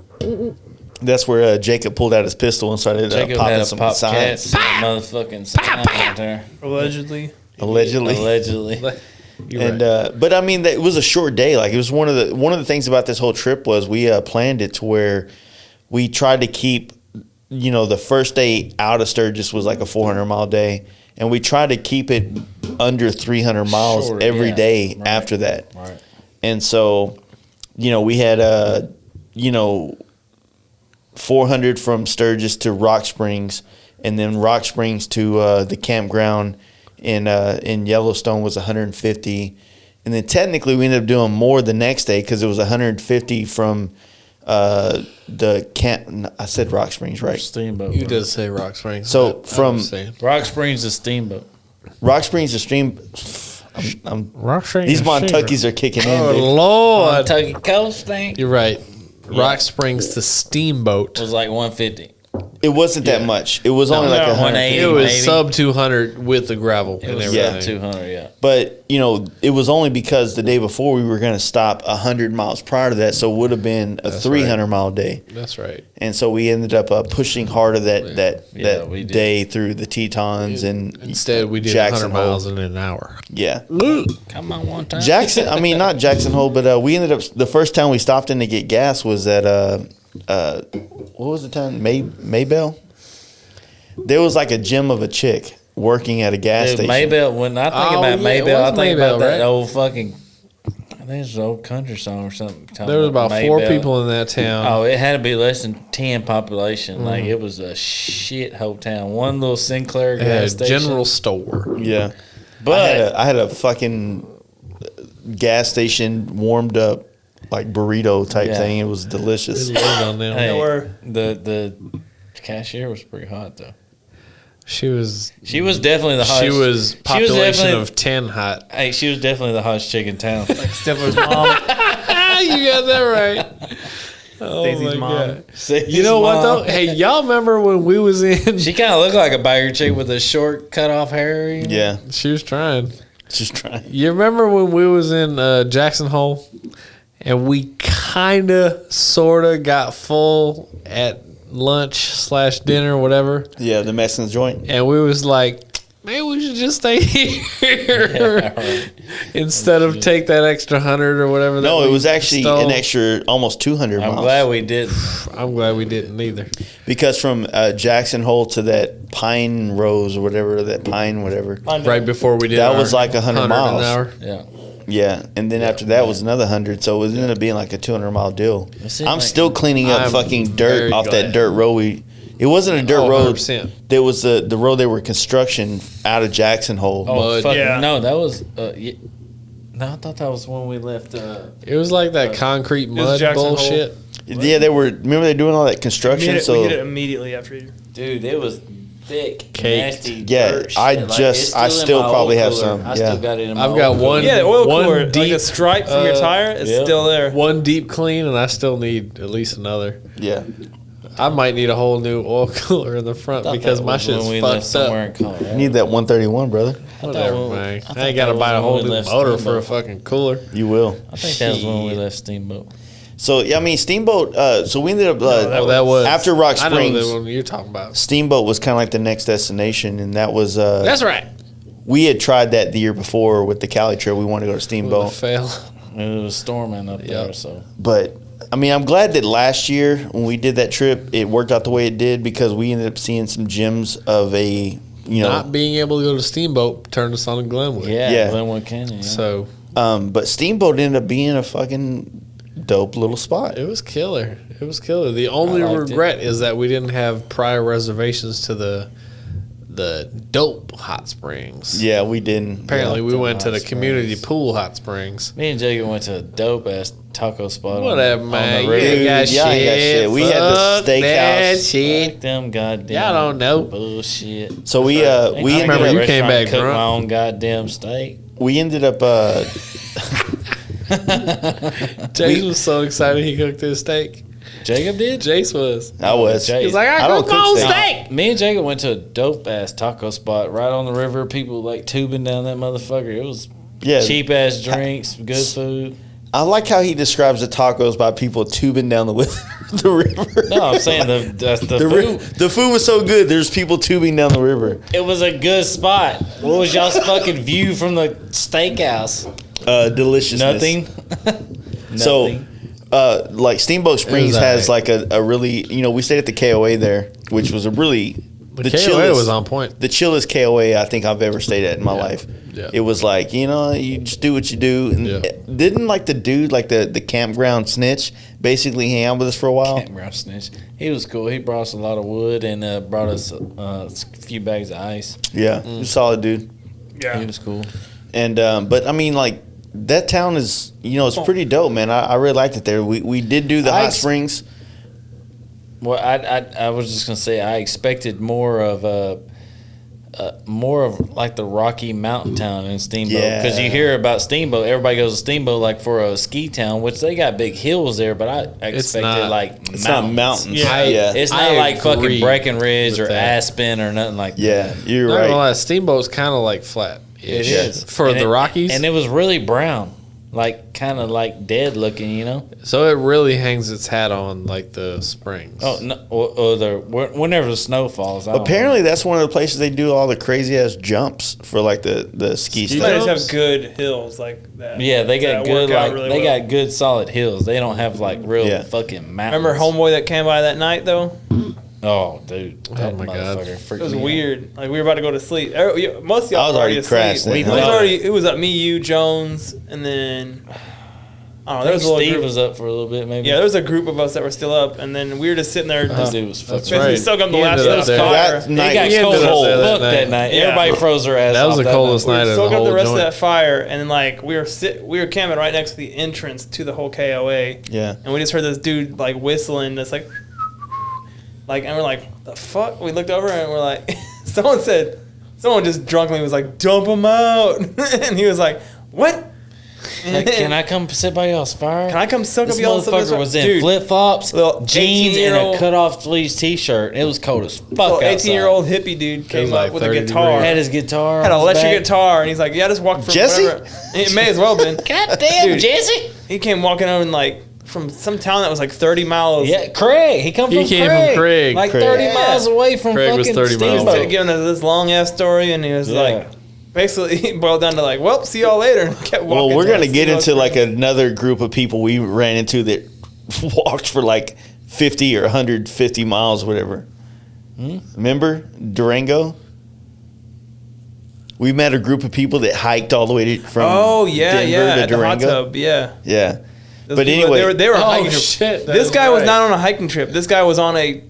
That's where Jacob pulled out his pistol and started Jacob popping had a some pop signs. cat, motherfucking sign out there. Allegedly. Allegedly. Allegedly. You're And right. but I mean, it was a short day. Like, it was one of the things about this whole trip was we planned it to where we tried to keep, you know, the first day out of Sturgis was like a 400-mile day, and we tried to keep it under 300 miles Short, every yeah. day Right. after that. Right. And so, you know, we had you know, 400 from Sturgis to Rock Springs, and then Rock Springs to the campground in Yellowstone was 150, and then technically we ended up doing more the next day because it was 150 from the camp. I said Rock Springs, right? Steamboat. You did say Rock Springs. So I from was saying. Rock Springs is steamboat. Rock Springs to Stream. Rock Springs. These is Montuckies are kicking in. Oh dude. Lord! Kentucky Coast thing You're right. Rock Springs to Steamboat. was like 150. It wasn't that much. It was only like no, 180. 180. It was maybe. sub 200 with the gravel It and was everything. Yeah. 200, yeah. But, you know, it was only because the day before we were going to stop 100 miles prior to that, so it would have been a 300-mile day. That's right. And so we ended up pushing harder that Yeah, we did. day through the Tetons and Instead, we did Jackson 100 miles Hole. in an hour. Yeah. Come on, one time. Jackson, I mean, not Jackson Hole, but we ended up, the first time we stopped in to get gas was at, what was the town? Maybell? There was like a gem of a chick working at a gas Dude, station. Maybell, when I think Oh, about yeah, it Maybell, I was think Maybell, about that right? old fucking, I think it's an old country song or something. talking There was about 4 Maybell. people in that town. Oh, it had to be less than 10 population. Like, it was a shit whole town. One little Sinclair It had gas a station. general store. Yeah. But I had a fucking gas station warmed up like burrito type Yeah. thing. It was delicious. It lived on them. hey, were. the cashier was pretty hot, though. She was definitely the hottest. she was population definitely- of 10 hot. Hey, she was definitely the hottest chick in town. Like Stifler's mom, You got that right. Oh Stacey's my mom. God. You know what though? Hey, y'all remember when we was in? She kind of looked like a bagger chick with a short, cut off hair. You know? Yeah, She was trying. just trying. You remember when we was in Jackson Hole, and we kind of, sort of got full at lunch/dinner, whatever, Yeah, the Mexican joint. and we was like, maybe we should just stay here instead of take that extra 100 or whatever. No, that it we was actually stole. an extra almost 200 I'm miles. glad we didn't. I'm glad we didn't either. Because from Jackson Hole to that Pine Rose or whatever, that Pine whatever. Right before we did That our was like 100 miles. an hour. Yeah. Yeah, and then after that was another 100, so it ended up being like a 200-mile deal. seemed I'm like- still cleaning up I'm fucking dirt very off glad. that dirt road. It wasn't a dirt Oh, road. 100%. There was the road they were construction out of Jackson Hole. Oh, Mud. fuck. Yeah. No, that was. No, I thought that was when we left. It was like that concrete mud Jackson Hole. bullshit. Yeah, they were. Remember they doing all that construction. we So did it immediately after you. Dude, it was thick, Caked. nasty. Yeah, dirt shit. I Like, just- it's I in still my probably old have cooler. some, I yeah. still got it in my I've old got cooler. one. Yeah, the oil One cooler, like deep, a stripe from your tire, is yeah. still there. one deep clean, and I still need at least another. yeah, I might need a whole new oil cooler in the front Thought because that my was shit's when we left fucked somewhere up. in Colorado. you need that 131, brother. Whatever, when- man. thought I ain't that got to was buy a when whole we new left motor for a Steamboat. fucking cooler. You will. I think that was when we left Steamboat. So yeah, I mean Steamboat. So we ended up That was after Rock I know Springs. the one you're talking about. Steamboat was kind of like the next destination, and that was That's right. we had tried that the year before with the Cali trip. We wanted to go to Steamboat, Fail. It was storming up there, so but I mean, I'm glad that last year when we did that trip, it worked out the way it did because we ended up seeing some gems of a Not being able to go to Steamboat turned us on to Glenwood. Yeah. Glenwood Canyon. Yeah. So but Steamboat ended up being a fucking dope little spot. it was killer. It was killer. The only I liked regret is that we didn't have prior reservations to the dope hot springs. Yeah, we didn't. Apparently, we the went to hot the community springs. pool hot springs. Me and Jacob went to a dope ass taco spot. Whatever, on man. the You river. ain't got Dude, y'all ain't got shit. We had the Fuck steakhouse. that shit. Fuck them goddamn. Y'all don't know. Bullshit. So we I ended remember up, you came back cook drunk. my own goddamn steak. we ended up Jace was so excited he cooked his steak. Jacob did. Jace was. I was. Jace. He's like, I I don't cooked my own cook steak. Me and Jacob went to a dope ass taco spot right on the river. People like tubing down that motherfucker. It was Yeah. cheap ass drinks, good food. I like how he describes the tacos by people tubing down the the river. No, I'm saying the The food. the food was so good. There's people tubing down the river. It was a good spot. What was y'all's fucking view from the steakhouse? Deliciousness. Nothing. So, Nothing. like Steamboat Springs all has right. like a really, we stayed at the KOA there, which was a really The KOA was on point. The chillest KOA I think I've ever stayed at in my life. Yeah. It was like, you just do what you do. And Yeah. didn't like the dude, like the campground snitch, basically hang out with us for a while? Campground snitch. He was cool. He brought us a lot of wood and brought us a few bags of ice. Yeah, he was a solid dude. Yeah. He was cool. And but I mean, like that town is, it's pretty dope, man. I really liked it there. We did do the hot springs. Well, I was just gonna say I expected more of like the Rocky Mountain town in Steamboat, because you hear about Steamboat, everybody goes to Steamboat like for a ski town, which they got big hills there, but I expected not. like It's not mountains. Yeah. Yeah, It's not I like fucking agree Breckenridge with or that. Aspen or nothing like that. yeah, you're Not gonna right. lie, Steamboat's kind of like flat. It is for And the it- Rockies, and it was really brown, like kind of like dead looking, you know. so it really hangs its hat on like the springs. Oh no! Whenever the snow falls, I don't Apparently, that's one of the places they do all the crazy ass jumps for like the ski You stuff. guys have good hills like that. Yeah, they got that good work out like really they well. got good solid hills. They don't have like real Yeah. fucking mountains. Remember homeboy that came by that night though? Oh, dude! That my God. motherfucker freaked It was me out. weird. Like we were about to go to sleep. Most of y'all I was were already asleep. crashed then, We huh? was already. It was me, you, Jones, and then I don't know. There was a little Steve group. was up for a little bit, maybe. Yeah, there was a group of us that were still up, and then we were just sitting there. That Just, dude was fucking. That's basically right. soaking up the He last ended of up the there. fire. That It night got He cold ended as up there that fuck that night. night. Yeah. Everybody froze their ass. That was off the coldest We night were of the soaking up whole the rest joint. of that fire, and then like we were camping right next to the entrance to the whole KOA. Yeah. And we just heard this dude like whistling. That's like, and we're like, the fuck? We looked over and we're like, someone just drunkenly was like, dump him out. And he was like, what? Like, can I come sit by y'all's fire? Can I come suck This up y'all's motherfucker was in Dude, flip flops, little jeans, and 18-year-old a cut off sleeves t-shirt. It was cold as fuck. little outside. 18-year-old hippie dude came like up with a 30 guitar. degrees. Had his guitar. Had an on his electric back. guitar, and he's like, "Yeah, just walk from Jesse? wherever." It may as well have been. God damn, Dude. Jesse. He came walking over and like from some town that was like 30 miles. Yeah, Craig. He came from Craig. Like Craig. 30 Yeah. miles away from Craig was fucking 30 He was miles. Steamboat. giving us this long ass story, and he was Yeah. like, basically, he boiled down to like, "Well, see y'all later." And kept Well, walking we're to gonna us. get See y'all into like later. another group of people we ran into that walked for like 50 or 150 miles, whatever. Remember Durango? We met a group of people that hiked all the way from Oh yeah, Denver yeah, to at the hot Durango. tub, yeah. Yeah, Those but people, anyway, they were Oh, hiking. shit, that This is guy was right. not on a hiking trip. This guy was on a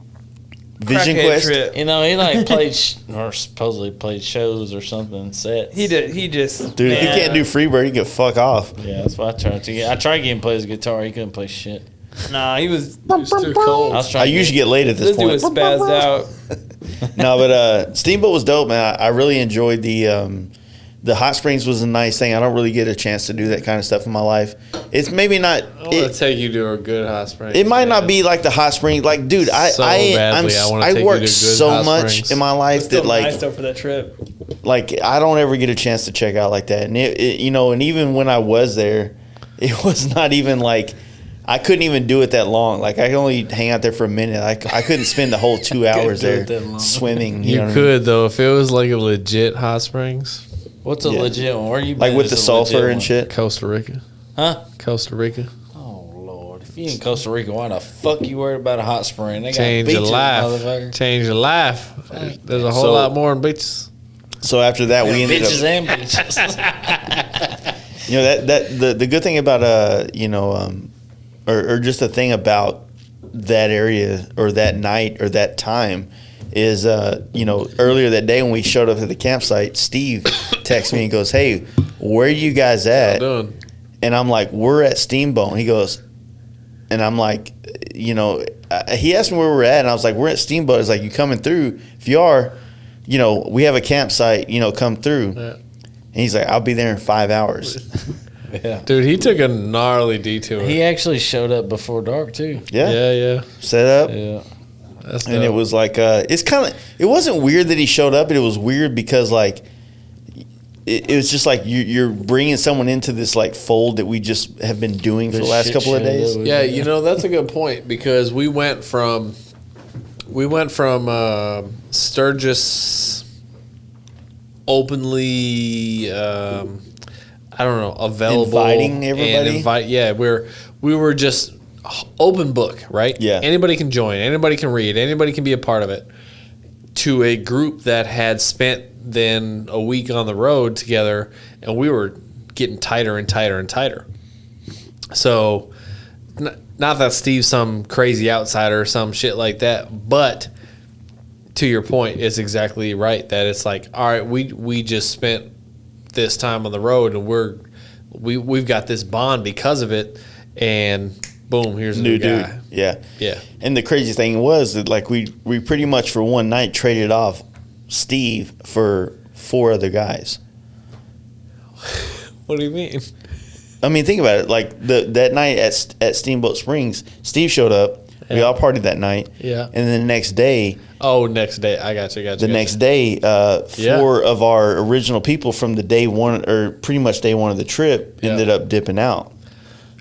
Vision crackhead Quest. trip. You know, he like played or supposedly played shows or something, sets. He did. He just Dude, if he man. can't do Freebird, he can fuck off. Yeah, that's what I tried to get. I tried to get him to play his guitar. He couldn't play shit. Nah, he was. It's too cold. I was trying I to usually get late at This this dude point. was spazzed out. No, but Steamboat was dope, man. I really enjoyed the hot springs was a nice thing. I don't really get a chance to do that kind of stuff in my life. It's maybe not. I want to take you to a good hot spring. It might not be like the hot spring. Like, dude, I wanna take you work to good so hot much springs. in my life Still that like nice though for that trip. like I don't ever get a chance to check out like that. And it you know, and even when I was there, it was not even like I couldn't even do it that long. Like I could only hang out there for a minute. I couldn't spend the whole 2 hours do there it that long. swimming. You know what I mean? could though if it was like a legit hot springs. What's a Yeah. legit one? Where you Like been with the that's a legit sulfur and one? shit. Costa Rica. Huh? Costa Rica. Oh Lord! If you in Costa Rica, why the fuck you worried about a hot spring? They got Change your beaches, life. motherfucker. Change your life. There's a whole So- lot more than beaches. So after that, we ended Bitches up. and beaches. You know that the good thing about you know or just the thing about that area or that night or that time is you know earlier that day when we showed up at the campsite, Steve texts me and goes, "Hey, where are you guys at?" Done. And I'm like, "We're at Steamboat." And he goes, and I'm like, you know, he asked me where we're at, and I was like, "We're at Steamboat." It's like, "You coming through? If you are, you know, we have a campsite. You know, come through." Yeah. And he's like, "I'll be there in 5 hours." Yeah. Dude, he took a gnarly detour. He actually showed up before dark too. Yeah, yeah. set up. Yeah. That's And it dope. was like it's kind of it wasn't weird that he showed up, but it was weird because like it was just like you're bringing someone into this like fold that we just have been doing for the This last shit couple of show days. that we- Yeah, you know that's a good point because we went from Sturgis openly I don't know available Inviting everybody? we were just open book, right? Yeah. Anybody can join, anybody can read, anybody can be a part of it. To a group that had spent then a week on the road together, and we were getting tighter and tighter and tighter. So, not that Steve's some crazy outsider or some shit like that, but to your point, it's exactly right that it's like, all right, we just spent this time on the road, and we've got this bond because of it, and boom, here's a new dude. guy. Yeah. Yeah. And the crazy thing was that like we pretty much for one night traded off Steve for 4 other guys. What do you mean? I mean, think about it. Like that night at Steamboat Springs, Steve showed up. We all partied that night. Yeah. And then the next day, Oh, next day. I got you. the next day, 4 of our original people from the day one or pretty much day one of the trip Yeah. ended up dipping out.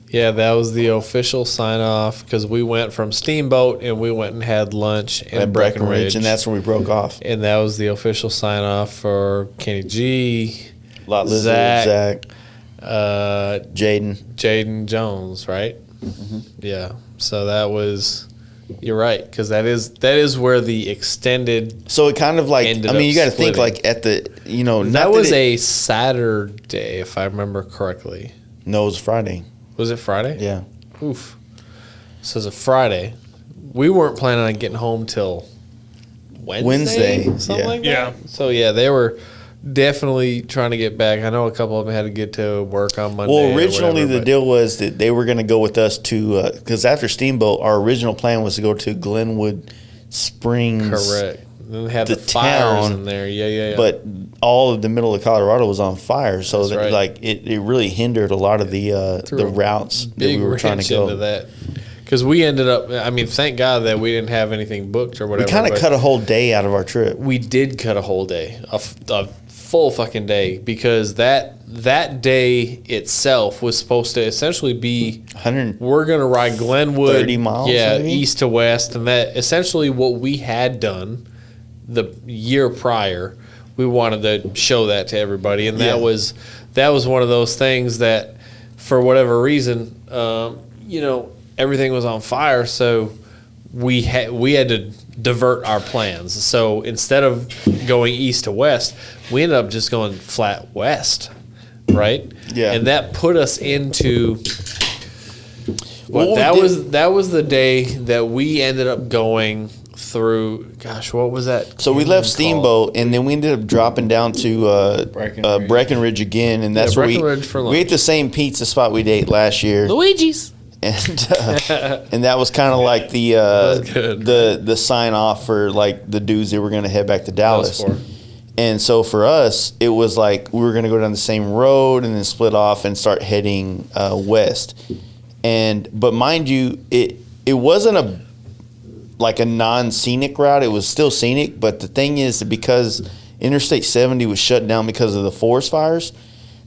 Yeah, that was the official sign off because we went from Steamboat and we went and had lunch in At Breckenridge, and that's when we broke off. and that was the official sign off for Kenny G, Lot Lizard, Zach, Zach, Jaden. Jaden Jones, right? Mm-hmm. Yeah. So that was, you're right, because that is where the extended. So it kind of like, Ended I mean, up you got to think splitting. like at the, you know, That not was it- a Saturday, if I remember correctly. No, it was Friday. Was it Friday? Yeah. Oof. So it's a Friday. We weren't planning on getting home till Wednesday, something yeah. like that. Yeah. So yeah, they were definitely trying to get back. I know a couple of them had to get to work on Monday. Well, or originally whatever, the but- deal was that they were going to go with us to, because after Steamboat, our original plan was to go to Glenwood Springs. Correct. And they had the the fires town, in there. Yeah. but all of the middle of Colorado was on fire, so That's that right. like it really hindered a lot of the routes that we were trying to go. into that. Because we ended up, I mean, thank God that we didn't have anything booked or whatever. We kind of but cut a whole day out of our trip. We did cut a whole day, a full fucking day, because that day itself was supposed to essentially be 100. we're gonna ride Glenwood 30 miles, yeah, maybe? east to west, and that essentially what we had done the year prior. We wanted to show that to everybody, and that was one of those things that, for whatever reason, everything was on fire, so we had to divert our plans. So instead of going east to west, we ended up just going flat west, right? Yeah. And that put us into Well, that was the day that we ended up going through. Gosh, what was that? So we canyon left called? Steamboat, and then we ended up dropping down to Breckenridge again, and that's where Breckenridge for we ate the same pizza spot we ate last year. Luigi's. And that was kind of like the sign off for like the dudes that were going to head back to Dallas. And so for us, it was like we were going to go down the same road and then split off and start heading west. But mind you, it wasn't a non-scenic route. It was still scenic, but the thing is that because Interstate 70 was shut down because of the forest fires,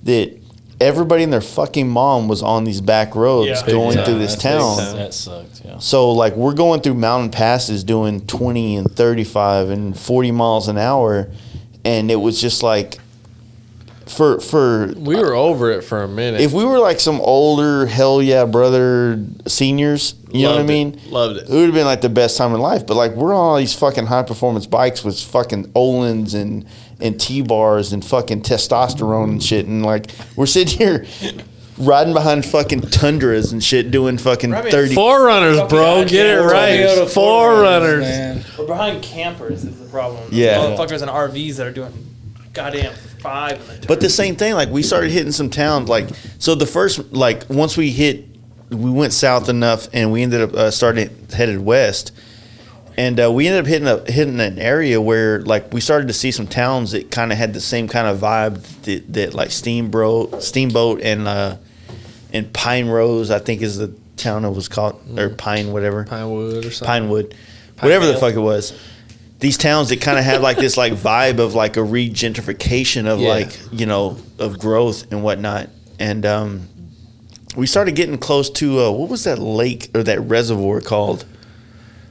that everybody and their fucking mom was on these back roads going through this town. That sucked, yeah. So like we're going through mountain passes doing 20 and 35 and 40 miles an hour, and it was just like for We were over it for a minute. if we were like some older hell yeah brother seniors, you know what I Loved it. mean? Loved it. It would have been like the best time in life. But like we're on all these fucking high performance bikes with fucking Olin's and T-bars and fucking testosterone and shit, and like we're sitting here riding behind fucking Tundras and shit doing fucking 30. Forerunners, bro. Get it right. Forerunners. Man. We're behind campers is the problem. Yeah. Motherfuckers in RVs that are doing goddamn 5 in the But the same thing, like we started hitting some towns, like so the first like once we went south enough and we ended up headed west, and we ended up hitting an area where like we started to see some towns that kind of had the same kind of vibe that like Steamboat and Pine Rose, I think is the town it was called, or Pine whatever, Pinewood or something. Pinewood, whatever the fuck it was. These towns that kind of have like this like vibe of like a regentrification of of growth and whatnot. And we started getting close to what was that lake or that reservoir called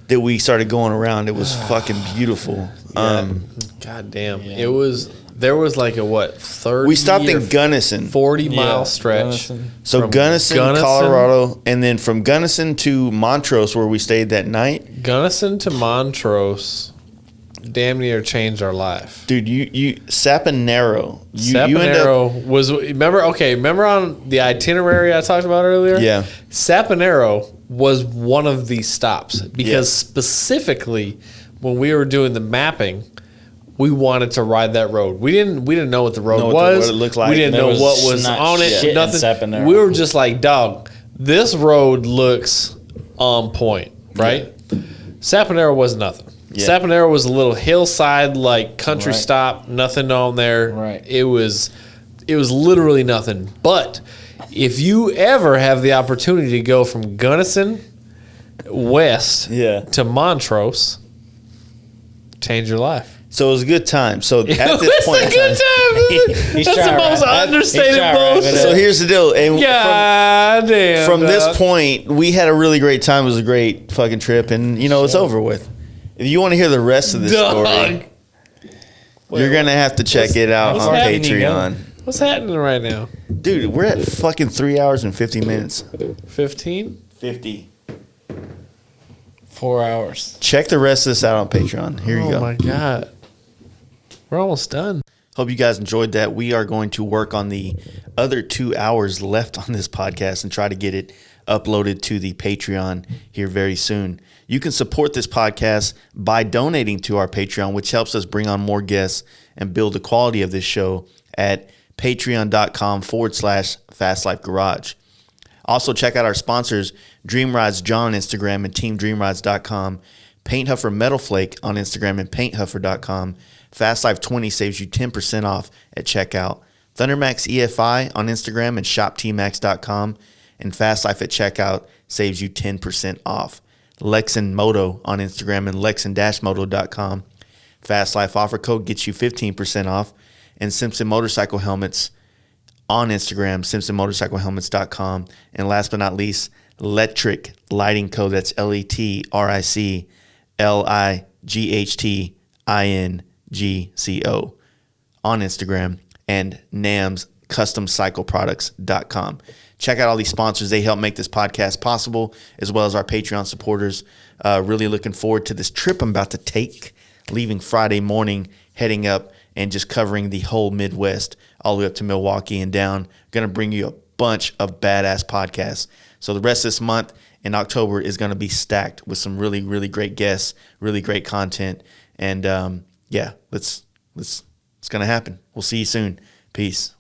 that we started going around? It was fucking beautiful. God damn. There was like a 30 We stopped or in Gunnison. 40-mile stretch. Gunnison. So from Gunnison, Colorado, and then from Gunnison to Montrose where we stayed that night. Gunnison to Montrose damn near changed our life. Dude, you Saponaro. You end Saponaro was remember on the itinerary I talked about earlier? Yeah. Saponaro was one of these stops because specifically when we were doing the mapping, we wanted to ride that road. We didn't know what the road was. what it looked like. We didn't There know was what was not on it. shit in Nothing. Saponaro. We were just like, dog, this road looks on point, right? Saponaro was nothing. Yeah. Saponaro was a little hillside, like country Right. stop, nothing on there. Right. It was literally nothing. But if you ever have the opportunity to go from Gunnison west to Montrose, change your life. So it was a good time. So at this It's point, a good time. He's That's the trying most to wrap- understated he's trying to wrap it bullshit. up. so here's the deal. And God damn. from this dog. point, we had a really great time. It was a great fucking trip, and it's over with. If you want to hear the rest of this story, you're gonna have to check it out what's on happening, Patreon. What's happening right now? Dude, we're at fucking 3 hours and 50 minutes. 15? 50. 4 hours. Check the rest of this out on Patreon. Here you Oh go. my God. We're almost done. Hope you guys enjoyed that. We are going to work on the other 2 hours left on this podcast and try to get it uploaded to the Patreon here very soon. You can support this podcast by donating to our Patreon, which helps us bring on more guests and build the quality of this show at patreon.com/FastLifeGarage. Also, check out our sponsors, Dream Rides John on Instagram and TeamDreamRides.com, Paint Huffer Metal Flake on Instagram and painthuffer.com. Fast Life 20 saves you 10% off at checkout. Thundermax EFI on Instagram and shoptmax.com. And Fast Life at checkout saves you 10% off. Lexin Moto on Instagram and lexin-moto.com. Fast Life offer code gets you 15% off. And Simpson Motorcycle Helmets on Instagram, simpsonmotorcyclehelmets.com. And last but not least, Letric lighting code. That's LETRICLIGHTINGCO on Instagram, and namscustomcycleproducts.com. Check out all these sponsors. They help make this podcast possible, as well as our Patreon supporters. Really looking forward to this trip I'm about to take, leaving Friday morning, heading up and just covering the whole Midwest, all the way up to Milwaukee and down. Going to bring you a bunch of badass podcasts. So the rest of this month in October is going to be stacked with some really, really great guests, really great content. And it's going to happen. We'll see you soon. Peace.